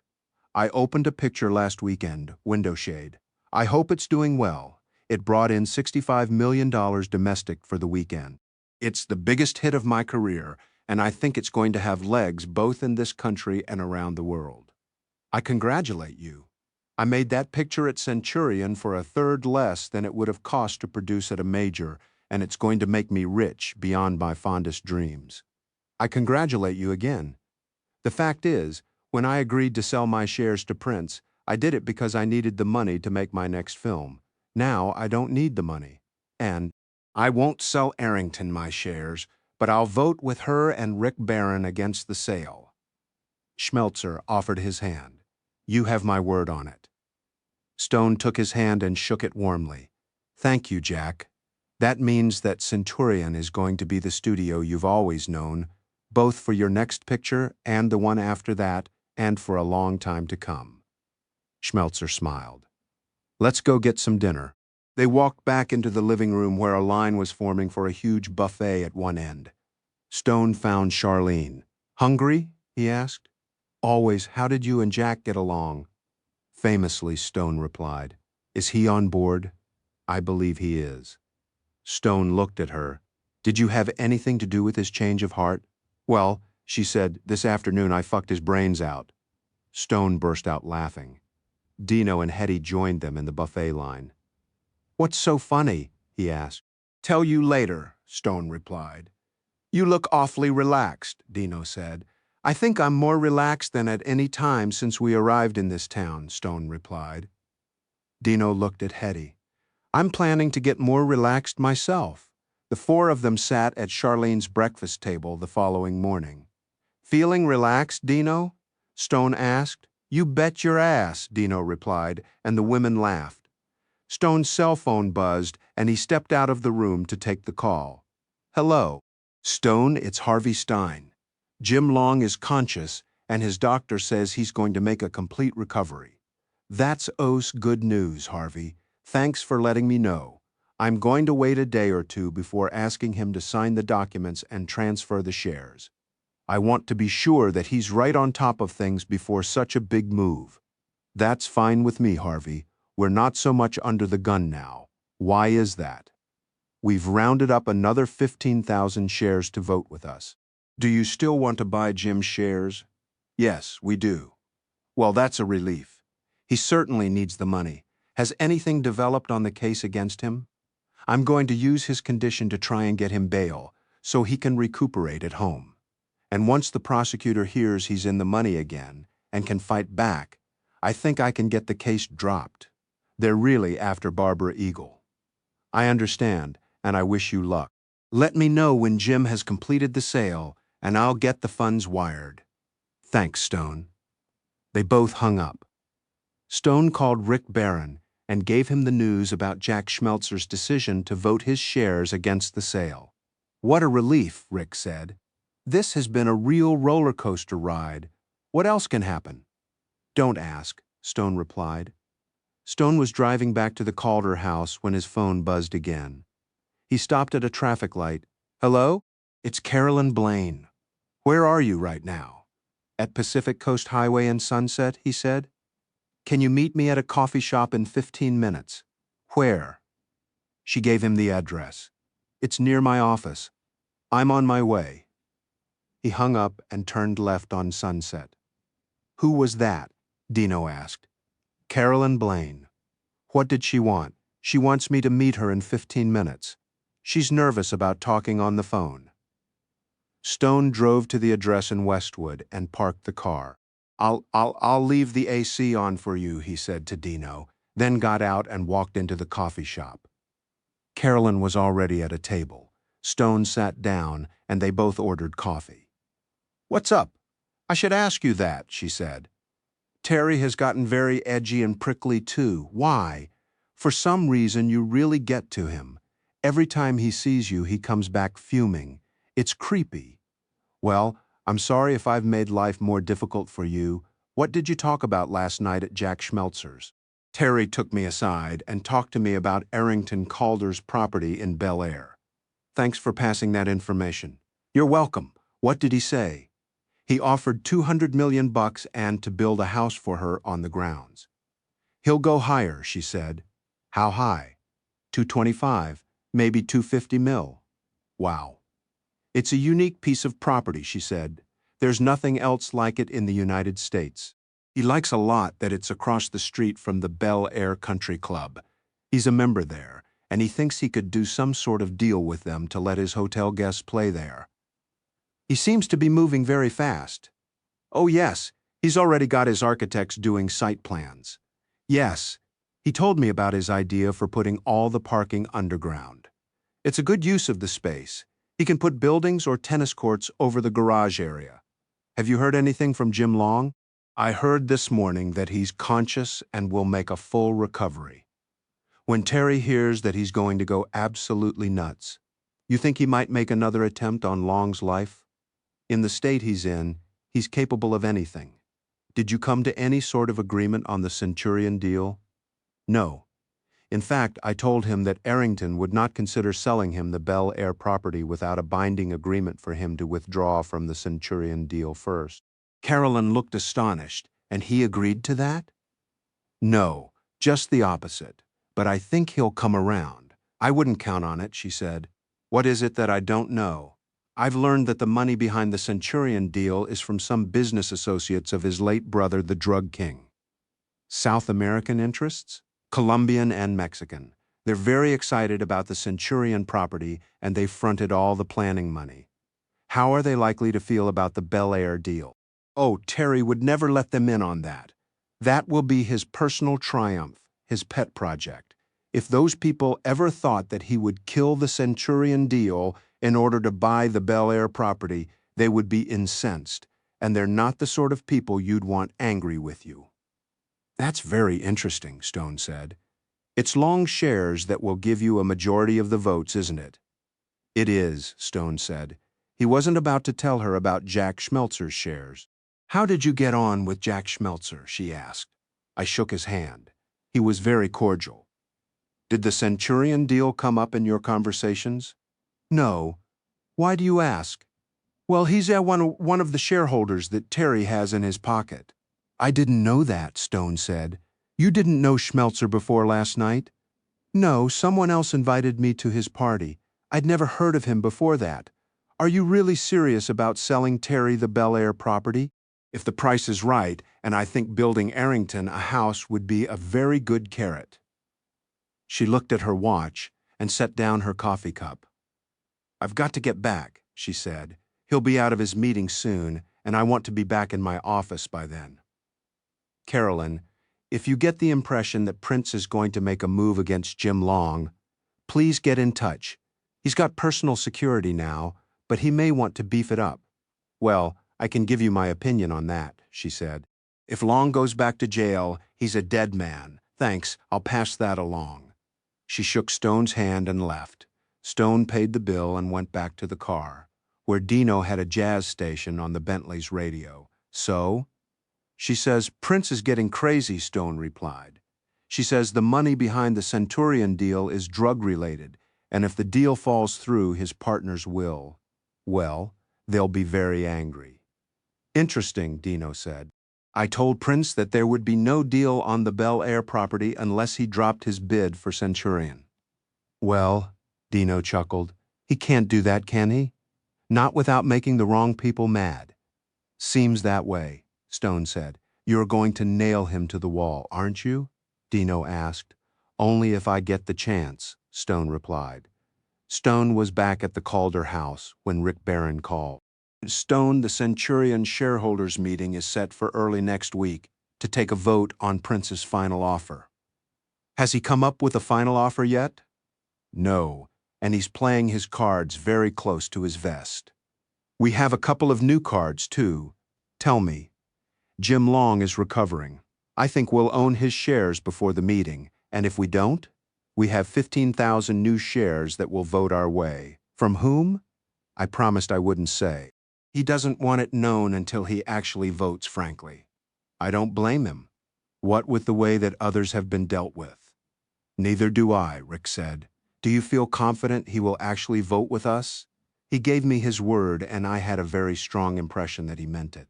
"I opened a picture last weekend, Window Shade. I hope it's doing well. It brought in $65 million domestic for the weekend. It's the biggest hit of my career, and I think it's going to have legs both in this country and around the world." "I congratulate you. I made that picture at Centurion for a third less than it would have cost to produce at a major, and it's going to make me rich beyond my fondest dreams." "I congratulate you again. The fact is, when I agreed to sell my shares to Prince, I did it because I needed the money to make my next film. Now I don't need the money. And I won't sell Arrington my shares, but I'll vote with her and Rick Barron against the sale." Schmelzer offered his hand. "You have my word on it." Stone took his hand and shook it warmly. "Thank you, Jack. That means that Centurion is going to be the studio you've always known, both for your next picture and the one after that, and for a long time to come." Schmelzer smiled. "Let's go get some dinner." They walked back into the living room where a line was forming for a huge buffet at one end. Stone found Charlene. "Hungry?" he asked. "Always. How did you and Jack get along?" "Famously," Stone replied. "Is he on board?" "I believe he is." Stone looked at her. "Did you have anything to do with his change of heart?" "Well," she said, "this afternoon I fucked his brains out." Stone burst out laughing. Dino and Hetty joined them in the buffet line. "What's so funny?" he asked. "Tell you later," Stone replied. "You look awfully relaxed," Dino said. "I think I'm more relaxed than at any time since we arrived in this town," Stone replied. Dino looked at Hetty. "I'm planning to get more relaxed myself." The 4 of them sat at Charlene's breakfast table the following morning. "Feeling relaxed, Dino?" Stone asked. "You bet your ass," Dino replied, and the women laughed. Stone's cell phone buzzed, and he stepped out of the room to take the call. "Hello. Stone, it's Harvey Stein. Jim Long is conscious, and his doctor says he's going to make a complete recovery. That's good news, Harvey. Thanks for letting me know. I'm going to wait a day or two before asking him to sign the documents and transfer the shares. I want to be sure that he's right on top of things before such a big move." "That's fine with me, Harvey. We're not so much under the gun now. Why is that? We've rounded up another 15,000 shares to vote with us. Do you still want to buy Jim's shares? Yes, we do. Well, that's a relief. He certainly needs the money. Has anything developed on the case against him? I'm going to use his condition to try and get him bail so he can recuperate at home. And once the prosecutor hears he's in the money again and can fight back, I think I can get the case dropped. They're really after Barbara Eagle. I understand, and I wish you luck. Let me know when Jim has completed the sale, and I'll get the funds wired. Thanks, Stone. They both hung up. Stone called Rick Barron and gave him the news about Jack Schmelzer's decision to vote his shares against the sale. What a relief, Rick said. This has been a real roller coaster ride. What else can happen? Don't ask, Stone replied. Stone was driving back to the Calder house when his phone buzzed again. He stopped at a traffic light. Hello? It's Carolyn Blaine. Where are you right now? At Pacific Coast Highway and Sunset, he said. Can you meet me at a coffee shop in 15 minutes? Where? She gave him the address. It's near my office. I'm on my way. He hung up and turned left on Sunset. Who was that? Dino asked. Carolyn Blaine. What did she want? She wants me to meet her in 15 minutes. She's nervous about talking on the phone. Stone drove to the address in Westwood and parked the car. I'll leave the AC on for you, he said to Dino, then got out and walked into the coffee shop. Carolyn was already at a table. Stone sat down and they both ordered coffee. What's up? I should ask you that, she said. Terry has gotten very edgy and prickly too. Why? For some reason you really get to him. Every time he sees you, he comes back fuming. It's creepy. Well, I'm sorry if I've made life more difficult for you. What did you talk about last night at Jack Schmelzer's? Terry took me aside and talked to me about Arrington Calder's property in Bel-Air. Thanks for passing that information. You're welcome. What did he say? He offered $200 million and to build a house for her on the grounds. He'll go higher, she said. How high? 225, maybe 250 mil. Wow. It's a unique piece of property, she said. There's nothing else like it in the United States. He likes a lot that it's across the street from the Bel-Air Country Club. He's a member there, and he thinks he could do some sort of deal with them to let his hotel guests play there. He seems to be moving very fast. Oh yes, he's already got his architects doing site plans. Yes, he told me about his idea for putting all the parking underground. It's a good use of the space. He can put buildings or tennis courts over the garage area. Have you heard anything from Jim Long? I heard this morning that he's conscious and will make a full recovery. When Terry hears that he's going to go absolutely nuts, you think he might make another attempt on Long's life? In the state he's in, he's capable of anything. Did you come to any sort of agreement on the Centurion deal? No. In fact, I told him that Arrington would not consider selling him the Bel-Air property without a binding agreement for him to withdraw from the Centurion deal first. Carolyn looked astonished, and he agreed to that? No, just the opposite. But I think he'll come around. I wouldn't count on it, she said. What is it that I don't know? I've learned that the money behind the Centurion deal is from some business associates of his late brother, the Drug King. South American interests? Colombian and Mexican. They're very excited about the Centurion property, and they've fronted all the planning money. How are they likely to feel about the Bel-Air deal? Oh, Terry would never let them in on that. That will be his personal triumph, his pet project. If those people ever thought that he would kill the Centurion deal in order to buy the Bel-Air property, they would be incensed, and they're not the sort of people you'd want angry with you. That's very interesting, Stone said. It's Long's shares that will give you a majority of the votes, isn't it? It is, Stone said. He wasn't about to tell her about Jack Schmelzer's shares. How did you get on with Jack Schmelzer? She asked. I shook his hand. He was very cordial. Did the Centurion deal come up in your conversations? No. Why do you ask? Well, he's one of the shareholders that Terry has in his pocket. I didn't know that, Stone said. You didn't know Schmelzer before last night? No, someone else invited me to his party. I'd never heard of him before that. Are you really serious about selling Terry the Bel-Air property? If the price is right, and I think building Arrington a house would be a very good carrot. She looked at her watch and set down her coffee cup. I've got to get back, she said. He'll be out of his meeting soon, and I want to be back in my office by then. Carolyn, if you get the impression that Prince is going to make a move against Jim Long, please get in touch. He's got personal security now, but he may want to beef it up. Well, I can give you my opinion on that, she said. If Long goes back to jail, he's a dead man. Thanks, I'll pass that along. She shook Stone's hand and left. Stone paid the bill and went back to the car, where Dino had a jazz station on the Bentley's radio. So? She says, Prince is getting crazy, Stone replied. She says the money behind the Centurion deal is drug-related, and if the deal falls through, his partners will. Well, they'll be very angry. Interesting, Dino said. I told Prince that there would be no deal on the Bel-Air property unless he dropped his bid for Centurion. Well, Dino chuckled, he can't do that, can he? Not without making the wrong people mad. Seems that way, Stone said. You're going to nail him to the wall, aren't you? Dino asked. Only if I get the chance, Stone replied. Stone was back at the Calder house when Rick Barron called. Stone, the Centurion shareholders meeting is set for early next week to take a vote on Prince's final offer. Has he come up with a final offer yet? No, and he's playing his cards very close to his vest. We have a couple of new cards, too. Tell me. Jim Long is recovering. I think we'll own his shares before the meeting, and if we don't, we have 15,000 new shares that will vote our way. From whom? I promised I wouldn't say. He doesn't want it known until he actually votes, frankly. I don't blame him. What with the way that others have been dealt with? Neither do I, Rick said. Do you feel confident he will actually vote with us? He gave me his word, and I had a very strong impression that he meant it.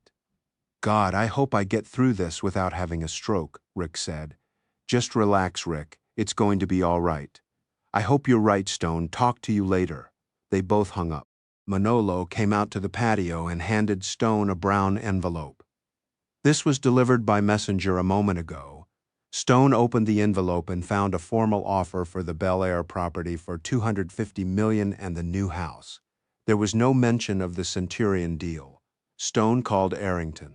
God, I hope I get through this without having a stroke, Rick said. Just relax, Rick. It's going to be all right. I hope you're right, Stone. Talk to you later. They both hung up. Manolo came out to the patio and handed Stone a brown envelope. This was delivered by messenger a moment ago. Stone opened the envelope and found a formal offer for the Bel-Air property for $250 million and the new house. There was no mention of the Centurion deal. Stone called Arrington.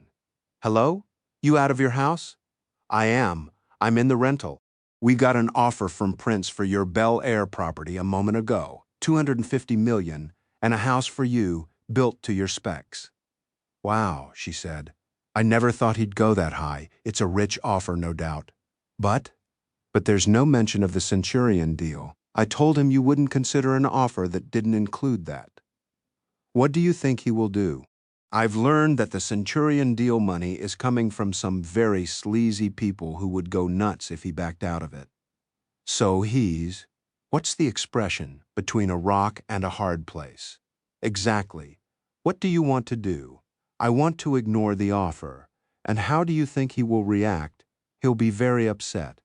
Hello? You out of your house? I am. I'm in the rental. We got an offer from Prince for your Bel-Air property a moment ago. $250 million. And a house for you, built to your specs. Wow, she said. I never thought he'd go that high. It's a rich offer, no doubt. But there's no mention of the Centurion deal. I told him you wouldn't consider an offer that didn't include that. What do you think he will do? I've learned that the Centurion deal money is coming from some very sleazy people who would go nuts if he backed out of it. So he's... What's the expression, between a rock and a hard place? Exactly. What do you want to do? I want to ignore the offer. And how do you think he will react? He'll be very upset.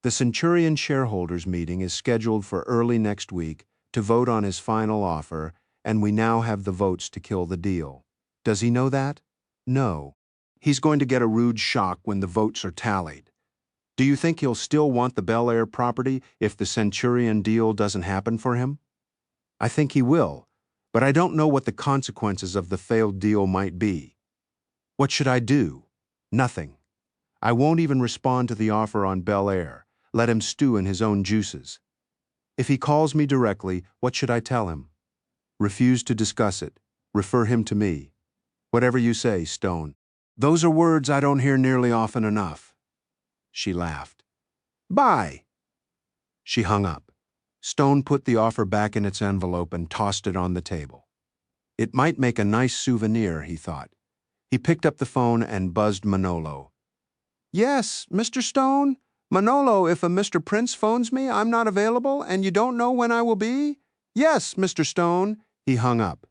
The Centurion shareholders meeting is scheduled for early next week to vote on his final offer, and we now have the votes to kill the deal. Does he know that? No. He's going to get a rude shock when the votes are tallied. Do you think he'll still want the Bel-Air property if the Centurion deal doesn't happen for him? I think he will, but I don't know what the consequences of the failed deal might be. What should I do? Nothing. I won't even respond to the offer on Bel-Air. Let him stew in his own juices. If he calls me directly, what should I tell him? Refuse to discuss it. Refer him to me. Whatever you say, Stone. Those are words I don't hear nearly often enough. She laughed. Bye. She hung up. Stone put the offer back in its envelope and tossed it on the table. It might make a nice souvenir, he thought. He picked up the phone and buzzed Manolo. Yes, Mr. Stone? Manolo, if a Mr. Prince phones me, I'm not available, and you don't know when I will be? Yes, Mr. Stone. He hung up.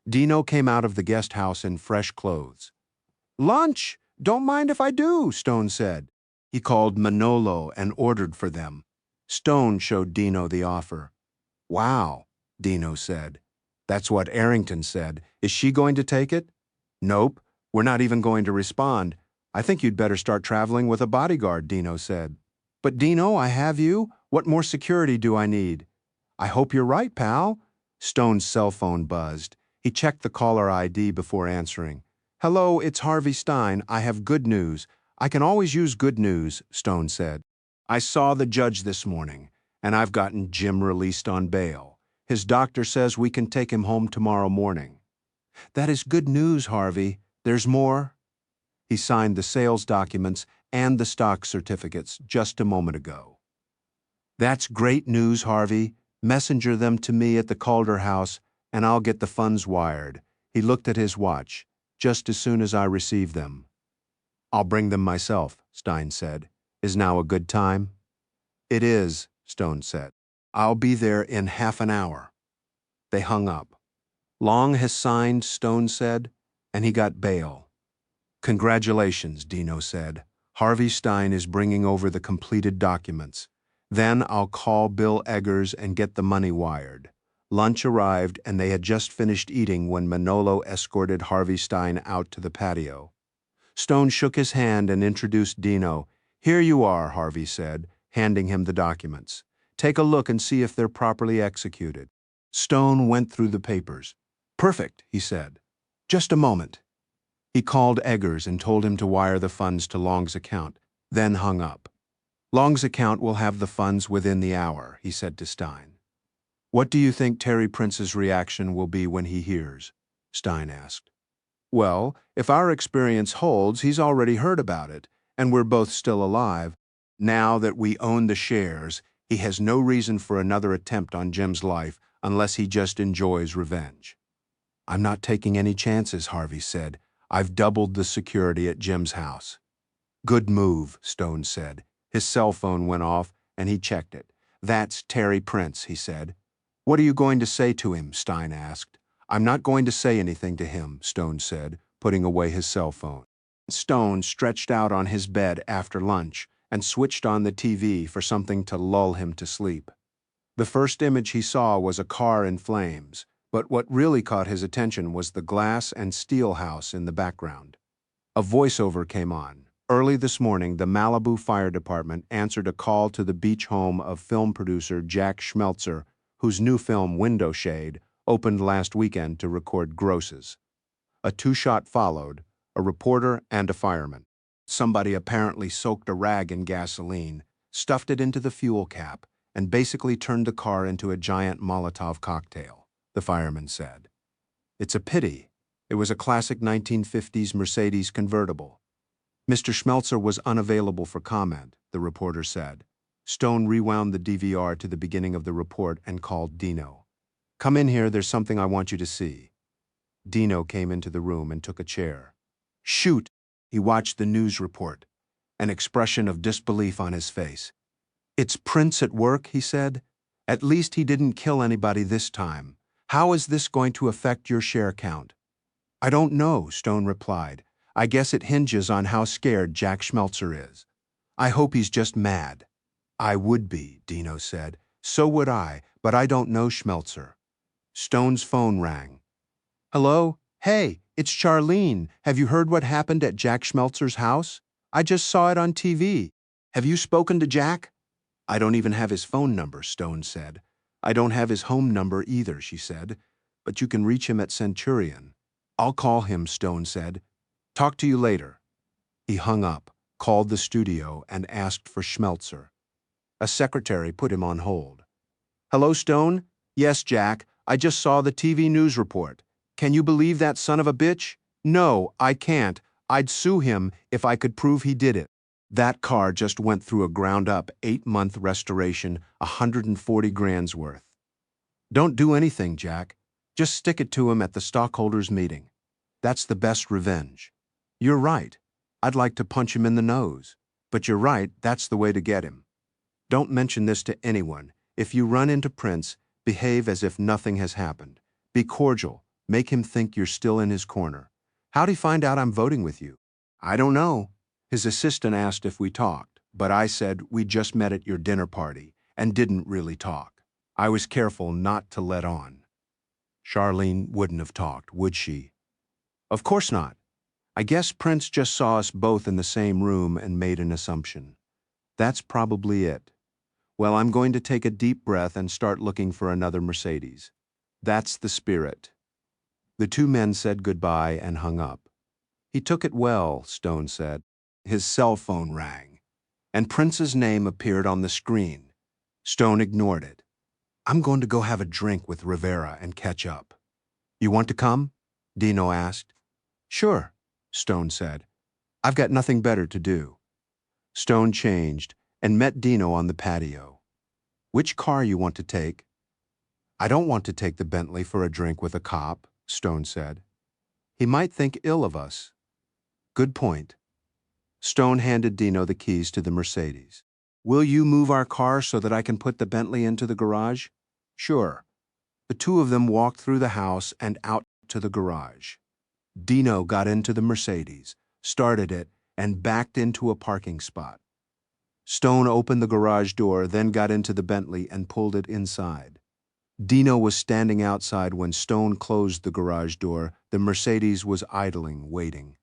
Dino came out of the guest house in fresh clothes. Lunch? Don't mind if I do, Stone said. He called Manolo and ordered for them. Stone showed Dino the offer. Wow, Dino said. That's what Arrington said. Is she going to take it? Nope, we're not even going to respond. I think you'd better start traveling with a bodyguard, Dino said. But Dino, I have you. What more security do I need? I hope you're right, pal. Stone's cell phone buzzed. He checked the caller ID before answering. Hello, it's Harvey Stein. I have good news. I can always use good news, Stone said. I saw the judge this morning, and I've gotten Jim released on bail. His doctor says we can take him home tomorrow morning. That is good news, Harvey. There's more. He signed the sales documents and the stock certificates just a moment ago. That's great news, Harvey. Messenger them to me at the Calder house, and I'll get the funds wired. He looked at his watch. Just as soon as I receive them. I'll bring them myself, Stein said. Is now a good time? It is, Stone said. I'll be there in half an hour. They hung up. Long has signed, Stone said, and he got bail. Congratulations, Dino said. Harvey Stein is bringing over the completed documents. Then I'll call Bill Eggers and get the money wired. Lunch arrived, and they had just finished eating when Manolo escorted Harvey Stein out to the patio. Stone shook his hand and introduced Dino. Here you are, Harvey said, handing him the documents. Take a look and see if they're properly executed. Stone went through the papers. Perfect, he said. Just a moment. He called Eggers and told him to wire the funds to Long's account, then hung up. Long's account will have the funds within the hour, he said to Stein. What do you think Terry Prince's reaction will be when he hears? Stein asked. Well, if our experience holds, he's already heard about it, and we're both still alive. Now that we own the shares, he has no reason for another attempt on Jim's life unless he just enjoys revenge. I'm not taking any chances, Harvey said. I've doubled the security at Jim's house. Good move, Stone said. His cell phone went off, and he checked it. That's Terry Prince, he said. What are you going to say to him? Stein asked. I'm not going to say anything to him, Stone said, putting away his cell phone. Stone stretched out on his bed after lunch and switched on the TV for something to lull him to sleep. The first image he saw was a car in flames, but what really caught his attention was the glass and steel house in the background. A voiceover came on. Early this morning, the Malibu Fire Department answered a call to the beach home of film producer Jack Schmelzer, whose new film Window Shade opened last weekend to record grosses. A two-shot followed, a reporter and a fireman. Somebody apparently soaked a rag in gasoline, stuffed it into the fuel cap, and basically turned the car into a giant Molotov cocktail, the fireman said. It's a pity. It was a classic 1950s Mercedes convertible. Mr. Schmelzer was unavailable for comment, the reporter said. Stone rewound the DVR to the beginning of the report and called Dino. Come in here, there's something I want you to see. Dino came into the room and took a chair. Shoot! He watched the news report, an expression of disbelief on his face. It's Prince at work, he said. At least he didn't kill anybody this time. How is this going to affect your share count? I don't know, Stone replied. I guess it hinges on how scared Jack Schmelzer is. I hope he's just mad. I would be, Dino said. So would I, but I don't know Schmelzer. Stone's phone rang. Hello? Hey, it's Charlene. Have you heard what happened at Jack Schmelzer's house? I just saw it on TV. Have you spoken to Jack? I don't even have his phone number, Stone said. I don't have his home number either, she said. But you can reach him at Centurion. I'll call him, Stone said. Talk to you later. He hung up, called the studio, and asked for Schmelzer. A secretary put him on hold. Hello, Stone? Yes, Jack. I just saw the TV news report. Can you believe that son of a bitch? No, I can't. I'd sue him if I could prove he did it. That car just went through a ground-up 8-month restoration, 140 grand's worth. Don't do anything, Jack. Just stick it to him at the stockholders' meeting. That's the best revenge. You're right. I'd like to punch him in the nose. But you're right, that's the way to get him. Don't mention this to anyone. If you run into Prince, behave as if nothing has happened. Be cordial. Make him think you're still in his corner. How'd he find out I'm voting with you? I don't know. His assistant asked if we talked. but I said we just met at your dinner party and didn't really talk. I was careful not to let on. Charlene wouldn't have talked, would she? Of course not. I guess Prince just saw us both in the same room and made an assumption. That's probably it. Well, I'm going to take a deep breath and start looking for another Mercedes. That's the spirit. The two men said goodbye and hung up. He took it well, Stone said. His cell phone rang, and Prince's name appeared on the screen. Stone ignored it. I'm going to go have a drink with Rivera and catch up. You want to come? Dino asked. Sure, Stone said. I've got nothing better to do. Stone changed and met Dino on the patio. Which car you want to take? I don't want to take the Bentley for a drink with a cop, Stone said. He might think ill of us. Good point. Stone handed Dino the keys to the Mercedes. Will you move our car so that I can put the Bentley into the garage? Sure. The two of them walked through the house and out to the garage. Dino got into the Mercedes, started it, and backed into a parking spot. Stone opened the garage door, then got into the Bentley and pulled it inside. Dino was standing outside when Stone closed the garage door. The Mercedes was idling, waiting.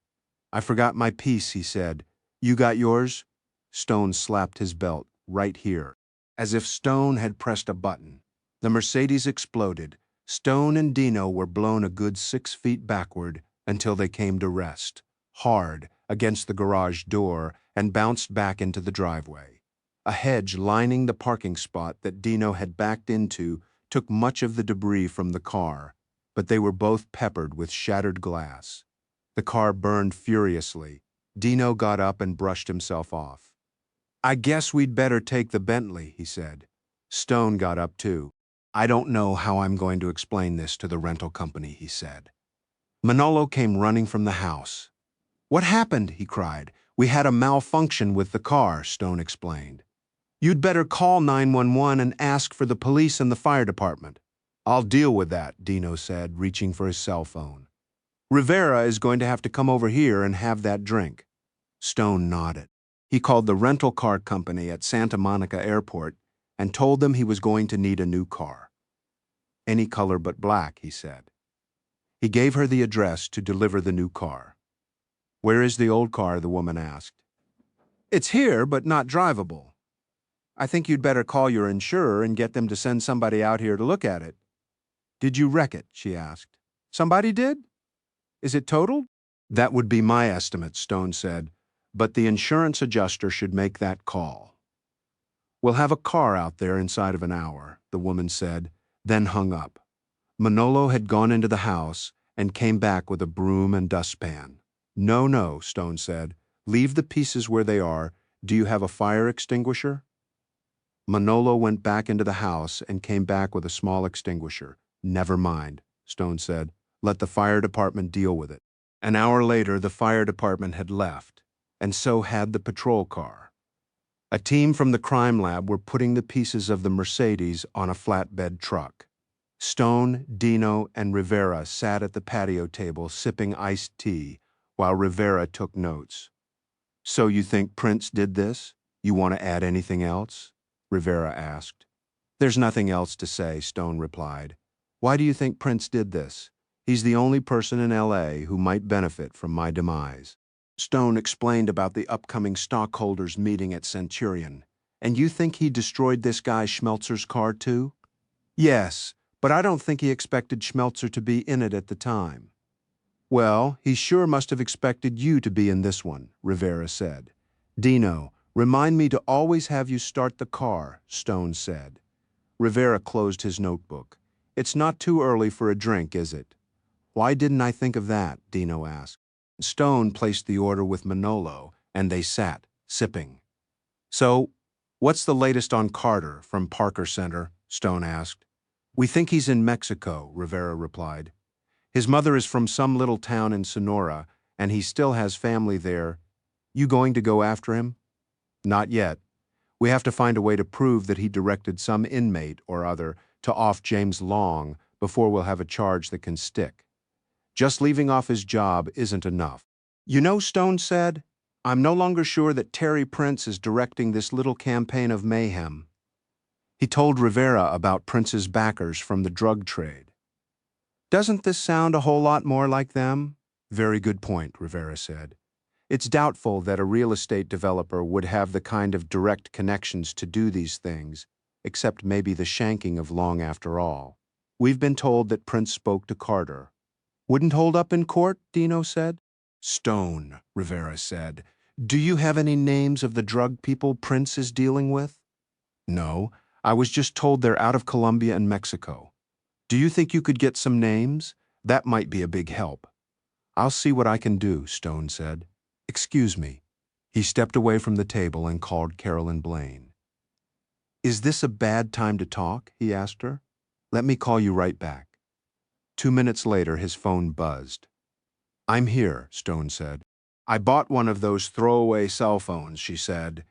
I forgot my piece, he said. You got yours? Stone slapped his belt, right here. As if Stone had pressed a button. The Mercedes exploded. Stone and Dino were blown a good 6 feet backward until they came to rest, hard, against the garage door and bounced back into the driveway. A hedge lining the parking spot that Dino had backed into took much of the debris from the car, but they were both peppered with shattered glass. The car burned furiously. Dino got up and brushed himself off. I guess we'd better take the Bentley, he said. Stone got up too. I don't know how I'm going to explain this to the rental company, he said. Manolo came running from the house. What happened? He cried. We had a malfunction with the car, Stone explained. You'd better call 911 and ask for the police and the fire department. I'll deal with that, Dino said, reaching for his cell phone. Rivera is going to have to come over here and have that drink. Stone nodded. He called the rental car company at Santa Monica Airport and told them he was going to need a new car. Any color but black, he said. He gave her the address to deliver the new car. Where is the old car? The woman asked. It's here, but not drivable. I think you'd better call your insurer and get them to send somebody out here to look at it. Did you wreck it? She asked. Somebody did? Is it totaled? That would be my estimate, Stone said, but the insurance adjuster should make that call. We'll have a car out there inside of an hour, the woman said, then hung up. Manolo had gone into the house and came back with a broom and dustpan. No, Stone said. Leave the pieces where they are. Do you have a fire extinguisher? Manolo went back into the house and came back with a small extinguisher. Never mind, Stone said. Let the fire department deal with it. An hour later, the fire department had left, and so had the patrol car. A team from the crime lab were putting the pieces of the Mercedes on a flatbed truck. Stone, Dino, and Rivera sat at the patio table sipping iced tea while Rivera took notes. So you think Prince did this? You want to add anything else? Rivera asked. There's nothing else to say, Stone replied. Why do you think Prince did this? He's the only person in L.A. who might benefit from my demise. Stone explained about the upcoming stockholders meeting at Centurion. And you think he destroyed this guy Schmelzer's car too? Yes, but I don't think he expected Schmelzer to be in it at the time. Well, he sure must have expected you to be in this one, Rivera said. Dino, remind me to always have you start the car, Stone said. Rivera closed his notebook. It's not too early for a drink, is it? Why didn't I think of that? Dino asked. Stone placed the order with Manolo, and they sat, sipping. So, what's the latest on Carter from Parker Center? Stone asked. We think he's in Mexico, Rivera replied. His mother is from some little town in Sonora, and he still has family there. You going to go after him? Not yet. We have to find a way to prove that he directed some inmate or other to off James Long before we'll have a charge that can stick. Just leaving off his job isn't enough. You know, Stone said, I'm no longer sure that Terry Prince is directing this little campaign of mayhem. He told Rivera about Prince's backers from the drug trade. Doesn't this sound a whole lot more like them? Very good point, Rivera said. It's doubtful that a real estate developer would have the kind of direct connections to do these things, except maybe the shanking of Long after all. We've been told that Prince spoke to Carter. Wouldn't hold up in court, Dino said. Stone, Rivera said. Do you have any names of the drug people Prince is dealing with? No, I was just told they're out of Colombia and Mexico. Do you think you could get some names? That might be a big help. I'll see what I can do, Stone said. Excuse me. He stepped away from the table and called Carolyn Blaine. Is this a bad time to talk? He asked her. Let me call you right back. 2 minutes later, his phone buzzed. I'm here, Stone said. I bought one of those throwaway cell phones, she said.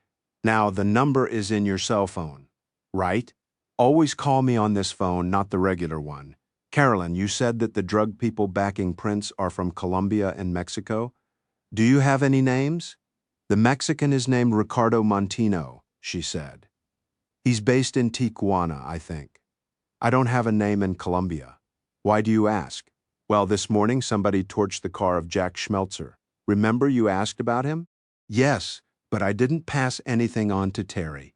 Now, the number is in your cell phone, right? Always call me on this phone, not the regular one. Carolyn, you said that the drug people backing Prince are from Colombia and Mexico. Do you have any names? The Mexican is named Ricardo Montino, she said. He's based in Tijuana, I think. I don't have a name in Colombia. Why do you ask? Well, this morning somebody torched the car of Jack Schmelzer. Remember you asked about him? Yes, but I didn't pass anything on to Terry.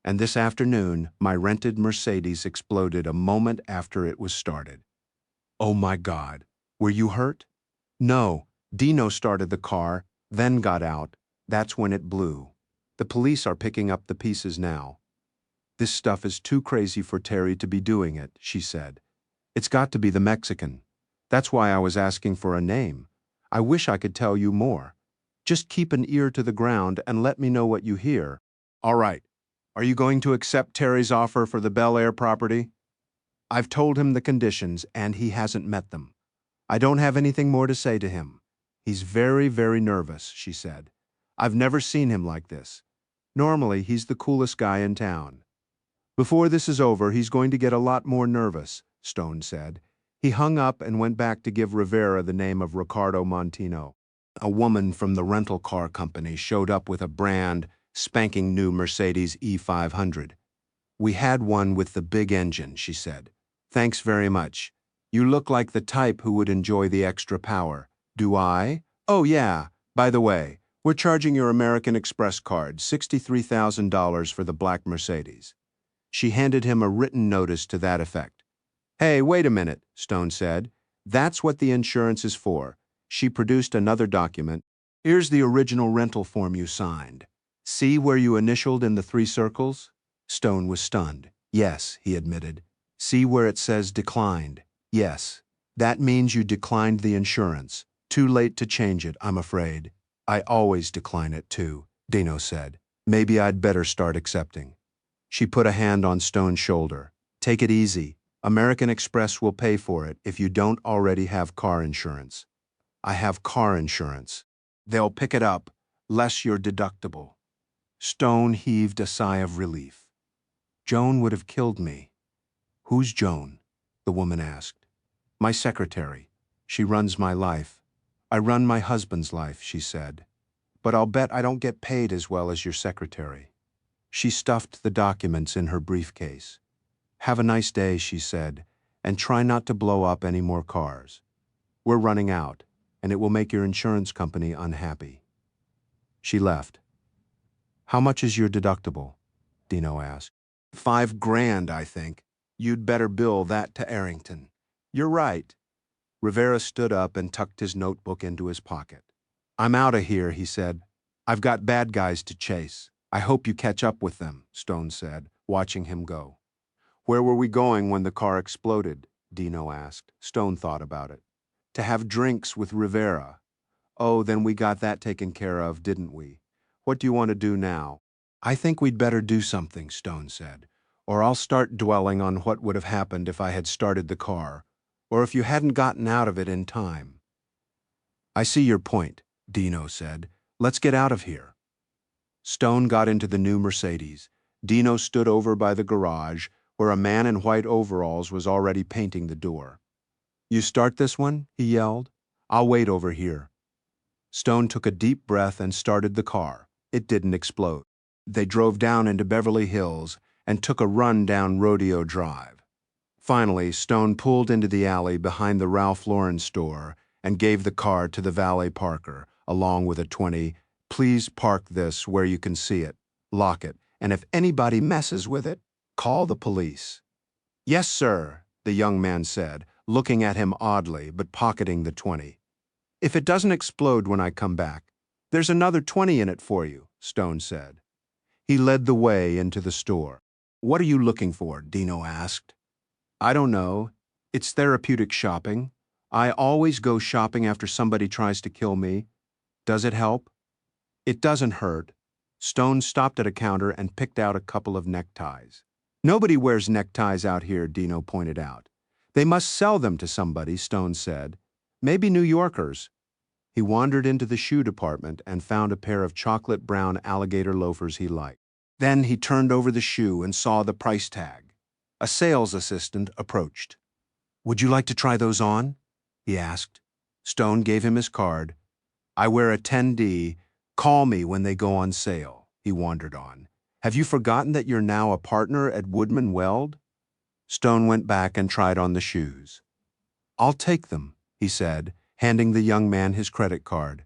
And this afternoon, my rented Mercedes exploded a moment after it was started. Oh my God, were you hurt? No, Dino started the car, then got out. That's when it blew. The police are picking up the pieces now. This stuff is too crazy for Terry to be doing it, she said. It's got to be the Mexican. That's why I was asking for a name. I wish I could tell you more. Just keep an ear to the ground and let me know what you hear. All right. Are you going to accept Terry's offer for the Bel-Air property? I've told him the conditions, and he hasn't met them. I don't have anything more to say to him. He's very, very nervous, she said. I've never seen him like this. Normally, he's the coolest guy in town. Before this is over, he's going to get a lot more nervous, Stone said. He hung up and went back to give Rivera the name of Ricardo Montino. A woman from the rental car company showed up with a brand spanking new Mercedes E500. We had one with the big engine, she said. Thanks very much. You look like the type who would enjoy the extra power. Do I? Oh yeah, by the way, we're charging your American Express card $63,000 for the black Mercedes. She handed him a written notice to that effect. Hey, wait a minute, Stone said. That's what the insurance is for. She produced another document. Here's the original rental form you signed. See where you initialed in the 3 circles? Stone was stunned. Yes, he admitted. See where it says declined? Yes. That means you declined the insurance. Too late to change it, I'm afraid. I always decline it too, Dino said. Maybe I'd better start accepting. She put a hand on Stone's shoulder. Take it easy. American Express will pay for it if you don't already have car insurance. I have car insurance. They'll pick it up, less your deductible. Stone heaved a sigh of relief. Joan would have killed me. Who's Joan? The woman asked. My secretary. She runs my life. I run my husband's life, she said. But I'll bet I don't get paid as well as your secretary. She stuffed the documents in her briefcase. Have a nice day, she said, and try not to blow up any more cars. We're running out, and it will make your insurance company unhappy. She left. How much is your deductible? Dino asked. $5 grand, I think. You'd better bill that to Arrington. You're right. Rivera stood up and tucked his notebook into his pocket. I'm out of here, he said. I've got bad guys to chase. I hope you catch up with them, Stone said, watching him go. Where were we going when the car exploded? Dino asked. Stone thought about it. To have drinks with Rivera. Oh, then we got that taken care of, didn't we? What do you want to do now? I think we'd better do something, Stone said, or I'll start dwelling on what would have happened if I had started the car, or if you hadn't gotten out of it in time. I see your point, Dino said. Let's get out of here. Stone got into the new Mercedes. Dino stood over by the garage, where a man in white overalls was already painting the door. You start this one? He yelled. I'll wait over here. Stone took a deep breath and started the car. It didn't explode. They drove down into Beverly Hills and took a run down Rodeo Drive. Finally, Stone pulled into the alley behind the Ralph Lauren store and gave the car to the valet parker, along with a 20, "Please park this where you can see it, lock it, and if anybody messes with it, call the police." "Yes, sir," the young man said, looking at him oddly but pocketing the 20. "If it doesn't explode when I come back, there's another 20 in it for you," Stone said. He led the way into the store. "What are you looking for?" Dino asked. "I don't know. It's therapeutic shopping. I always go shopping after somebody tries to kill me. Does it help?" "It doesn't hurt." Stone stopped at a counter and picked out a couple of neckties. "Nobody wears neckties out here," Dino pointed out. "They must sell them to somebody," Stone said. "Maybe New Yorkers." He wandered into the shoe department and found a pair of chocolate brown alligator loafers he liked. Then he turned over the shoe and saw the price tag. A sales assistant approached. "Would you like to try those on?" he asked. Stone gave him his card. "I wear a 10D. Call me when they go on sale," he wandered on. "Have you forgotten that you're now a partner at Woodman Weld?" Stone went back and tried on the shoes. "I'll take them," he said, handing the young man his credit card.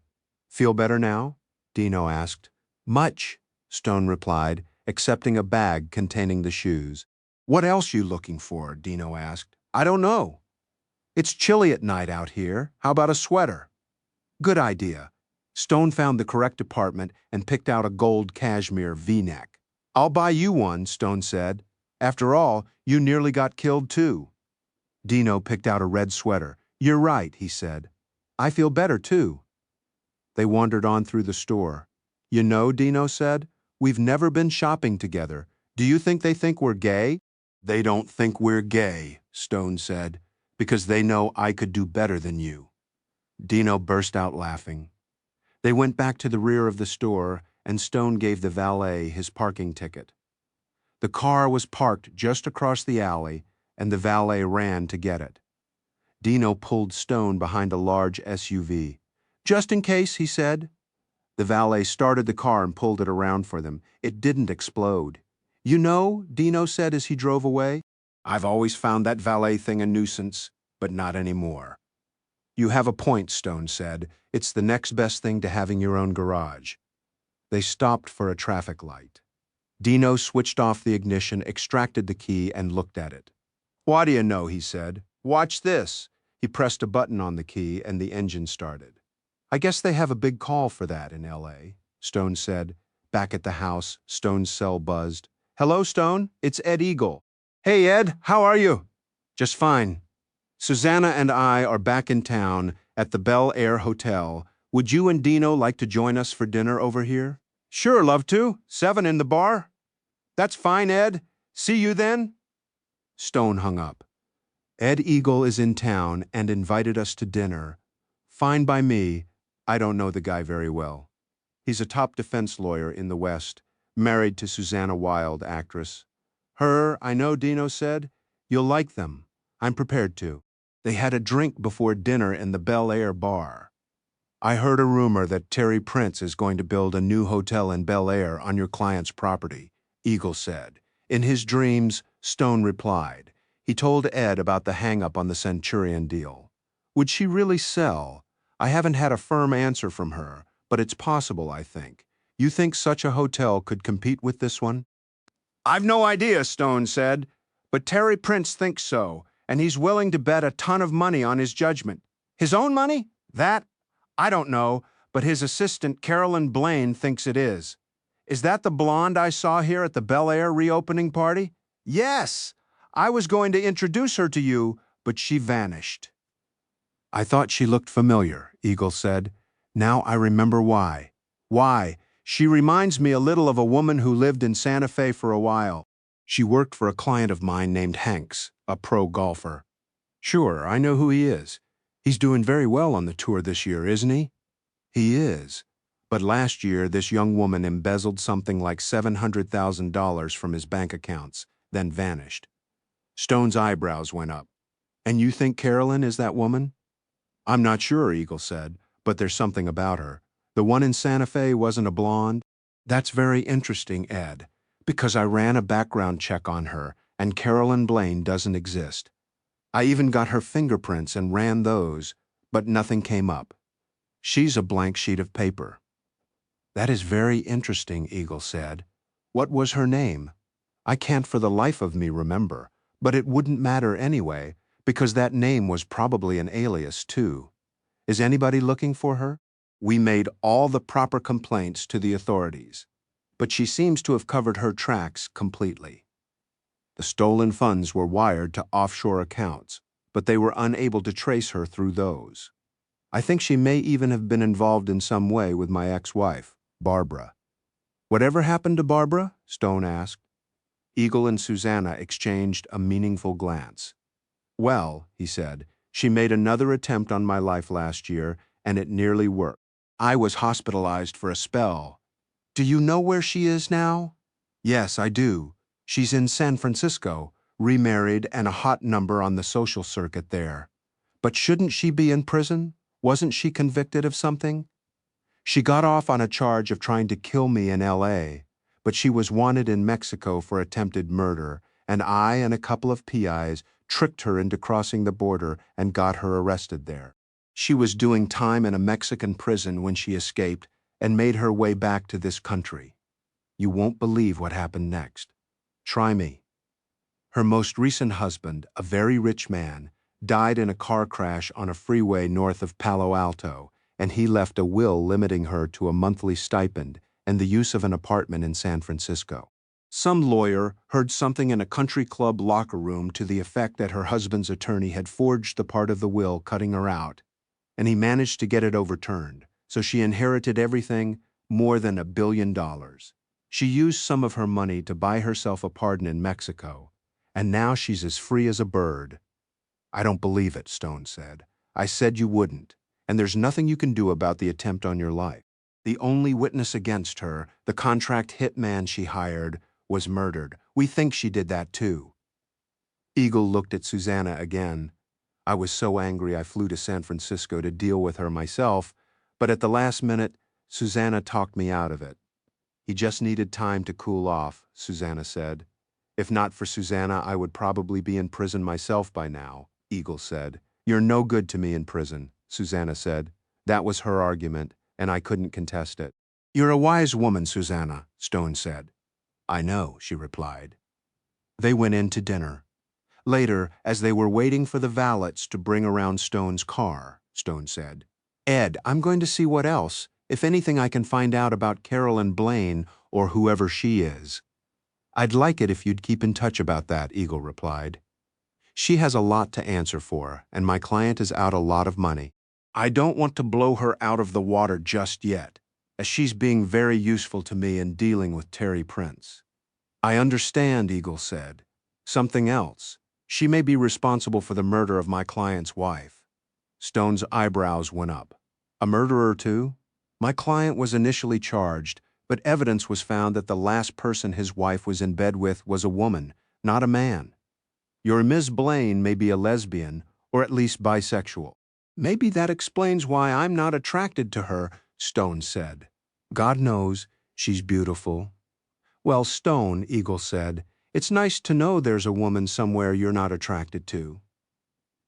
"Feel better now?" Dino asked. "Much," Stone replied, accepting a bag containing the shoes. "What else you looking for?" Dino asked. "I don't know." "It's chilly at night out here. How about a sweater?" "Good idea." Stone found the correct department and picked out a gold cashmere V-neck. "I'll buy you one," Stone said. "After all, you nearly got killed too." Dino picked out a red sweater. "You're right," he said. "I feel better too." They wandered on through the store. "You know," Dino said, "we've never been shopping together. Do you think they think we're gay?" "They don't think we're gay," Stone said, "because they know I could do better than you." Dino burst out laughing. They went back to the rear of the store, and Stone gave the valet his parking ticket. The car was parked just across the alley, and the valet ran to get it. Dino pulled Stone behind a large SUV. "Just in case," he said. The valet started the car and pulled it around for them. It didn't explode. "You know," Dino said as he drove away, "I've always found that valet thing a nuisance, but not anymore." "You have a point," Stone said. "It's the next best thing to having your own garage." They stopped for a traffic light. Dino switched off the ignition, extracted the key, and looked at it. "What do you know?" he said. "Watch this." He pressed a button on the key, and the engine started. "I guess they have a big call for that in L.A.," Stone said. Back at the house, Stone's cell buzzed. "Hello, Stone. It's Ed Eagle." "Hey, Ed. How are you?" "Just fine. Susanna and I are back in town at the Bel-Air Hotel. Would you and Dino like to join us for dinner over here?" "Sure, love to. 7 in the bar." "That's fine, Ed. See you then." Stone hung up. "Ed Eagle is in town and invited us to dinner. Fine by me. I don't know the guy very well. He's a top defense lawyer in the West, married to Susanna Wilde, actress." "Her, I know," Dino said. "You'll like them. I'm prepared to." They had a drink before dinner in the Bel-Air bar. "I heard a rumor that Terry Prince is going to build a new hotel in Bel-Air on your client's property," Eagle said. In his dreams, Stone replied. He told Ed about the hang-up on the Centurion deal. "Would she really sell? I haven't had a firm answer from her, but it's possible, I think. You think such a hotel could compete with this one?" "I've no idea," Stone said, "but Terry Prince thinks so, and he's willing to bet a ton of money on his judgment. His own money? That? I don't know, but his assistant, Carolyn Blaine, thinks it is." "Is that the blonde I saw here at the Bel-Air reopening party?" "Yes. I was going to introduce her to you, but she vanished." "I thought she looked familiar," Eagle said. "Now I remember why." "Why? She reminds me a little of a woman who lived in Santa Fe for a while. She worked for a client of mine named Hanks, a pro golfer." "Sure, I know who he is. He's doing very well on the tour this year, isn't he?" "He is. But last year, this young woman embezzled something like $700,000 from his bank accounts, then vanished." Stone's eyebrows went up. "And you think Carolyn is that woman?" "I'm not sure," Eagle said, but there's something about her. The one in Santa Fe wasn't a blonde? That's very interesting, Ed, because I ran a background check on her, and Carolyn Blaine doesn't exist. I even got her fingerprints and ran those, but nothing came up. She's a blank sheet of paper. That is very interesting, Eagle said. What was her name? I can't for the life of me remember, but it wouldn't matter anyway, because that name was probably an alias too. Is anybody looking for her? We made all the proper complaints to the authorities, but she seems to have covered her tracks completely. The stolen funds were wired to offshore accounts, but they were unable to trace her through those. I think she may even have been involved in some way with my ex-wife, Barbara. Whatever happened to Barbara? Stone asked. Eagle and Susanna exchanged a meaningful glance. Well, he said, she made another attempt on my life last year, and it nearly worked. I was hospitalized for a spell. Do you know where she is now? Yes, I do. She's in San Francisco, remarried and a hot number on the social circuit there. But shouldn't she be in prison? Wasn't she convicted of something? She got off on a charge of trying to kill me in L.A., but she was wanted in Mexico for attempted murder, and I and a couple of PIs tricked her into crossing the border and got her arrested there. She was doing time in a Mexican prison when she escaped and made her way back to this country. You won't believe what happened next. Try me. Her most recent husband, a very rich man, died in a car crash on a freeway north of Palo Alto, and he left a will limiting her to a monthly stipend and the use of an apartment in San Francisco. Some lawyer heard something in a country club locker room to the effect that her husband's attorney had forged the part of the will cutting her out, and he managed to get it overturned, so she inherited everything, more than $1 billion. She used some of her money to buy herself a pardon in Mexico, and now she's as free as a bird. I don't believe it, Stone said. I said you wouldn't, and there's nothing you can do about the attempt on your life. The only witness against her, the contract hitman she hired, was murdered. We think she did that too. Eagle looked at Susanna again. I was so angry I flew to San Francisco to deal with her myself, but at the last minute, Susanna talked me out of it. He just needed time to cool off, Susanna said. If not for Susanna, I would probably be in prison myself by now, Eagle said. You're no good to me in prison, Susanna said. That was her argument, and I couldn't contest it. You're a wise woman, Susanna, Stone said. I know, she replied. They went in to dinner. Later, as they were waiting for the valets to bring around Stone's car, Stone said, Ed, I'm going to see what else, if anything I can find out about Carolyn Blaine or whoever she is. I'd like it if you'd keep in touch about that, Eagle replied. She has a lot to answer for, and my client is out a lot of money. I don't want to blow her out of the water just yet, as she's being very useful to me in dealing with Terry Prince. I understand, Eagle said. Something else. She may be responsible for the murder of my client's wife. Stone's eyebrows went up. A murderer too? My client was initially charged, but evidence was found that the last person his wife was in bed with was a woman, not a man. Your Ms. Blaine may be a lesbian, or at least bisexual. Maybe that explains why I'm not attracted to her, Stone said. God knows, she's beautiful. Well, Stone, Eagle said, it's nice to know there's a woman somewhere you're not attracted to.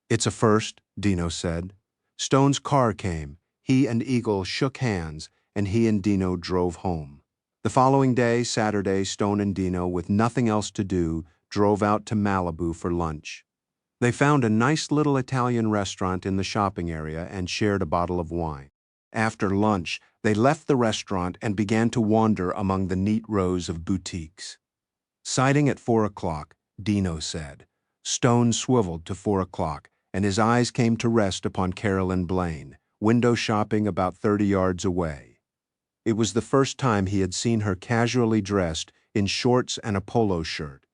It's a first, Dino said. Stone's car came. He and Eagle shook hands, and he and Dino drove home. The following day, Saturday, Stone and Dino, with nothing else to do, drove out to Malibu for lunch. They found a nice little Italian restaurant in the shopping area and shared a bottle of wine. After lunch, they left the restaurant and began to wander among the neat rows of boutiques. Sighting at 4 o'clock, Dino said. Stone swiveled to 4 o'clock, and his eyes came to rest upon Carolyn Blaine, window shopping about 30 yards away. It was the first time he had seen her casually dressed in shorts and a polo shirt.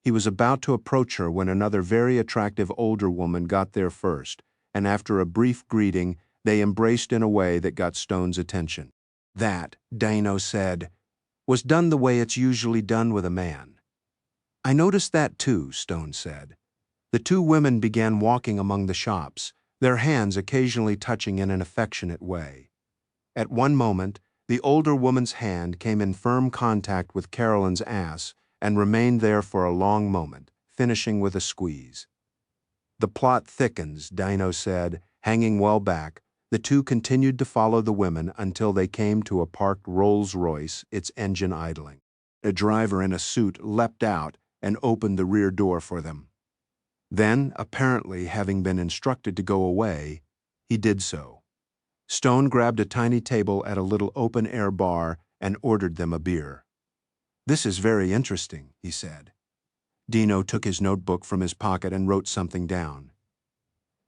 He was about to approach her when another very attractive older woman got there first, and after a brief greeting, they embraced in a way that got Stone's attention. That, Dino said, was done the way it's usually done with a man. I noticed that too, Stone said. The two women began walking among the shops, their hands occasionally touching in an affectionate way. At one moment, the older woman's hand came in firm contact with Carolyn's ass and remained there for a long moment, finishing with a squeeze. "The plot thickens," Dino said, hanging well back. The two continued to follow the women until they came to a parked Rolls-Royce, its engine idling. A driver in a suit leapt out and opened the rear door for them. Then, apparently having been instructed to go away, he did so. Stone grabbed a tiny table at a little open-air bar and ordered them a beer. "This is very interesting," he said. Dino took his notebook from his pocket and wrote something down.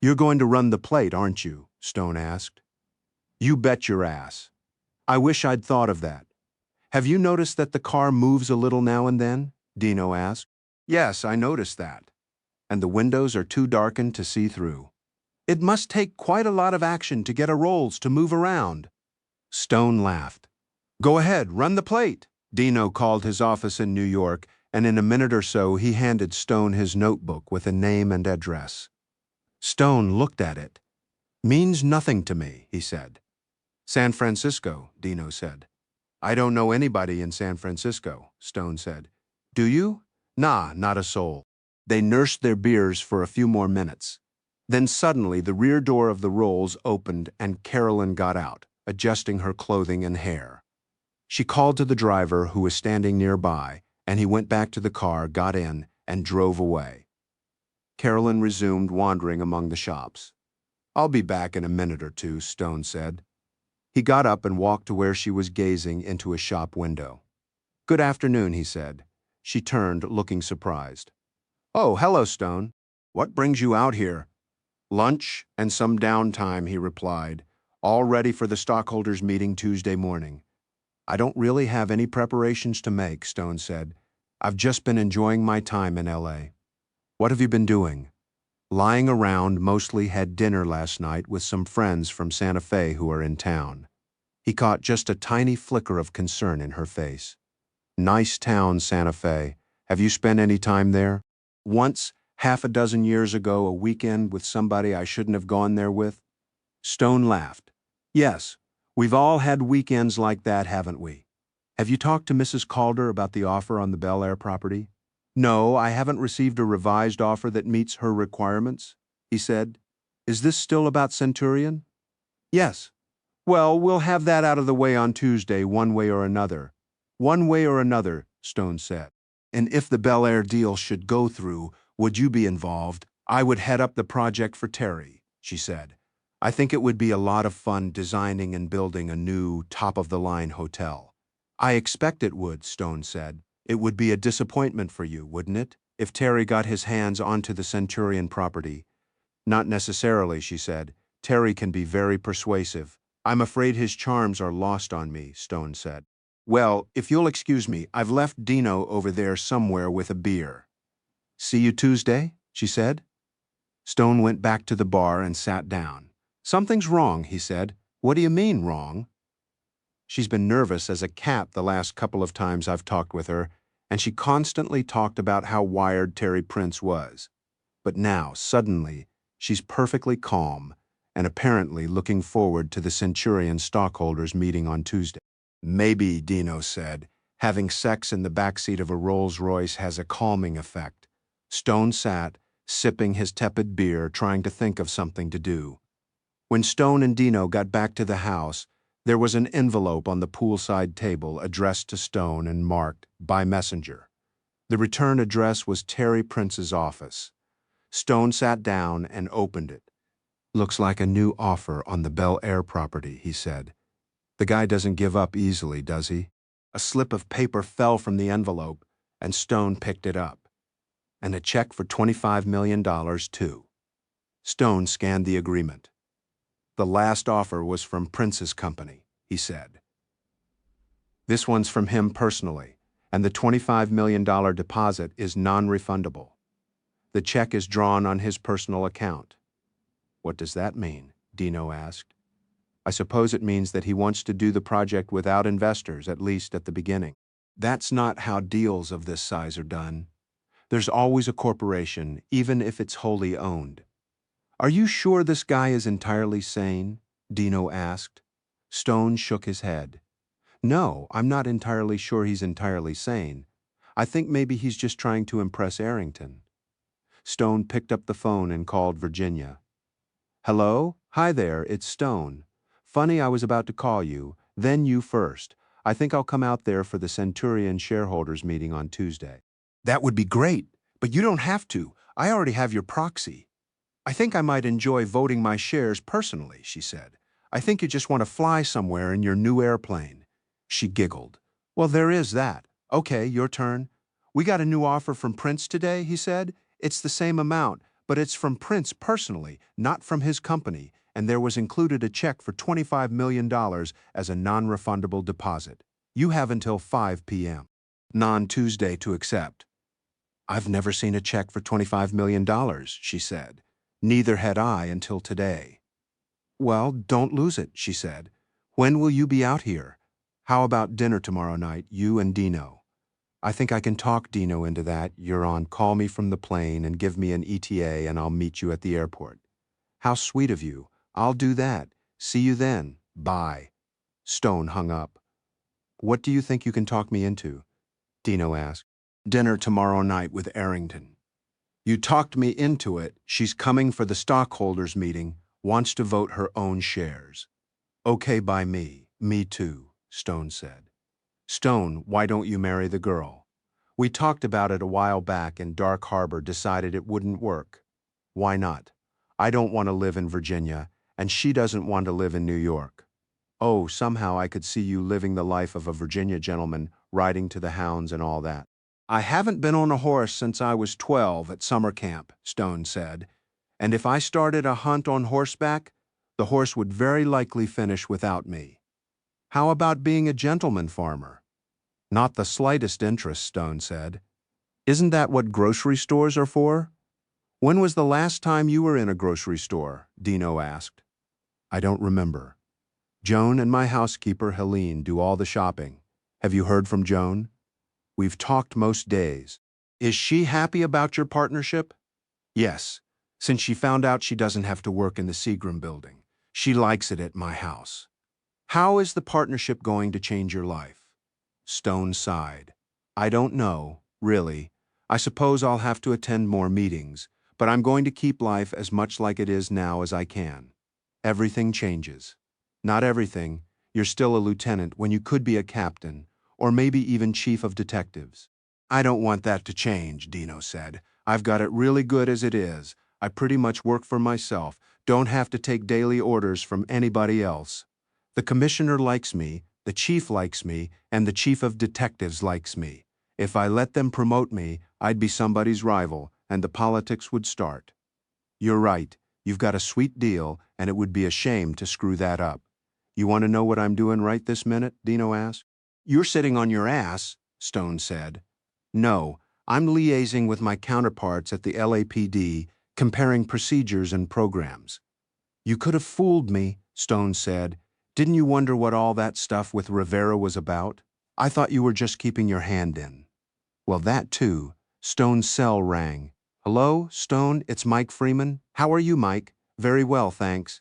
"You're going to run the plate, aren't you?" Stone asked. "You bet your ass. I wish I'd thought of that. Have you noticed that the car moves a little now and then?" Dino asked. "Yes, I noticed that. And the windows are too darkened to see through. It must take quite a lot of action to get a Rolls to move around." Stone laughed. "Go ahead, run the plate." Dino called his office in New York, and in a minute or so he handed Stone his notebook with a name and address. Stone looked at it. "Means nothing to me," he said. "San Francisco," Dino said. "I don't know anybody in San Francisco," Stone said. "Do you?" "Nah, not a soul." They nursed their beers for a few more minutes. Then suddenly the rear door of the Rolls opened and Carolyn got out, adjusting her clothing and hair. She called to the driver, who was standing nearby, and he went back to the car, got in, and drove away. Carolyn resumed wandering among the shops. "I'll be back in a minute or two," Stone said. He got up and walked to where she was gazing into a shop window. "Good afternoon," he said. She turned, looking surprised. "Oh, hello, Stone. What brings you out here?" "Lunch and some downtime," he replied. "All ready for the stockholders' meeting Tuesday morning." "I don't really have any preparations to make," Stone said. "I've just been enjoying my time in L.A." "What have you been doing?" "Lying around, mostly had dinner last night with some friends from Santa Fe who are in town." He caught just a tiny flicker of concern in her face. "Nice town, Santa Fe. Have you spent any time there?" "Once, half a dozen years ago, a weekend with somebody I shouldn't have gone there with." Stone laughed. "Yes, we've all had weekends like that, haven't we? Have you talked to Mrs. Calder about the offer on the Bel-Air property?" "No, I haven't received a revised offer that meets her requirements," he said. "Is this still about Centurion?" "Yes." "Well, we'll have that out of the way on Tuesday, one way or another." "One way or another," Stone said. "And if the Bel-Air deal should go through, would you be involved?" "I would head up the project for Terry," she said. "I think it would be a lot of fun designing and building a new, top-of-the-line hotel." "I expect it would," Stone said. "It would be a disappointment for you, wouldn't it, if Terry got his hands onto the Centurion property?" "Not necessarily," she said. "Terry can be very persuasive." "I'm afraid his charms are lost on me," Stone said. "Well, if you'll excuse me, I've left Dino over there somewhere with a beer." "See you Tuesday?" she said. Stone went back to the bar and sat down. "Something's wrong," he said. "What do you mean, wrong?" "She's been nervous as a cat the last couple of times I've talked with her, and she constantly talked about how wired Terry Prince was. But now, suddenly, she's perfectly calm and apparently looking forward to the Centurion stockholders meeting on Tuesday." "Maybe," Dino said, "having sex in the backseat of a Rolls-Royce has a calming effect." Stone sat, sipping his tepid beer, trying to think of something to do. When Stone and Dino got back to the house, there was an envelope on the poolside table addressed to Stone and marked, "By messenger." The return address was Terry Prince's office. Stone sat down and opened it. "Looks like a new offer on the Bel-Air property," he said. "The guy doesn't give up easily, does he?" A slip of paper fell from the envelope, and Stone picked it up. "And a check for $25 million, too." Stone scanned the agreement. "The last offer was from Prince's company," he said. "This one's from him personally, and the $25 million deposit is non-refundable. The check is drawn on his personal account." "What does that mean?" Dino asked. "I suppose it means that he wants to do the project without investors, at least at the beginning." "That's not how deals of this size are done. There's always a corporation, even if it's wholly owned." Are you sure this guy is entirely sane? Dino asked. Stone shook his head. No, I'm not entirely sure he's entirely sane. I think maybe he's just trying to impress Arrington. Stone picked up the phone and called Virginia. Hello? Hi there, it's Stone. Funny I was about to call you, then you first. I think I'll come out there for the Centurion shareholders meeting on Tuesday. That would be great, but you don't have to. I already have your proxy. I think I might enjoy voting my shares personally, she said. I think you just want to fly somewhere in your new airplane. She giggled. Well, there is that. Okay, your turn. We got a new offer from Prince today, he said. It's the same amount, but it's from Prince personally, not from his company, and there was included a check for $25 million as a non-refundable deposit. You have until 5 p.m. Non-Tuesday to accept. I've never seen a check for $25 million, she said. Neither had I until today. Well, don't lose it, she said. When will you be out here? How about dinner tomorrow night, you and Dino? I think I can talk Dino into that. You're on call me from the plane and give me an ETA and I'll meet you at the airport. How sweet of you. I'll do that. See you then. Bye. Stone hung up. What do you think you can talk me into? Dino asked. Dinner tomorrow night with Arrington. You talked me into it. She's coming for the stockholders meeting, wants to vote her own shares. Okay by me. Me too, Stone said. Stone, why don't you marry the girl? We talked about it a while back and Dark Harbor decided it wouldn't work. Why not? I don't want to live in Virginia, and she doesn't want to live in New York. Oh, somehow I could see you living the life of a Virginia gentleman, riding to the hounds and all that. I haven't been on a horse since I was 12 at summer camp, Stone said, and if I started a hunt on horseback, the horse would very likely finish without me. How about being a gentleman farmer? Not the slightest interest, Stone said. Isn't that what grocery stores are for? When was the last time you were in a grocery store? Dino asked. I don't remember. Joan and my housekeeper, Helene, do all the shopping. Have you heard from Joan? We've talked most days. Is she happy about your partnership? Yes, since she found out she doesn't have to work in the Seagram building. She likes it at my house. How is the partnership going to change your life? Stone sighed. I don't know, really. I suppose I'll have to attend more meetings, but I'm going to keep life as much like it is now as I can. Everything changes. Not everything. You're still a lieutenant when you could be a captain, or maybe even chief of detectives. I don't want that to change, Dino said. I've got it really good as it is. I pretty much work for myself, don't have to take daily orders from anybody else. The commissioner likes me, the chief likes me, and the chief of detectives likes me. If I let them promote me, I'd be somebody's rival, and the politics would start. You're right. You've got a sweet deal, and it would be a shame to screw that up. You want to know what I'm doing right this minute? Dino asked. You're sitting on your ass, Stone said. No, I'm liaising with my counterparts at the LAPD, comparing procedures and programs. You could have fooled me, Stone said. Didn't you wonder what all that stuff with Rivera was about? I thought you were just keeping your hand in. Well, that too. Stone's cell rang. Hello, Stone, it's Mike Freeman. How are you, Mike? Very well, thanks.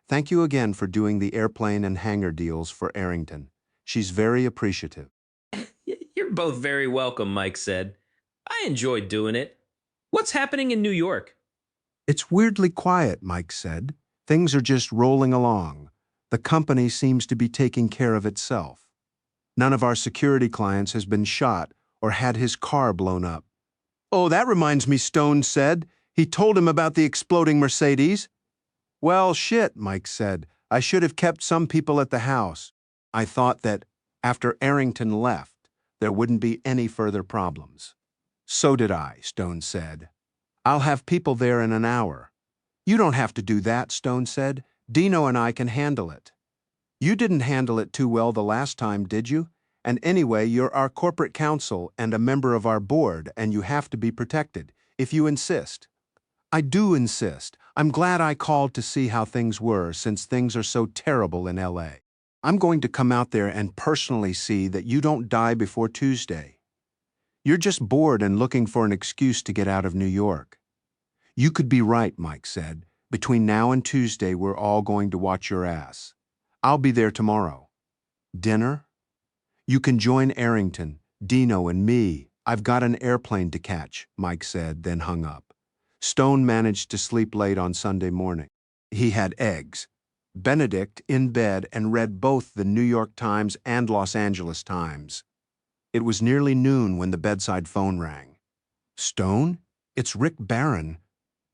Thank you again for doing the airplane and hangar deals for Arrington. She's very appreciative. You're both very welcome, Mike said. I enjoyed doing it. What's happening in New York? It's weirdly quiet, Mike said. Things are just rolling along. The company seems to be taking care of itself. None of our security clients has been shot or had his car blown up. Oh, that reminds me, Stone said. He told him about the exploding Mercedes. Well, shit, Mike said. I should have kept some people at the house. I thought that after Arrington left, there wouldn't be any further problems. So did I, Stone said. I'll have people there in an hour. You don't have to do that, Stone said. Dino and I can handle it. You didn't handle it too well the last time, did you? And anyway, you're our corporate counsel and a member of our board, and you have to be protected, if you insist. I do insist. I'm glad I called to see how things were, since things are so terrible in LA. I'm going to come out there and personally see that you don't die before Tuesday. You're just bored and looking for an excuse to get out of New York. You could be right, Mike said. Between now and Tuesday, we're all going to watch your ass. I'll be there tomorrow. Dinner? You can join Arrington, Dino, and me. I've got an airplane to catch, Mike said, then hung up. Stone managed to sleep late on Sunday morning. He had eggs. Benedict in bed and read both the New York Times and Los Angeles Times. It was nearly noon when the bedside phone rang. Stone? It's Rick Barron.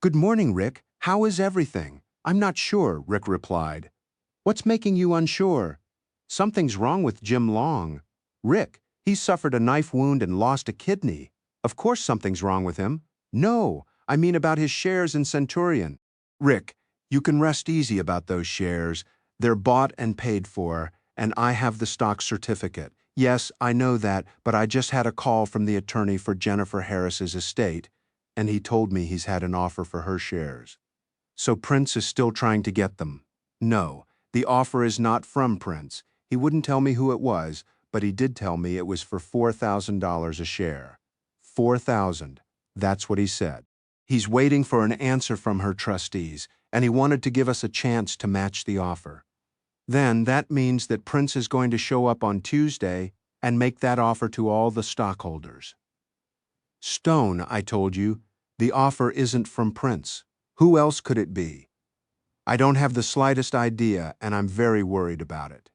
Good morning, Rick. How is everything? I'm not sure, Rick replied. What's making you unsure? Something's wrong with Jim Long. Rick, he suffered a knife wound and lost a kidney. Of course something's wrong with him. No, I mean about his shares in Centurion. Rick, you can rest easy about those shares. They're bought and paid for, and I have the stock certificate. Yes, I know that, but I just had a call from the attorney for Jennifer Harris's estate, and he told me he's had an offer for her shares. So Prince is still trying to get them. No, the offer is not from Prince. He wouldn't tell me who it was, but he did tell me it was for $4,000 a share. 4,000. That's what he said. He's waiting for an answer from her trustees, and he wanted to give us a chance to match the offer. Then that means that Prince is going to show up on Tuesday and make that offer to all the stockholders. Stone, I told you, the offer isn't from Prince. Who else could it be? I don't have the slightest idea, and I'm very worried about it.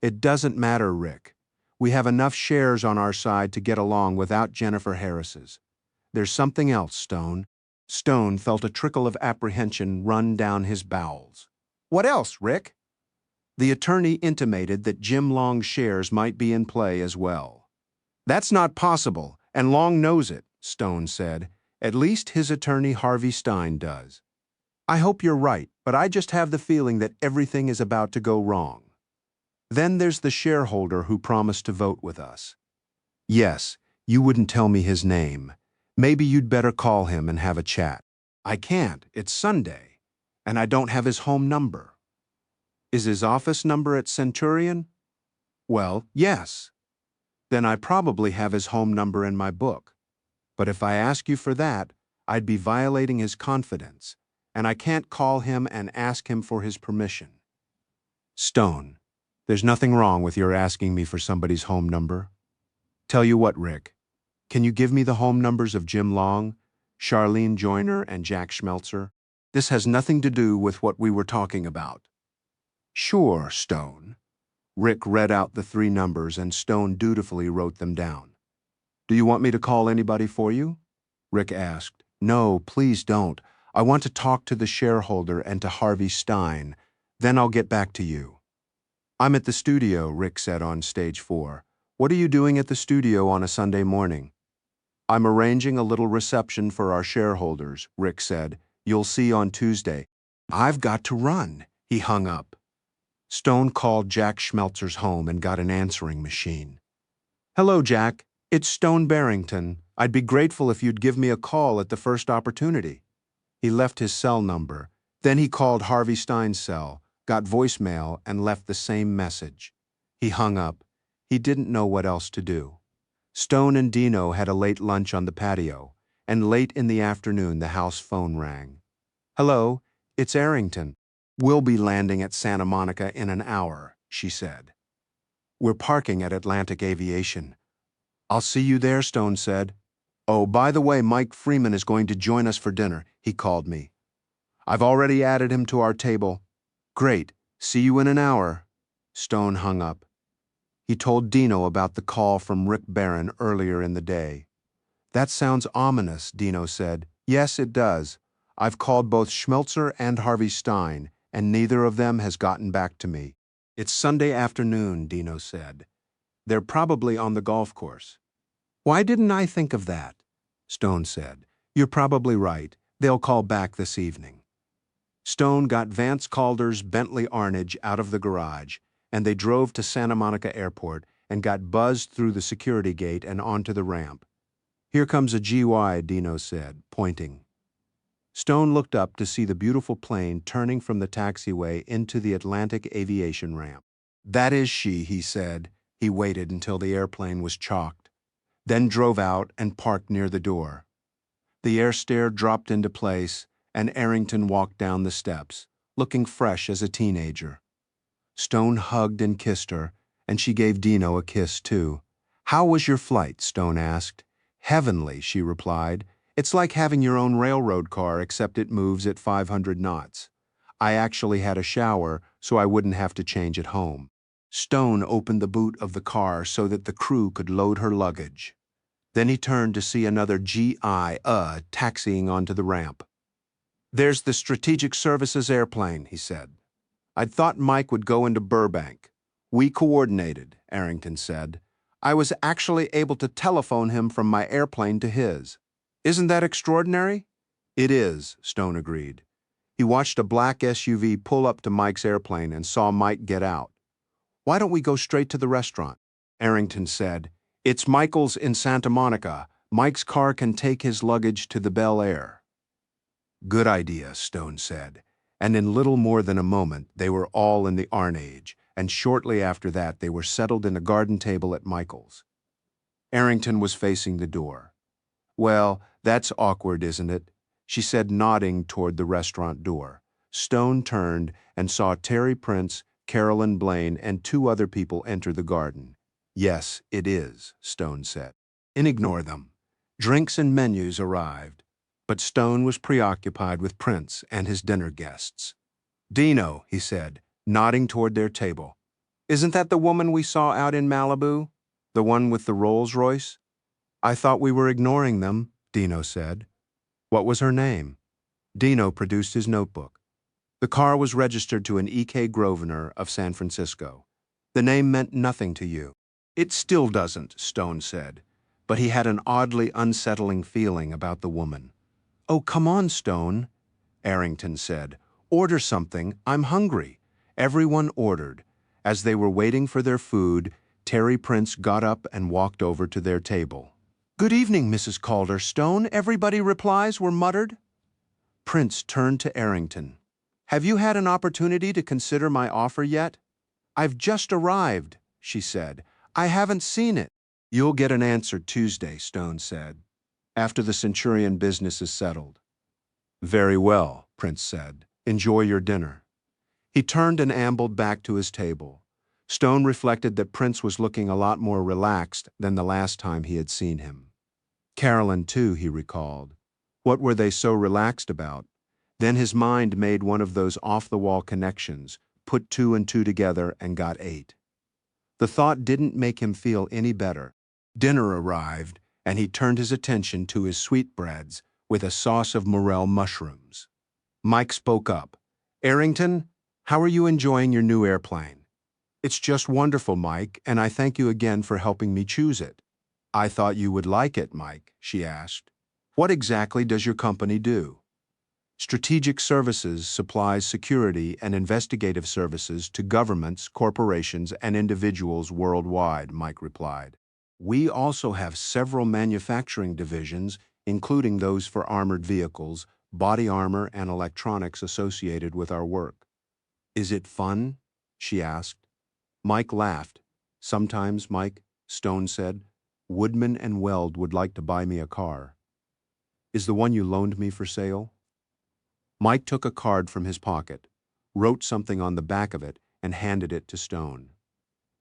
It doesn't matter, Rick. We have enough shares on our side to get along without Jennifer Harris's. There's something else, Stone. Stone felt a trickle of apprehension run down his bowels. What else, Rick? The attorney intimated that Jim Long's shares might be in play as well. That's not possible, and Long knows it, Stone said. At least his attorney Harvey Stein does. I hope you're right, but I just have the feeling that everything is about to go wrong. Then there's the shareholder who promised to vote with us. Yes, you wouldn't tell me his name. Maybe you'd better call him and have a chat. I can't, it's Sunday, and I don't have his home number. Is his office number at Centurion? Well, yes. Then I probably have his home number in my book. But if I ask you for that, I'd be violating his confidence, and I can't call him and ask him for his permission. Stone, there's nothing wrong with your asking me for somebody's home number. Tell you what, Rick, can you give me the home numbers of Jim Long, Charlene Joyner, and Jack Schmelzer? This has nothing to do with what we were talking about. Sure, Stone. Rick read out the 3 numbers and Stone dutifully wrote them down. Do you want me to call anybody for you? Rick asked. No, please don't. I want to talk to the shareholder and to Harvey Stein. Then I'll get back to you. I'm at the studio, Rick said on stage 4. What are you doing at the studio on a Sunday morning? I'm arranging a little reception for our shareholders, Rick said. You'll see on Tuesday. I've got to run. He hung up. Stone called Jack Schmelzer's home and got an answering machine. Hello, Jack. It's Stone Barrington. I'd be grateful if you'd give me a call at the first opportunity. He left his cell number. Then he called Harvey Stein's cell, got voicemail, and left the same message. He hung up. He didn't know what else to do. Stone and Dino had a late lunch on the patio, and late in the afternoon the house phone rang. Hello, it's Arrington. We'll be landing at Santa Monica in an hour, she said. We're parking at Atlantic Aviation. I'll see you there, Stone said. Oh, by the way, Mike Freeman is going to join us for dinner, he called me. I've already added him to our table. Great. See you in an hour. Stone hung up. He told Dino about the call from Rick Barron earlier in the day. That sounds ominous, Dino said. Yes, it does. I've called both Schmelzer and Harvey Stein, and neither of them has gotten back to me. It's Sunday afternoon, Dino said. They're probably on the golf course. Why didn't I think of that? Stone said. You're probably right. They'll call back this evening. Stone got Vance Calder's Bentley Arnage out of the garage, and they drove to Santa Monica Airport and got buzzed through the security gate and onto the ramp. Here comes a GY, Dino said, pointing. Stone looked up to see the beautiful plane turning from the taxiway into the Atlantic Aviation ramp. That is she, he said. He waited until the airplane was chalked, then drove out and parked near the door. The air stair dropped into place, and Arrington walked down the steps, looking fresh as a teenager. Stone hugged and kissed her, and she gave Dino a kiss too. "How was your flight?" Stone asked. "Heavenly," she replied. "It's like having your own railroad car except it moves at 500 knots. I actually had a shower so I wouldn't have to change at home." Stone opened the boot of the car so that the crew could load her luggage. Then he turned to see another GI taxiing onto the ramp. "There's the Strategic Services airplane," he said. "I'd thought Mike would go into Burbank. We coordinated," Arrington said. "I was actually able to telephone him from my airplane to his. Isn't that extraordinary?" "It is," Stone agreed. He watched a black SUV pull up to Mike's airplane and saw Mike get out. "Why don't we go straight to the restaurant?" Arrington said. "It's Michael's in Santa Monica. Mike's car can take his luggage to the Bel-Air." "Good idea," Stone said, and in little more than a moment they were all in the Arnage, and shortly after that they were settled in a garden table at Michael's. Arrington was facing the door. "Well, that's awkward, isn't it?" she said, nodding toward the restaurant door. Stone turned and saw Terry Prince, Carolyn Blaine, and 2 other people enter the garden. "Yes, it is," Stone said. "And ignore them." Drinks and menus arrived, but Stone was preoccupied with Prince and his dinner guests. "Dino," he said, nodding toward their table. "Isn't that the woman we saw out in Malibu? The one with the Rolls-Royce?" "I thought we were ignoring them," Dino said. "What was her name?" Dino produced his notebook. The car was registered to an E.K. Grosvenor of San Francisco. "The name meant nothing to you." "It still doesn't," Stone said, but he had an oddly unsettling feeling about the woman. "Oh, come on, Stone," Arrington said. "Order something. I'm hungry." Everyone ordered. As they were waiting for their food, Terry Prince got up and walked over to their table. "Good evening, Mrs. Calder. Stone, everybody replies," were muttered. Prince turned to Arrington. "Have you had an opportunity to consider my offer yet?" "I've just arrived," she said. "I haven't seen it." "You'll get an answer Tuesday," Stone said, "after the Centurion business is settled." "Very well," Prince said. "Enjoy your dinner." He turned and ambled back to his table. Stone reflected that Prince was looking a lot more relaxed than the last time he had seen him. Carolyn, too, he recalled. What were they so relaxed about? Then his mind made one of those off-the-wall connections, put 2 and 2 together and got 8. The thought didn't make him feel any better. Dinner arrived, and he turned his attention to his sweetbreads with a sauce of morel mushrooms. Mike spoke up. "Arrington, how are you enjoying your new airplane?" "It's just wonderful, Mike, and I thank you again for helping me choose it." "I thought you would like it, Mike," she asked. "What exactly does your company do?" "Strategic Services supplies security and investigative services to governments, corporations, and individuals worldwide," Mike replied. "We also have several manufacturing divisions, including those for armored vehicles, body armor, and electronics associated with our work." "Is it fun?" she asked. Mike laughed. "Sometimes, Mike," Stone said, "Woodman and Weld would like to buy me a car." "Is the one you loaned me for sale?" Mike took a card from his pocket, wrote something on the back of it, and handed it to Stone.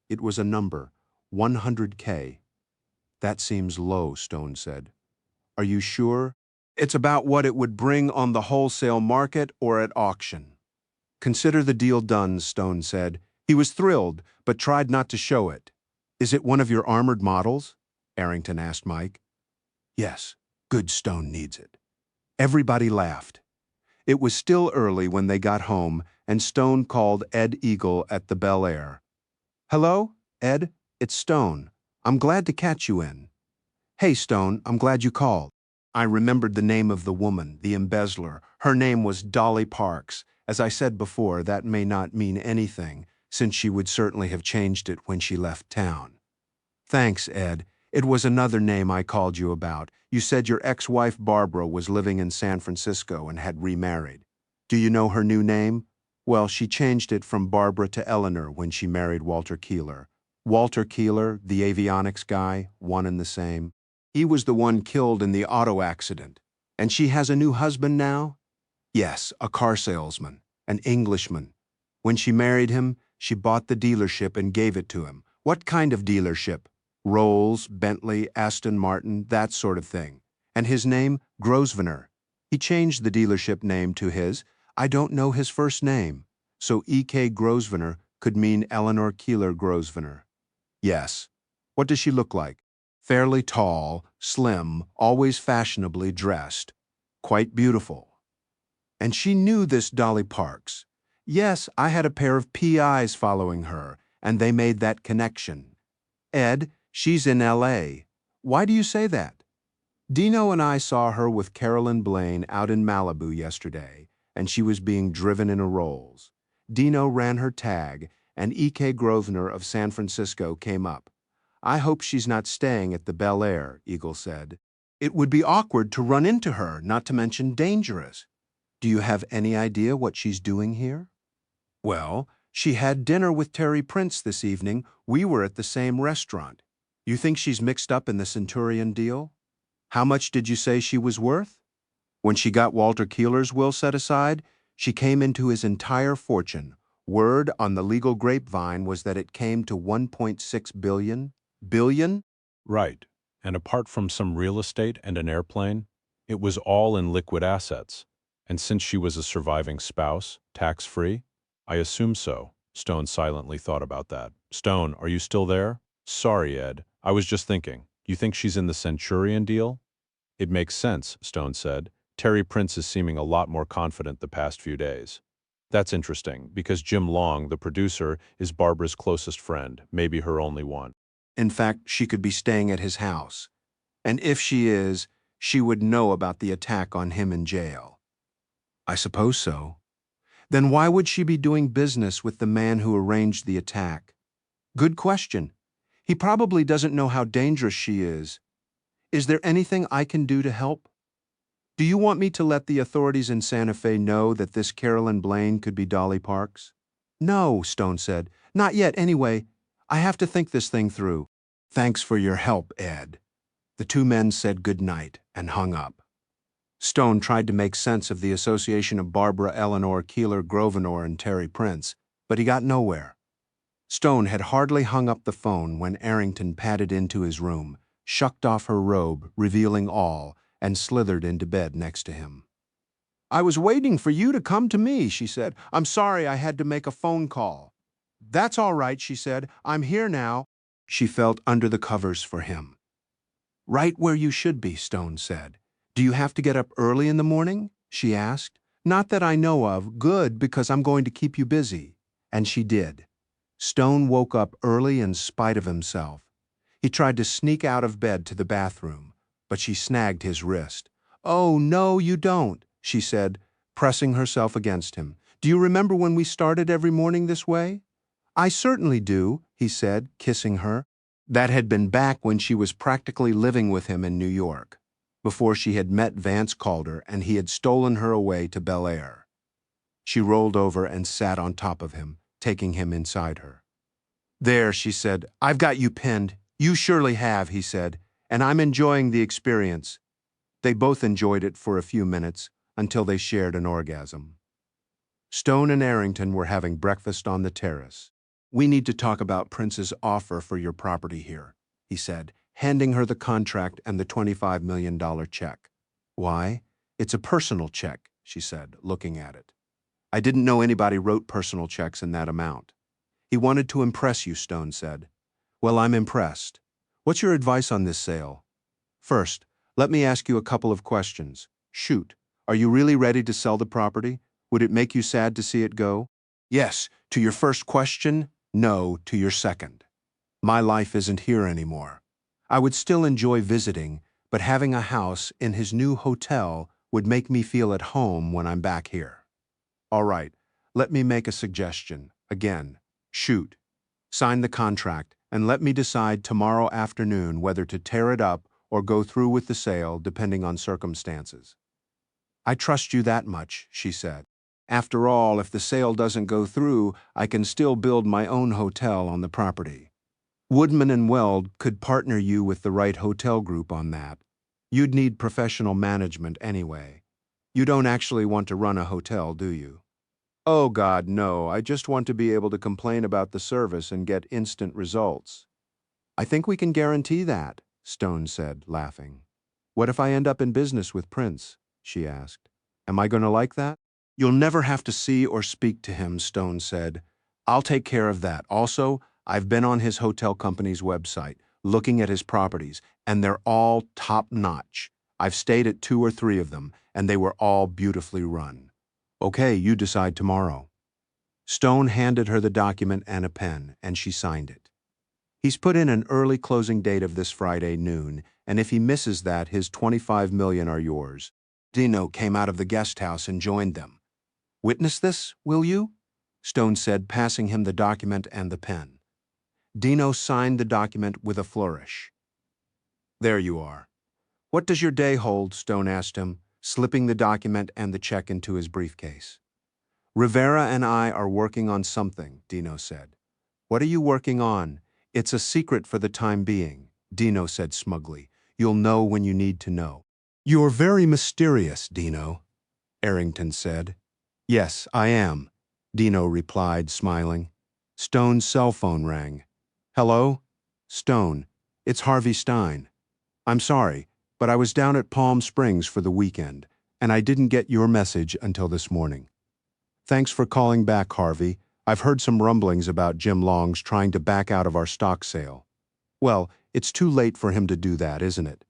It was a number, 100K. "That seems low," Stone said. "Are you sure?" "It's about what it would bring on the wholesale market or at auction." "Consider the deal done," Stone said. He was thrilled, but tried not to show it. "Is it one of your armored models?" Arrington asked Mike. "Yes, good Stone needs it." Everybody laughed. It was still early when they got home, and Stone called Ed Eagle at the Bel-Air. "Hello, Ed, it's Stone. I'm glad to catch you in." "Hey, Stone, I'm glad you called." I remembered the name of the woman, the embezzler. Her name was Dolly Parks. As I said before, that may not mean anything, since she would certainly have changed it when she left town. "Thanks, Ed. It was another name I called you about. You said your ex-wife Barbara was living in San Francisco and had remarried. Do you know her new name? Well, she changed it from Barbara to Eleanor when she married Walter Keeler. Walter Keeler, the avionics guy, one and the same. He was the one killed in the auto accident. And she has a new husband now?" Yes, a car salesman, an Englishman. When she married him, she bought the dealership and gave it to him. What kind of dealership? Rolls, Bentley, Aston Martin, that sort of thing. And his name, Grosvenor. He changed the dealership name to his. I don't know his first name. So E.K. Grosvenor could mean Eleanor Keeler Grosvenor. Yes. What does she look like? Fairly tall, slim, always fashionably dressed. Quite beautiful. And she knew this Dolly Parks. Yes, I had a pair of PIs following her, and they made that connection. Ed, she's in L.A. Why do you say that? Dino and I saw her with Carolyn Blaine out in Malibu yesterday, and she was being driven in a Rolls. Dino ran her tag, and E.K. Grosvenor of San Francisco came up. I hope she's not staying at the Bel-Air, Eagle said. It would be awkward to run into her, not to mention dangerous. Do you have any idea what she's doing here? Well, she had dinner with Terry Prince this evening. We were at the same restaurant. You think she's mixed up in the Centurion deal? How much did you say she was worth? When she got Walter Keeler's will set aside, she came into his entire fortune. Word on the legal grapevine was that it came to 1.6 billion. Billion? Right. And apart from some real estate and an airplane, it was all in liquid assets. And since she was a surviving spouse, tax-free? I assume so. Stone silently thought about that. Stone, are you still there? Sorry, Ed. I was just thinking. You think she's in the Centurion deal? It makes sense, Stone said. Terry Prince is seeming a lot more confident the past few days. That's interesting, because Jim Long, the producer, is Barbara's closest friend, maybe her only one. In fact, she could be staying at his house. And if she is, she would know about the attack on him in jail. I suppose so. Then why would she be doing business with the man who arranged the attack? Good question. He probably doesn't know how dangerous she is. Is there anything I can do to help? Do you want me to let the authorities in Santa Fe know that this Carolyn Blaine could be Dolly Parks? No, Stone said. Not yet, anyway. I have to think this thing through. Thanks for your help, Ed. The two men said good night and hung up. Stone tried to make sense of the association of Barbara Eleanor Keeler Grosvenor and Terry Prince, but he got nowhere. Stone had hardly hung up the phone when Arrington padded into his room, shucked off her robe, revealing all, and slithered into bed next to him. I was waiting for you to come to me, she said. I'm sorry I had to make a phone call. That's all right, she said. I'm here now. She felt under the covers for him. Right where you should be, Stone said. Do you have to get up early in the morning? She asked. Not that I know of. Good, because I'm going to keep you busy. And she did. Stone woke up early in spite of himself. He tried to sneak out of bed to the bathroom, but she snagged his wrist. Oh, no, you don't, she said, pressing herself against him. Do you remember when we started every morning this way? I certainly do, he said, kissing her. That had been back when she was practically living with him in New York, before she had met Vance Calder and he had stolen her away to Bel-Air. She rolled over and sat on top of him, taking him inside her. There, she said, I've got you pinned. You surely have, he said, and I'm enjoying the experience. They both enjoyed it for a few minutes until they shared an orgasm. Stone and Arrington were having breakfast on the terrace. We need to talk about Prince's offer for your property here, he said, handing her the contract and the $25 million check. Why? It's a personal check, she said, looking at it. I didn't know anybody wrote personal checks in that amount. He wanted to impress you, Stone said. Well, I'm impressed. What's your advice on this sale? First, let me ask you a couple of questions. Shoot. Are you really ready to sell the property? Would it make you sad to see it go? Yes, to your first question. No, to your second. My life isn't here anymore. I would still enjoy visiting, but having a house in his new hotel would make me feel at home when I'm back here. All right, let me make a suggestion. Again, shoot. Sign the contract and let me decide tomorrow afternoon whether to tear it up or go through with the sale depending on circumstances. I trust you that much, she said. After all, if the sale doesn't go through, I can still build my own hotel on the property. Woodman and Weld could partner you with the right hotel group on that. You'd need professional management anyway. You don't actually want to run a hotel, do you? Oh God, no, I just want to be able to complain about the service and get instant results. I think we can guarantee that, Stone said, laughing. What if I end up in business with Prince? She asked. Am I going to like that? You'll never have to see or speak to him, Stone said. I'll take care of that. Also, I've been on his hotel company's website, looking at his properties, and they're all top-notch. I've stayed at 2 or 3 of them, and they were all beautifully run. Okay, you decide tomorrow. Stone handed her the document and a pen, and she signed it. He's put in an early closing date of this Friday noon, and if he misses that, his $25 million are yours. Dino came out of the guest house and joined them. Witness this, will you? Stone said, passing him the document and the pen. Dino signed the document with a flourish. There you are. What does your day hold? Stone asked him, slipping the document and the check into his briefcase. Rivera and I are working on something, Dino said. What are you working on? It's a secret for the time being, Dino said smugly. You'll know when you need to know. You're very mysterious, Dino, Arrington said. Yes, I am, Dino replied, smiling. Stone's cell phone rang. Hello? Stone, it's Harvey Stein. I'm sorry, but I was down at Palm Springs for the weekend, and I didn't get your message until this morning. Thanks for calling back, Harvey. I've heard some rumblings about Jim Long's trying to back out of our stock sale. Well, it's too late for him to do that, isn't it?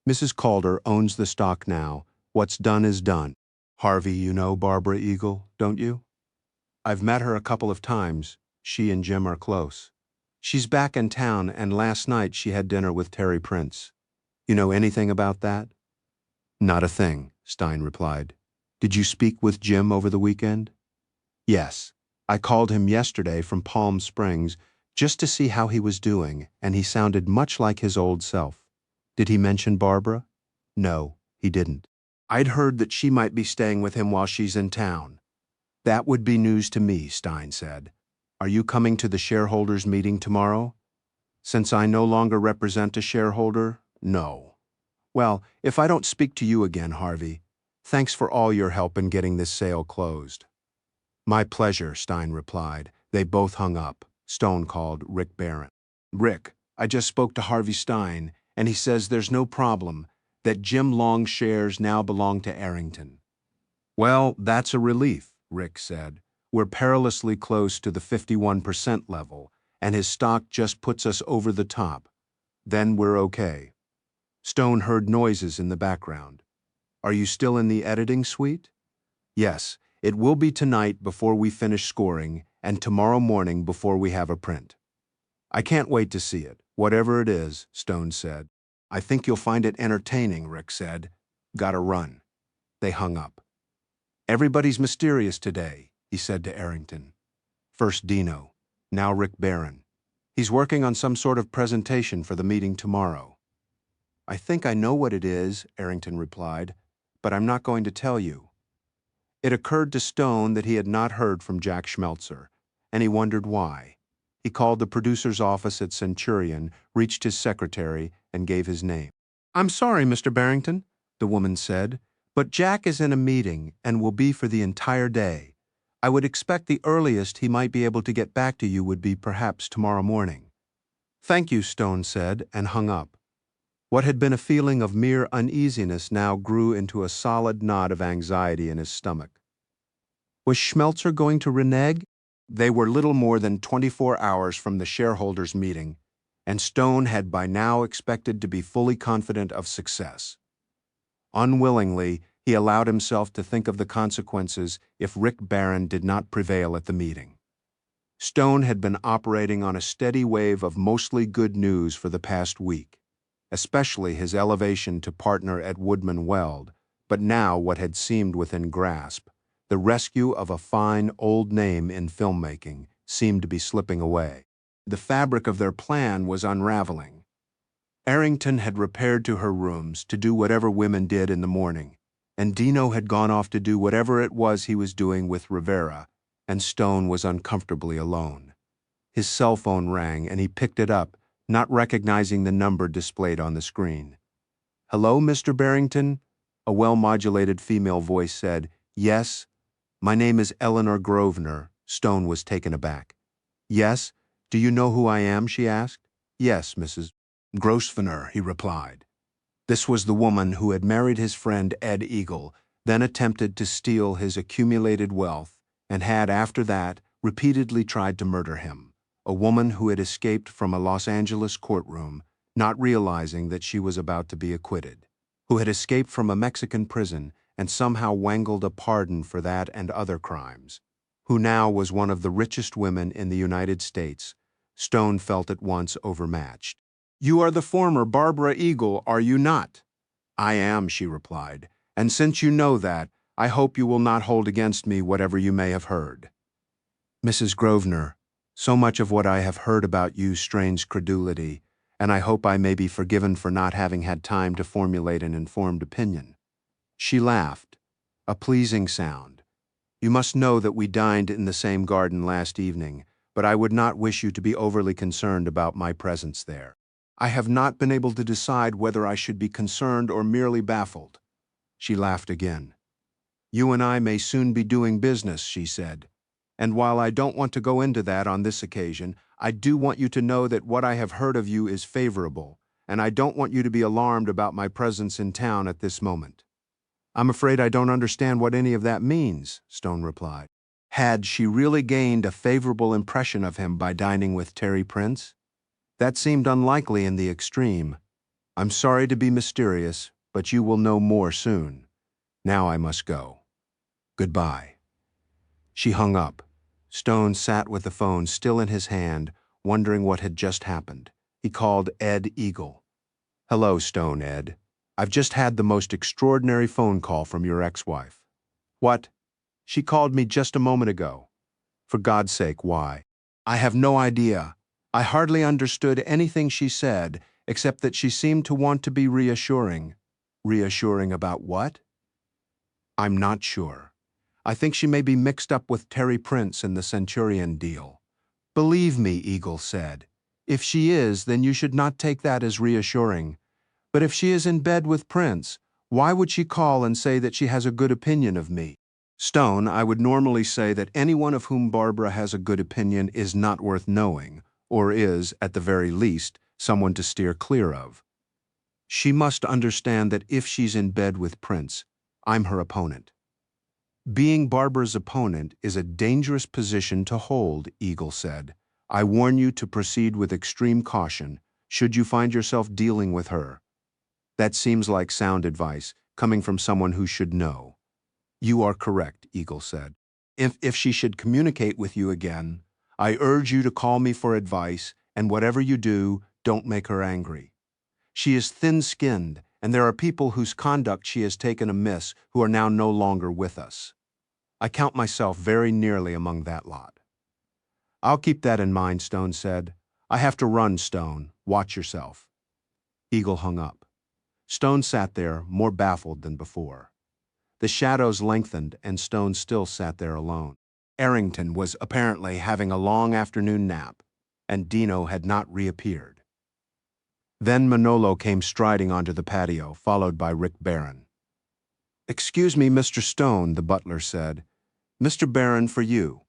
Mrs. Calder owns the stock now. What's done is done. Harvey, you know Barbara Eagle, don't you? I've met her a couple of times. She and Jim are close. She's back in town, and last night she had dinner with Terry Prince. You know anything about that? Not a thing, Stein replied. Did you speak with Jim over the weekend? Yes. I called him yesterday from Palm Springs just to see how he was doing, and he sounded much like his old self. Did he mention Barbara? No, he didn't. I'd heard that she might be staying with him while she's in town. That would be news to me, Stein said. Are you coming to the shareholders' meeting tomorrow? Since I no longer represent a shareholder, no. Well, if I don't speak to you again, Harvey, thanks for all your help in getting this sale closed. My pleasure, Stein replied. They both hung up. Stone called Rick Barron. Rick, I just spoke to Harvey Stein, and he says there's no problem, that Jim Long's shares now belong to Arrington. Well, that's a relief, Rick said. We're perilously close to the 51% level, and his stock just puts us over the top. Then we're okay. Stone heard noises in the background. Are you still in the editing suite? Yes. It will be tonight before we finish scoring, and tomorrow morning before we have a print. I can't wait to see it, whatever it is, Stone said. I think you'll find it entertaining, Rick said. Gotta run. They hung up. Everybody's mysterious today, he said to Arrington. First Dino, now Rick Barron. He's working on some sort of presentation for the meeting tomorrow. I think I know what it is, Arrington replied, but I'm not going to tell you. It occurred to Stone that he had not heard from Jack Schmelzer, and he wondered why. He called the producer's office at Centurion, reached his secretary, and gave his name. I'm sorry, Mr. Barrington, the woman said, but Jack is in a meeting and will be for the entire day. I would expect the earliest he might be able to get back to you would be perhaps tomorrow morning. Thank you, Stone said, and hung up. What had been a feeling of mere uneasiness now grew into a solid knot of anxiety in his stomach. Was Schmelzer going to renege? They were little more than 24 hours from the shareholders' meeting, and Stone had by now expected to be fully confident of success. Unwillingly, he allowed himself to think of the consequences if Rick Barron did not prevail at the meeting. Stone had been operating on a steady wave of mostly good news for the past week, especially his elevation to partner at Woodman Weld, but now what had seemed within grasp, the rescue of a fine old name in filmmaking, seemed to be slipping away. The fabric of their plan was unraveling. Arrington had repaired to her rooms to do whatever women did in the morning, and Dino had gone off to do whatever it was he was doing with Rivera, and Stone was uncomfortably alone. His cell phone rang, and he picked it up, not recognizing the number displayed on the screen. Hello, Mr. Barrington? A well-modulated female voice said, "Yes, my name is Eleanor Grosvenor." Stone was taken aback. "Yes? Do you know who I am?" she asked. "Yes, Mrs. Grosvenor," he replied. This was the woman who had married his friend Ed Eagle, then attempted to steal his accumulated wealth, and had, after that, repeatedly tried to murder him. A woman who had escaped from a Los Angeles courtroom, not realizing that she was about to be acquitted. Who had escaped from a Mexican prison and somehow wangled a pardon for that and other crimes. Who now was one of the richest women in the United States. Stone felt at once overmatched. "You are the former Barbara Eagle, are you not?" "I am," she replied, "and since you know that, I hope you will not hold against me whatever you may have heard." "Mrs. Grosvenor, so much of what I have heard about you strains credulity, and I hope I may be forgiven for not having had time to formulate an informed opinion." She laughed, a pleasing sound. "You must know that we dined in the same garden last evening, but I would not wish you to be overly concerned about my presence there. I have not been able to decide whether I should be concerned or merely baffled." She laughed again. "You and I may soon be doing business," she said. "And while I don't want to go into that on this occasion, I do want you to know that what I have heard of you is favorable, and I don't want you to be alarmed about my presence in town at this moment." "I'm afraid I don't understand what any of that means," Stone replied. Had she really gained a favorable impression of him by dining with Terry Prince? That seemed unlikely in the extreme. "I'm sorry to be mysterious, but you will know more soon. Now I must go. Goodbye." She hung up. Stone sat with the phone still in his hand, wondering what had just happened. He called Ed Eagle. "Hello, Stone, Ed. I've just had the most extraordinary phone call from your ex-wife." "What?" "She called me just a moment ago." "For God's sake, why?" "I have no idea. I hardly understood anything she said, except that she seemed to want to be reassuring." "Reassuring about what?" "I'm not sure. I think she may be mixed up with Terry Prince in the Centurion deal." "Believe me," Eagle said, "if she is, then you should not take that as reassuring. But if she is in bed with Prince, why would she call and say that she has a good opinion of me?" "Stone, I would normally say that anyone of whom Barbara has a good opinion is not worth knowing, or is, at the very least, someone to steer clear of. She must understand that if she's in bed with Prince, I'm her opponent." "Being Barbara's opponent is a dangerous position to hold," Eagle said. "I warn you to proceed with extreme caution, should you find yourself dealing with her." "That seems like sound advice, coming from someone who should know." "You are correct," Eagle said. If she should communicate with you again, I urge you to call me for advice, and whatever you do, don't make her angry. She is thin-skinned, and there are people whose conduct she has taken amiss who are now no longer with us. I count myself very nearly among that lot." "I'll keep that in mind," Stone said. "I have to run, Stone. Watch yourself." Eagle hung up. Stone sat there, more baffled than before. The shadows lengthened, and Stone still sat there alone. Arrington was apparently having a long afternoon nap, and Dino had not reappeared. Then Manolo came striding onto the patio, followed by Rick Barron. "Excuse me, Mr. Stone," the butler said. "Mr. Barron for you."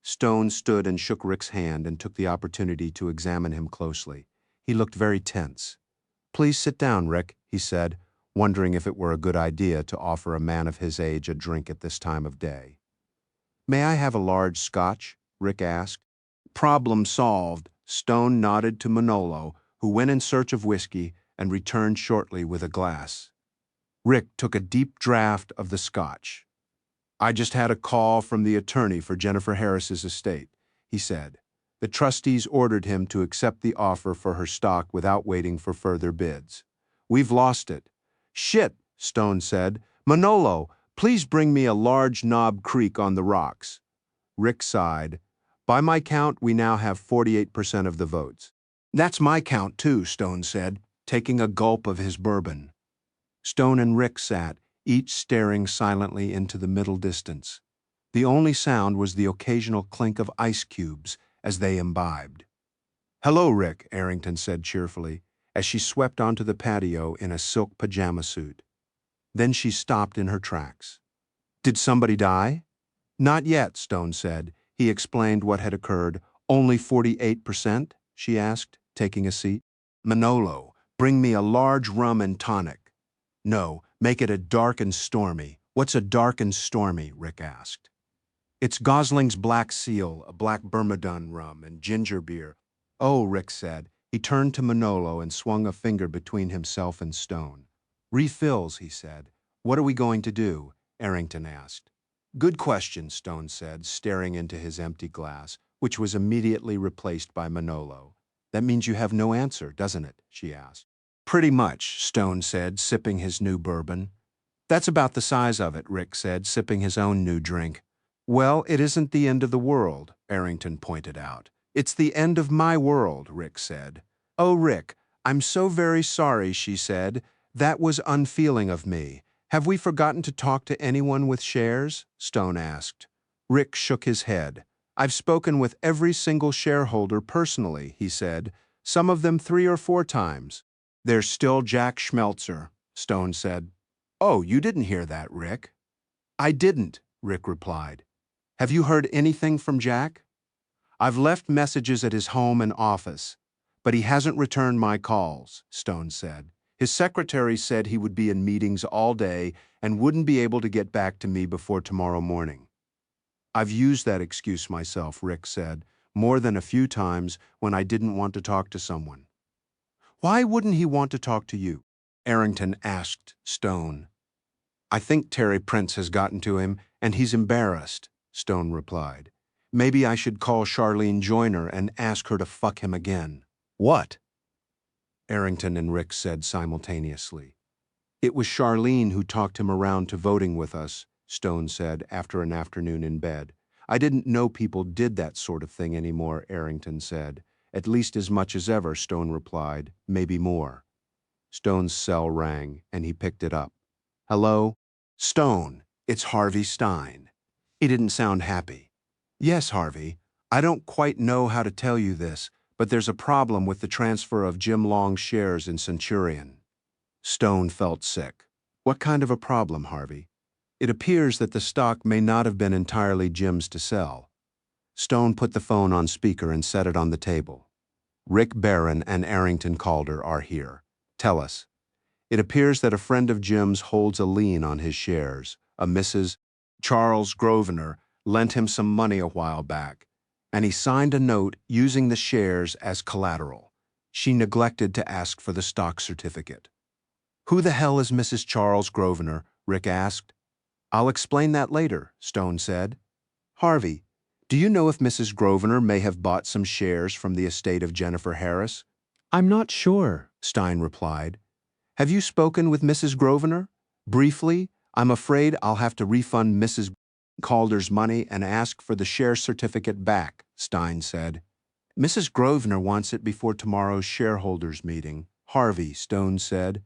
Stone stood and shook Rick's hand and took the opportunity to examine him closely. He looked very tense. "Please sit down, Rick," he said, wondering if it were a good idea to offer a man of his age a drink at this time of day. "May I have a large scotch?" Rick asked. Problem solved. Stone nodded to Manolo, who went in search of whiskey and returned shortly with a glass. Rick took a deep draught of the scotch. "I just had a call from the attorney for Jennifer Harris's estate," he said. "The trustees ordered him to accept the offer for her stock without waiting for further bids. We've lost it." "Shit," Stone said. "Manolo, please bring me a large Knob Creek on the rocks." Rick sighed. "By my count, we now have 48% of the votes." "That's my count, too," Stone said, taking a gulp of his bourbon. Stone and Rick sat, each staring silently into the middle distance. The only sound was the occasional clink of ice cubes as they imbibed. "Hello, Rick," Arrington said cheerfully, as she swept onto the patio in a silk pajama suit. Then she stopped in her tracks. Did somebody die? Not yet, Stone said. He explained what had occurred. Only 48%? She asked, taking a seat. Manolo, bring me a large rum and tonic. No, make it a dark and stormy. What's a dark and stormy? Rick asked. It's Gosling's Black Seal, a black Bermudan rum, and ginger beer. Oh, Rick said. He turned to Manolo and swung a finger between himself and Stone. Refills, he said. What are we going to do? Arrington asked. Good question, Stone said, staring into his empty glass, which was immediately replaced by Manolo. That means you have no answer, doesn't it? She asked. Pretty much, Stone said, sipping his new bourbon. That's about the size of it, Rick said, sipping his own new drink. Well, it isn't the end of the world, Arrington pointed out. It's the end of my world, Rick said. Oh, Rick, I'm so very sorry, she said. That was unfeeling of me. Have we forgotten to talk to anyone with shares? Stone asked. Rick shook his head. I've spoken with every single shareholder personally, he said, some of them 3 or 4 times. There's still Jack Schmelzer, Stone said. Oh, you didn't hear that, Rick? I didn't, Rick replied. Have you heard anything from Jack? I've left messages at his home and office, but he hasn't returned my calls, Stone said. His secretary said he would be in meetings all day and wouldn't be able to get back to me before tomorrow morning. I've used that excuse myself, Rick said, more than a few times when I didn't want to talk to someone. Why wouldn't he want to talk to you? Arrington asked Stone. I think Terry Prince has gotten to him, and he's embarrassed, Stone replied. Maybe I should call Charlene Joyner and ask her to fuck him again. What? Arrington and Rick said simultaneously. It was Charlene who talked him around to voting with us, Stone said after an afternoon in bed. I didn't know people did that sort of thing anymore, Arrington said. At least as much as ever, Stone replied, maybe more. Stone's cell rang, and he picked it up. Hello? Stone, it's Harvey Stein. He didn't sound happy. Yes, Harvey. I don't quite know how to tell you this, but there's a problem with the transfer of Jim Long's shares in Centurion. Stone felt sick. What kind of a problem, Harvey? It appears that the stock may not have been entirely Jim's to sell. Stone put the phone on speaker and set it on the table. Rick Barron and Arrington Calder are here. Tell us. It appears that a friend of Jim's holds a lien on his shares. A Mrs. Charles Grosvenor lent him some money a while back, and he signed a note using the shares as collateral. She neglected to ask for the stock certificate. Who the hell is Mrs. Charles Grosvenor? Rick asked. I'll explain that later, Stone said. Harvey, do you know if Mrs. Grosvenor may have bought some shares from the estate of Jennifer Harris? I'm not sure, Stein replied. Have you spoken with Mrs. Grosvenor? Briefly, I'm afraid I'll have to refund Mrs. Calder's money and ask for the share certificate back, Stein said. Mrs. Grosvenor wants it before tomorrow's shareholders meeting, Harvey, Stone said.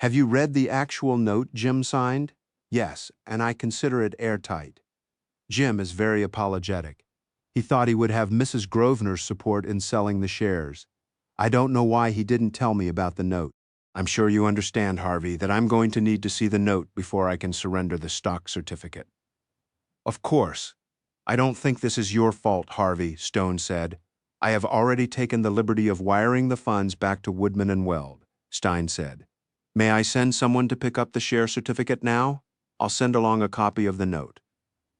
Have you read the actual note Jim signed? Yes, and I consider it airtight. Jim is very apologetic. He thought he would have Mrs. Grosvenor's support in selling the shares. I don't know why he didn't tell me about the note. I'm sure you understand, Harvey, that I'm going to need to see the note before I can surrender the stock certificate. Of course. I don't think this is your fault, Harvey, Stone said. I have already taken the liberty of wiring the funds back to Woodman and Weld, Stein said. May I send someone to pick up the share certificate now? I'll send along a copy of the note.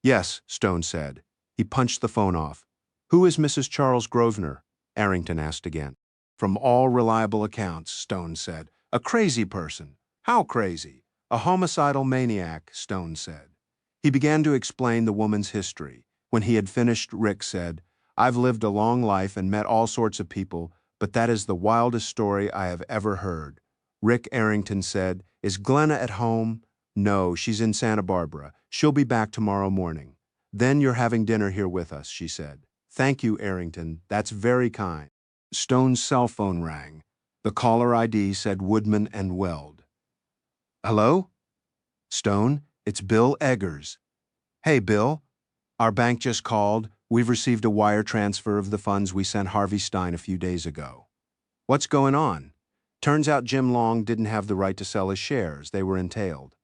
Yes, Stone said. He punched the phone off. Who is Mrs. Charles Grosvenor? Arrington asked again. From all reliable accounts, Stone said. A crazy person. How crazy? A homicidal maniac, Stone said. He began to explain the woman's history. When he had finished, Rick said, I've lived a long life and met all sorts of people, but that is the wildest story I have ever heard. Rick, Arrington said, Is Glenna at home? No, she's in Santa Barbara. She'll be back tomorrow morning. Then you're having dinner here with us, she said. Thank you, Arrington. That's very kind. Stone's cell phone rang. The caller ID said Woodman and Weld. Hello? Stone, it's Bill Eggers. Hey, Bill. Our bank just called. We've received a wire transfer of the funds we sent Harvey Stein a few days ago. What's going on? Turns out Jim Long didn't have the right to sell his shares. They were entailed.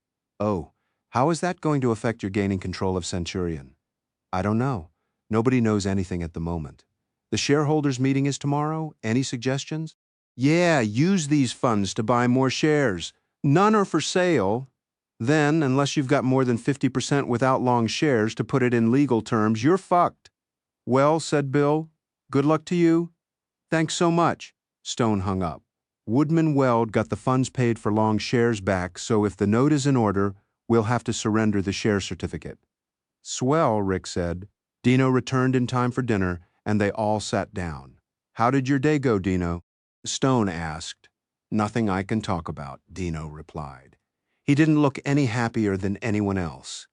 Oh, how is that going to affect your gaining control of Centurion? I don't know. Nobody knows anything at the moment. The shareholders meeting is tomorrow. Any suggestions? Yeah, use these funds to buy more shares. None are for sale. Then, unless you've got more than 50% without long shares, to put it in legal terms, you're fucked. Well, said Bill, good luck to you. Thanks so much. Stone hung up. Woodman Weld got the funds paid for long shares back, so if the note is in order, we'll have to surrender the share certificate. Swell, Rick said. Dino returned in time for dinner, and they all sat down. How did your day go, Dino? Stone asked. Nothing I can talk about, Dino replied. He didn't look any happier than anyone else.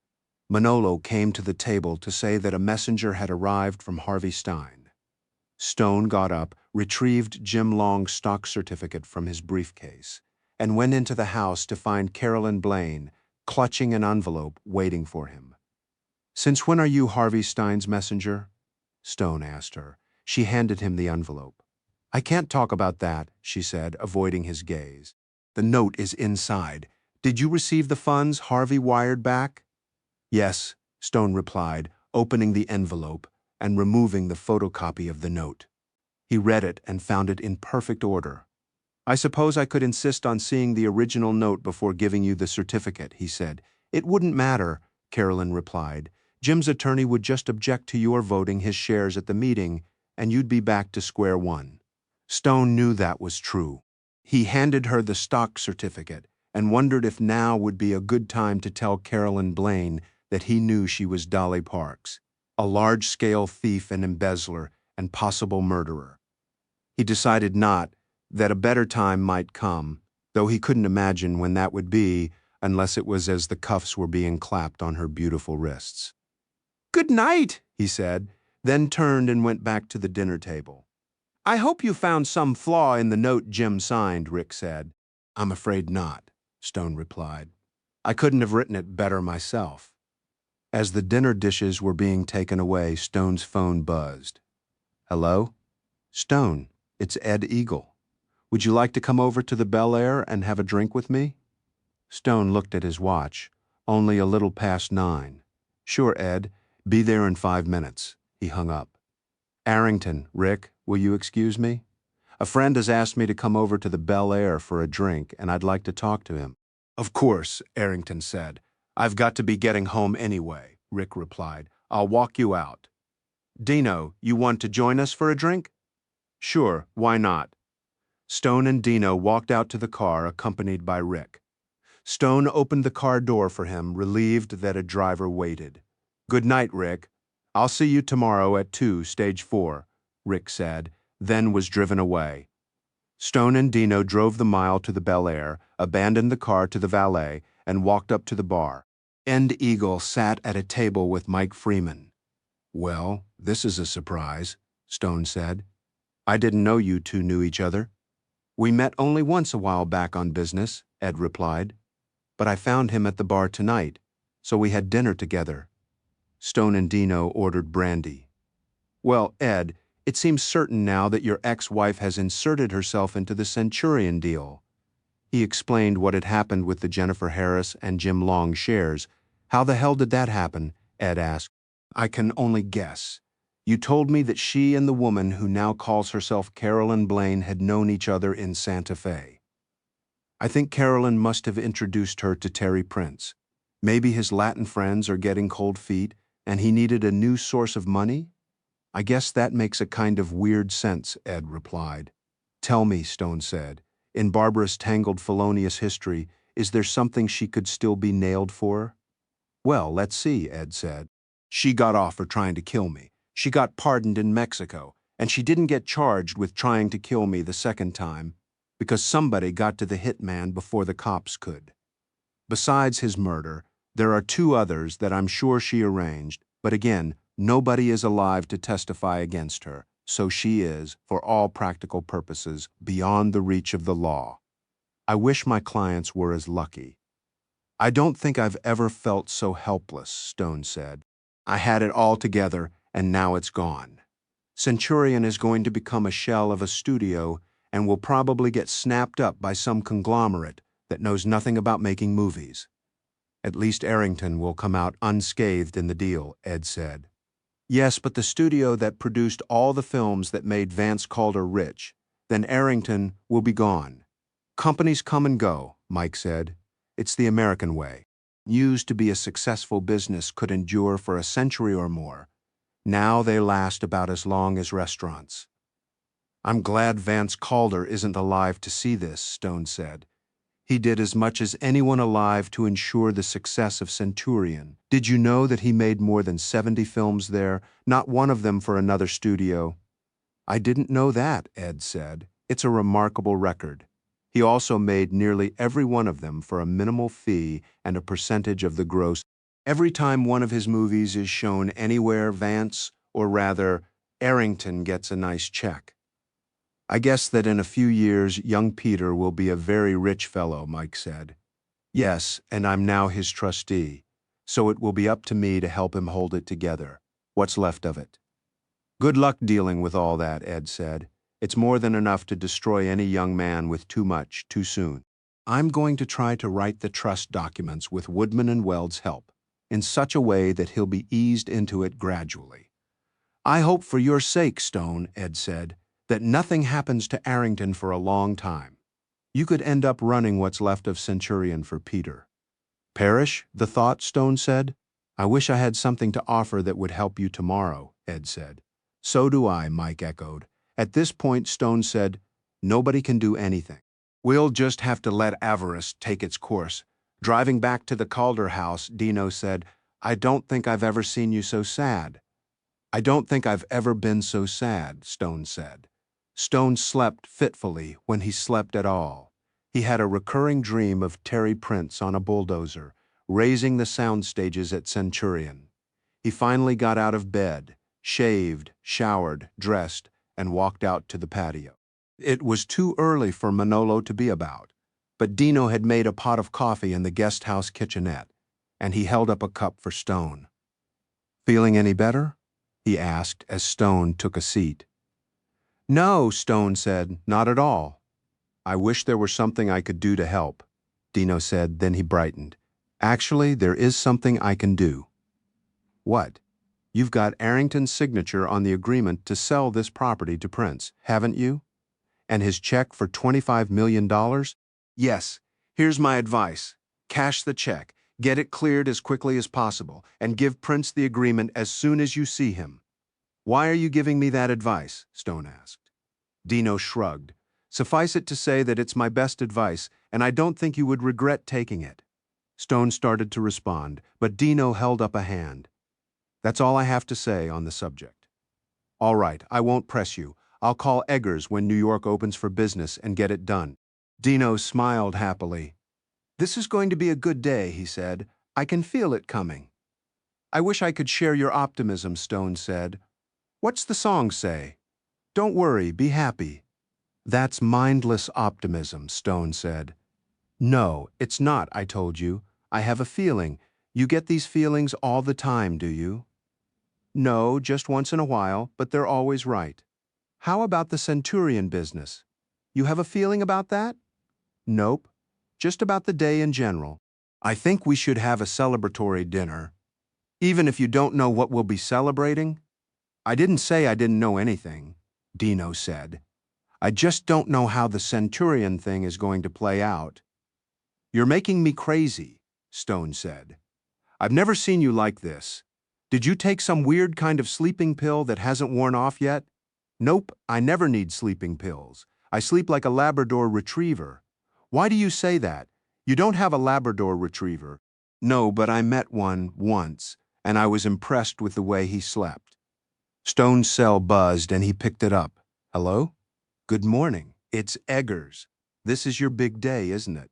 Manolo came to the table to say that a messenger had arrived from Harvey Stein. Stone got up, retrieved Jim Long's stock certificate from his briefcase, and went into the house to find Carolyn Blaine, clutching an envelope, waiting for him. Since when are you Harvey Stein's messenger? Stone asked her. She handed him the envelope. I can't talk about that, she said, avoiding his gaze. The note is inside. Did you receive the funds Harvey wired back? Yes, Stone replied, opening the envelope and removing the photocopy of the note. He read it and found it in perfect order. I suppose I could insist on seeing the original note before giving you the certificate, he said. It wouldn't matter, Carolyn replied. Jim's attorney would just object to your voting his shares at the meeting, and you'd be back to square one. Stone knew that was true. He handed her the stock certificate and wondered if now would be a good time to tell Carolyn Blaine that he knew she was Dolly Parks, a large-scale thief and embezzler and possible murderer. He decided not, that a better time might come, though he couldn't imagine when that would be unless it was as the cuffs were being clapped on her beautiful wrists. Good night, he said, then turned and went back to the dinner table. I hope you found some flaw in the note Jim signed, Rick said. I'm afraid not, Stone replied. I couldn't have written it better myself. As the dinner dishes were being taken away, Stone's phone buzzed. Hello? Stone, it's Ed Eagle. Would you like to come over to the Bel-Air and have a drink with me? Stone looked at his watch. Only a little past 9. Sure, Ed. Be there in 5 minutes. He hung up. Arrington, Rick, will you excuse me? A friend has asked me to come over to the Bel-Air for a drink, and I'd like to talk to him. Of course, Arrington said. I've got to be getting home anyway, Rick replied. I'll walk you out. Dino, you want to join us for a drink? Sure, why not? Stone and Dino walked out to the car, accompanied by Rick. Stone opened the car door for him, relieved that a driver waited. Good night, Rick. I'll see you tomorrow at 2, stage 4, Rick said, then was driven away. Stone and Dino drove the mile to the Bel-Air, abandoned the car to the valet, and walked up to the bar. Ed Eagle sat at a table with Mike Freeman. Well, this is a surprise, Stone said. I didn't know you two knew each other. We met only once a while back on business, Ed replied. But I found him at the bar tonight, so we had dinner together. Stone and Dino ordered brandy. Well, Ed, it seems certain now that your ex-wife has inserted herself into the Centurion deal. He explained what had happened with the Jennifer Harris and Jim Long shares. How the hell did that happen? Ed asked. I can only guess. You told me that she and the woman who now calls herself Carolyn Blaine had known each other in Santa Fe. I think Carolyn must have introduced her to Terry Prince. Maybe his Latin friends are getting cold feet, and he needed a new source of money? I guess that makes a kind of weird sense, Ed replied. Tell me, Stone said, in Barbara's tangled felonious history, is there something she could still be nailed for? Well, let's see, Ed said. She got off for trying to kill me. She got pardoned in Mexico, and she didn't get charged with trying to kill me the second time because somebody got to the hitman before the cops could. Besides his murder, there are 2 others that I'm sure she arranged, but again, nobody is alive to testify against her, so she is, for all practical purposes, beyond the reach of the law. I wish my clients were as lucky. I don't think I've ever felt so helpless, Stone said. I had it all together, and now it's gone. Centurion is going to become a shell of a studio and will probably get snapped up by some conglomerate that knows nothing about making movies. At least Arrington will come out unscathed in the deal, Ed said. Yes, but the studio that produced all the films that made Vance Calder rich, then Arrington will be gone. Companies come and go, Mike said. It's the American way. Used to be a successful business could endure for a century or more. Now they last about as long as restaurants. I'm glad Vance Calder isn't alive to see this, Stone said. He did as much as anyone alive to ensure the success of Centurion. Did you know that he made more than 70 films there, not one of them for another studio? I didn't know that, Ed said. It's a remarkable record. He also made nearly every one of them for a minimal fee and a percentage of the gross. Every time one of his movies is shown anywhere, Vance, or rather, Arrington gets a nice check. I guess that in a few years, young Peter will be a very rich fellow, Mike said. Yes, and I'm now his trustee, so it will be up to me to help him hold it together, what's left of it. Good luck dealing with all that, Ed said. It's more than enough to destroy any young man with too much, too soon. I'm going to try to write the trust documents with Woodman and Weld's help, in such a way that he'll be eased into it gradually. I hope for your sake, Stone, Ed said, that nothing happens to Arrington for a long time. You could end up running what's left of Centurion for Peter. Perish, the thought, Stone said. I wish I had something to offer that would help you tomorrow, Ed said. So do I, Mike echoed. At this point, Stone said, nobody can do anything. We'll just have to let avarice take its course. Driving back to the Calder house, Dino said, I don't think I've ever seen you so sad. I don't think I've ever been so sad, Stone said. Stone slept fitfully when he slept at all. He had a recurring dream of Terry Prince on a bulldozer, raising the sound stages at Centurion. He finally got out of bed, shaved, showered, dressed, and walked out to the patio. It was too early for Manolo to be about, but Dino had made a pot of coffee in the guest house kitchenette, and he held up a cup for Stone. Feeling any better? He asked as Stone took a seat. No, Stone said, not at all. I wish there were something I could do to help, Dino said, then he brightened. Actually, there is something I can do. What? You've got Arrington's signature on the agreement to sell this property to Prince, haven't you? And his check for $25 million? Yes. Here's my advice. Cash the check, get it cleared as quickly as possible, and give Prince the agreement as soon as you see him. Why are you giving me that advice? Stone asked. Dino shrugged. Suffice it to say that it's my best advice, and I don't think you would regret taking it. Stone started to respond, but Dino held up a hand. That's all I have to say on the subject. All right, I won't press you. I'll call Eggers when New York opens for business and get it done. Dino smiled happily. This is going to be a good day, he said. I can feel it coming. I wish I could share your optimism, Stone said. What's the song say? Don't worry, be happy. That's mindless optimism, Stone said. No, it's not, I told you. I have a feeling. You get these feelings all the time, do you? No, just once in a while, but they're always right. How about the Centurion business? You have a feeling about that? Nope, just about the day in general. I think we should have a celebratory dinner. Even if you don't know what we'll be celebrating? I didn't say I didn't know anything, Dino said. I just don't know how the Centurion thing is going to play out. You're making me crazy, Stone said. I've never seen you like this. Did you take some weird kind of sleeping pill that hasn't worn off yet? Nope, I never need sleeping pills. I sleep like a Labrador retriever. Why do you say that? You don't have a Labrador retriever. No, but I met one once, and I was impressed with the way he slept. Stone's cell buzzed and he picked it up. Hello? Good morning. It's Eggers. This is your big day, isn't it?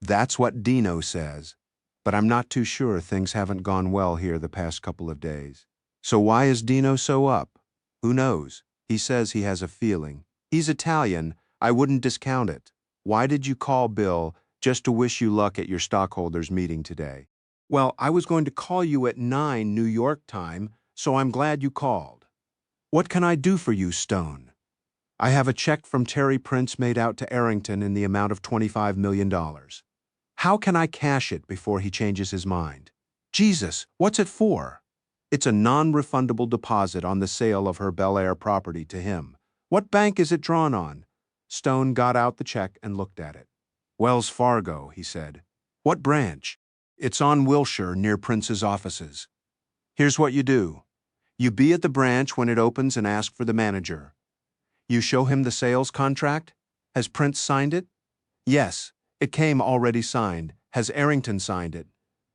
That's what Dino says. But I'm not too sure things haven't gone well here the past couple of days. So why is Dino so up? Who knows? He says he has a feeling. He's Italian. I wouldn't discount it. Why did you call Bill just to wish you luck at your stockholders meeting today? Well, I was going to call you at 9 New York time, so I'm glad you called. What can I do for you, Stone? I have a check from Terry Prince made out to Arrington in the amount of $25 million. How can I cash it before he changes his mind? Jesus, what's it for? It's a non-refundable deposit on the sale of her Bel-Air property to him. What bank is it drawn on? Stone got out the check and looked at it. Wells Fargo, he said. What branch? It's on Wilshire near Prince's offices. Here's what you do. You be at the branch when it opens and ask for the manager. You show him the sales contract? Has Prince signed it? Yes, it came already signed. Has Arrington signed it?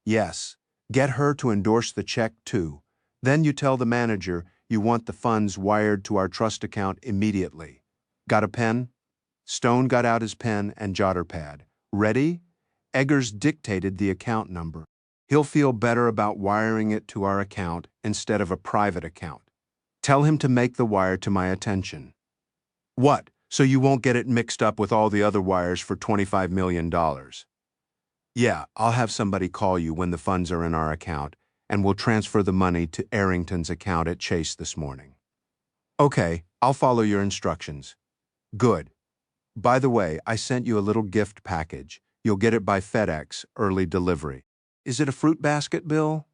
Yes. Get her to endorse the check too. Then you tell the manager you want the funds wired to our trust account immediately. Got a pen? Stone got out his pen and jotter pad. Ready? Eggers dictated the account number. He'll feel better about wiring it to our account instead of a private account. Tell him to make the wire to my attention. What? So you won't get it mixed up with all the other wires for $25 million. Yeah, I'll have somebody call you when the funds are in our account, and we'll transfer the money to Arrington's account at Chase this morning. Okay, I'll follow your instructions. Good. By the way, I sent you a little gift package. You'll get it by FedEx, early delivery. Is it a fruit basket, Bill?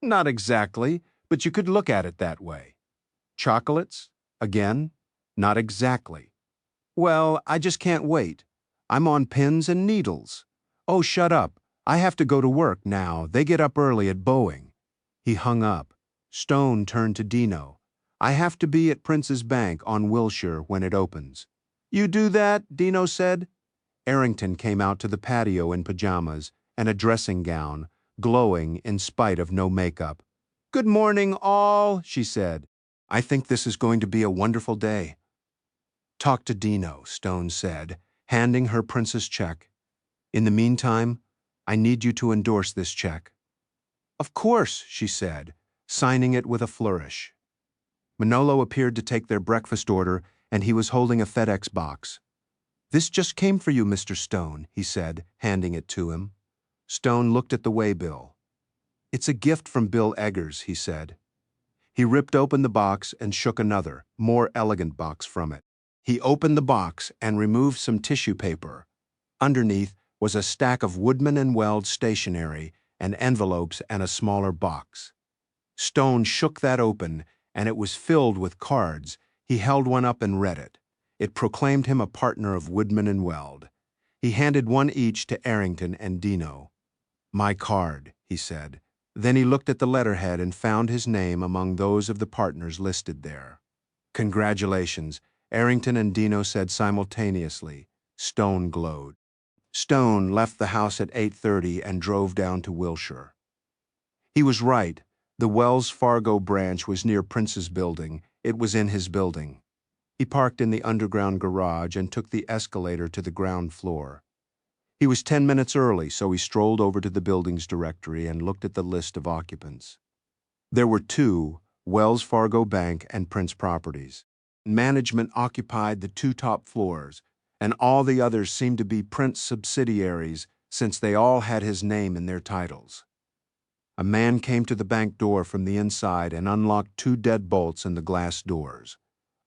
Not exactly, but you could look at it that way. Chocolates? Again? Not exactly. Well, I just can't wait. I'm on pins and needles. Oh, shut up. I have to go to work now. They get up early at Boeing. He hung up. Stone turned to Dino. I have to be at Prince's Bank on Wilshire when it opens. You do that? Dino said. Arrington came out to the patio in pajamas and a dressing gown, glowing in spite of no makeup. Good morning, all, she said. I think this is going to be a wonderful day. Talk to Dino, Stone said, handing her Prince's check. In the meantime, I need you to endorse this check. Of course, she said, signing it with a flourish. Manolo appeared to take their breakfast order, and he was holding a FedEx box. This just came for you, Mr. Stone, he said, handing it to him. Stone looked at the waybill. It's a gift from Bill Eggers, he said. He ripped open the box and shook another, more elegant box from it. He opened the box and removed some tissue paper. Underneath was a stack of Woodman and Weld stationery and envelopes and a smaller box. Stone shook that open, and it was filled with cards. He held one up and read it. It proclaimed him a partner of Woodman and Weld. He handed one each to Arrington and Dino. My card, he said. Then he looked at the letterhead and found his name among those of the partners listed there. Congratulations, Arrington and Dino said simultaneously. Stone glowed. Stone left the house at 8:30 and drove down to Wilshire. He was right. The Wells Fargo branch was near Prince's building. It was in his building. He parked in the underground garage and took the escalator to the ground floor. He was 10 minutes early, so he strolled over to the building's directory and looked at the list of occupants. There were two, Wells Fargo Bank and Prince Properties. Management occupied the two top floors, and all the others seemed to be Prince subsidiaries since they all had his name in their titles. A man came to the bank door from the inside and unlocked two deadbolts in the glass doors.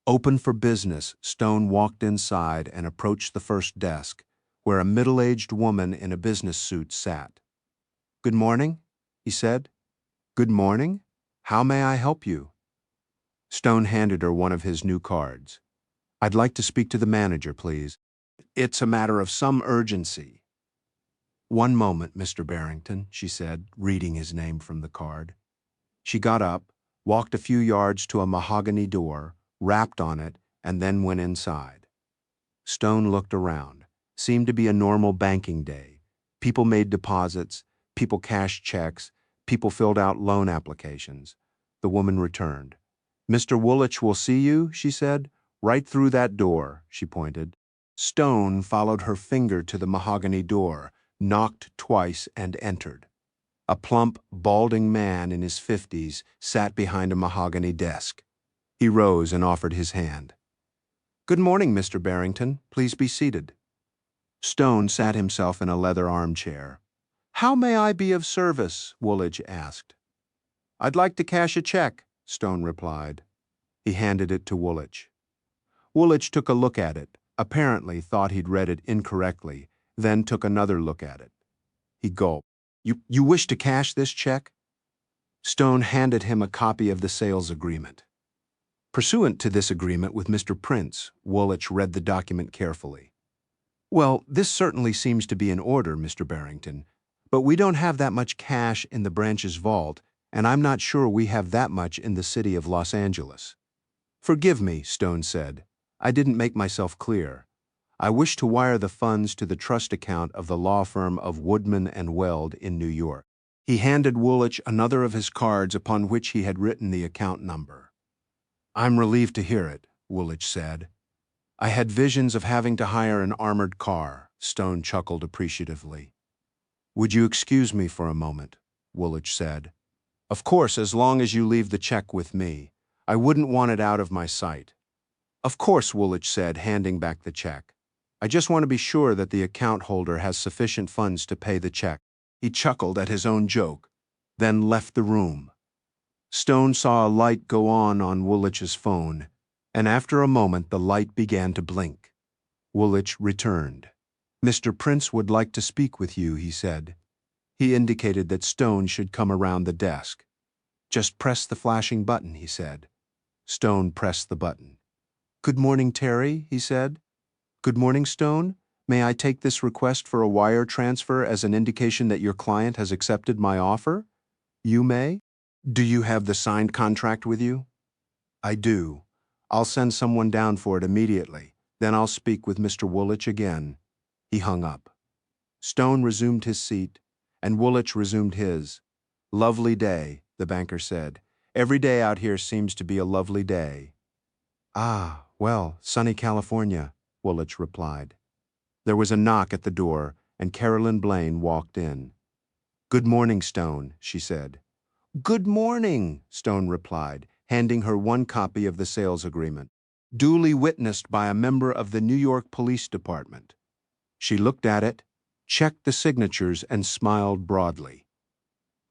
Open for business, Stone walked inside and approached the first desk, where a middle-aged woman in a business suit sat. Good morning, he said. Good morning. How may I help you? Stone handed her one of his new cards. I'd like to speak to the manager, please. It's a matter of some urgency. One moment, Mr. Barrington, she said, reading his name from the card. She got up, walked a few yards to a mahogany door, rapped on it, and then went inside. Stone looked around. Seemed to be a normal banking day. People made deposits, people cashed checks, people filled out loan applications. The woman returned. Mr. Woolwich will see you, she said. Right through that door, she pointed. Stone followed her finger to the mahogany door, knocked twice, and entered. A plump, balding man in his 50s sat behind a mahogany desk. He rose and offered his hand. Good morning, Mr. Barrington. Please be seated. Stone sat himself in a leather armchair. How may I be of service? Woolwich asked. I'd like to cash a check, Stone replied. He handed it to Woolwich. Woolwich took a look at it, apparently thought he'd read it incorrectly, then took another look at it. He gulped. You wish to cash this check? Stone handed him a copy of the sales agreement. Pursuant to this agreement with Mr. Prince, Woolwich read the document carefully. Well, this certainly seems to be in order, Mr. Barrington, but we don't have that much cash in the branch's vault, and I'm not sure we have that much in the city of Los Angeles. Forgive me, Stone said. I didn't make myself clear. I wish to wire the funds to the trust account of the law firm of Woodman and Weld in New York. He handed Woolwich another of his cards upon which he had written the account number. I'm relieved to hear it, Woolwich said. I had visions of having to hire an armored car, Stone chuckled appreciatively. Would you excuse me for a moment? Woolwich said. Of course, as long as you leave the check with me. I wouldn't want it out of my sight. Of course, Woolwich said, handing back the check. I just want to be sure that the account holder has sufficient funds to pay the check. He chuckled at his own joke, then left the room. Stone saw a light go on Woolwich's phone, and after a moment the light began to blink. Woolwich returned. Mr. Prince would like to speak with you, he said. He indicated that Stone should come around the desk. Just press the flashing button, he said. Stone pressed the button. Good morning, Terry, he said. Good morning, Stone. May I take this request for a wire transfer as an indication that your client has accepted my offer? You may. Do you have the signed contract with you? I do. I'll send someone down for it immediately. Then I'll speak with Mr. Woolwich again. He hung up. Stone resumed his seat, and Woolwich resumed his. Lovely day, the banker said. Every day out here seems to be a lovely day. Ah, well, sunny California, Woolwich replied. There was a knock at the door, and Carolyn Blaine walked in. Good morning, Stone, she said. Good morning, Stone replied, handing her one copy of the sales agreement, duly witnessed by a member of the New York Police Department. She looked at it, checked the signatures, and smiled broadly.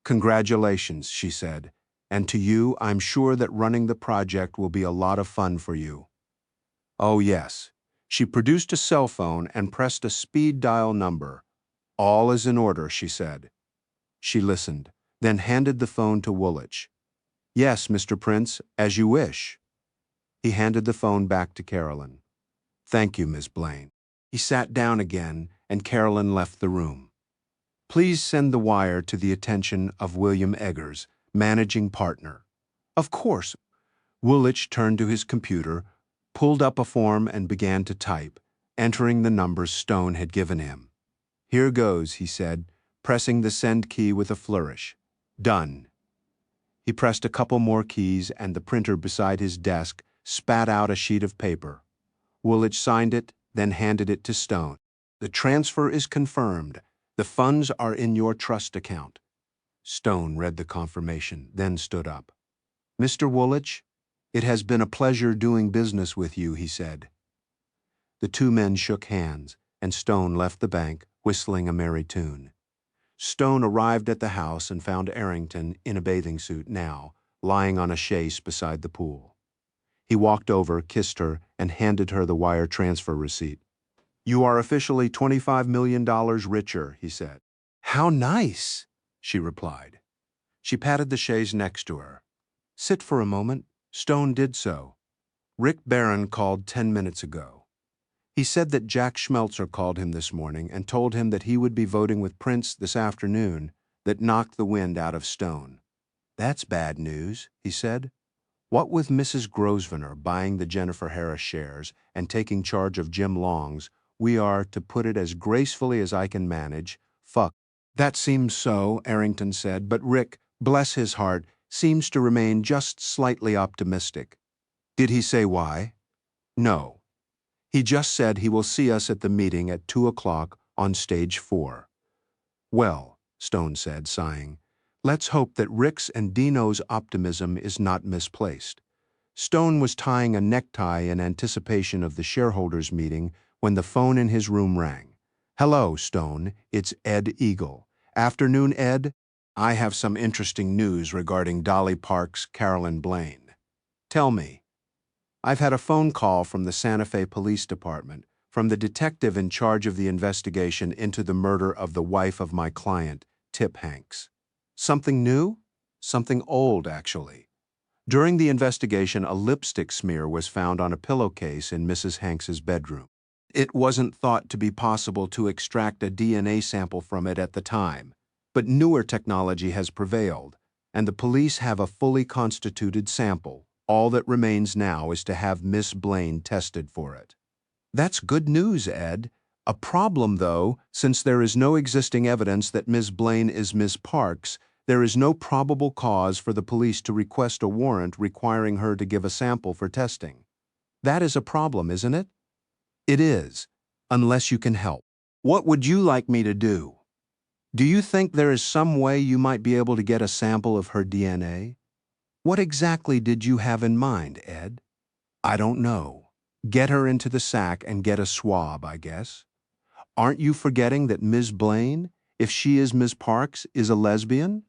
Congratulations, she said, and to you, I'm sure that running the project will be a lot of fun for you. Oh, yes. She produced a cell phone and pressed a speed dial number. All is in order, she said. She listened, then handed the phone to Woolwich. Yes, Mr. Prince, as you wish. He handed the phone back to Carolyn. Thank you, Miss Blaine. He sat down again, and Carolyn left the room. Please send the wire to the attention of William Eggers, managing partner. Of course. Woolwich turned to his computer, pulled up a form and began to type, entering the numbers Stone had given him. Here goes, he said, pressing the send key with a flourish. Done. He pressed a couple more keys and the printer beside his desk spat out a sheet of paper. Woolwich signed it, then handed it to Stone. The transfer is confirmed. The funds are in your trust account. Stone read the confirmation, then stood up. Mr. Woolwich, it has been a pleasure doing business with you, he said. The two men shook hands, and Stone left the bank, whistling a merry tune. Stone arrived at the house and found Arrington, in a bathing suit now, lying on a chaise beside the pool. He walked over, kissed her, and handed her the wire transfer receipt. You are officially $25 million richer, he said. How nice, she replied. She patted the chaise next to her. Sit for a moment. Stone did so. Rick Barron called 10 minutes ago. He said that Jack Schmelzer called him this morning and told him that he would be voting with Prince this afternoon. That knocked the wind out of Stone. That's bad news, he said. What with Mrs. Grosvenor buying the Jennifer Harris shares and taking charge of Jim Long's, we are, to put it as gracefully as I can manage, fucked. That seems so, Arrington said, but Rick, bless his heart, seems to remain just slightly optimistic. Did he say why? No. He just said he will see us at the meeting at 2 o'clock on stage 4. Well, Stone said, sighing, let's hope that Rick's and Dino's optimism is not misplaced. Stone was tying a necktie in anticipation of the shareholders' meeting when the phone in his room rang. Hello, Stone, it's Ed Eagle. Afternoon, Ed. I have some interesting news regarding Dolly Park's Carolyn Blaine. Tell me. I've had a phone call from the Santa Fe Police Department From the detective in charge of the investigation into the murder of the wife of my client, Tip Hanks. Something new? Something old, actually. During the investigation, a lipstick smear was found on a pillowcase in Mrs. Hanks's bedroom. It wasn't thought to be possible to extract a DNA sample from it at the time, but newer technology has prevailed, and the police have a fully constituted sample. All that remains now is to have Miss Blaine tested for it. That's good news, Ed. A problem, though, since there is no existing evidence that Ms. Blaine is Miss Parks, there is no probable cause for the police to request a warrant requiring her to give a sample for testing. That is a problem, isn't it? It is, unless you can help. What would you like me to do? Do you think there is some way you might be able to get a sample of her DNA? What exactly did you have in mind, Ed? I don't know. Get her into the sack and get a swab, I guess. Aren't you forgetting that Ms. Blaine, if she is Miss Parks, is a lesbian?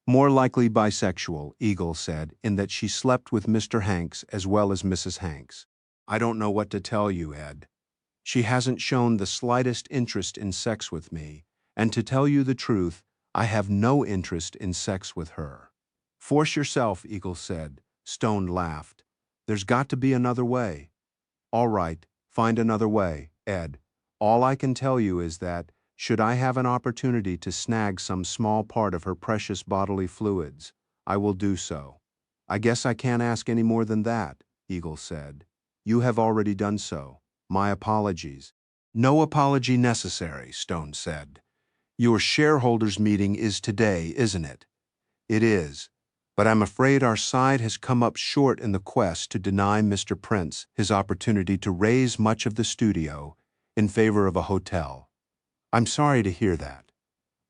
More likely bisexual, Eagle said, in that she slept with Mr. Hanks as well as Mrs. Hanks. I don't know what to tell you, Ed. She hasn't shown the slightest interest in sex with me, and to tell you the truth, I have no interest in sex with her. Force yourself, Eagle said. Stone laughed. There's got to be another way. All right, find another way, Ed. All I can tell you is that, should I have an opportunity to snag some small part of her precious bodily fluids, I will do so. I guess I can't ask any more than that, Eagle said. You have already done so. My apologies. No apology necessary, Stone said. Your shareholders' meeting is today, isn't it? It is. But I'm afraid our side has come up short in the quest to deny Mr. Prince his opportunity to raise much of the studio in favor of a hotel. I'm sorry to hear that.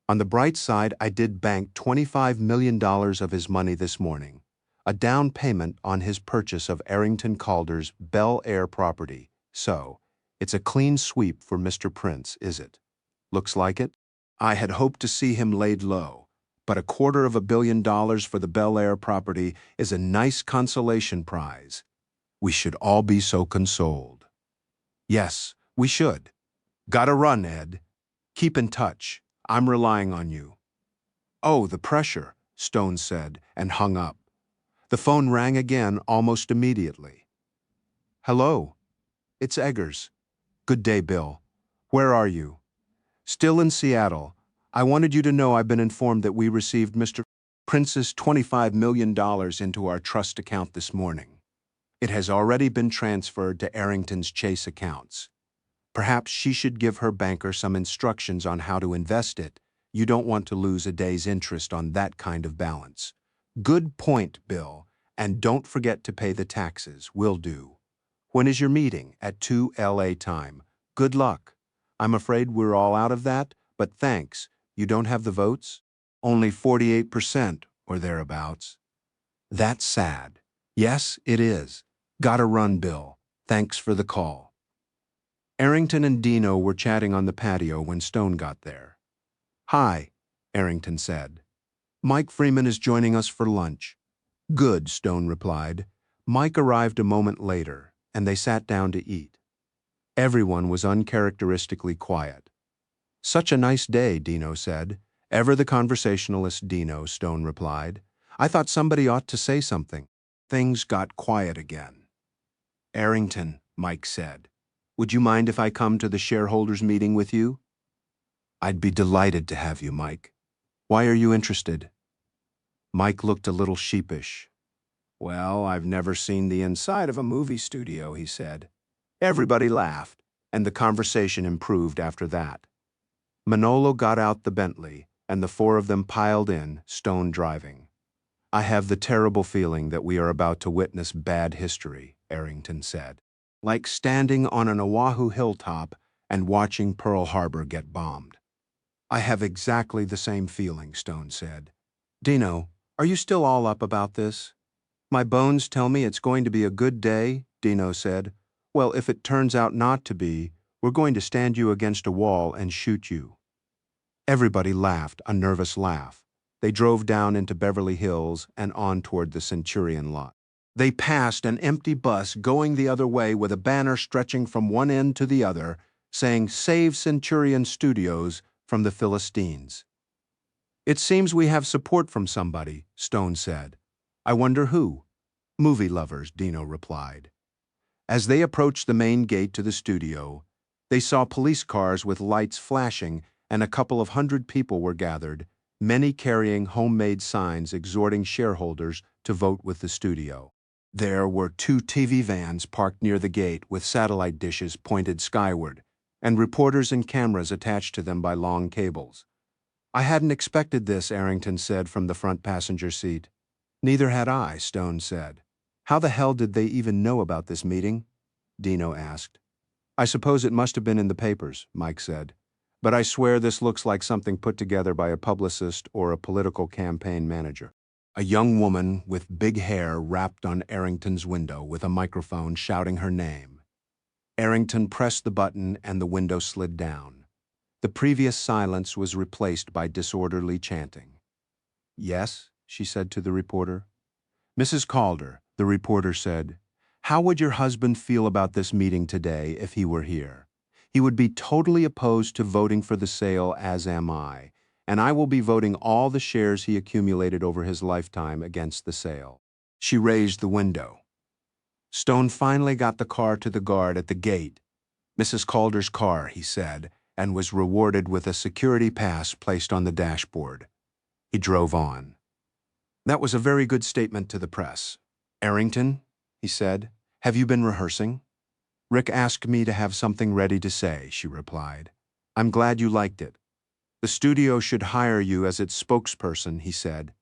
On the bright side, I did bank $25 million of his money this morning, a down payment on his purchase of Arrington Calder's Bel-Air property. So, it's a clean sweep for Mr. Prince, is it? Looks like it. I had hoped to see him laid low. But $250 million for the Bel-Air property is a nice consolation prize. We should all be so consoled. Yes, we should. Gotta run, Ed. Keep in touch. I'm relying on you. Oh, the pressure, Stone said, and hung up. The phone rang again almost immediately. Hello. It's Eggers. Good day, Bill. Where are you? Still in Seattle. I wanted you to know I've been informed that we received Mr. Prince's $25 million into our trust account this morning. It has already been transferred to Arrington's Chase accounts. Perhaps she should give her banker some instructions on how to invest it. You don't want to lose a day's interest on that kind of balance. Good point, Bill. And don't forget to pay the taxes. Will do. When is your meeting? At 2 LA time. Good luck. I'm afraid we're all out of that, but thanks. You don't have the votes? Only 48% or thereabouts. That's sad. Yes, it is. Gotta run, Bill. Thanks for the call. Arrington and Dino were chatting on the patio when Stone got there. Hi, Arrington said. Mike Freeman is joining us for lunch. Good, Stone replied. Mike arrived a moment later, and they sat down to eat. Everyone was uncharacteristically quiet. Such a nice day, Dino said. Ever the conversationalist, Dino, Stone replied. I thought somebody ought to say something. Things got quiet again. Arrington, Mike said. Would you mind if I come to the shareholders' meeting with you? I'd be delighted to have you, Mike. Why are you interested? Mike looked a little sheepish. Well, I've never seen the inside of a movie studio, he said. Everybody laughed, and the conversation improved after that. Manolo got out the Bentley, and the four of them piled in, Stone driving. I have the terrible feeling that we are about to witness bad history, Arrington said. Like standing on an Oahu hilltop and watching Pearl Harbor get bombed. I have exactly the same feeling, Stone said. Dino, are you still all up about this? My bones tell me it's going to be a good day, Dino said. Well, if it turns out not to be, we're going to stand you against a wall and shoot you. Everybody laughed, a nervous laugh. They drove down into Beverly Hills and on toward the Centurion lot. They passed an empty bus going the other way with a banner stretching from one end to the other, saying, "Save Centurion Studios from the Philistines." "It seems we have support from somebody," Stone said. "I wonder who?" "Movie lovers," Dino replied. As they approached the main gate to the studio, they saw police cars with lights flashing, and a couple of hundred people were gathered, many carrying homemade signs exhorting shareholders to vote with the studio. There were 2 TV vans parked near the gate with satellite dishes pointed skyward, and reporters and cameras attached to them by long cables. "I hadn't expected this," Arrington said from the front passenger seat. "Neither had I," Stone said. "How the hell did they even know about this meeting?" Dino asked. "I suppose it must have been in the papers," Mike said. "But I swear this looks like something put together by a publicist or a political campaign manager." A young woman with big hair rapped on Arrington's window with a microphone shouting her name. Arrington pressed the button and the window slid down. The previous silence was replaced by disorderly chanting. "Yes," she said to the reporter. "Mrs. Calder," the reporter said, "how would your husband feel about this meeting today if he were here? He would be totally opposed to voting for the sale, as am I, and I will be voting all the shares he accumulated over his lifetime against the sale." She raised the window. Stone finally got the car to the guard at the gate. "Mrs. Calder's car," he said, and was rewarded with a security pass placed on the dashboard. He drove on. "That was a very good statement to the press. Arrington," he said, "have you been rehearsing?" "Rick asked me to have something ready to say," she replied. "I'm glad you liked it. The studio should hire you as its spokesperson," he said.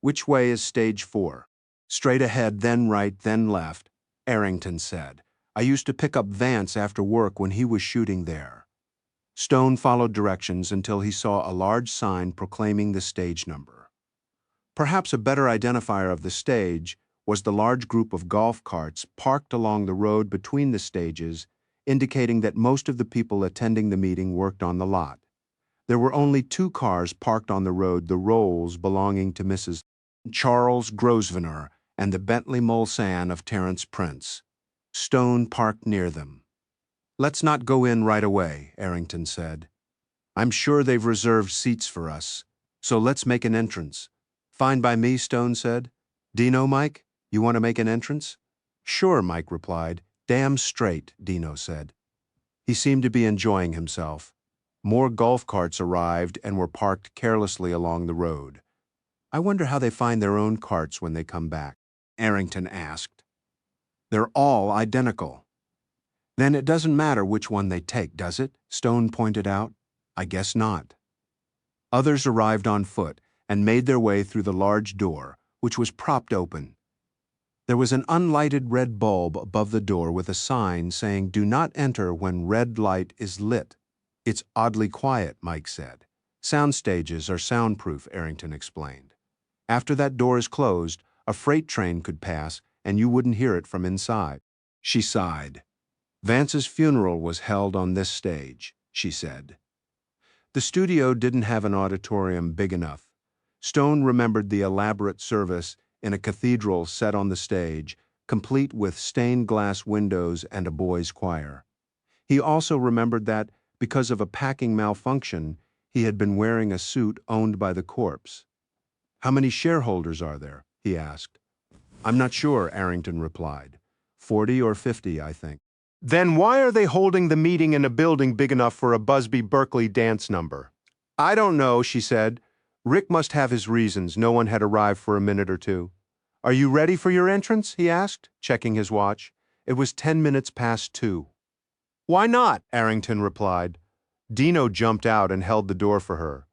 "Which way is stage 4? "Straight ahead, then right, then left," Arrington said. "I used to pick up Vance after work when he was shooting there." Stone followed directions until he saw a large sign proclaiming the stage number. Perhaps a better identifier of the stage was the large group of golf carts parked along the road between the stages, indicating that most of the people attending the meeting worked on the lot. There were only 2 cars parked on the road, the Rolls belonging to Mrs. Charles Grosvenor and the Bentley Mulsanne of Terence Prince. Stone parked near them. "Let's not go in right away," Arrington said. "I'm sure they've reserved seats for us, so let's make an entrance." "Fine by me," Stone said. "Dino, Mike, you want to make an entrance?" "Sure," Mike replied. "Damn straight," Dino said. He seemed to be enjoying himself. More golf carts arrived and were parked carelessly along the road. "I wonder how they find their own carts when they come back," Arrington asked. "They're all identical." "Then it doesn't matter which one they take, does it?" Stone pointed out. "I guess not." Others arrived on foot and made their way through the large door, which was propped open. There was an unlighted red bulb above the door with a sign saying, "Do not enter when red light is lit." "It's oddly quiet," Mike said. "Sound stages are soundproof," Arrington explained. "After that door is closed, a freight train could pass and you wouldn't hear it from inside." She sighed. "Vance's funeral was held on this stage," she said. The studio didn't have an auditorium big enough. Stone remembered the elaborate service in a cathedral set on the stage, complete with stained glass windows and a boys' choir. He also remembered that, because of a packing malfunction, he had been wearing a suit owned by the corpse. "How many shareholders are there?" he asked. "I'm not sure," Arrington replied. 40 or 50, I think." "Then why are they holding the meeting in a building big enough for a Busby Berkeley dance number?" "I don't know," she said. "Rick must have his reasons. No one had arrived for a minute or 2. "Are you ready for your entrance?" he asked, checking his watch. It was 10 minutes past 2. "Why not?" Arrington replied. Dino jumped out and held the door for her.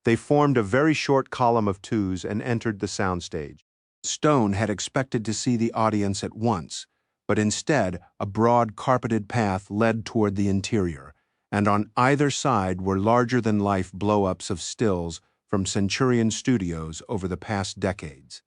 They formed a very short column of 2s and entered the soundstage. Stone had expected to see the audience at once, but instead a broad carpeted path led toward the interior, and on either side were larger-than-life blow-ups of stills from Centurion Studios over the past decades.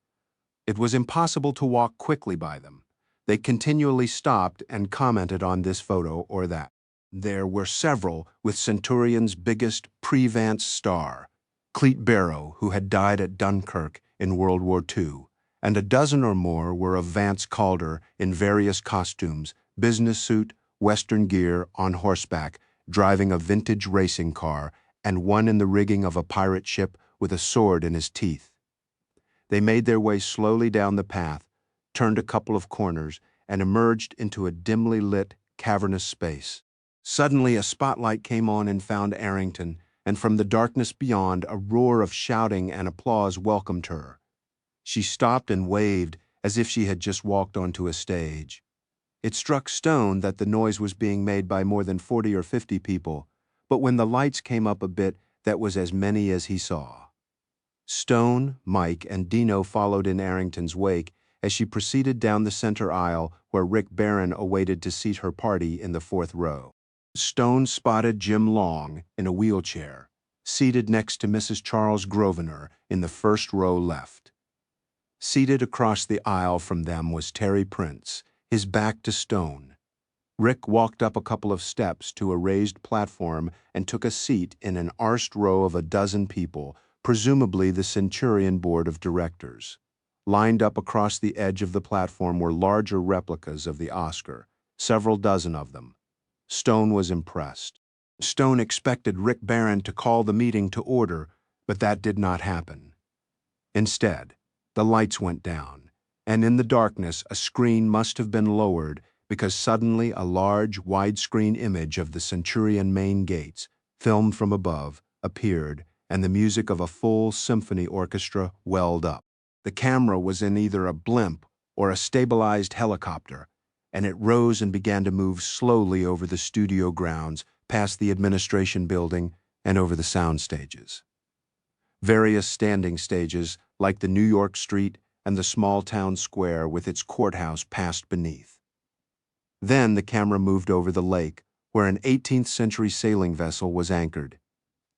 It was impossible to walk quickly by them. They continually stopped and commented on this photo or that. There were several with Centurion's biggest pre-Vance star, Cleet Barrow, who had died at Dunkirk in World War II, and a dozen or more were of Vance Calder in various costumes, business suit, Western gear, on horseback, driving a vintage racing car, and one in the rigging of a pirate ship with a sword in his teeth. They made their way slowly down the path, turned a couple of corners, and emerged into a dimly lit, cavernous space. Suddenly a spotlight came on and found Arrington, and from the darkness beyond a roar of shouting and applause welcomed her. She stopped and waved as if she had just walked onto a stage. It struck Stone that the noise was being made by more than 40 or 50 people, but when the lights came up a bit, that was as many as he saw. Stone, Mike, and Dino followed in Arrington's wake as she proceeded down the center aisle where Rick Barron awaited to seat her party in the 4th row. Stone spotted Jim Long in a wheelchair, seated next to Mrs. Charles Grosvenor in the 1st row left. Seated across the aisle from them was Terry Prince, his back to Stone. Rick walked up a couple of steps to a raised platform and took a seat in an arsed row of a dozen people, presumably the Centurion Board of Directors. Lined up across the edge of the platform were larger replicas of the Oscar, several dozen of them. Stone was impressed. Stone expected Rick Barron to call the meeting to order, but that did not happen. Instead, the lights went down, and in the darkness a screen must have been lowered because suddenly a large, widescreen image of the Centurion main gates, filmed from above, appeared, and the music of a full symphony orchestra welled up. The camera was in either a blimp or a stabilized helicopter, and it rose and began to move slowly over the studio grounds, past the administration building, and over the sound stages. Various standing stages, like the New York Street and the small town square with its courthouse passed beneath. Then the camera moved over the lake, where an 18th century sailing vessel was anchored.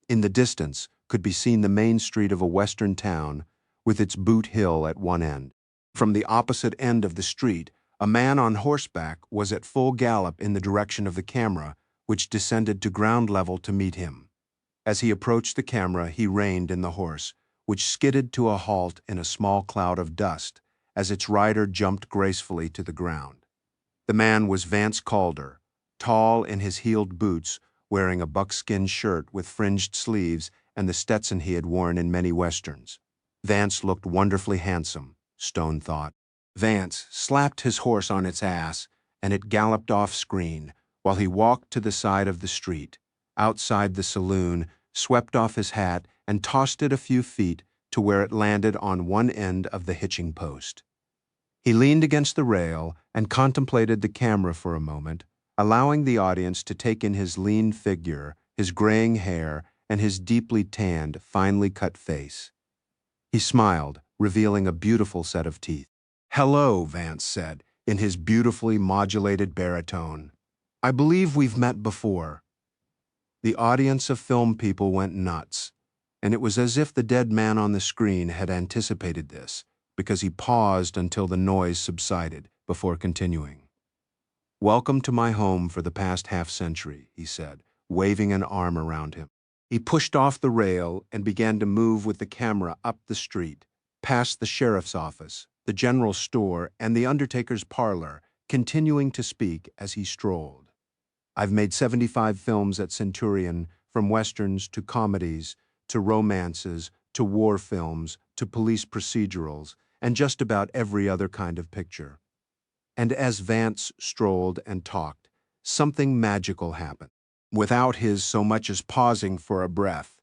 In the distance could be seen the main street of a western town, with its Boot Hill at one end. From the opposite end of the street, a man on horseback was at full gallop in the direction of the camera, which descended to ground level to meet him. As he approached the camera, he reined in the horse, which skidded to a halt in a small cloud of dust as its rider jumped gracefully to the ground. The man was Vance Calder, tall in his heeled boots, wearing a buckskin shirt with fringed sleeves and the Stetson he had worn in many westerns. Vance looked wonderfully handsome, Stone thought. Vance slapped his horse on its ass, and it galloped off screen, while he walked to the side of the street, outside the saloon, swept off his hat, and tossed it a few feet to where it landed on one end of the hitching post. He leaned against the rail and contemplated the camera for a moment, allowing the audience to take in his lean figure, his graying hair, and his deeply tanned, finely cut face. He smiled, revealing a beautiful set of teeth. "Hello," Vance said, in his beautifully modulated baritone. "I believe we've met before." The audience of film people went nuts, and it was as if the dead man on the screen had anticipated this, because he paused until the noise subsided before continuing. "Welcome to my home for the past half-century," he said, waving an arm around him. He pushed off the rail and began to move with the camera up the street, past the sheriff's office, the general store, and the undertaker's parlor, continuing to speak as he strolled. "I've made 75 films at Centurion, from westerns to comedies, to romances, to war films, to police procedurals, and just about every other kind of picture." And as Vance strolled and talked, something magical happened. Without his so much as pausing for a breath,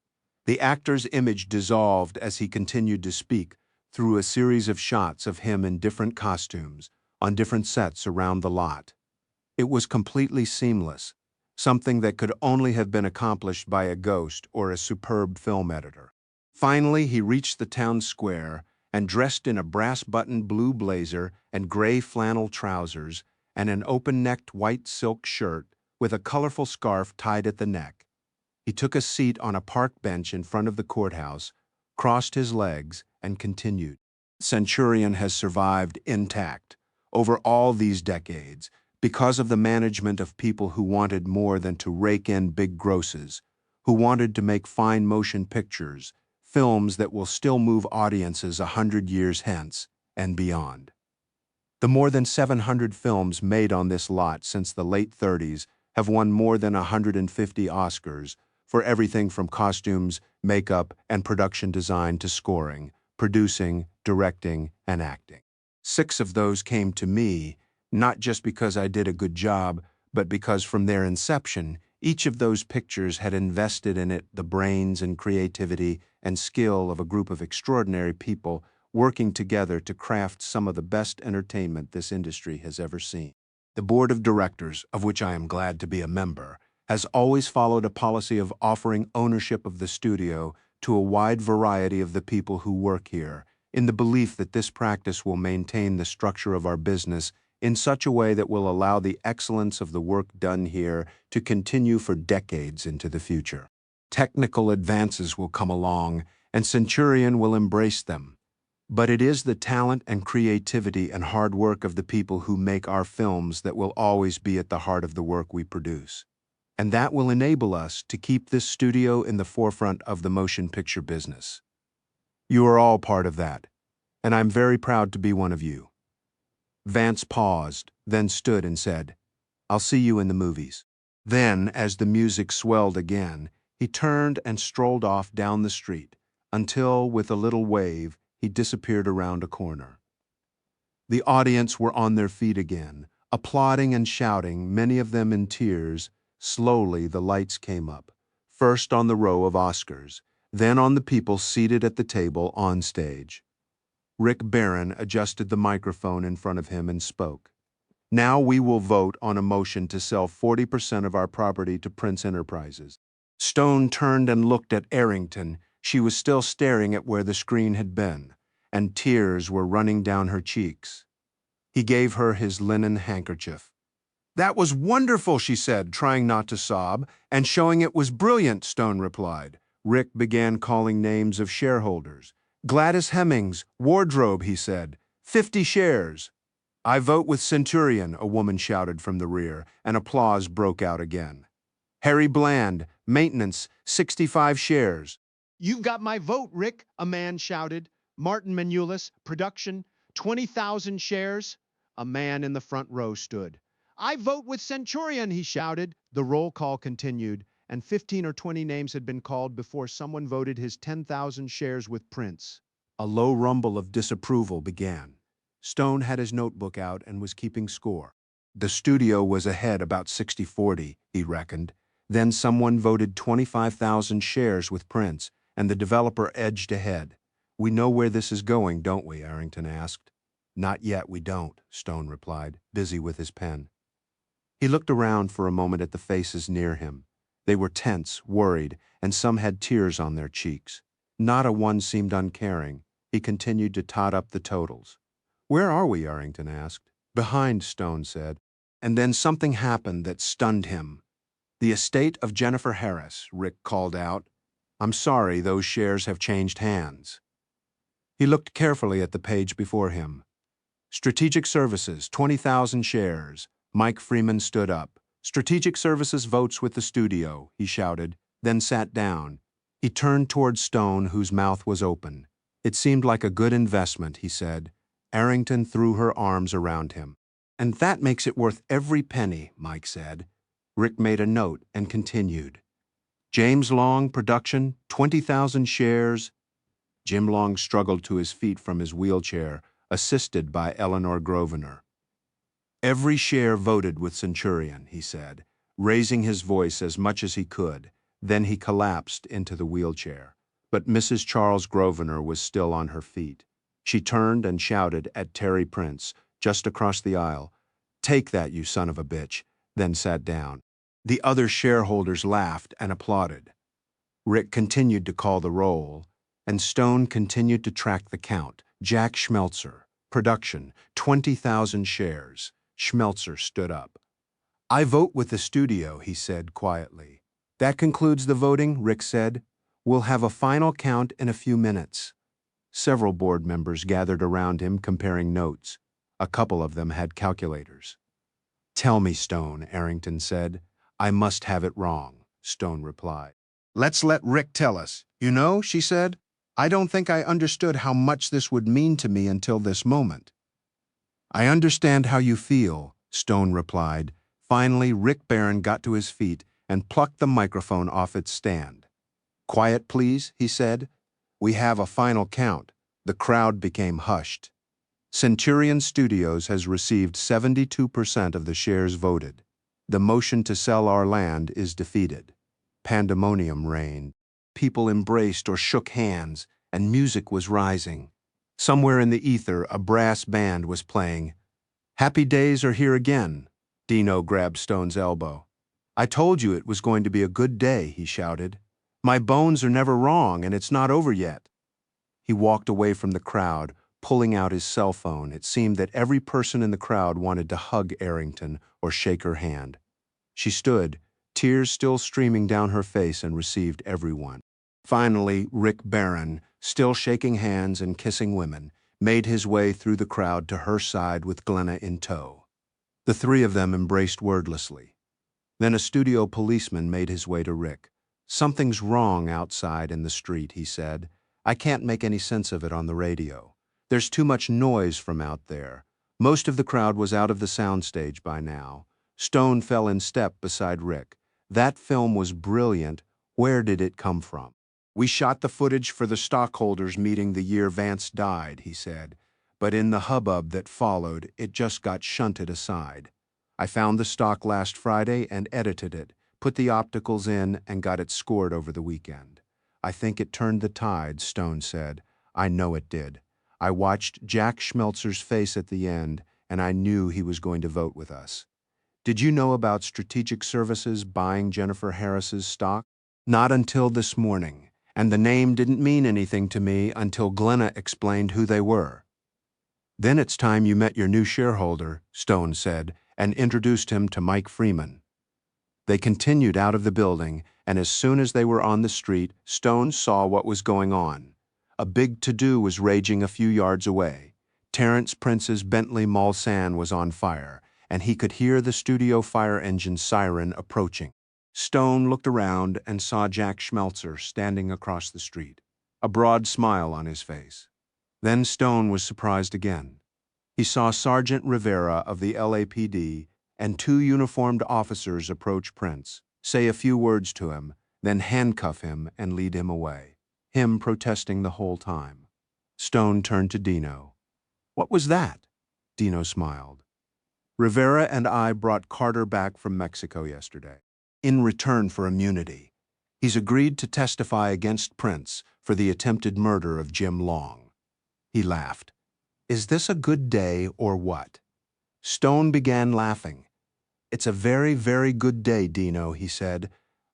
the actor's image dissolved as he continued to speak through a series of shots of him in different costumes, on different sets around the lot. It was completely seamless, something that could only have been accomplished by a ghost or a superb film editor. Finally, he reached the town square and, dressed in a brass-buttoned blue blazer and gray flannel trousers and an open-necked white silk shirt with a colorful scarf tied at the neck, he took a seat on a park bench in front of the courthouse, crossed his legs, and continued. "Centurion has survived intact over all these decades because of the management of people who wanted more than to rake in big grosses, who wanted to make fine motion pictures, films that will still move audiences 100 years hence, and beyond. The more than 700 films made on this lot since the late 30s have won more than 150 Oscars for everything from costumes, makeup, and production design to scoring, producing, directing, and acting. 6 of those came to me, not just because I did a good job, but because from their inception, each of those pictures had invested in it the brains and creativity and skill of a group of extraordinary people working together to craft some of the best entertainment this industry has ever seen. The board of directors, of which I am glad to be a member, has always followed a policy of offering ownership of the studio to a wide variety of the people who work here, in the belief that this practice will maintain the structure of our business in such a way that will allow the excellence of the work done here to continue for decades into the future. Technical advances will come along, and Centurion will embrace them. But it is the talent and creativity and hard work of the people who make our films that will always be at the heart of the work we produce. And that will enable us to keep this studio in the forefront of the motion picture business. You are all part of that, and I'm very proud to be one of you. Vance paused, then stood and said, "I'll see you in the movies." Then, as the music swelled again, he turned and strolled off down the street until, with a little wave, he disappeared around a corner. The audience were on their feet again, applauding and shouting, many of them in tears. Slowly the lights came up, first on the row of Oscars, then on the people seated at the table on stage. Rick Barron adjusted the microphone in front of him and spoke. "Now we will vote on a motion to sell 40% of our property to Prince Enterprises." Stone turned and looked at Arrington. She was still staring at where the screen had been, and tears were running down her cheeks. He gave her his linen handkerchief. "That was wonderful," she said, trying not to sob, "and showing it was brilliant," Stone replied. Rick began calling names of shareholders. "Gladys Hemmings, Wardrobe," he said, 50 shares. "I vote with Centurion," a woman shouted from the rear, and applause broke out again. "Harry Bland, Maintenance, 65 shares. "You've got my vote, Rick," a man shouted. "Martin Manulis, Production, 20,000 shares." A man in the front row stood. "I vote with Centurion," he shouted. The roll call continued, and 15 or 20 names had been called before someone voted his 10,000 shares with Prince. A low rumble of disapproval began. Stone had his notebook out and was keeping score. The studio was ahead about 60-40, he reckoned. Then someone voted 25,000 shares with Prince, and the developer edged ahead. "We know where this is going, don't we?" Arrington asked. "Not yet, we don't," Stone replied, busy with his pen. He looked around for a moment at the faces near him. They were tense, worried, and some had tears on their cheeks. Not a one seemed uncaring. He continued to tot up the totals. "Where are we?" Arrington asked. "Behind," Stone said. And then something happened that stunned him. "The estate of Jennifer Harris," Rick called out. "I'm sorry, those shares have changed hands." He looked carefully at the page before him. "Strategic Services, 20,000 shares." Mike Freeman stood up. "Strategic Services votes with the studio," he shouted, then sat down. He turned toward Stone, whose mouth was open. "It seemed like a good investment," he said. Arrington threw her arms around him. "And that makes it worth every penny," Mike said. Rick made a note and continued. "James Long, Production, 20,000 shares." Jim Long struggled to his feet from his wheelchair, assisted by Eleanor Grosvenor. "Every share voted with Centurion," he said, raising his voice as much as he could. Then he collapsed into the wheelchair. But Mrs. Charles Grosvenor was still on her feet. She turned and shouted at Terry Prince, just across the aisle, "Take that, you son of a bitch," then sat down. The other shareholders laughed and applauded. Rick continued to call the roll, and Stone continued to track the count. Jack Schmelzer, Production, 20,000 shares. Schmelzer stood up. "I vote with the studio," he said quietly. "That concludes the voting," Rick said. "We'll have a final count in a few minutes." Several board members gathered around him comparing notes. A couple of them had calculators. "Tell me, Stone," Arrington said. "I must have it wrong," Stone replied. "Let's let Rick tell us. You know," she said, I don't think I understood how much this would mean to me until this moment. I understand how you feel, Stone replied. Finally, Rick Barron got to his feet and plucked the microphone off its stand. Quiet, please, he said. We have a final count. The crowd became hushed. Centurion Studios has received 72% of the shares voted. The motion to sell our land is defeated. Pandemonium reigned. People embraced or shook hands, and music was rising. Somewhere in the ether, a brass band was playing. Happy days are here again. Dino grabbed Stone's elbow. I told you it was going to be a good day, he shouted. My bones are never wrong, and it's not over yet. He walked away from the crowd, pulling out his cell phone. It seemed that every person in the crowd wanted to hug Arrington or shake her hand. She stood, tears still streaming down her face, and received everyone. Finally, Rick Barron, still shaking hands and kissing women, made his way through the crowd to her side with Glenna in tow. The three of them embraced wordlessly. Then a studio policeman made his way to Rick. Something's wrong outside in the street, he said. I can't make any sense of it on the radio. There's too much noise from out there. Most of the crowd was out of the soundstage by now. Stone fell in step beside Rick. That film was brilliant. Where did it come from? We shot the footage for the stockholders meeting the year Vance died, he said. But in the hubbub that followed, it just got shunted aside. I found the stock last Friday and edited it, put the opticals in, and got it scored over the weekend. I think it turned the tide, Stone said. I know it did. I watched Jack Schmelzer's face at the end, and I knew he was going to vote with us. Did you know about Strategic Services buying Jennifer Harris's stock? Not until this morning, and the name didn't mean anything to me until Glenna explained who they were. Then it's time you met your new shareholder, Stone said, and introduced him to Mike Freeman. They continued out of the building, and as soon as they were on the street, Stone saw what was going on. A big to-do was raging a few yards away. Terrence Prince's Bentley Mulsanne was on fire, and he could hear the studio fire engine siren approaching. Stone looked around and saw Jack Schmelzer standing across the street, a broad smile on his face. Then Stone was surprised again. He saw Sergeant Rivera of the LAPD and two uniformed officers approach Prince, say a few words to him, then handcuff him and lead him away, him protesting the whole time. Stone turned to Dino. What was that? Dino smiled. Rivera and I brought Carter back from Mexico yesterday, in return for immunity. He's agreed to testify against Prince for the attempted murder of Jim Long. He laughed. Is this a good day or what? Stone began laughing. It's a very, very good day, Dino, he said.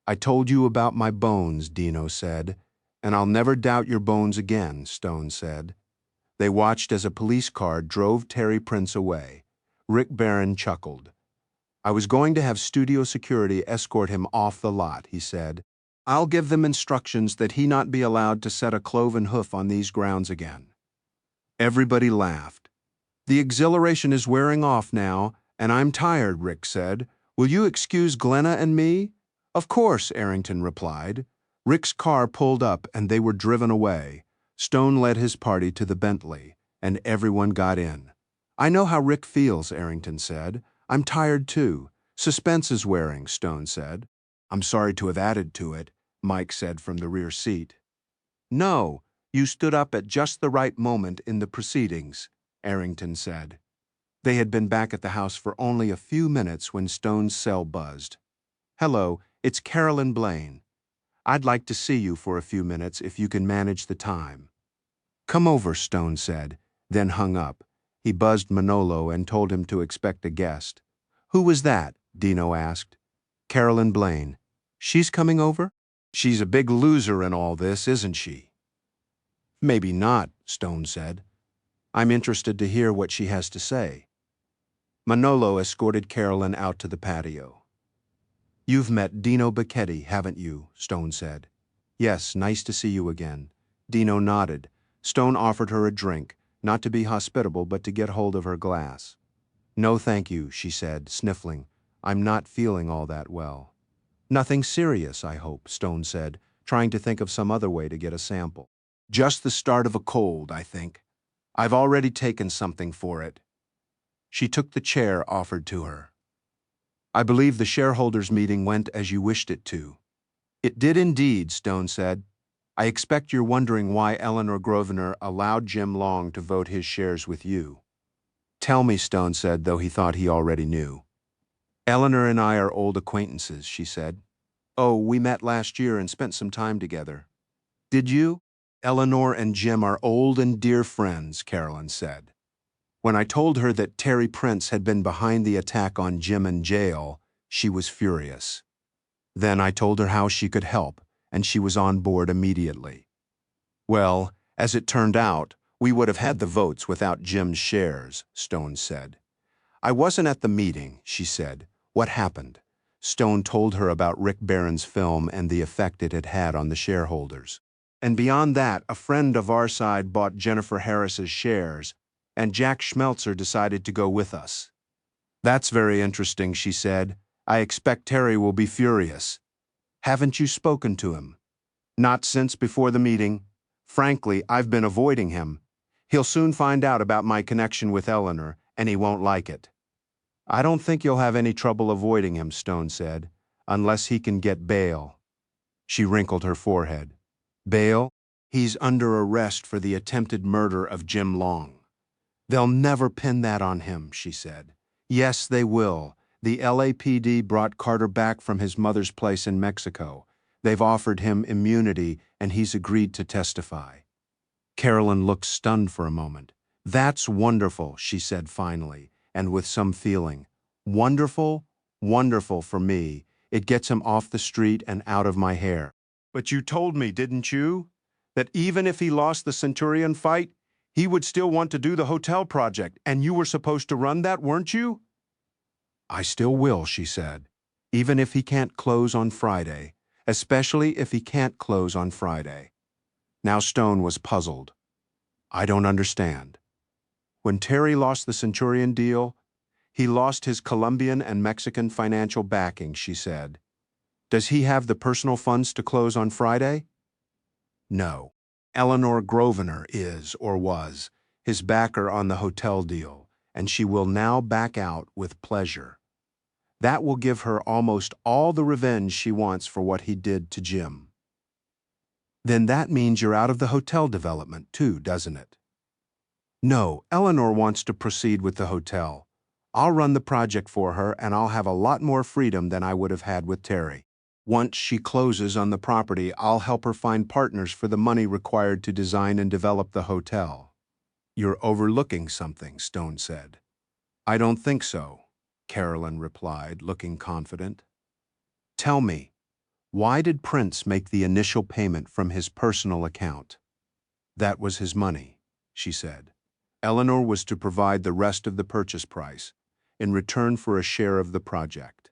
I told you about my bones, Dino said. And I'll never doubt your bones again, Stone said. They watched as a police car drove Terry Prince away. Rick Barron chuckled. I was going to have studio security escort him off the lot, he said. I'll give them instructions that he not be allowed to set a cloven hoof on these grounds again. Everybody laughed. The exhilaration is wearing off now, and I'm tired, Rick said. Will you excuse Glenna and me? Of course, Arrington replied. Rick's car pulled up and they were driven away. Stone led his party to the Bentley, and everyone got in. I know how Rick feels, Arrington said. I'm tired too. Suspense is wearing, Stone said. I'm sorry to have added to it, Mike said from the rear seat. No, you stood up at just the right moment in the proceedings, Arrington said. They had been back at the house for only a few minutes when Stone's cell buzzed. Hello, it's Carolyn Blaine. I'd like to see you for a few minutes if you can manage the time. Come over, Stone said, then hung up. He buzzed Manolo and told him to expect a guest. Who was that? Dino asked. Carolyn Blaine. She's coming over? She's a big loser in all this, isn't she? Maybe not, Stone said. I'm interested to hear what she has to say. Manolo escorted Carolyn out to the patio. You've met Dino Becchetti, haven't you? Stone said. Yes, nice to see you again. Dino nodded. Stone offered her a drink, not to be hospitable but to get hold of her glass. No, thank you, she said, sniffling. I'm not feeling all that well. Nothing serious, I hope, Stone said, trying to think of some other way to get a sample. Just the start of a cold, I think. I've already taken something for it. She took the chair offered to her. I believe the shareholders' meeting went as you wished it to. It did indeed, Stone said. I expect you're wondering why Eleanor Grosvenor allowed Jim Long to vote his shares with you. Tell me, Stone said, though he thought he already knew. Eleanor and I are old acquaintances, she said. Oh, we met last year and spent some time together. Did you? Eleanor and Jim are old and dear friends, Carolyn said. When I told her that Terry Prince had been behind the attack on Jim in jail, she was furious. Then I told her how she could help, and she was on board immediately. Well, as it turned out, we would have had the votes without Jim's shares, Stone said. I wasn't at the meeting, she said. What happened? Stone told her about Rick Barron's film and the effect it had had on the shareholders. And beyond that, a friend of our side bought Jennifer Harris's shares, and Jack Schmelzer decided to go with us. That's very interesting, she said. I expect Terry will be furious. Haven't you spoken to him? Not since before the meeting. Frankly, I've been avoiding him. He'll soon find out about my connection with Eleanor, and he won't like it. I don't think you'll have any trouble avoiding him, Stone said, unless he can get bail. She wrinkled her forehead. Bail? He's under arrest for the attempted murder of Jim Long. They'll never pin that on him, she said. Yes, they will. The LAPD brought Carter back from his mother's place in Mexico. They've offered him immunity, and he's agreed to testify. Carolyn looked stunned for a moment. That's wonderful, she said finally, and with some feeling. Wonderful? Wonderful for me. It gets him off the street and out of my hair. But you told me, didn't you, that even if he lost the Centurion fight, he would still want to do the hotel project, and you were supposed to run that, weren't you? I still will, she said, even if he can't close on Friday, especially if he can't close on Friday. Now Stone was puzzled. I don't understand. When Terry lost the Centurion deal, he lost his Colombian and Mexican financial backing, she said. Does he have the personal funds to close on Friday? No. Eleanor Grosvenor is, or was, his backer on the hotel deal, and she will now back out with pleasure. That will give her almost all the revenge she wants for what he did to Jim. Then that means you're out of the hotel development too, doesn't it? No, Eleanor wants to proceed with the hotel. I'll run the project for her, and I'll have a lot more freedom than I would have had with Terry. Once she closes on the property, I'll help her find partners for the money required to design and develop the hotel. You're overlooking something, Stone said. I don't think so, Carolyn replied, looking confident. Tell me, why did Prince make the initial payment from his personal account? That was his money, she said. Eleanor was to provide the rest of the purchase price in return for a share of the project.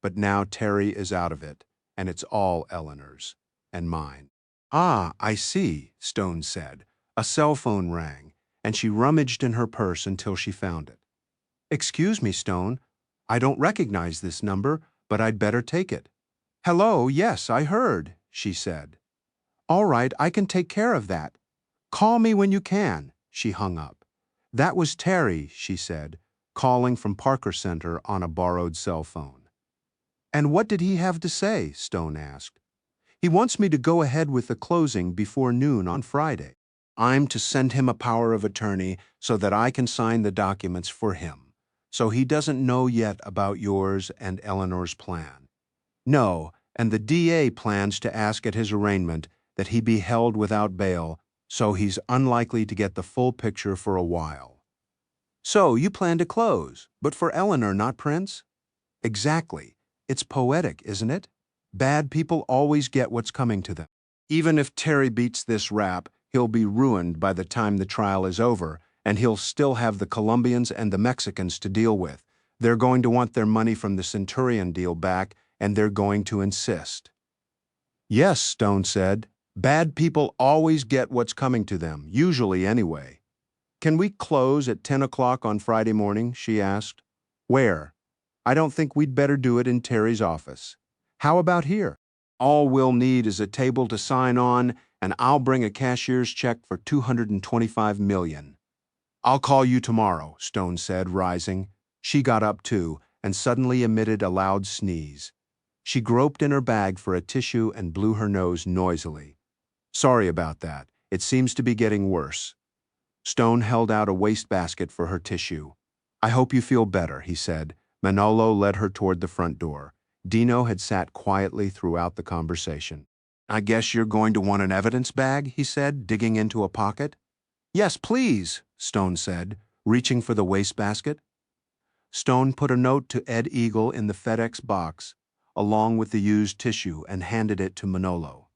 But now Terry is out of it, and it's all Eleanor's and mine. Ah, I see, Stone said. A cell phone rang, and she rummaged in her purse until she found it. Excuse me, Stone. I don't recognize this number, but I'd better take it. Hello, yes, I heard, she said. All right, I can take care of that. Call me when you can, she hung up. That was Terry, she said, calling from Parker Center on a borrowed cell phone. And what did he have to say? Stone asked. He wants me to go ahead with the closing before noon on Friday. I'm to send him a power of attorney so that I can sign the documents for him. So he doesn't know yet about yours and Eleanor's plan. No, and the DA plans to ask at his arraignment that he be held without bail, so he's unlikely to get the full picture for a while. So you plan to close, but for Eleanor, not Prince? Exactly. It's poetic, isn't it? Bad people always get what's coming to them. Even if Terry beats this rap, he'll be ruined by the time the trial is over, and he'll still have the Colombians and the Mexicans to deal with. They're going to want their money from the Centurion deal back, and they're going to insist. Yes, Stone said. Bad people always get what's coming to them, usually anyway. Can we close at 10 o'clock on Friday morning? She asked. Where? I don't think we'd better do it in Terry's office. How about here? All we'll need is a table to sign on, and I'll bring a cashier's check for $225 million. I'll call you tomorrow, Stone said, rising. She got up too, and suddenly emitted a loud sneeze. She groped in her bag for a tissue and blew her nose noisily. Sorry about that. It seems to be getting worse. Stone held out a wastebasket for her tissue. I hope you feel better, he said. Manolo led her toward the front door. Dino had sat quietly throughout the conversation. I guess you're going to want an evidence bag, he said, digging into a pocket. Yes, please, Stone said, reaching for the wastebasket. Stone put a note to Ed Eagle in the FedEx box, along with the used tissue, and handed it to Manolo.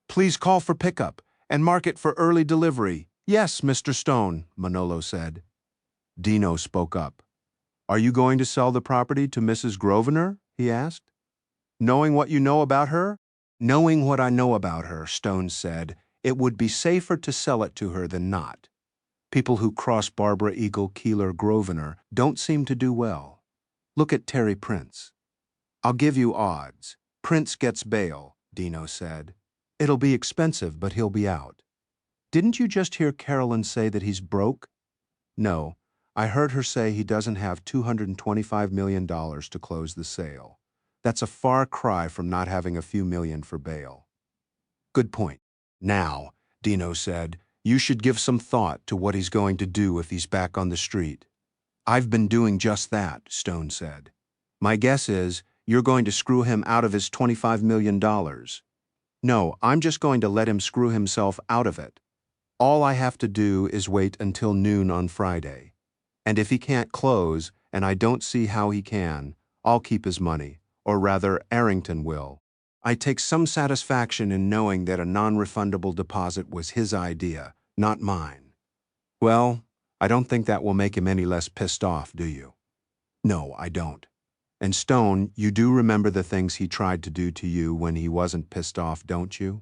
Please call for pickup and mark it for early delivery. Yes, Mr. Stone, Manolo said. Dino spoke up. Are you going to sell the property to Mrs. Grosvenor? He asked. Knowing what you know about her? Knowing what I know about her, Stone said, it would be safer to sell it to her than not. People who cross Barbara Eagle Keeler Grosvenor don't seem to do well. Look at Terry Prince. I'll give you odds. Prince gets bail, Dino said. It'll be expensive, but he'll be out. Didn't you just hear Carolyn say that he's broke? No, I heard her say he doesn't have $225 million to close the sale. That's a far cry from not having a few million for bail. Good point. Now, Dino said, you should give some thought to what he's going to do if he's back on the street. I've been doing just that, Stone said. My guess is you're going to screw him out of his $25 million. No, I'm just going to let him screw himself out of it. All I have to do is wait until noon on Friday. And if he can't close, and I don't see how he can, I'll keep his money. Or rather, Arrington will. I take some satisfaction in knowing that a non-refundable deposit was his idea, not mine. Well, I don't think that will make him any less pissed off, do you? No, I don't. And Stone, you do remember the things he tried to do to you when he wasn't pissed off, don't you?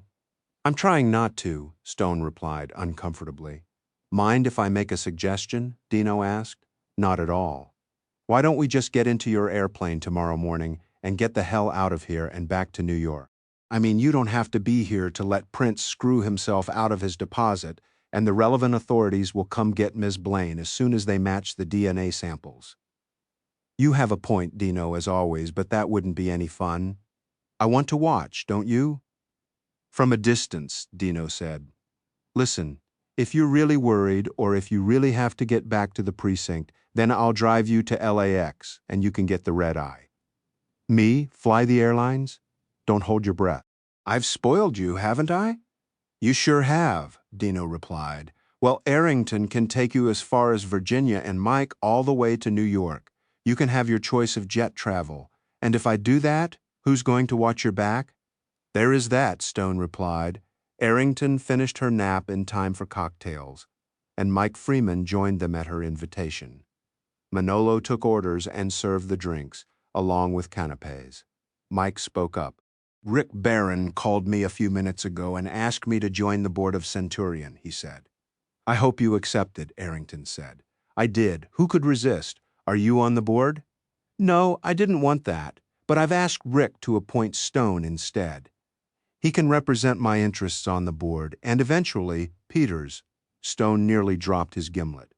I'm trying not to, Stone replied uncomfortably. Mind if I make a suggestion? Dino asked. Not at all. Why don't we just get into your airplane tomorrow morning and get the hell out of here and back to New York? I mean, you don't have to be here to let Prince screw himself out of his deposit, and the relevant authorities will come get Ms. Blaine as soon as they match the DNA samples. You have a point, Dino, as always, but that wouldn't be any fun. I want to watch, don't you? From a distance, Dino said. Listen, if you're really worried or if you really have to get back to the precinct, then I'll drive you to LAX and you can get the red eye. Me, fly the airlines? Don't hold your breath. I've spoiled you, haven't I? You sure have, Dino replied. Well, Arrington can take you as far as Virginia and Mike all the way to New York. You can have your choice of jet travel. And if I do that, who's going to watch your back? There is that, Stone replied. Arrington finished her nap in time for cocktails, and Mike Freeman joined them at her invitation. Manolo took orders and served the drinks, along with canapes. Mike spoke up. Rick Barron called me a few minutes ago and asked me to join the board of Centurion, he said. I hope you accepted, Arrington said. I did. Who could resist? Are you on the board? No, I didn't want that, but I've asked Rick to appoint Stone instead. He can represent my interests on the board, and eventually, Peter's. Stone nearly dropped his gimlet.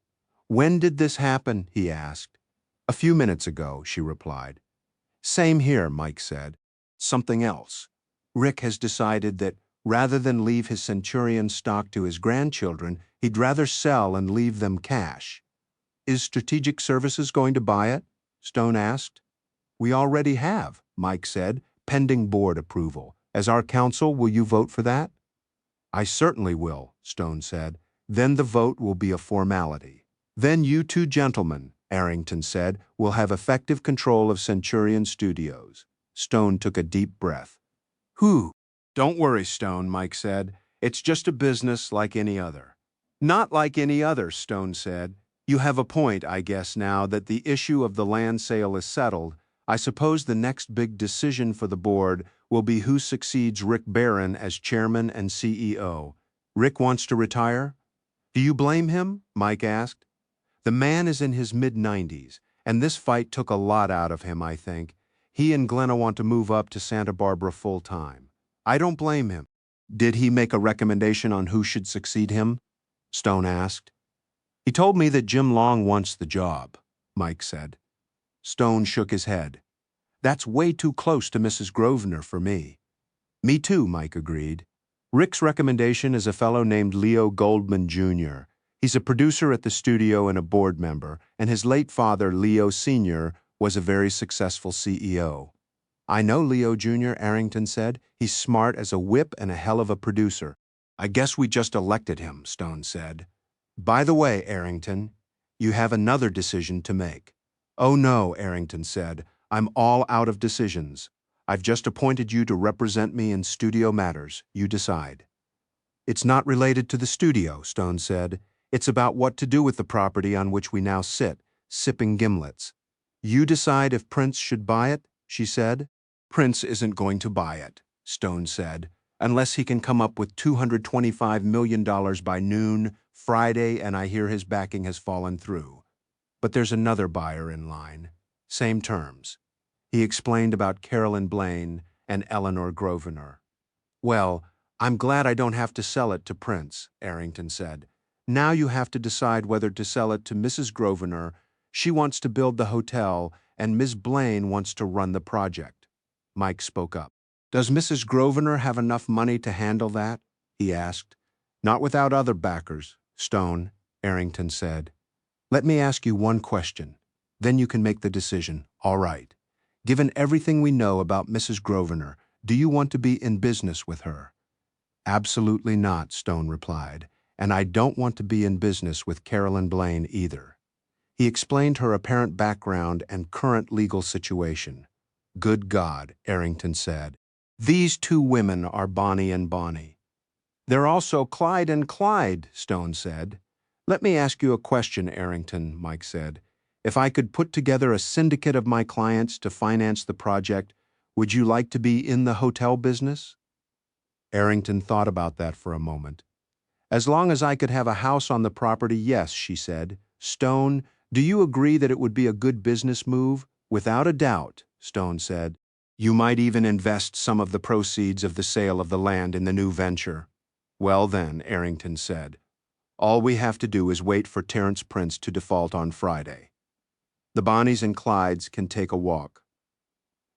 When did this happen? He asked. A few minutes ago, she replied. Same here, Mike said. Something else. Rick has decided that rather than leave his Centurion stock to his grandchildren, he'd rather sell and leave them cash. Is Strategic Services going to buy it? Stone asked. We already have, Mike said, pending board approval. As our counsel, will you vote for that? I certainly will, Stone said. Then the vote will be a formality. Then you two gentlemen, Arrington said, will have effective control of Centurion Studios. Stone took a deep breath. Whew. Don't worry, Stone, Mike said. It's just a business like any other. Not like any other, Stone said. You have a point, I guess, now that the issue of the land sale is settled. I suppose the next big decision for the board will be who succeeds Rick Barron as chairman and CEO. Rick wants to retire? Do you blame him? Mike asked. The man is in his mid-90s, and this fight took a lot out of him, I think. He and Glenna want to move up to Santa Barbara full-time. I don't blame him. Did he make a recommendation on who should succeed him? Stone asked. He told me that Jim Long wants the job, Mike said. Stone shook his head. That's way too close to Mrs. Grosvenor for me. Me too, Mike agreed. Rick's recommendation is a fellow named Leo Goldman, Jr. He's a producer at the studio and a board member, and his late father, Leo Sr., was a very successful CEO. I know Leo Jr., Arrington said. He's smart as a whip and a hell of a producer. I guess we just elected him, Stone said. By the way, Arrington, you have another decision to make. Oh no, Arrington said. I'm all out of decisions. I've just appointed you to represent me in studio matters. You decide. It's not related to the studio, Stone said. It's about what to do with the property on which we now sit, sipping gimlets. You decide if Prince should buy it, she said. Prince isn't going to buy it, Stone said, unless he can come up with $225 million by noon Friday, and I hear his backing has fallen through. But there's another buyer in line. Same terms. He explained about Carolyn Blaine and Eleanor Grosvenor. Well, I'm glad I don't have to sell it to Prince, Arrington said. Now you have to decide whether to sell it to Mrs. Grosvenor. She wants to build the hotel, and Ms. Blaine wants to run the project. Mike spoke up. Does Mrs. Grosvenor have enough money to handle that? He asked. Not without other backers, Stone, Arrington said. Let me ask you one question. Then you can make the decision. All right. Given everything we know about Mrs. Grosvenor, do you want to be in business with her? Absolutely not, Stone replied, and I don't want to be in business with Carolyn Blaine either. He explained her apparent background and current legal situation. Good God, Arrington said. These two women are Bonnie and Bonnie. They're also Clyde and Clyde, Stone said. Let me ask you a question, Arrington, Mike said. If I could put together a syndicate of my clients to finance the project, would you like to be in the hotel business? Arrington thought about that for a moment. As long as I could have a house on the property, yes, she said. Stone, do you agree that it would be a good business move? Without a doubt, Stone said. You might even invest some of the proceeds of the sale of the land in the new venture. Well then, Arrington said. All we have to do is wait for Terence Prince to default on Friday. The Bonnies and Clydes can take a walk.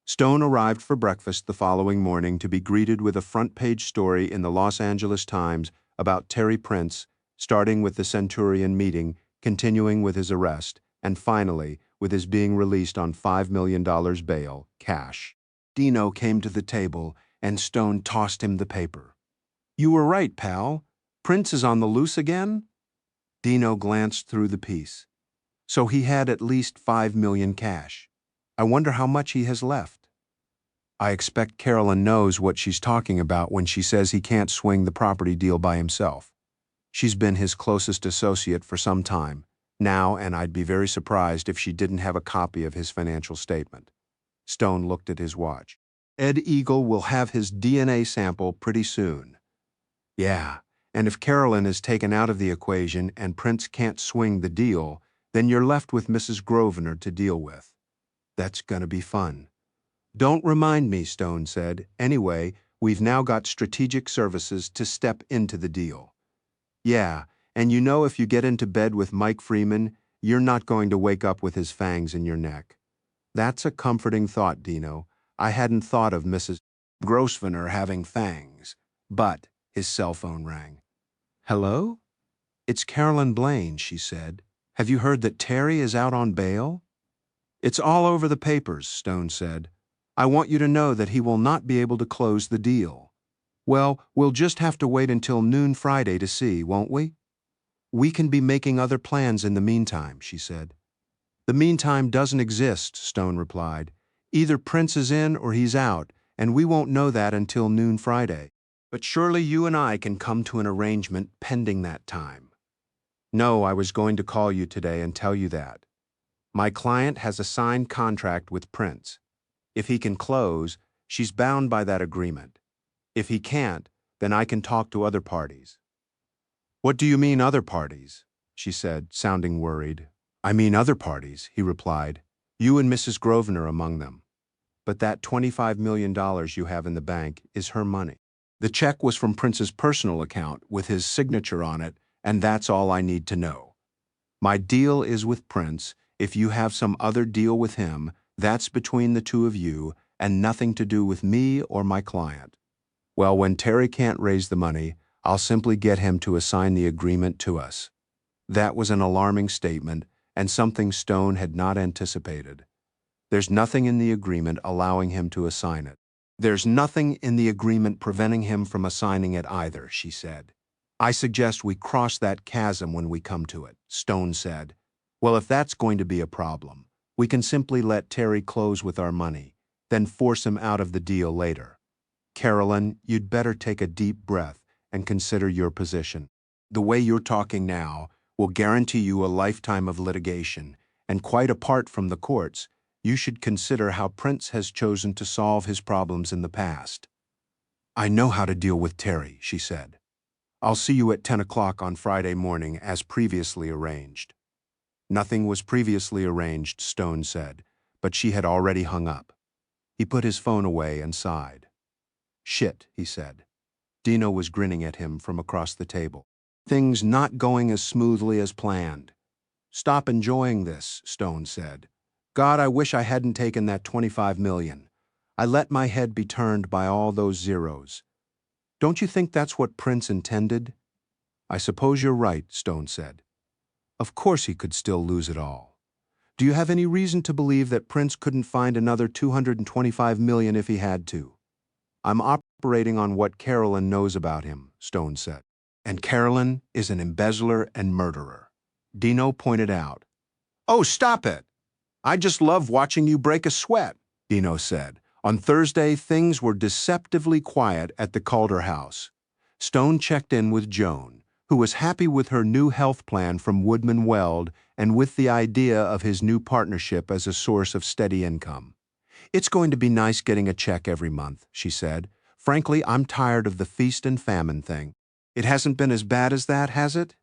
Stone arrived for breakfast the following morning to be greeted with a front-page story in the Los Angeles Times about Terry Prince, starting with the Centurion meeting, continuing with his arrest, and finally with his being released on $5 million bail, cash. Dino came to the table, and Stone tossed him the paper. You were right, pal. Prince is on the loose again? Dino glanced through the piece. So he had at least $5 million cash. I wonder how much he has left. I expect Carolyn knows what she's talking about when she says he can't swing the property deal by himself. She's been his closest associate for some time now, and I'd be very surprised if she didn't have a copy of his financial statement. Stone looked at his watch. Ed Eagle will have his DNA sample pretty soon. Yeah, and if Carolyn is taken out of the equation and Prince can't swing the deal, then you're left with Mrs. Grosvenor to deal with. That's gonna be fun. Don't remind me, Stone said. Anyway, we've now got strategic services to step into the deal. Yeah, and you know if you get into bed with Mike Freeman, you're not going to wake up with his fangs in your neck. That's a comforting thought, Dino. I hadn't thought of Mrs. Grosvenor having fangs. But his cell phone rang. Hello? It's Carolyn Blaine, she said. Have you heard that Terry is out on bail? It's all over the papers, Stone said. I want you to know that he will not be able to close the deal. Well, we'll just have to wait until noon Friday to see, won't we? We can be making other plans in the meantime, she said. The meantime doesn't exist, Stone replied. Either Prince is in or he's out, and we won't know that until noon Friday. But surely you and I can come to an arrangement pending that time. No, I was going to call you today and tell you that. My client has a signed contract with Prince. If he can close, she's bound by that agreement. If he can't, then I can talk to other parties. What do you mean other parties? She said, sounding worried. I mean other parties, he replied. You and Mrs. Grosvenor among them. But that $25 million you have in the bank is her money. The check was from Prince's personal account with his signature on it, and that's all I need to know. My deal is with Prince. If you have some other deal with him, that's between the two of you and nothing to do with me or my client. Well, when Terry can't raise the money, I'll simply get him to assign the agreement to us. That was an alarming statement and something Stone had not anticipated. There's nothing in the agreement allowing him to assign it. There's nothing in the agreement preventing him from assigning it either, she said. I suggest we cross that chasm when we come to it, Stone said. Well, if that's going to be a problem, we can simply let Terry close with our money, then force him out of the deal later. Carolyn, you'd better take a deep breath and consider your position. The way you're talking now will guarantee you a lifetime of litigation, and quite apart from the courts, you should consider how Prince has chosen to solve his problems in the past. I know how to deal with Terry, she said. I'll see you at 10 o'clock on Friday morning as previously arranged. Nothing was previously arranged, Stone said, but she had already hung up. He put his phone away and sighed. Shit, he said. Dino was grinning at him from across the table. Things not going as smoothly as planned. Stop enjoying this, Stone said. God, I wish I hadn't taken that $25 million. I let my head be turned by all those zeros. Don't you think that's what Prince intended? I suppose you're right, Stone said. Of course he could still lose it all. Do you have any reason to believe that Prince couldn't find another $225 million if he had to? I'm operating on what Carolyn knows about him, Stone said. And Carolyn is an embezzler and murderer. Dino pointed out. Oh, stop it! I just love watching you break a sweat, Dino said. On Thursday, things were deceptively quiet at the Calder house. Stone checked in with Joan, who was happy with her new health plan from Woodman Weld and with the idea of his new partnership as a source of steady income. It's going to be nice getting a check every month, she said. Frankly, I'm tired of the feast and famine thing. It hasn't been as bad as that, has it?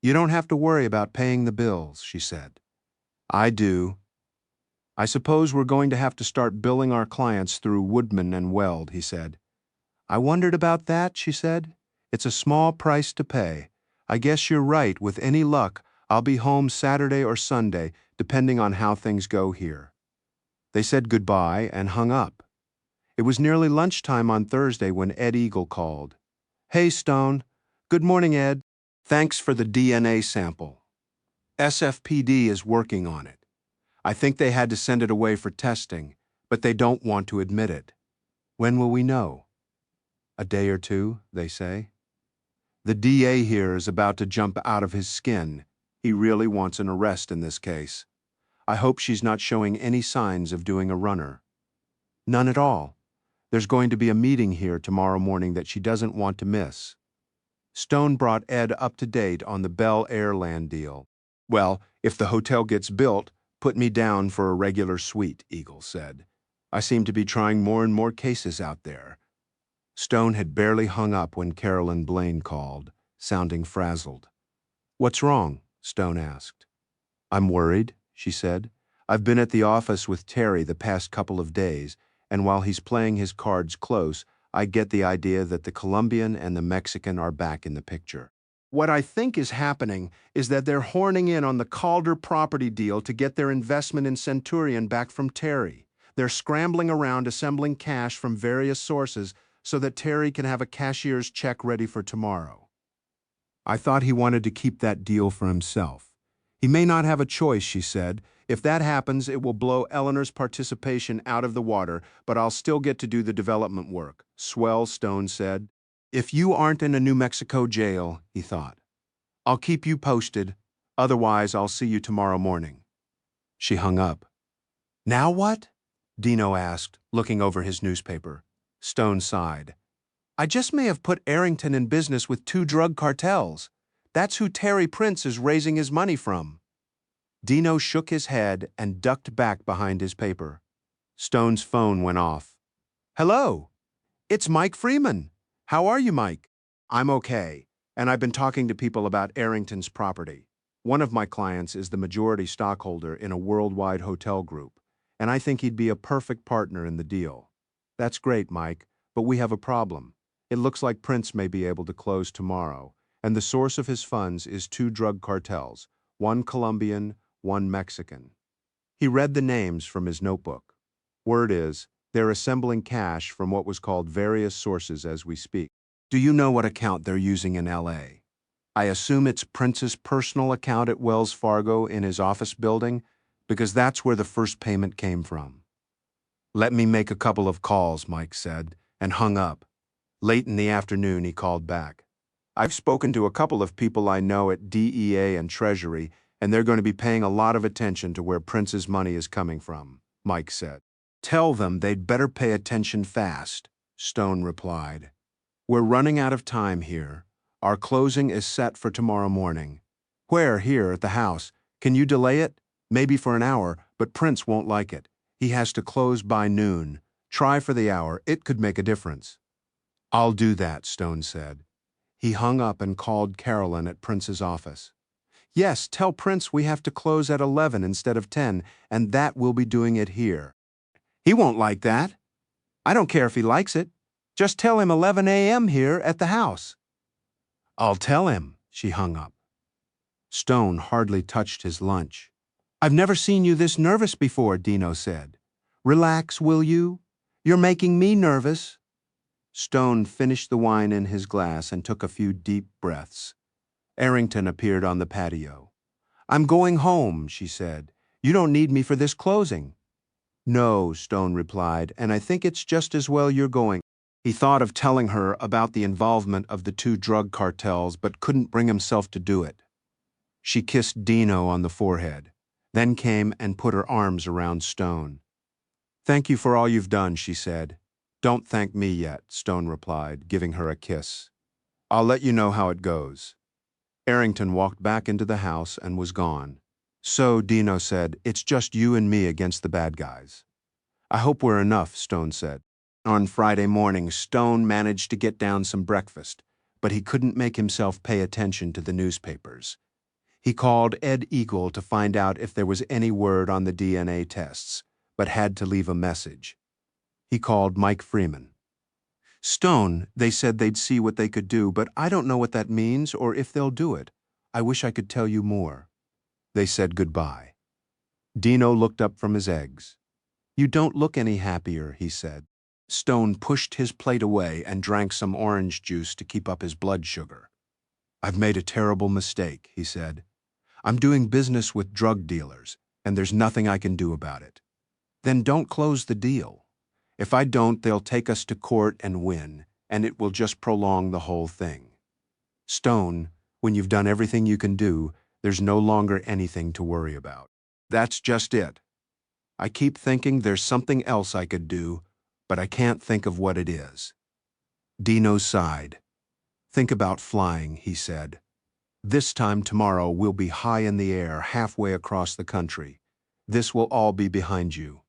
You don't have to worry about paying the bills, she said. I do. I suppose we're going to have to start billing our clients through Woodman and Weld, he said. I wondered about that, she said. It's a small price to pay. I guess you're right. With any luck, I'll be home Saturday or Sunday, depending on how things go here. They said goodbye and hung up. It was nearly lunchtime on Thursday when Ed Eagle called. Hey, Stone. Good morning, Ed. Thanks for the DNA sample. SFPD is working on it. I think they had to send it away for testing, but they don't want to admit it. When will we know? A day or two, they say. The DA here is about to jump out of his skin. He really wants an arrest in this case. I hope she's not showing any signs of doing a runner. None at all. There's going to be a meeting here tomorrow morning that she doesn't want to miss. Stone brought Ed up to date on the Bel-Air land deal. Well, if the hotel gets built, put me down for a regular suite, Eagle said. I seem to be trying more and more cases out there. Stone had barely hung up when Carolyn Blaine called, sounding frazzled. What's wrong? Stone asked. I'm worried, she said. I've been at the office with Terry the past couple of days, and while he's playing his cards close, I get the idea that the Colombian and the Mexican are back in the picture. What I think is happening is that they're horning in on the Calder property deal to get their investment in Centurion back from Terry. They're scrambling around assembling cash from various sources so that Terry can have a cashier's check ready for tomorrow. I thought he wanted to keep that deal for himself. He may not have a choice, she said. If that happens, it will blow Eleanor's participation out of the water, but I'll still get to do the development work. Swell, Stone said. If you aren't in a New Mexico jail, he thought. I'll keep you posted. Otherwise, I'll see you tomorrow morning. She hung up. Now what? Dino asked, looking over his newspaper. Stone sighed. I just may have put Arrington in business with 2 drug cartels. That's who Terry Prince is raising his money from. Dino shook his head and ducked back behind his paper. Stone's phone went off. Hello, it's Mike Freeman. How are you, Mike? I'm okay, and I've been talking to people about Arrington's property. One of my clients is the majority stockholder in a worldwide hotel group, and I think he'd be a perfect partner in the deal. That's great, Mike, but we have a problem. It looks like Prince may be able to close tomorrow, and the source of his funds is 2 drug cartels, one Colombian, one Mexican. He read the names from his notebook. Word is, they're assembling cash from what was called various sources as we speak. Do you know what account they're using in LA? I assume it's Prince's personal account at Wells Fargo in his office building, because that's where the first payment came from. Let me make a couple of calls, Mike said, and hung up. Late in the afternoon, he called back. I've spoken to a couple of people I know at DEA and Treasury, and they're going to be paying a lot of attention to where Prince's money is coming from, Mike said. Tell them they'd better pay attention fast, Stone replied. We're running out of time here. Our closing is set for tomorrow morning. Where? Here at the house. Can you delay it? Maybe for an hour, but Prince won't like it. He has to close by noon. Try for the hour. It could make a difference. I'll do that, Stone said. He hung up and called Carolyn at Prince's office. Yes, tell Prince we have to close at 11 instead of 10, and that we'll be doing it here. He won't like that. I don't care if he likes it. Just tell him 11 a.m. here at the house. I'll tell him, she hung up. Stone hardly touched his lunch. I've never seen you this nervous before, Dino said. Relax, will you? You're making me nervous. Stone finished the wine in his glass and took a few deep breaths. Arrington appeared on the patio. I'm going home, she said. You don't need me for this closing. No, Stone replied, and I think it's just as well you're going. He thought of telling her about the involvement of the 2 drug cartels, but couldn't bring himself to do it. She kissed Dino on the forehead, then came and put her arms around Stone. Thank you for all you've done, she said. Don't thank me yet, Stone replied, giving her a kiss. I'll let you know how it goes. Arrington walked back into the house and was gone. So, Dino said, it's just you and me against the bad guys. I hope we're enough, Stone said. On Friday morning, Stone managed to get down some breakfast, but he couldn't make himself pay attention to the newspapers. He called Ed Eagle to find out if there was any word on the DNA tests, but had to leave a message. He called Mike Freeman. Stone, they said they'd see what they could do, but I don't know what that means or if they'll do it. I wish I could tell you more. They said goodbye. Dino looked up from his eggs. You don't look any happier, he said. Stone pushed his plate away and drank some orange juice to keep up his blood sugar. I've made a terrible mistake, he said. I'm doing business with drug dealers, and there's nothing I can do about it. Then don't close the deal. If I don't, they'll take us to court and win, and it will just prolong the whole thing. Stone, when you've done everything you can do, there's no longer anything to worry about. That's just it. I keep thinking there's something else I could do, but I can't think of what it is. Dino sighed. Think about flying, he said. This time tomorrow we'll be high in the air halfway across the country. This will all be behind you.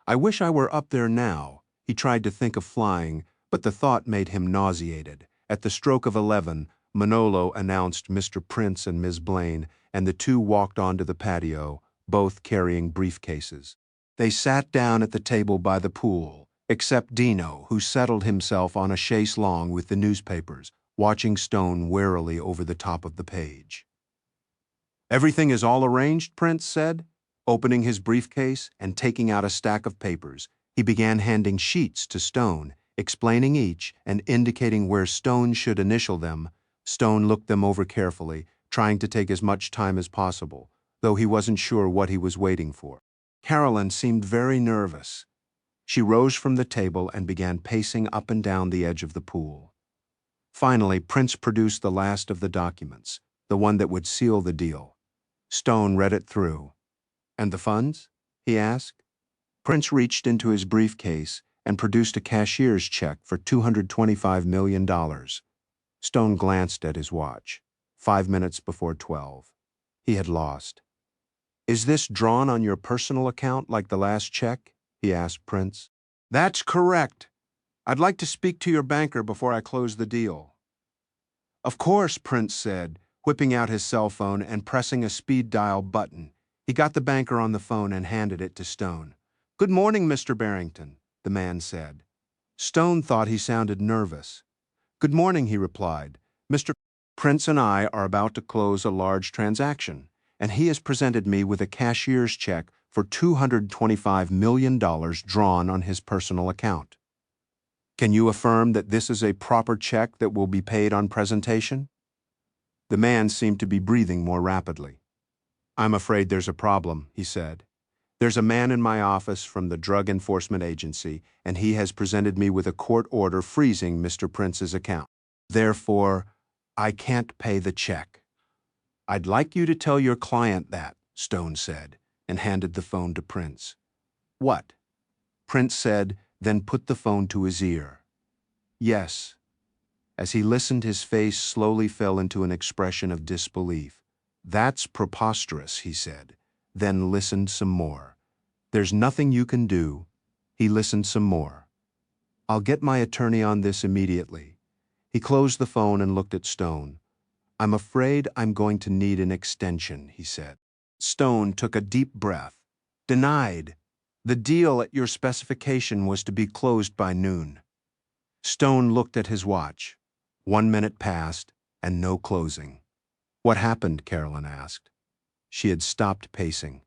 I wish I were up there now. He tried to think of flying, but the thought made him nauseated. At the stroke of 11, Manolo announced Mr. Prince and Ms. Blaine, and the 2 walked onto the patio, both carrying briefcases. They sat down at the table by the pool, except Dino, who settled himself on a chaise longue with the newspapers, watching Stone warily over the top of the page. Everything is all arranged, Prince said. Opening his briefcase and taking out a stack of papers, he began handing sheets to Stone, explaining each and indicating where Stone should initial them. Stone looked them over carefully, trying to take as much time as possible, though he wasn't sure what he was waiting for. Carolyn seemed very nervous. She rose from the table and began pacing up and down the edge of the pool. Finally, Prince produced the last of the documents, the one that would seal the deal. Stone read it through. And the funds? He asked. Prince reached into his briefcase and produced a cashier's check for $225 million. Stone glanced at his watch. 5 minutes before 12. He had lost. Is this drawn on your personal account like the last check? He asked Prince. That's correct. I'd like to speak to your banker before I close the deal. Of course, Prince said, whipping out his cell phone and pressing a speed dial button. He got the banker on the phone and handed it to Stone. Good morning, Mr. Barrington, the man said. Stone thought he sounded nervous. Good morning, he replied. Mr. Prince and I are about to close a large transaction, and he has presented me with a cashier's check for $225 million drawn on his personal account. Can you affirm that this is a proper check that will be paid on presentation? The man seemed to be breathing more rapidly. I'm afraid there's a problem, he said. There's a man in my office from the Drug Enforcement Agency, and he has presented me with a court order freezing Mr. Prince's account. Therefore, I can't pay the check. I'd like you to tell your client that, Stone said, and handed the phone to Prince. What? Prince said, then put the phone to his ear. Yes. As he listened, his face slowly fell into an expression of disbelief. That's preposterous, he said, then listened some more. There's nothing you can do. He listened some more. I'll get my attorney on this immediately. He closed the phone and looked at Stone. I'm afraid I'm going to need an extension, he said. Stone took a deep breath. Denied. The deal at your specification was to be closed by noon. Stone looked at his watch. 1 minute passed, and no closing. What happened? Carolyn asked. She had stopped pacing.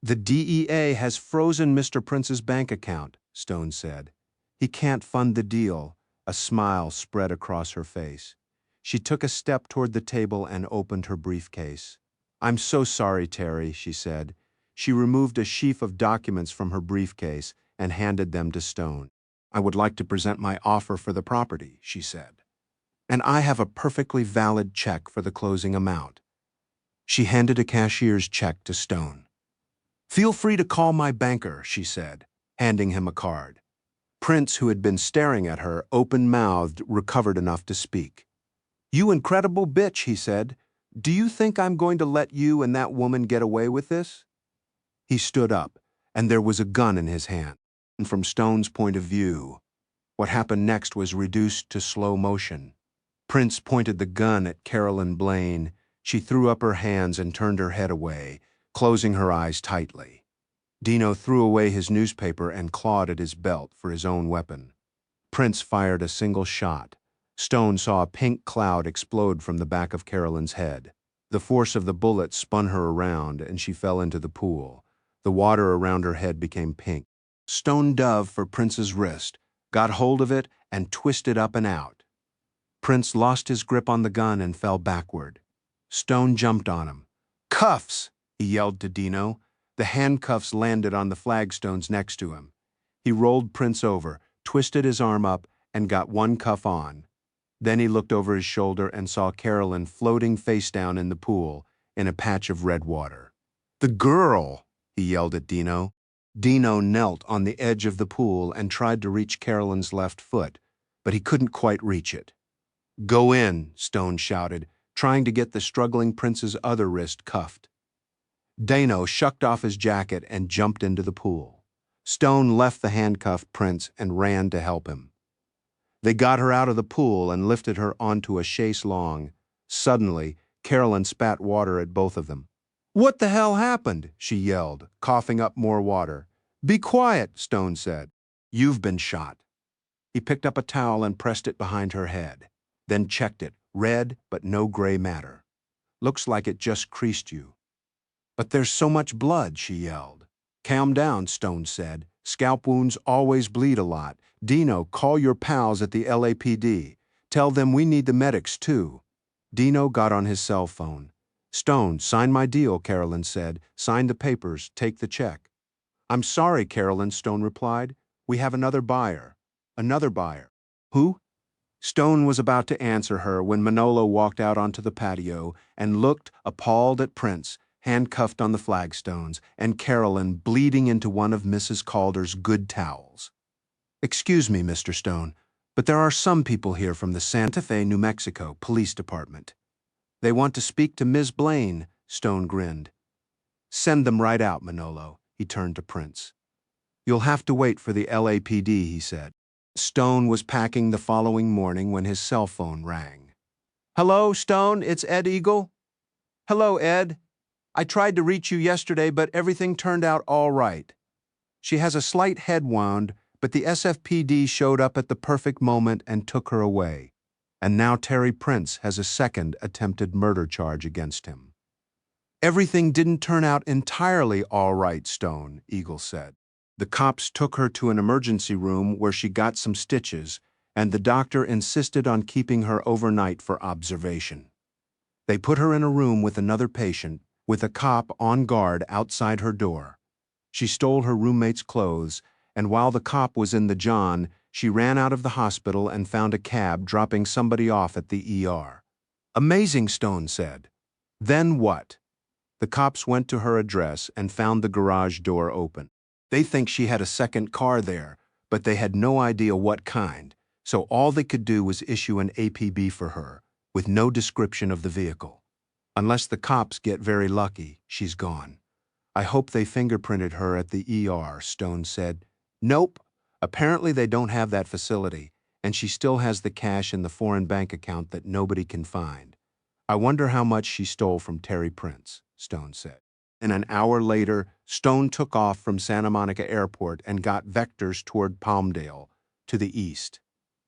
The DEA has frozen Mr. Prince's bank account, Stone said. He can't fund the deal. A smile spread across her face. She took a step toward the table and opened her briefcase. I'm so sorry, Terry, she said. She removed a sheaf of documents from her briefcase and handed them to Stone. I would like to present my offer for the property, she said. And I have a perfectly valid check for the closing amount. She handed a cashier's check to Stone. Feel free to call my banker, she said, handing him a card. Prince, who had been staring at her, open-mouthed, recovered enough to speak. You incredible bitch, he said. Do you think I'm going to let you and that woman get away with this? He stood up, and there was a gun in his hand. And from Stone's point of view, what happened next was reduced to slow motion. Prince pointed the gun at Carolyn Blaine. She threw up her hands and turned her head away, closing her eyes tightly. Dino threw away his newspaper and clawed at his belt for his own weapon. Prince fired a single shot. Stone saw a pink cloud explode from the back of Carolyn's head. The force of the bullet spun her around, and she fell into the pool. The water around her head became pink. Stone dove for Prince's wrist, got hold of it, and twisted up and out. Prince lost his grip on the gun and fell backward. Stone jumped on him. Cuffs! He yelled to Dino. The handcuffs landed on the flagstones next to him. He rolled Prince over, twisted his arm up, and got one cuff on. Then he looked over his shoulder and saw Carolyn floating face down in the pool in a patch of red water. The girl! He yelled at Dino. Dino knelt on the edge of the pool and tried to reach Carolyn's left foot, but he couldn't quite reach it. Go in, Stone shouted, trying to get the struggling Prince's other wrist cuffed. Dino shucked off his jacket and jumped into the pool. Stone left the handcuffed Prince and ran to help him. They got her out of the pool and lifted her onto a chaise longue. Suddenly, Carolyn spat water at both of them. What the hell happened? She yelled, coughing up more water. Be quiet, Stone said. You've been shot. He picked up a towel and pressed it behind her head, then checked it, red but no gray matter. Looks like it just creased you. But there's so much blood, she yelled. Calm down, Stone said. Scalp wounds always bleed a lot. Dino, call your pals at the LAPD. Tell them we need the medics, too. Dino got on his cell phone. Stone, sign my deal, Carolyn said. Sign the papers, take the check. I'm sorry, Carolyn, Stone replied. We have another buyer. Another buyer. Who? Stone was about to answer her when Manolo walked out onto the patio and looked, appalled, at Prince, handcuffed on the flagstones, and Carolyn bleeding into one of Mrs. Calder's good towels. Excuse me, Mr. Stone, but there are some people here from the Santa Fe, New Mexico Police Department. They want to speak to Ms. Blaine, Stone grinned. Send them right out, Manolo, he turned to Prince. You'll have to wait for the LAPD, he said. Stone was packing the following morning when his cell phone rang. Hello, Stone, it's Ed Eagle. Hello, Ed. I tried to reach you yesterday, but everything turned out all right. She has a slight head wound, but the SFPD showed up at the perfect moment and took her away. and now Terry Prince has a second attempted murder charge against him. Everything didn't turn out entirely all right, Stone, Eagle said. The cops took her to an emergency room where she got some stitches, and the doctor insisted on keeping her overnight for observation. They put her in a room with another patient, with a cop on guard outside her door. She stole her roommate's clothes, and while the cop was in the John, she ran out of the hospital and found a cab dropping somebody off at the ER. Amazing, Stone said. Then what? The cops went to her address and found the garage door open. They think she had a second car there, but they had no idea what kind, so all they could do was issue an APB for her, with no description of the vehicle. Unless the cops get very lucky, she's gone. I hope they fingerprinted her at the ER, Stone said. Nope. Apparently they don't have that facility, and she still has the cash in the foreign bank account that nobody can find. I wonder how much she stole from Terry Prince, Stone said. And an hour later, Stone took off from Santa Monica Airport and got vectors toward Palmdale, to the east.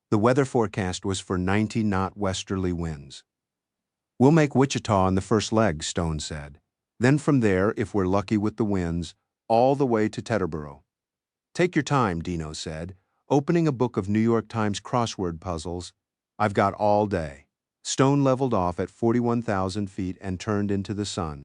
The weather forecast was for 90-knot westerly winds. We'll make Wichita in the first leg, Stone said. Then from there, if we're lucky with the winds, all the way to Teterboro. Take your time, Dino said, opening a book of New York Times crossword puzzles. I've got all day. Stone leveled off at 41,000 feet and turned into the sun.